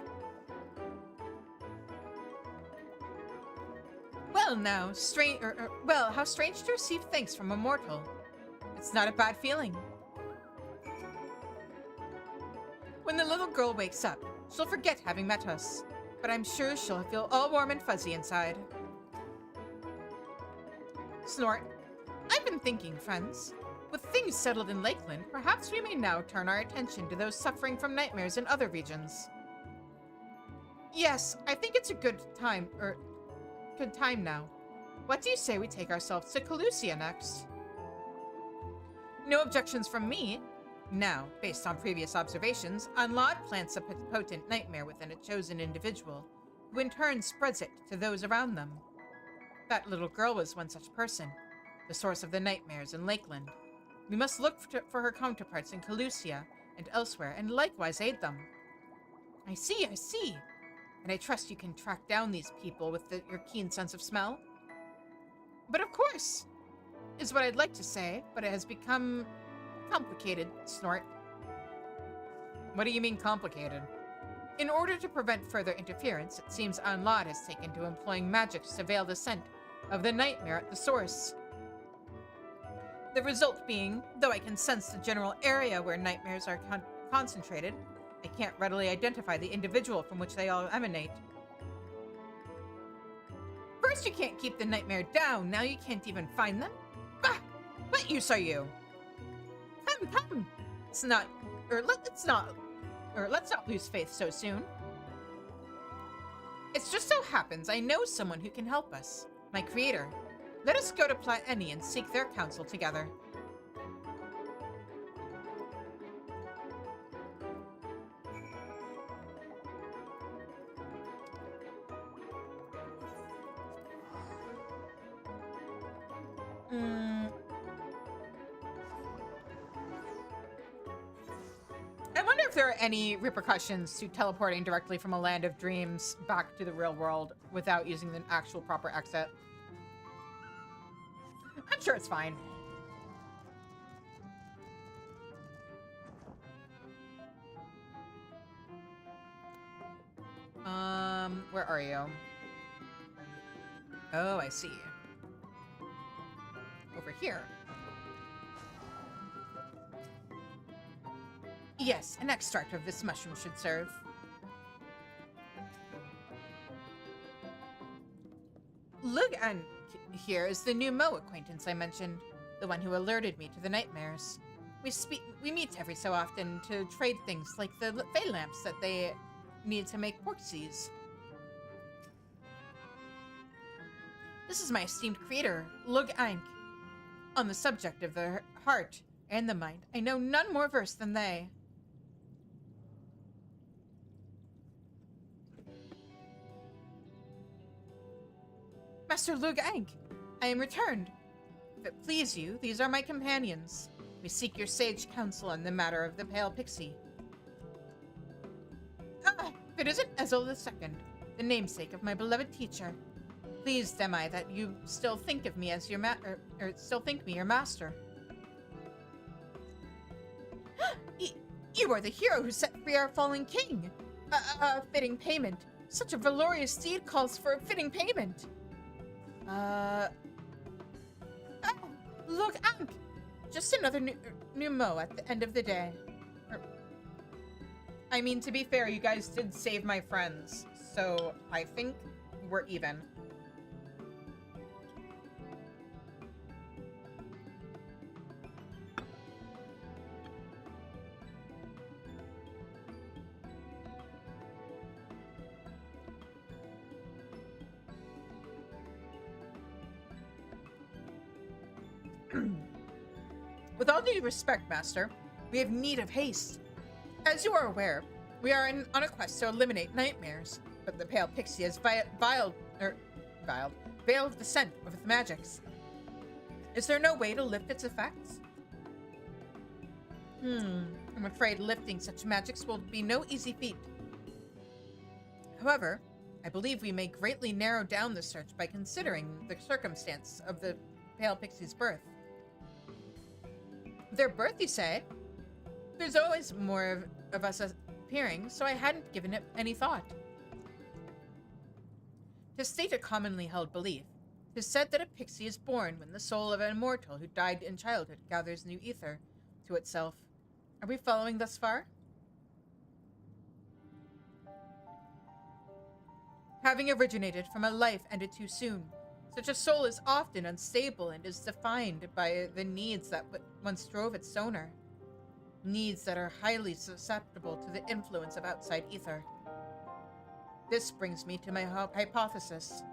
Well now, how strange to receive thanks from a mortal. It's not a bad feeling. When the little girl wakes up, she'll forget having met us, but I'm sure she'll feel all warm and fuzzy inside. Snort. I've been thinking, friends. With things settled in Lakeland, perhaps we may now turn our attention to those suffering from nightmares in other regions. Yes, I think it's a good time, good time now. What do you say we take ourselves to Calusia next? No objections from me. Now, based on previous observations, Anlad plants a potent nightmare within a chosen individual, who in turn spreads it to those around them. That little girl was one such person, the source of the nightmares in Lakeland. We must look for her counterparts in Calusia and elsewhere, and likewise aid them. I see. And I trust you can track down these people with your keen sense of smell? But of course, is what I'd like to say, but it has become complicated, Snort. What do you mean complicated? In order to prevent further interference, it seems Anlad has taken to employing magics to veil the scent of the nightmare at the source. The result being, though I can sense the general area where nightmares are concentrated, I can't readily identify the individual from which they all emanate. First you can't keep the nightmare down, now you can't even find them? Bah! What use are you? Come! Let's not lose faith so soon. It just so happens I know someone who can help us. My creator. Let us go to Plateni and seek their counsel together. I wonder if there are any repercussions to teleporting directly from a land of dreams back to the real world without using the actual proper exit. I'm sure it's fine. Where are you? Oh, I see. Over here. Yes, an extract of this mushroom should serve. Look, and here is the new Mo acquaintance I mentioned, the one who alerted me to the nightmares. We meet every so often to trade things like the fey lamps that they need to make porksies. This is my esteemed creator, Lug Ank. On the subject of the heart and the mind, I know none more versed than they. Master Lug Ank, I am returned. If it please you, these are my companions. We seek your sage counsel on the matter of the Pale Pixie. Ah, if it isn't Ezel II, the namesake of my beloved teacher. Pleased am I that you still think of me as your still think me your master. You are the hero who set free our fallen king. A fitting payment. Such a valorous deed calls for a fitting payment. Look, Ank. Just another new Mo at the end of the day. I mean, to be fair, you guys did save my friends, so I think we're even. With all due respect, Master, we have need of haste. As you are aware, we are on a quest to eliminate nightmares, but the Pale Pixie has veiled the scent with magics. Is there no way to lift its effects? I'm afraid lifting such magics will be no easy feat. However, I believe we may greatly narrow down the search by considering the circumstance of the Pale Pixie's birth. Their birth, you say? There's always more of us appearing, so I hadn't given it any thought. To state a commonly held belief, it is said that a pixie is born when the soul of an immortal who died in childhood gathers new ether to itself. Are we following thus far? Having originated from a life ended too soon, such a soul is often unstable and is defined by the needs that once drove its owner. Needs that are highly susceptible to the influence of outside ether. This brings me to my hypothesis.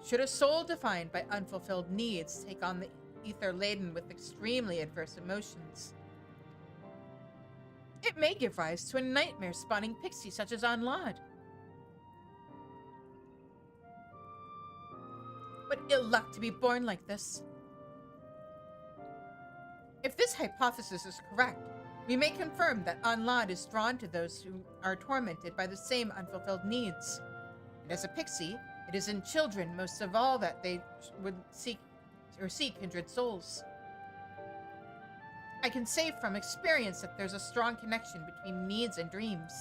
Should a soul defined by unfulfilled needs take on the ether laden with extremely adverse emotions, it may give rise to a nightmare-spawning pixie such as Anlad. What ill luck to be born like this. If this hypothesis is correct, we may confirm that Anlad is drawn to those who are tormented by the same unfulfilled needs. And as a pixie, it is in children most of all that they would seek kindred souls. I can say from experience that there's a strong connection between needs and dreams.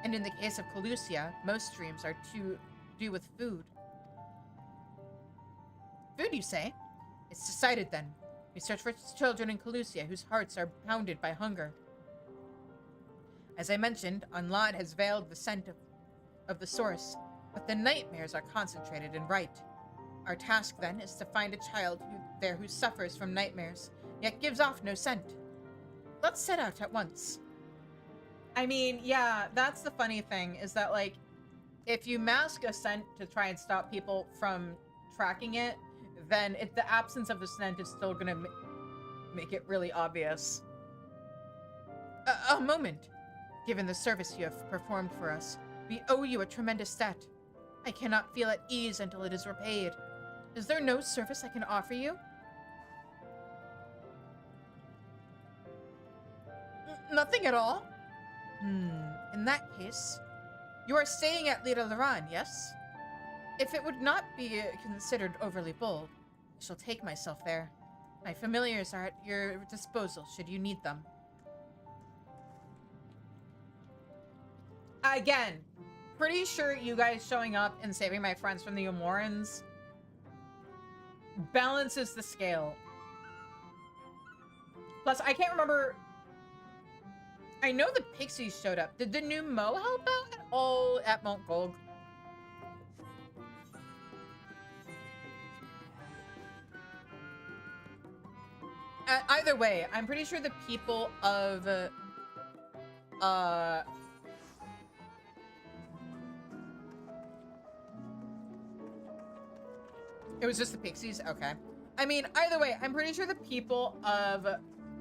And in the case of Calusia, most dreams are to do with food. Food, you say? It's decided then. We search for children in Calusia whose hearts are pounded by hunger. As I mentioned, Anlad has veiled the scent of the source, but the nightmares are concentrated and right. Our task, then, is to find a child who suffers from nightmares, yet gives off no scent. Let's set out at once. I mean, yeah, that's the funny thing, is that, like, if you mask a scent to try and stop people from tracking it, then the absence of the scent is still gonna make it really obvious. A moment. Given the service you have performed for us, we owe you a tremendous debt. I cannot feel at ease until it is repaid. Is there no service I can offer you? Nothing at all? In that case, you are staying at Lira Laran, yes? If it would not be considered overly bold, I shall take myself there. My familiars are at your disposal should you need them. Again, pretty sure you guys showing up and saving my friends from the Omorans balances the scale. Plus, I can't remember. I know the Pixies showed up. Did the new Mo help out at all at Mount Gold? Either way, I'm pretty sure the people of it was just the Pixies? Okay. I mean, either way, I'm pretty sure the people of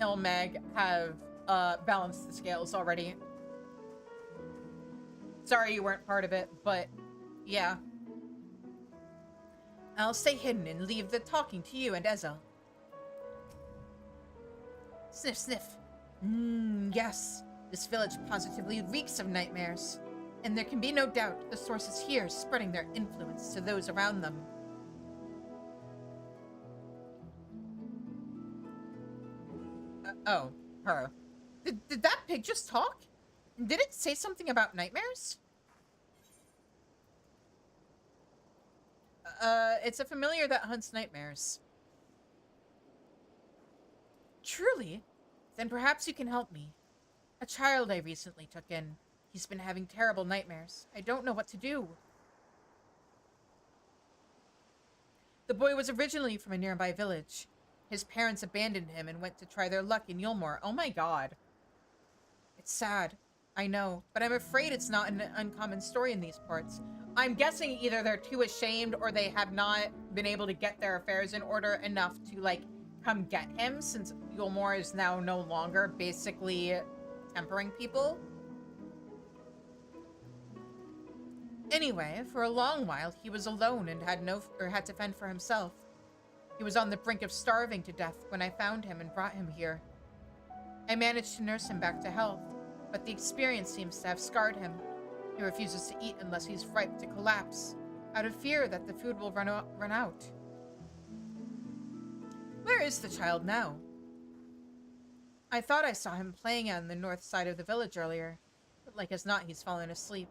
Ilmeg have balanced the scales already. Sorry you weren't part of it, but yeah. I'll stay hidden and leave the talking to you and Ezel. Sniff, sniff. Yes. This village positively reeks of nightmares. And there can be no doubt the source is here, spreading their influence to those around them. Oh, her. Did that pig just talk? Did it say something about nightmares? It's a familiar that hunts nightmares. Truly? Then perhaps you can help me. A child I recently took in. He's been having terrible nightmares. I don't know what to do. The boy was originally from a nearby village. His parents abandoned him and went to try their luck in Yulmore. Oh my god. It's sad. I know, but I'm afraid it's not an uncommon story in these parts. I'm guessing either they're too ashamed or they have not been able to get their affairs in order enough to, like, come get him, since Yulmore is now no longer basically tempering people. Anyway, for a long while, he was alone and had to fend for himself. He was on the brink of starving to death when I found him and brought him here. I managed to nurse him back to health, but the experience seems to have scarred him. He refuses to eat unless he's ripe to collapse, out of fear that the food will run out. Where is the child now? I thought I saw him playing on the north side of the village earlier, but like as not, he's fallen asleep.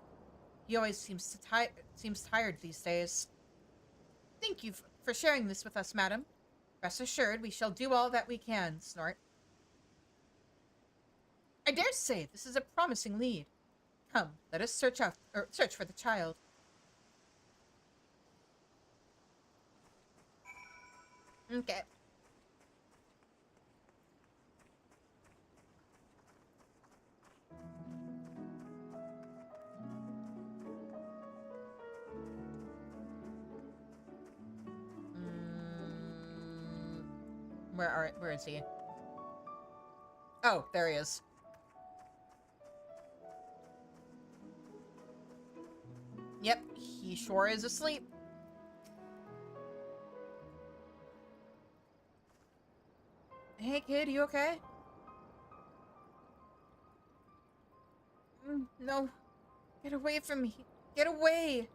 He always seems tired these days. Thank you for sharing this with us, madam. Rest assured, we shall do all that we can, Snort. I dare say this is a promising lead. Come, let us search for the child. Okay. Where is he? Oh, there he is. Yep, he sure is asleep. Hey, kid, you okay? No. Get away from me. Get away!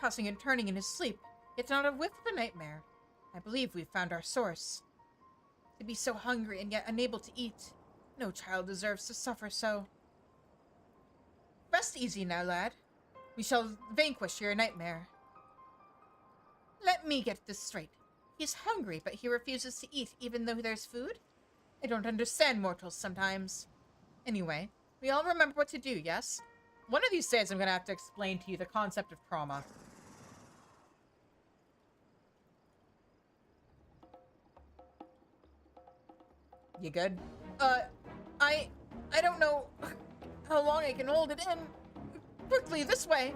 Tossing and turning in his sleep, yet not a whiff of a nightmare. I believe we've found our source. To be so hungry and yet unable to eat. No child deserves to suffer so. Rest easy now, lad. We shall vanquish your nightmare. Let me get this straight. He's hungry, but he refuses to eat even though there's food? I don't understand mortals sometimes. Anyway, we all remember what to do, yes? One of these days I'm gonna have to explain to you the concept of trauma. You good? I don't know how long I can hold it in. Quickly, this way.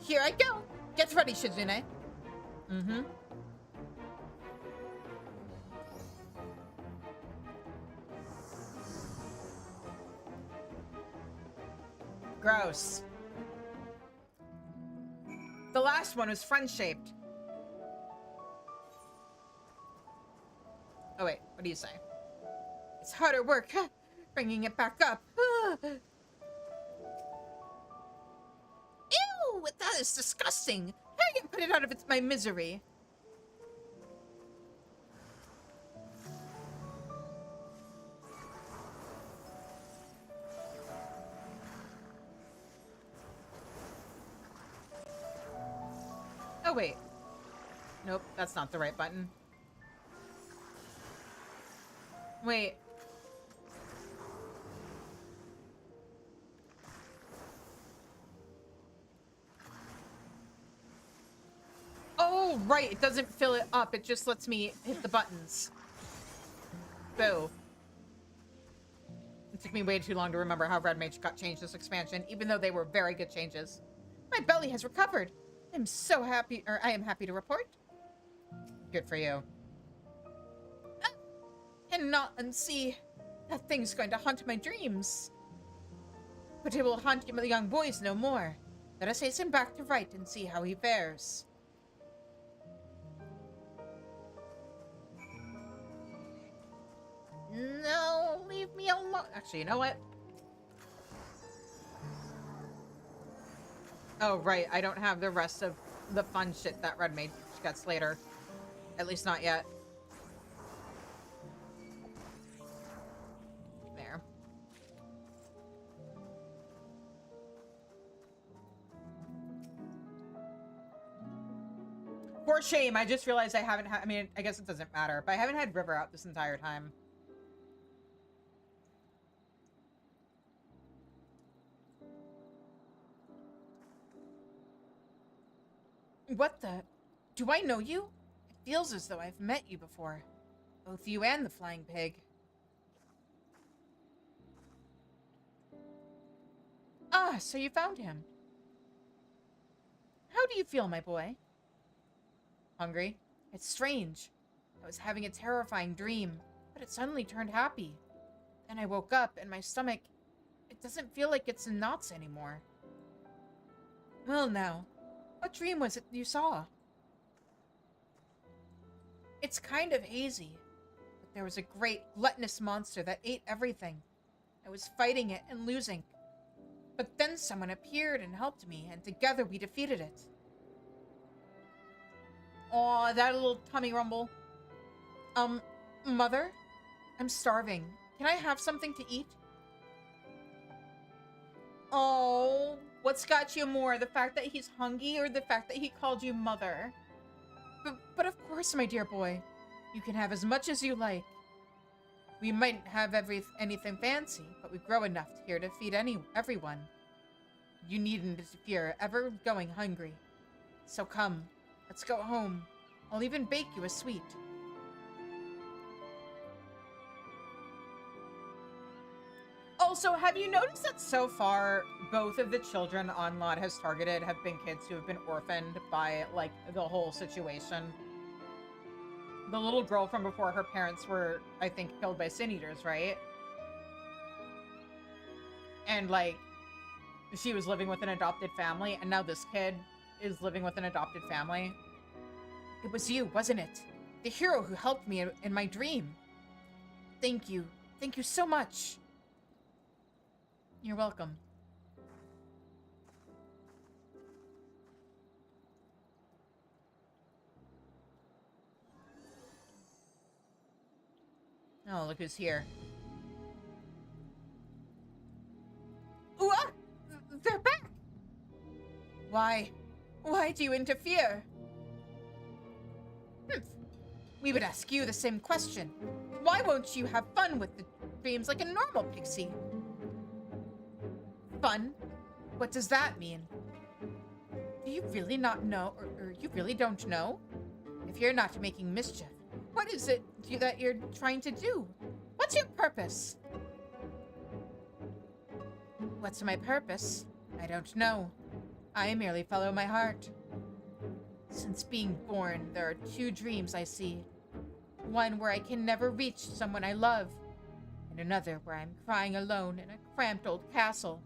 Here I go. Get ready, Shizune. Mm-hmm. Gross. The last one was friend-shaped. Oh, wait. What do you say? It's harder work, huh? Bringing it back up. Ew! That is disgusting. How do you put it out of my misery? Oh, wait. Nope, that's not the right button. Wait. Oh, right. It doesn't fill it up. It just lets me hit the buttons. Boo. It took me way too long to remember how Red Mage got changed this expansion, even though they were very good changes. My belly has recovered. I'm so happy, or I am happy to report. Good for you. Cannot unsee. That thing's going to haunt my dreams. But it will haunt the young boys no more. Let us hasten back to Right and see how he fares. No, leave me alone. Actually, you know what? Oh, right. I don't have the rest of the fun shit that Red Mage gets later. At least not yet. There. For shame, I just realized I haven't had... I mean, I guess it doesn't matter, but I haven't had River out this entire time. What the? Do I know you? It feels as though I've met you before. Both you and the flying pig. Ah, so you found him. How do you feel, my boy? Hungry? It's strange. I was having a terrifying dream, but it suddenly turned happy. Then I woke up and my stomach, it doesn't feel like it's in knots anymore. Well now, what dream was it you saw? It's kind of hazy, but there was a great gluttonous monster that ate everything. I was fighting it and losing. But then someone appeared and helped me, and together we defeated it. Aw, that little tummy rumble. Mother? I'm starving. Can I have something to eat? Oh, what's got you more? The fact that he's hungry or the fact that he called you mother? But of course, my dear boy. You can have as much as you like. We mightn't have anything fancy, but we grow enough here to feed everyone. You needn't fear ever going hungry. So come, let's go home. I'll even bake you a sweet. Also, have you noticed that so far, both of the children Onlad has targeted have been kids who have been orphaned by, like, the whole situation? The little girl from before, her parents were, I think, killed by sin eaters, right? And, like, she was living with an adopted family, and now this kid is living with an adopted family. It was you, wasn't it? The hero who helped me in my dream. Thank you. Thank you so much. You're welcome. Oh, look who's here. Ooh, ah! They're back! Why? Why do you interfere? We would ask you the same question. Why won't you have fun with the dreams like a normal pixie? Fun? What does that mean? Do you really not know, or you really don't know? If you're not making mischief, what is it that you're trying to do? What's your purpose? What's my purpose? I don't know. I merely follow my heart. Since being born, there are two dreams I see. One where I can never reach someone I love, and another where I'm crying alone in a cramped old castle.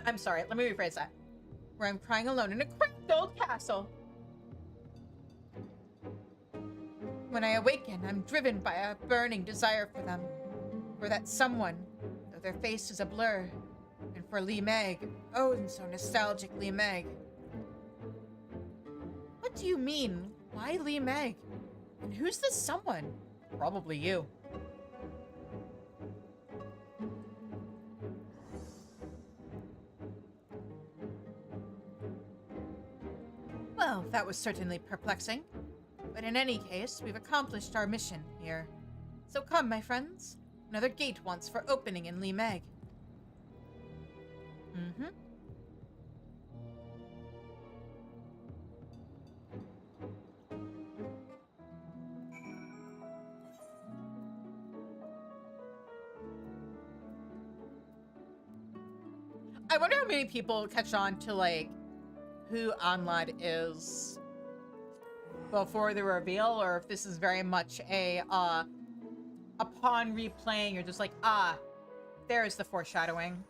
I'm sorry, let me rephrase that. Where I'm crying alone in a cramped old castle. When I awaken, I'm driven by a burning desire for them. For that someone, though their face is a blur. And for Lee Meg, oh, and so nostalgic Lee Meg. What do you mean? Why Lee Meg? And who's this someone? Probably you. Well, that was certainly perplexing. But in any case, we've accomplished our mission here. So come, my friends. Another gate wants for opening in Lee Meg. I wonder how many people catch on to, like, who Onlad is before the reveal, or if this is very much a, upon replaying, you're just like, ah, there's the foreshadowing.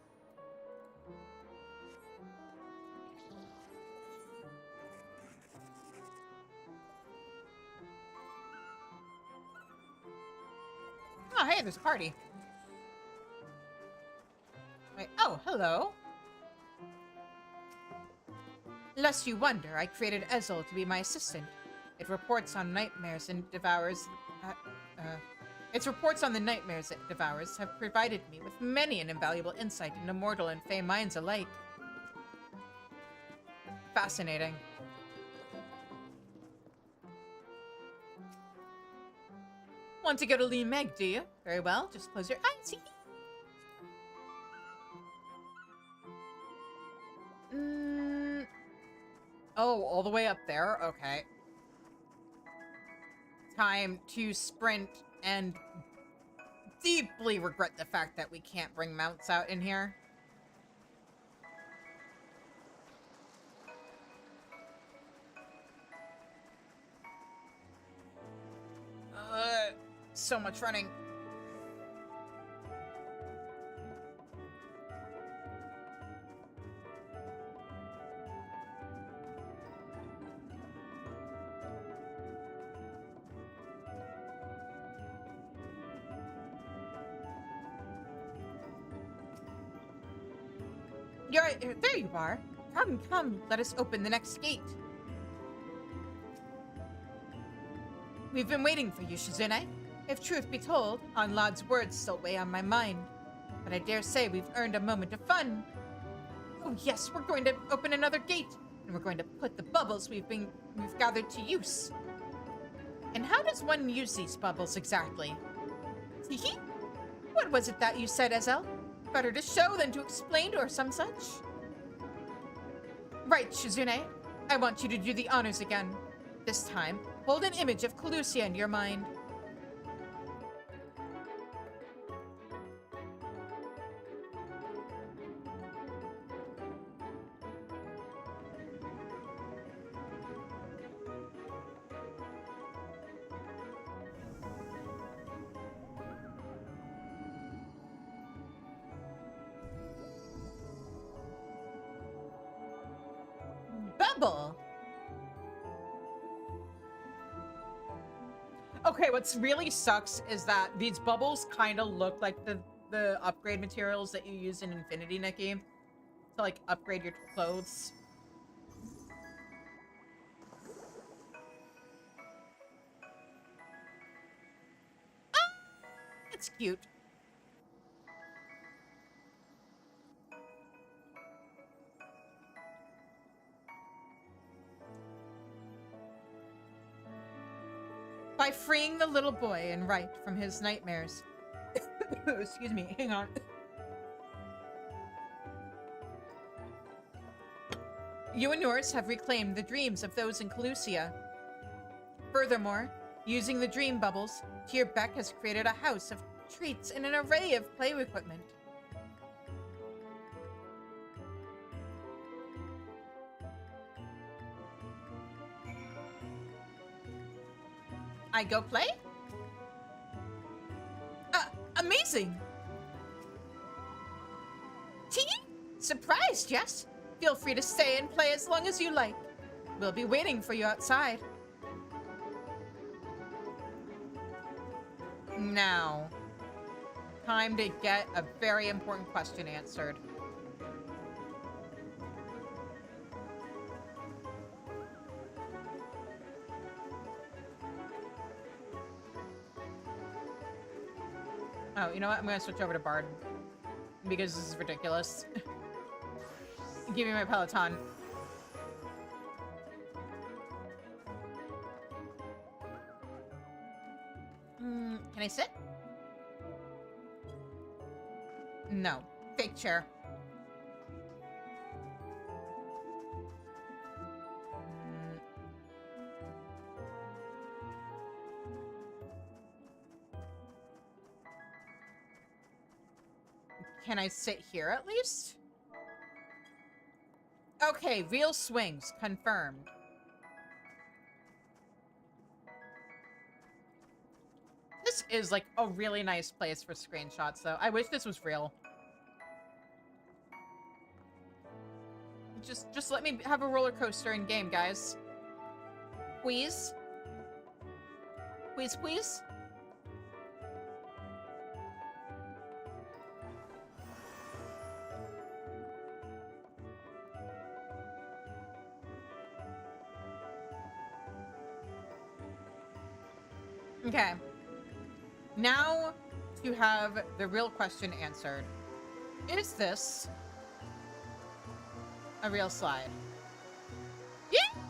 Oh, hey, there's a party. Wait, oh, hello. Lest you wonder, I created Ezel to be my assistant. It reports on nightmares and devours... its reports on the nightmares it devours have provided me with many an invaluable insight into mortal and fey minds alike. Fascinating. Want to go to Lee Meg, do you? Very well, just close your eyes. Oh, all the way up there? Okay. Time to sprint and deeply regret the fact that we can't bring mounts out in here. So much running. You're right, there you are. Come, come, let us open the next gate. We've been waiting for you, Shizune. If truth be told, Onlad's words still weigh on my mind. But I dare say we've earned a moment of fun. Oh yes, we're going to open another gate, and we're going to put the bubbles we've gathered to use. And how does one use these bubbles exactly? Hehe? What was it that you said, Ezel? Better to show than to explain or some such? Right, Shizune. I want you to do the honors again. This time, hold an image of Calusia in your mind. Bubble! Okay, what's really sucks is that these bubbles kind of look like the upgrade materials that you use in Infinity, Nikki, to like upgrade your clothes. It's cute. By freeing the little boy and Right from his nightmares. Excuse me, hang on. You and yours have reclaimed the dreams of those in Calusia. Furthermore, using the dream bubbles, Tierbeck has created a house of treats and an array of play equipment. I go play? Amazing! Tea? Surprised, yes? Feel free to stay and play as long as you like. We'll be waiting for you outside. Now, time to get a very important question answered. Oh, you know what? I'm gonna switch over to Bard. Because this is ridiculous. Give me my Peloton. Can I sit? No. Fake chair. Can I sit here at least? Okay, real swings. Confirmed. This is like a really nice place for screenshots, though. I wish this was real. Just let me have a roller coaster in game, guys. Please? Please, please? Okay. Now to have the real question answered. Is this a real slide? Yeah!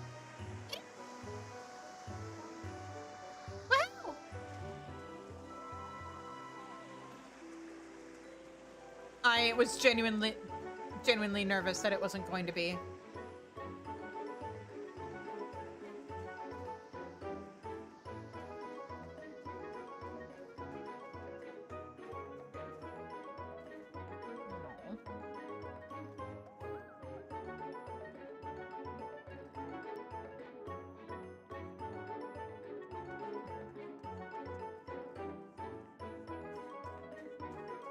Wow! I was genuinely nervous that it wasn't going to be.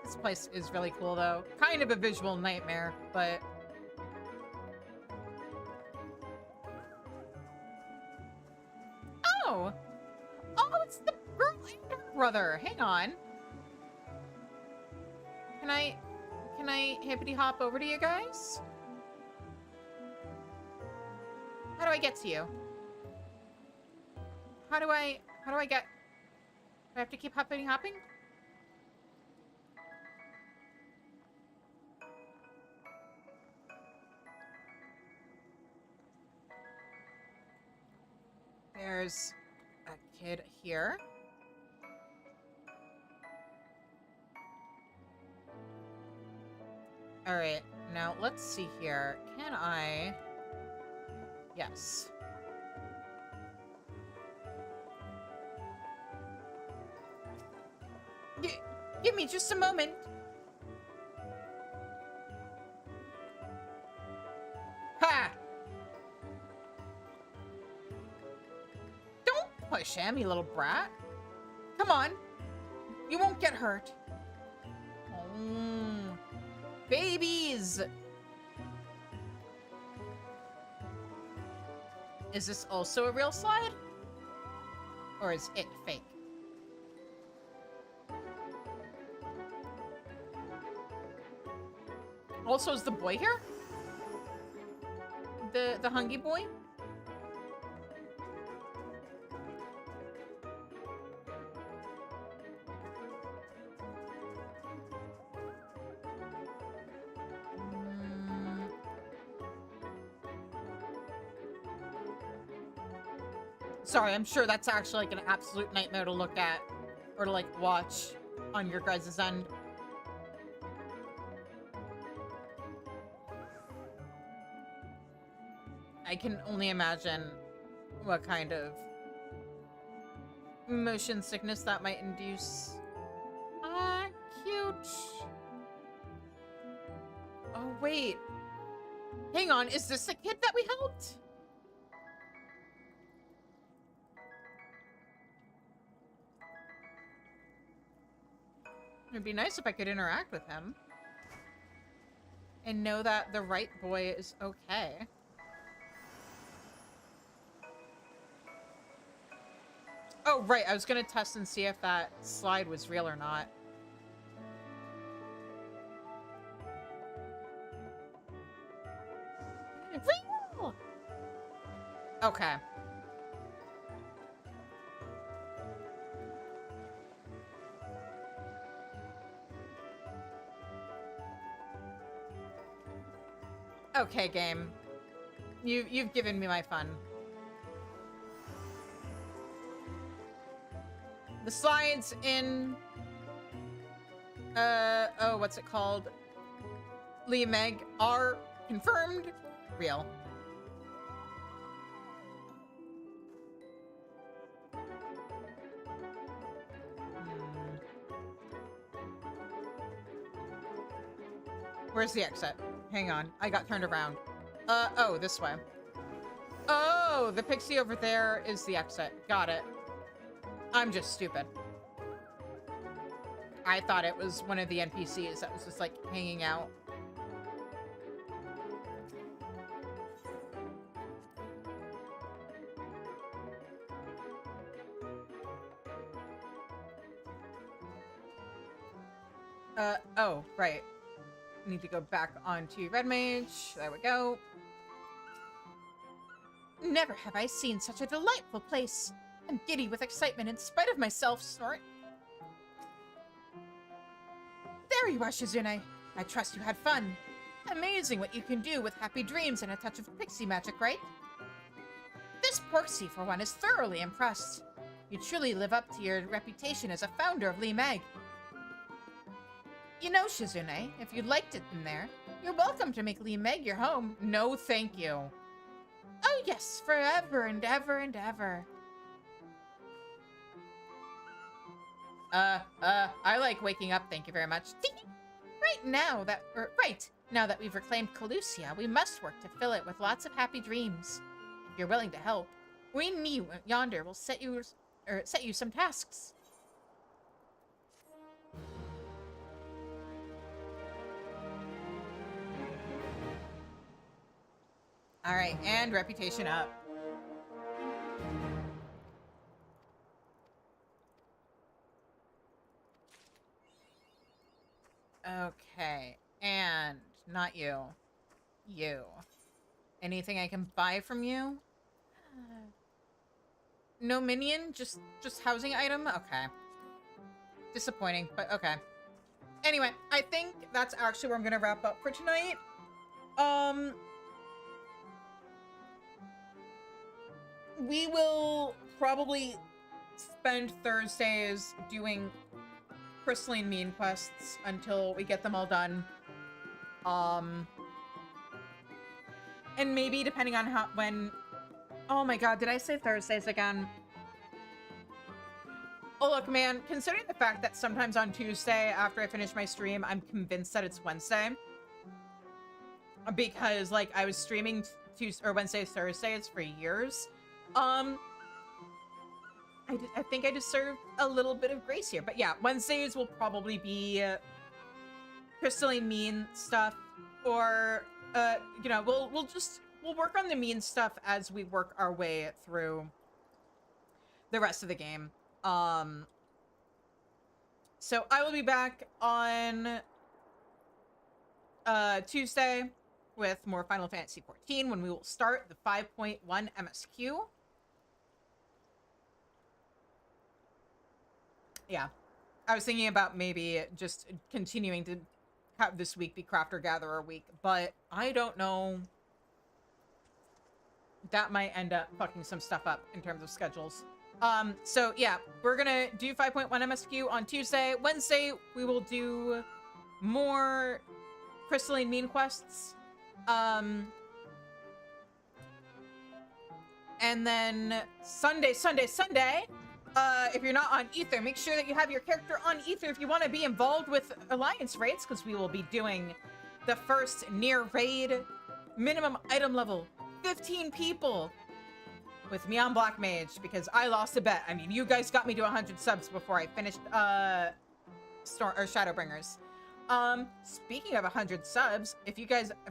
This place is really cool, though. Kind of a visual nightmare, but... Oh! Oh, it's the girl and her brother! Hang on. Can I hippity hop over to you guys? How do I get to you? How do I get... Do I have to keep hopping? There's a kid here. All right, now let's see here. Can I... Yes. Give me just a moment. Ha! Don't push him, you little brat. Come on. You won't get hurt. Oh, babies! Is this also a real slide? Or is it fake? Also, is the boy here? The hungry boy? Sorry, I'm sure that's actually like an absolute nightmare to look at or to like watch on your guys' end. I can only imagine what kind of motion sickness that might induce. Ah, cute. Oh, wait. Hang on, is this the kid that we helped? It'd be nice if I could interact with him. And know that the right boy is okay. Oh, right. I was gonna test and see if that slide was real or not. Real! Okay. Okay, game. You've given me my fun. The slides in oh, what's it called? Lee Meg are confirmed real. Where's the exit? Hang on. I got turned around. Oh, this way. Oh, the pixie over there is the exit. Got it. I'm just stupid. I thought it was one of the NPCs that was just, like, hanging out. Oh, right. Need to go back onto Red Mage. There we go. Never have I seen such a delightful place. I'm giddy with excitement in spite of myself, snort. There you are, Shizune. I trust you had fun. Amazing what you can do with happy dreams and a touch of pixie magic, right? This Porksy, for one, is thoroughly impressed. You truly live up to your reputation as a founder of Lee Meg. You know, Shizune, if you liked it in there, you're welcome to make Lee Meg your home. No, thank you. Oh yes, forever and ever and ever. I like waking up, thank you very much. Now that we've reclaimed Calusia, we must work to fill it with lots of happy dreams. If you're willing to help, we and me yonder will set you some tasks. All right, and reputation up. Okay, and not you. You. Anything I can buy from you? No minion? Just housing item? Okay. Disappointing, but okay. Anyway, I think that's actually where I'm gonna wrap up for tonight. We will probably spend Thursdays doing Crystalline main quests until we get them all done. And maybe depending on when Oh my god, did I say Thursdays again? Oh, look, man, considering the fact that sometimes on Tuesday, after I finish my stream, I'm convinced that it's Wednesday. Because, like, I was streaming Tuesday or Wednesdays, Thursdays for years. I think I deserve a little bit of grace here. But yeah, Wednesdays will probably be Crystalline mean stuff. Or, you know, we'll work on the mean stuff as we work our way through the rest of the game. So I will be back on Tuesday with more Final Fantasy XIV when we will start the 5.1 MSQ. Yeah. I was thinking about maybe just continuing to have this week be Crafter Gatherer week, but I don't know. That might end up fucking some stuff up in terms of schedules. So yeah, we're gonna do 5.1 MSQ on Tuesday. Wednesday, we will do more Crystalline Mean quests. And then Sunday, if you're not on Ether, make sure that you have your character on Ether if you want to be involved with Alliance raids, because we will be doing the first near raid minimum item level 15 people with me on Black Mage, because I lost a bet. I mean, you guys got me to 100 subs before I finished Shadowbringers. Speaking of 100 subs, if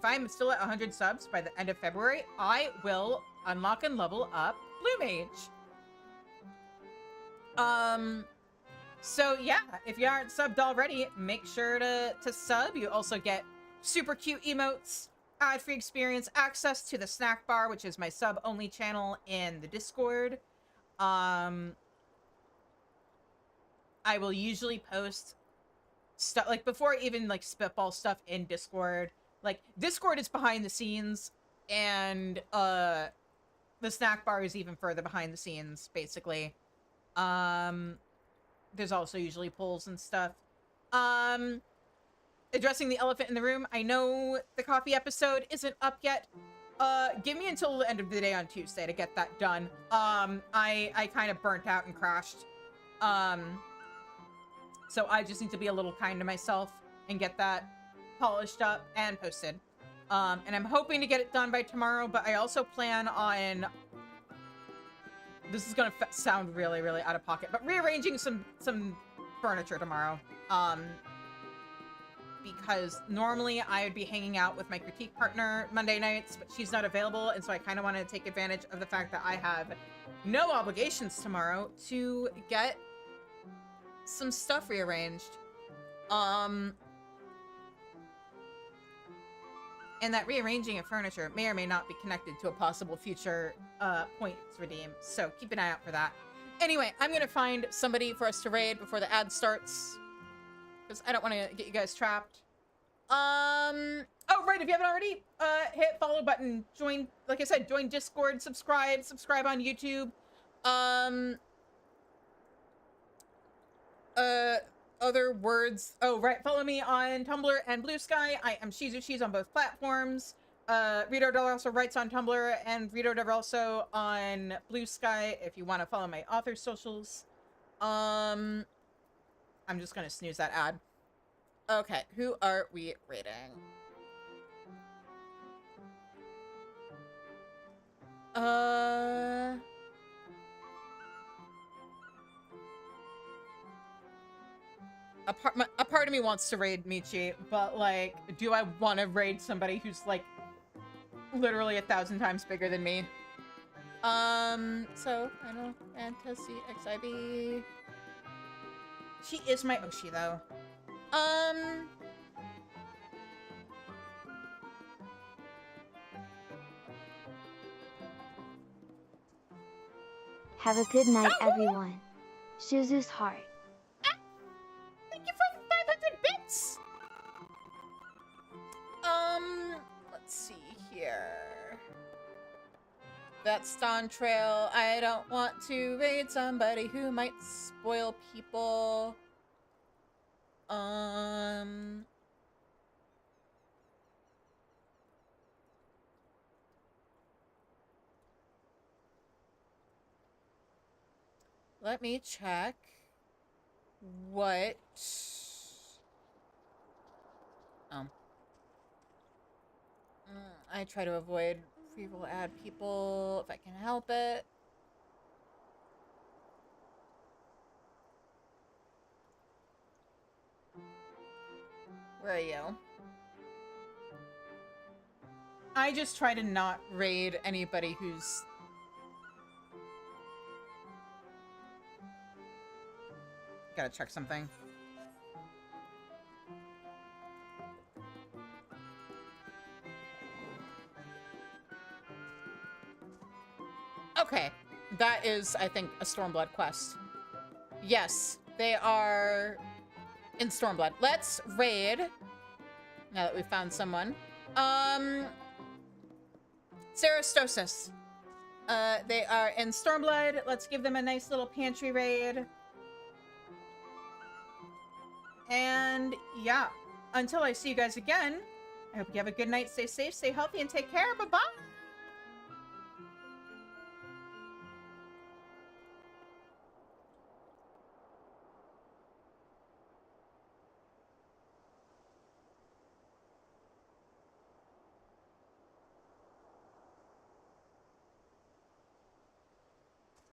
I'm still at 100 subs by the end of February, I will unlock and level up Blue Mage. So yeah, if you aren't subbed already, make sure to sub. You also get super cute emotes, ad-free experience, access to the snack bar, which is my sub-only channel in the Discord. I will usually post stuff, like, before I even, like, spitball stuff in Discord. Like, Discord is behind the scenes, and, the snack bar is even further behind the scenes, basically. There's also usually polls and stuff. Addressing the elephant in the room. I know the coffee episode isn't up yet. Give me until the end of the day on Tuesday to get that done. I kind of burnt out and crashed. So I just need to be a little kind to myself and get that polished up and posted. And I'm hoping to get it done by tomorrow, but I also plan on... This is gonna sound really, really out of pocket, but rearranging some furniture tomorrow. Because normally I would be hanging out with my critique partner Monday nights, but she's not available, and so I kind of want to take advantage of the fact that I have no obligations tomorrow to get some stuff rearranged. And that rearranging of furniture may or may not be connected to a possible future points redeem, so keep an eye out for that. Anyway, I'm gonna find somebody for us to raid before the ad starts, because I don't want to get you guys trapped. Oh, right, if you haven't already, hit follow button, join, like I said, join Discord, subscribe on YouTube. Other words. Oh, right, follow me on Tumblr and Blue Sky. I am She's on both platforms. Rito Del also writes on Tumblr, and Rito Del also on Blue Sky if you want to follow my author socials. I'm just gonna snooze that ad. Okay, who are we rating? A part of me wants to raid Michi, but, like, do I want to raid somebody who's, like, literally 1,000 times bigger than me? So, Final Fantasy FFXIV. She is my Oshi, though. Have a good night, everyone. Shuzu's heart. Thank you for 500 bits! Let's see here. That's Dawn Trail. I don't want to raid somebody who might spoil people. Let me check what... Oh. I try to avoid free will add people if I can help it. Where are you? I just try to not raid anybody who's... Gotta check something. Okay. That is, I think, a Stormblood quest. Yes, they are in Stormblood. Let's raid. Now that we've found someone. Cerastosis. They are in Stormblood. Let's give them a nice little pantry raid. And yeah, until I see you guys again, I hope you have a good night, stay safe, stay healthy, and take care. Bye-bye!